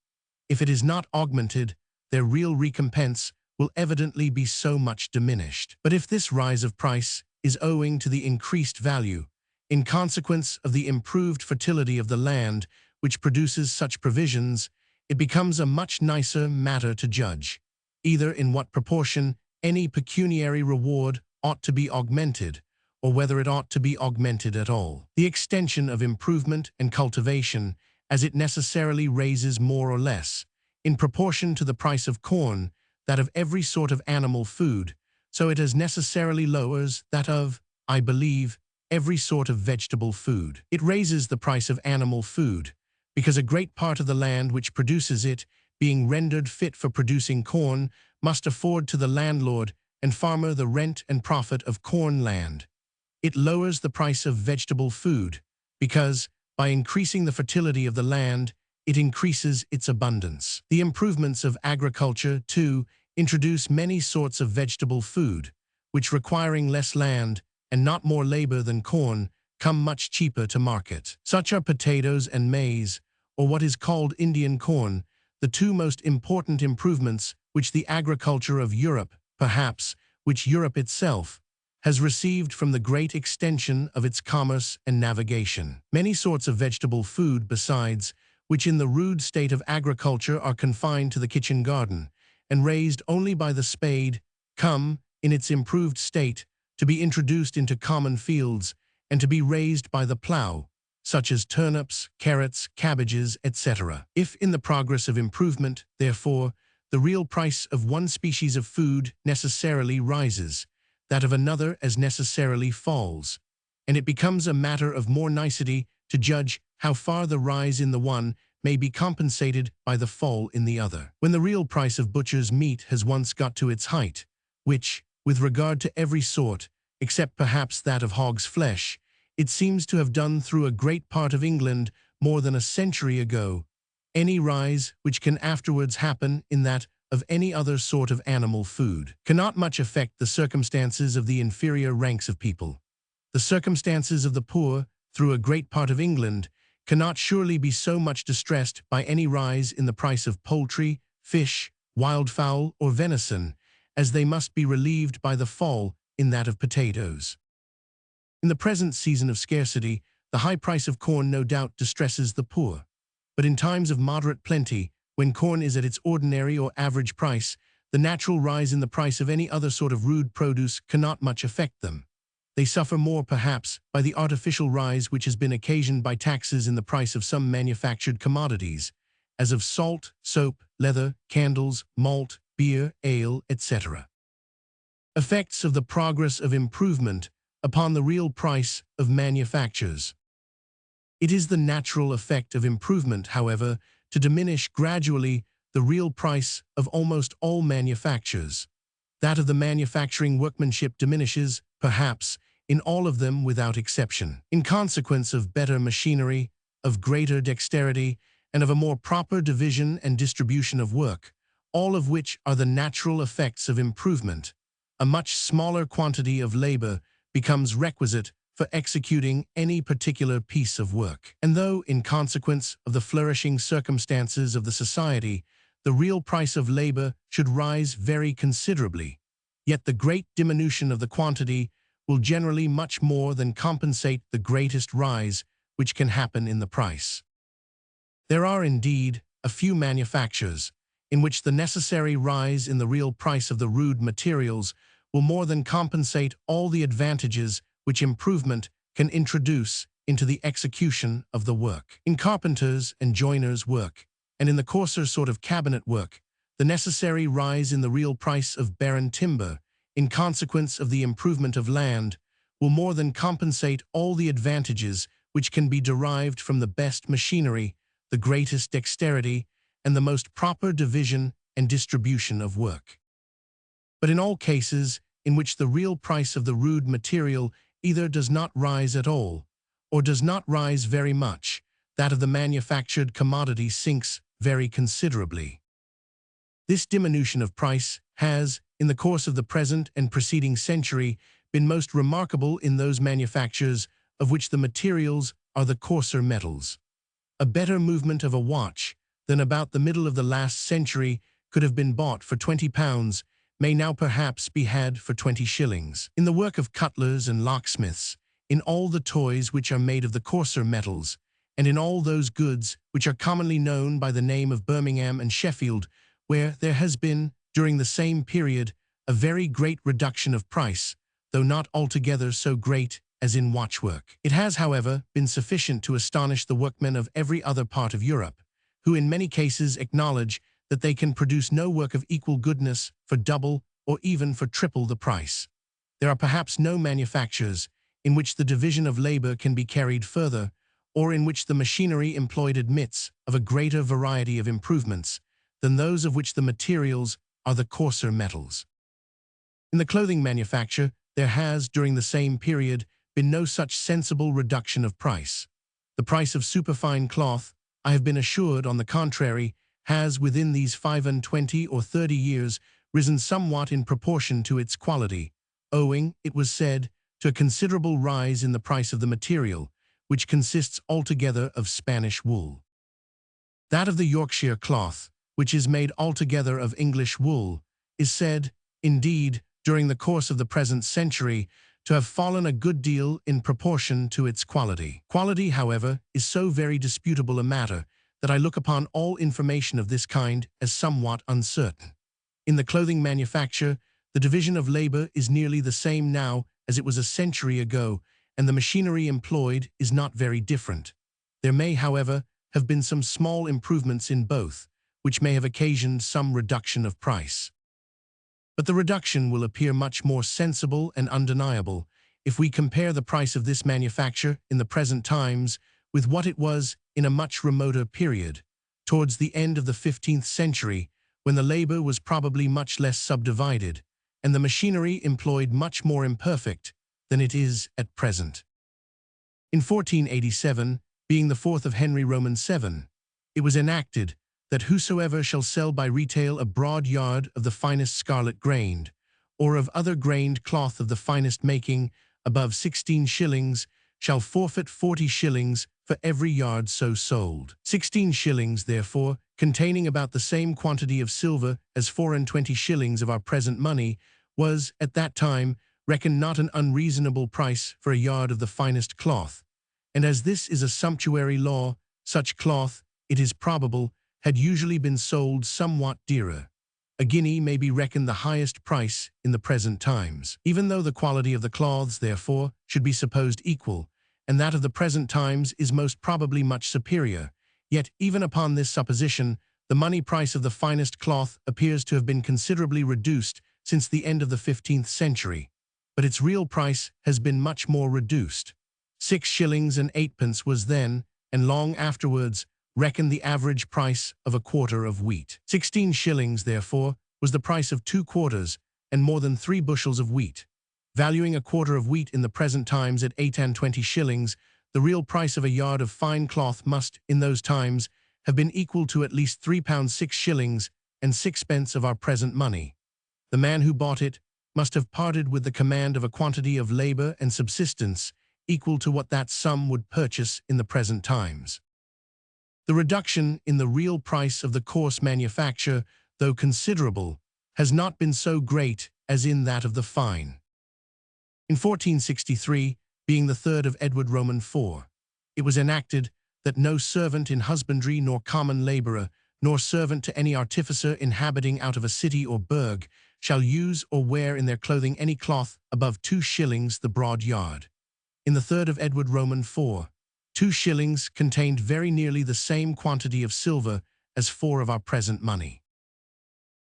A: If it is not augmented, their real recompense will evidently be so much diminished. But if this rise of price is owing to the increased value, in consequence of the improved fertility of the land which produces such provisions, it becomes a much nicer matter to judge, either in what proportion any pecuniary reward ought to be augmented, or whether it ought to be augmented at all. The extension of improvement and cultivation, as it necessarily raises more or less, in proportion to the price of corn, that of every sort of animal food, so it as necessarily lowers that of, I believe, every sort of vegetable food. It raises the price of animal food, because a great part of the land which produces it, being rendered fit for producing corn, must afford to the landlord and farmer the rent and profit of corn land. It lowers the price of vegetable food, because, by increasing the fertility of the land, it increases its abundance. The improvements of agriculture, too, introduce many sorts of vegetable food, which, requiring less land and not more labor than corn, come much cheaper to market. Such are potatoes and maize, or what is called Indian corn, the two most important improvements which the agriculture of Europe, perhaps, which Europe itself, has received from the great extension of its commerce and navigation. Many sorts of vegetable food, besides, which in the rude state of agriculture are confined to the kitchen garden, and raised only by the spade, come, in its improved state, to be introduced into common fields and to be raised by the plough, such as turnips, carrots, cabbages, etc. If in the progress of improvement, therefore, the real price of one species of food necessarily rises, that of another as necessarily falls, and it becomes a matter of more nicety to judge how far the rise in the one may be compensated by the fall in the other. When the real price of butcher's meat has once got to its height, which, with regard to every sort, except perhaps that of hog's flesh, it seems to have done through a great part of England more than a century ago, any rise which can afterwards happen in that of any other sort of animal food cannot much affect the circumstances of the inferior ranks of people. The circumstances of the poor, through a great part of England, cannot surely be so much distressed by any rise in the price of poultry, fish, wildfowl, or venison, as they must be relieved by the fall in that of potatoes. In the present season of scarcity, the high price of corn no doubt distresses the poor. But in times of moderate plenty, when corn is at its ordinary or average price, the natural rise in the price of any other sort of rude produce cannot much affect them. They suffer more, perhaps, by the artificial rise which has been occasioned by taxes in the price of some manufactured commodities, as of salt, soap, leather, candles, malt, beer, ale, etc. Effects of the progress of improvement upon the real price of manufactures. It is the natural effect of improvement, however, to diminish gradually the real price of almost all manufactures. That of the manufacturing workmanship diminishes, perhaps, in all of them without exception, in consequence of better machinery, of greater dexterity, and of a more proper division and distribution of work, all of which are the natural effects of improvement. A much smaller quantity of labor becomes requisite for executing any particular piece of work. And though, in consequence of the flourishing circumstances of the society, the real price of labor should rise very considerably, yet the great diminution of the quantity will generally much more than compensate the greatest rise which can happen in the price. There are, indeed, a few manufactures in which the necessary rise in the real price of the rude materials will more than compensate all the advantages which improvement can introduce into the execution of the work. In carpenters' and joiners' work, and in the coarser sort of cabinet work, the necessary rise in the real price of barren timber, in consequence of the improvement of land, will more than compensate all the advantages which can be derived from the best machinery, the greatest dexterity, and the most proper division and distribution of work. But in all cases in which the real price of the rude material either does not rise at all, or does not rise very much, that of the manufactured commodity sinks very considerably. This diminution of price has, in the course of the present and preceding century, been most remarkable in those manufactures of which the materials are the coarser metals. A better movement of a watch than about the middle of the last century could have been bought for £20, may now perhaps be had for 20 shillings. In the work of cutlers and locksmiths, in all the toys which are made of the coarser metals, and in all those goods which are commonly known by the name of Birmingham and Sheffield, where there has been, during the same period, a very great reduction of price, though not altogether so great as in watchwork. It has, however, been sufficient to astonish the workmen of every other part of Europe, who in many cases acknowledge that they can produce no work of equal goodness for double or even for triple the price. There are perhaps no manufactures in which the division of labor can be carried further, or in which the machinery employed admits of a greater variety of improvements than those of which the materials are the coarser metals. In the clothing manufacture, there has, during the same period, been no such sensible reduction of price. The price of superfine cloth, I have been assured, on the contrary, has within these 25 or 30 years risen somewhat in proportion to its quality, owing, it was said, to a considerable rise in the price of the material, which consists altogether of Spanish wool. That of the Yorkshire cloth, which is made altogether of English wool, is said, indeed, during the course of the present century, to have fallen a good deal in proportion to its quality. Quality, however, is so very disputable a matter that I look upon all information of this kind as somewhat uncertain. In the clothing manufacture, the division of labor is nearly the same now as it was a century ago, and the machinery employed is not very different. There may, however, have been some small improvements in both, which may have occasioned some reduction of price. But the reduction will appear much more sensible and undeniable if we compare the price of this manufacture in the present times with what it was in a much remoter period, towards the end of the 15th century, when the labor was probably much less subdivided, and the machinery employed much more imperfect than it is at present. In 1487, being the 4th of Henry Roman VII, it was enacted that whosoever shall sell by retail a broad yard of the finest scarlet grained, or of other grained cloth of the finest making, above 16 shillings, shall forfeit 40 shillings for every yard so sold. 16 shillings, therefore, containing about the same quantity of silver as 24 shillings of our present money, was, at that time, reckoned not an unreasonable price for a yard of the finest cloth. And as this is a sumptuary law, such cloth, it is probable, had usually been sold somewhat dearer. A guinea may be reckoned the highest price in the present times. Even though the quality of the cloths, therefore, should be supposed equal, and that of the present times is most probably much superior, yet even upon this supposition, the money price of the finest cloth appears to have been considerably reduced since the end of the 15th century, but its real price has been much more reduced. 6 shillings and 8 pence was then, and long afterwards, reckoned the average price of a quarter of wheat. 16 shillings, therefore, was the price of 2 quarters and more than 3 bushels of wheat. Valuing a quarter of wheat in the present times at 28 shillings, the real price of a yard of fine cloth must, in those times, have been equal to at least £3 6 shillings and 6 pence of our present money. The man who bought it must have parted with the command of a quantity of labor and subsistence equal to what that sum would purchase in the present times. The reduction in the real price of the coarse manufacture, though considerable, has not been so great as in that of the fine. In 1463, being the 3rd of Edward Roman IV, it was enacted that no servant in husbandry nor common labourer, nor servant to any artificer inhabiting out of a city or burgh, shall use or wear in their clothing any cloth above 2 shillings the broad yard. In the 3rd of Edward Roman IV, 2 shillings contained very nearly the same quantity of silver as 4 of our present money.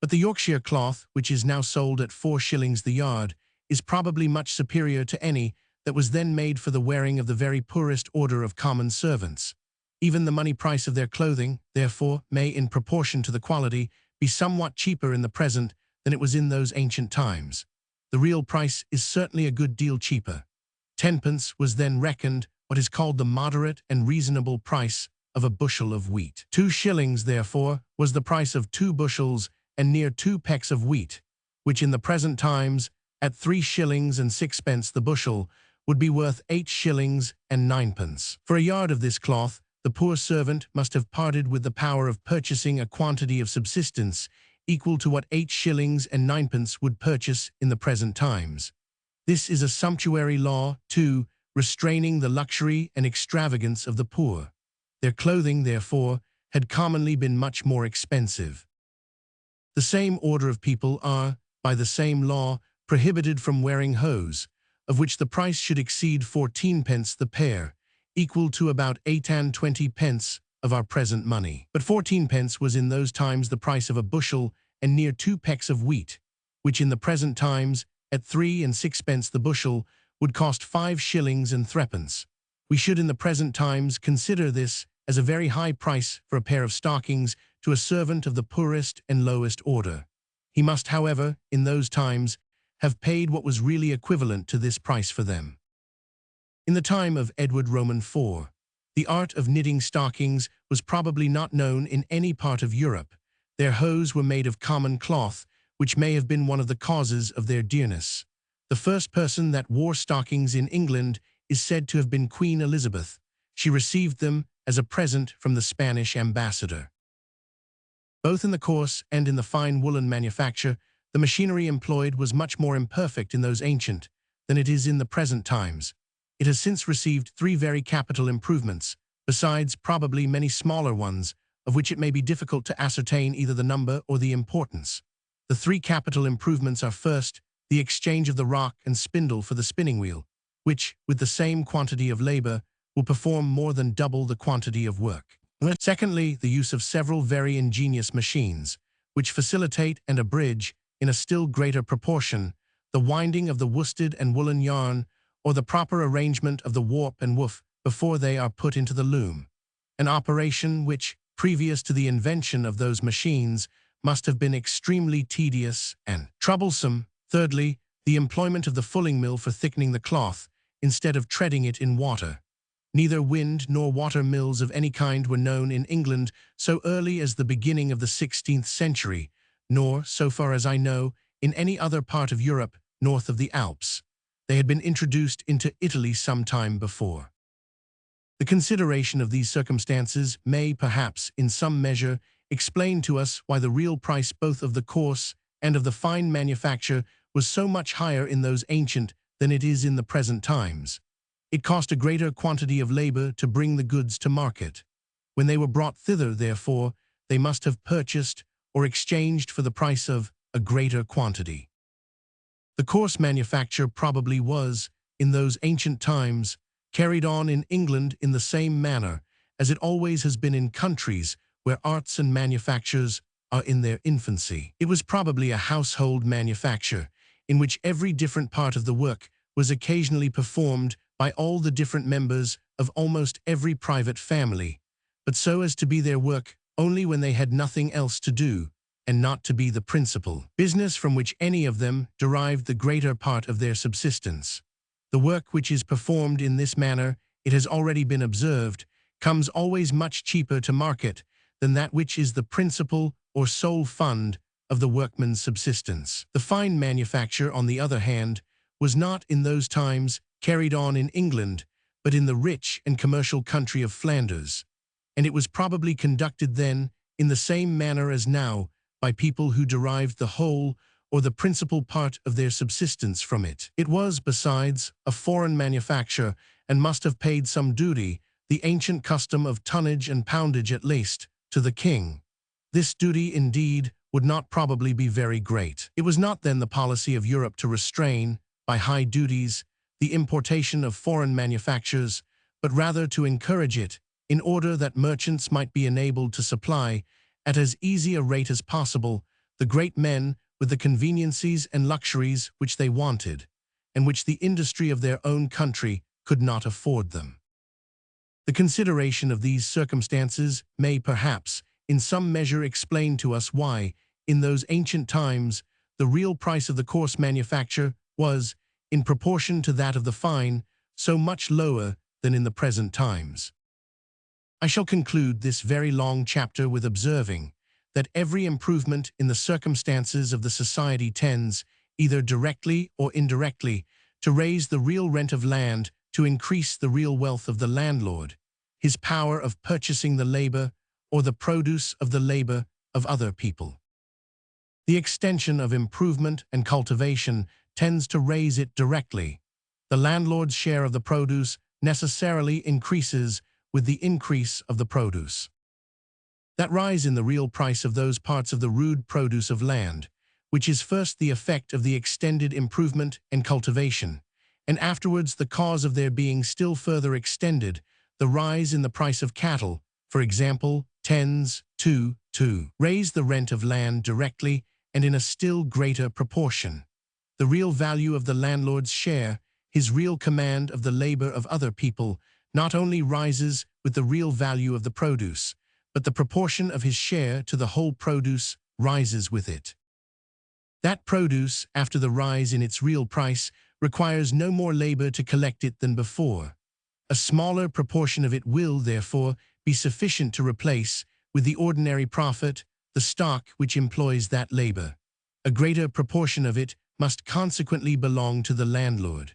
A: But the Yorkshire cloth, which is now sold at 4 shillings the yard, is probably much superior to any that was then made for the wearing of the very poorest order of common servants. Even the money price of their clothing, therefore, may, in proportion to the quality, be somewhat cheaper in the present than it was in those ancient times. The real price is certainly a good deal cheaper. 10 pence was then reckoned what is called the moderate and reasonable price of a bushel of wheat. 2 shillings, therefore, was the price of 2 bushels and near 2 pecks of wheat, which in the present times, at 3 shillings and 6 pence the bushel, would be worth 8 shillings and 9 pence. For a yard of this cloth, the poor servant must have parted with the power of purchasing a quantity of subsistence equal to what 8 shillings and 9 pence would purchase in the present times. This is a sumptuary law, too, restraining the luxury and extravagance of the poor. Their clothing, therefore, had commonly been much more expensive. The same order of people are, by the same law, prohibited from wearing hose, of which the price should exceed 14 pence the pair, equal to about 28 pence of our present money. But 14 pence was in those times the price of a bushel and near 2 pecks of wheat, which in the present times, at 3 and 6 pence the bushel, would cost 5 shillings and 3 pence. We should in the present times consider this as a very high price for a pair of stockings to a servant of the poorest and lowest order. He must, however, in those times, have paid what was really equivalent to this price for them. In the time of Edward Roman IV, the art of knitting stockings was probably not known in any part of Europe. Their hose were made of common cloth, which may have been one of the causes of their dearness. The first person that wore stockings in England is said to have been Queen Elizabeth. She received them as a present from the Spanish ambassador. Both in the coarse and in the fine woolen manufacture, the machinery employed was much more imperfect in those ancient than it is in the present times. It has since received 3 very capital improvements, besides probably many smaller ones, of which it may be difficult to ascertain either the number or the importance. The 3 capital improvements are: first, the exchange of the rock and spindle for the spinning wheel, which, with the same quantity of labor, will perform more than double the quantity of work. Secondly, the use of several very ingenious machines, which facilitate and abridge, in a still greater proportion, the winding of the worsted and woolen yarn, or the proper arrangement of the warp and woof before they are put into the loom, an operation which, previous to the invention of those machines, must have been extremely tedious and troublesome. Thirdly, the employment of the fulling mill for thickening the cloth, instead of treading it in water. Neither wind nor water mills of any kind were known in England so early as the beginning of the 16th century, nor, so far as I know, in any other part of Europe north of the Alps. They had been introduced into Italy some time before. The consideration of these circumstances may, perhaps, in some measure, explain to us why the real price both of the coarse and of the fine manufacture was so much higher in those ancient than it is in the present times. It cost a greater quantity of labor to bring the goods to market. When they were brought thither, therefore, they must have purchased or exchanged for the price of a greater quantity. The coarse manufacture probably was, in those ancient times, carried on in England in the same manner as it always has been in countries where arts and manufactures are in their infancy. It was probably a household manufacture, in which every different part of the work was occasionally performed by all the different members of almost every private family, but so as to be their work only when they had nothing else to do, and not to be the principal business from which any of them derived the greater part of their subsistence. The work which is performed in this manner, it has already been observed, comes always much cheaper to market than that which is the principal or sole fund of the workman's subsistence. The fine manufacture, on the other hand, was not in those times carried on in England, but in the rich and commercial country of Flanders, and it was probably conducted then in the same manner as now by people who derived the whole or the principal part of their subsistence from it. It was, besides, a foreign manufacture, and must have paid some duty, the ancient custom of tonnage and poundage at least, to the king. This duty, indeed, would not probably be very great. It was not then the policy of Europe to restrain, by high duties, the importation of foreign manufactures, but rather to encourage it, in order that merchants might be enabled to supply, at as easy a rate as possible, the great men with the conveniencies and luxuries which they wanted, and which the industry of their own country could not afford them. The consideration of these circumstances may, perhaps, in some measure explain to us why, in those ancient times, the real price of the coarse manufacture was, in proportion to that of the fine, so much lower than in the present times. I shall conclude this very long chapter with observing that every improvement in the circumstances of the society tends, either directly or indirectly, to raise the real rent of land, to increase the real wealth of the landlord, his power of purchasing the labor or the produce of the labor of other people. The extension of improvement and cultivation tends to raise it directly. The landlord's share of the produce necessarily increases with the increase of the produce. That rise in the real price of those parts of the rude produce of land, which is first the effect of the extended improvement and cultivation, and afterwards the cause of their being still further extended, the rise in the price of cattle, for example, tends to raise the rent of land directly and in a still greater proportion. The real value of the landlord's share, his real command of the labor of other people, not only rises with the real value of the produce, but the proportion of his share to the whole produce rises with it. That produce, after the rise in its real price, requires no more labor to collect it than before. A smaller proportion of it will, therefore, be sufficient to replace, with the ordinary profit, the stock which employs that labor. A greater proportion of it must consequently belong to the landlord.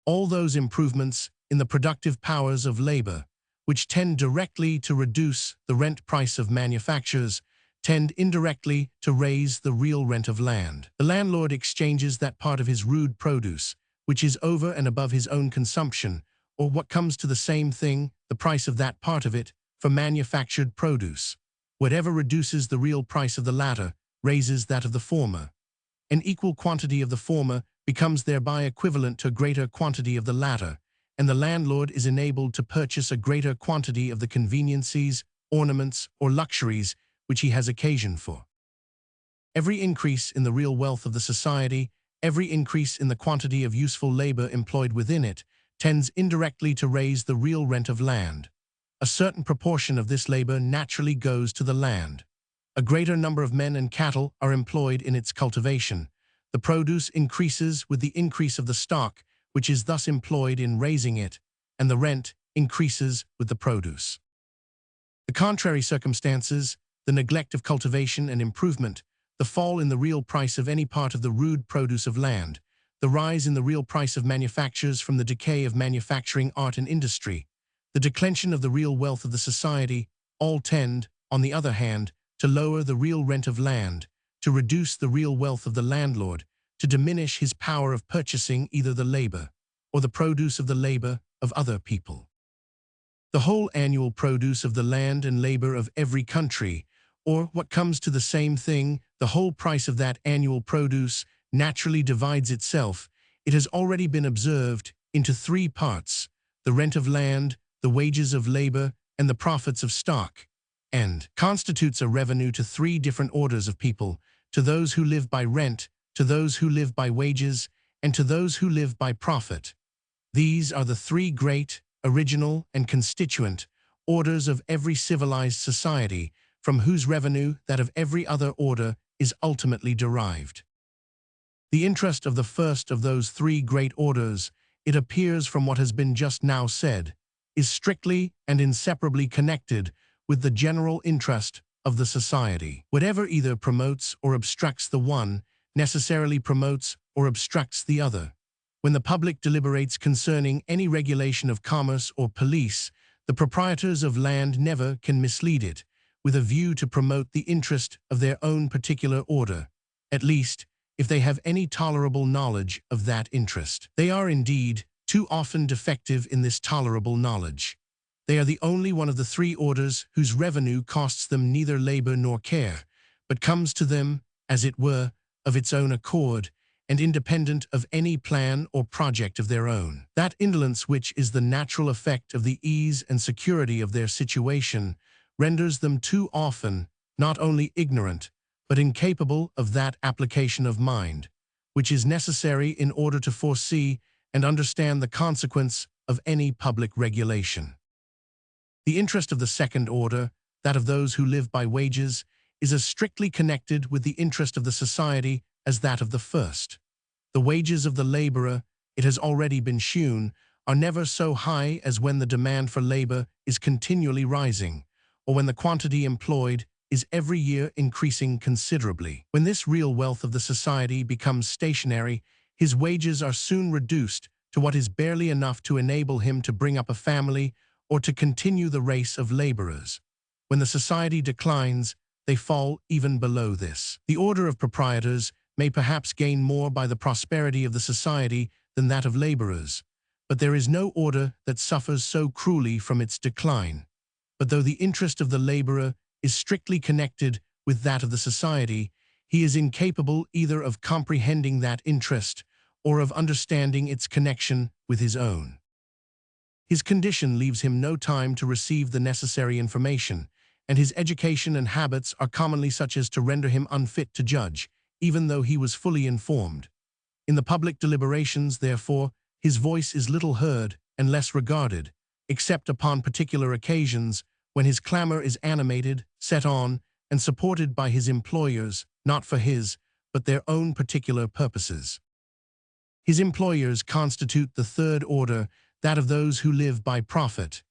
A: All those improvements in the productive powers of labor, which tend directly to reduce the rent price of manufactures, tend indirectly to raise the real rent of land. The landlord exchanges that part of his rude produce, which is over and above his own consumption, or what comes to the same thing, the price of that part of it, for manufactured produce. Whatever reduces the real price of the latter raises that of the former. An equal quantity of the former becomes thereby equivalent to a greater quantity of the latter, and the landlord is enabled to purchase a greater quantity of the conveniences, ornaments, or luxuries which he has occasion for. Every increase in the real wealth of the society, every increase in the quantity of useful labor employed within it, tends indirectly to raise the real rent of land. A certain proportion of this labor naturally goes to the land. A greater number of men and cattle are employed in its cultivation. The produce increases with the increase of the stock, which is thus employed in raising it, and the rent increases with the produce. The contrary circumstances, the neglect of cultivation and improvement, the fall in the real price of any part of the rude produce of land, the rise in the real price of manufactures from the decay of manufacturing art and industry, the declension of the real wealth of the society, all tend, on the other hand, to lower the real rent of land, to reduce the real wealth of the landlord, to diminish his power of purchasing either the labor or the produce of the labor of other people. The whole annual produce of the land and labor of every country, or what comes to the same thing, the whole price of that annual produce, naturally divides itself, it has already been observed, into three parts: the rent of land, the wages of labor, and the profits of stock, and constitutes a revenue to three different orders of people: to those who live by rent, to those who live by wages, and to those who live by profit. These are the three great, original, and constituent orders of every civilized society, from whose revenue that of every other order is ultimately derived. The interest of the first of those three great orders, it appears from what has been just now said, is strictly and inseparably connected with the general interest of the society. Whatever either promotes or obstructs the one, necessarily promotes or obstructs the other. When the public deliberates concerning any regulation of commerce or police, the proprietors of land never can mislead it, with a view to promote the interest of their own particular order, at least, if they have any tolerable knowledge of that interest. They are indeed too often defective in this tolerable knowledge. They are the only one of the three orders whose revenue costs them neither labor nor care, but comes to them, as it were, of its own accord, and independent of any plan or project of their own. That indolence which is the natural effect of the ease and security of their situation renders them too often not only ignorant, but incapable of that application of mind, which is necessary in order to foresee and understand the consequence of any public regulation. The interest of the second order, that of those who live by wages, is as strictly connected with the interest of the society as that of the first. The wages of the laborer, it has already been shewn, are never so high as when the demand for labor is continually rising, or when the quantity employed is every year increasing considerably. When this real wealth of the society becomes stationary, his wages are soon reduced to what is barely enough to enable him to bring up a family or to continue the race of laborers. When the society declines, they fall even below this. The order of proprietors may perhaps gain more by the prosperity of the society than that of laborers, but there is no order that suffers so cruelly from its decline. But though the interest of the laborer is strictly connected with that of the society, he is incapable either of comprehending that interest or of understanding its connection with his own. His condition leaves him no time to receive the necessary information, and his education and habits are commonly such as to render him unfit to judge, even though he was fully informed. In the public deliberations, therefore, his voice is little heard and less regarded, except upon particular occasions when his clamor is animated, set on, and supported by his employers, not for his, but their own particular purposes. His employers constitute the third order, that of those who live by profit.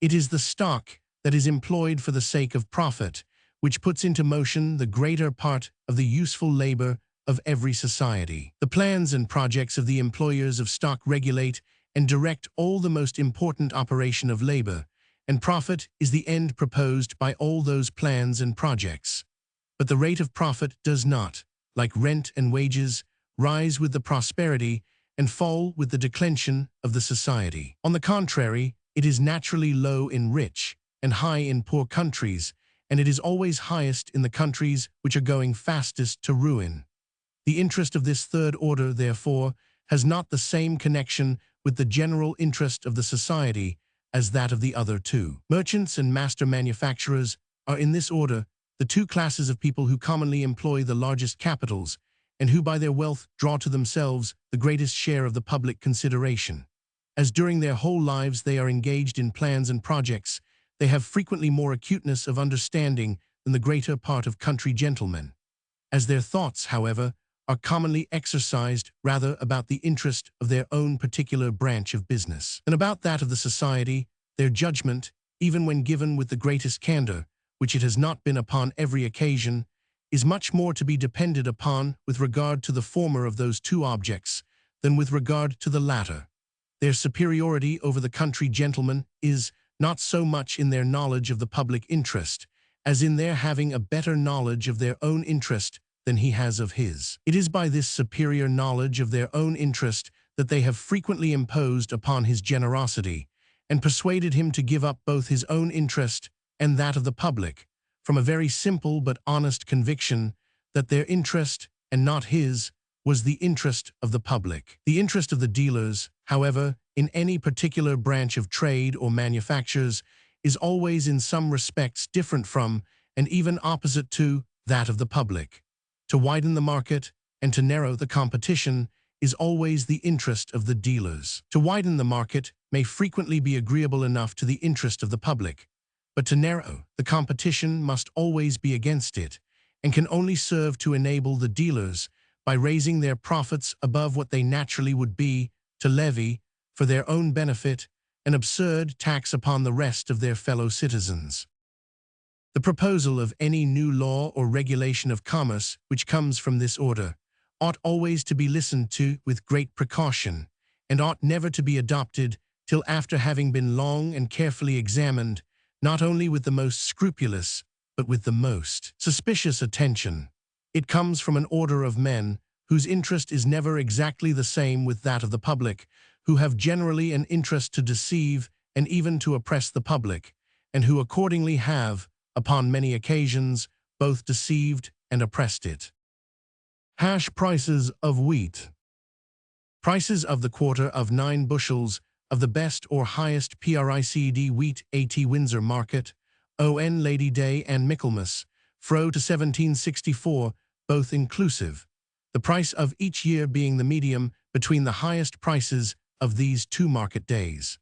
A: It is the stock that is employed for the sake of profit, which puts into motion the greater part of the useful labor of every society. The plans and projects of the employers of stock regulate and direct all the most important operation of labor, and profit is the end proposed by all those plans and projects. But the rate of profit does not, like rent and wages, rise with the prosperity and fall with the declension of the society. On the contrary, it is naturally low in rich and high in poor countries, and it is always highest in the countries which are going fastest to ruin. The interest of this third order, therefore, has not the same connection with the general interest of the society as that of the other two. Merchants and master manufacturers are in this order the two classes of people who commonly employ the largest capitals and who by their wealth draw to themselves the greatest share of the public consideration. As during their whole lives they are engaged in plans and projects, they have frequently more acuteness of understanding than the greater part of country gentlemen. As their thoughts, however, are commonly exercised rather about the interest of their own particular branch of business than about that of the society, their judgment, even when given with the greatest candor, which it has not been upon every occasion, is much more to be depended upon with regard to the former of those two objects than with regard to the latter. Their superiority over the country gentlemen is not so much in their knowledge of the public interest as in their having a better knowledge of their own interest than he has of his. It is by this superior knowledge of their own interest that they have frequently imposed upon his generosity and persuaded him to give up both his own interest and that of the public, from a very simple but honest conviction that their interest, and not his, was the interest of the public. The interest of the dealers, however, in any particular branch of trade or manufactures, is always in some respects different from, and even opposite to, that of the public. To widen the market and to narrow the competition is always the interest of the dealers. To widen the market may frequently be agreeable enough to the interest of the public, but to narrow the competition must always be against it, and can only serve to enable the dealers, by raising their profits above what they naturally would be, to levy, for their own benefit, an absurd tax upon the rest of their fellow citizens. The proposal of any new law or regulation of commerce which comes from this order ought always to be listened to with great precaution, and ought never to be adopted till after having been long and carefully examined, not only with the most scrupulous, but with the most suspicious attention. It comes from an order of men whose interest is never exactly the same with that of the public, who have generally an interest to deceive and even to oppress the public, and who accordingly have, upon many occasions, both deceived and oppressed it. Prices of wheat. Prices of the quarter of 9 bushels of the best or highest PRICD wheat at Windsor Market, on Lady Day and Michaelmas, fro to 1764, both inclusive, the price of each year being the medium between the highest prices of these two market days.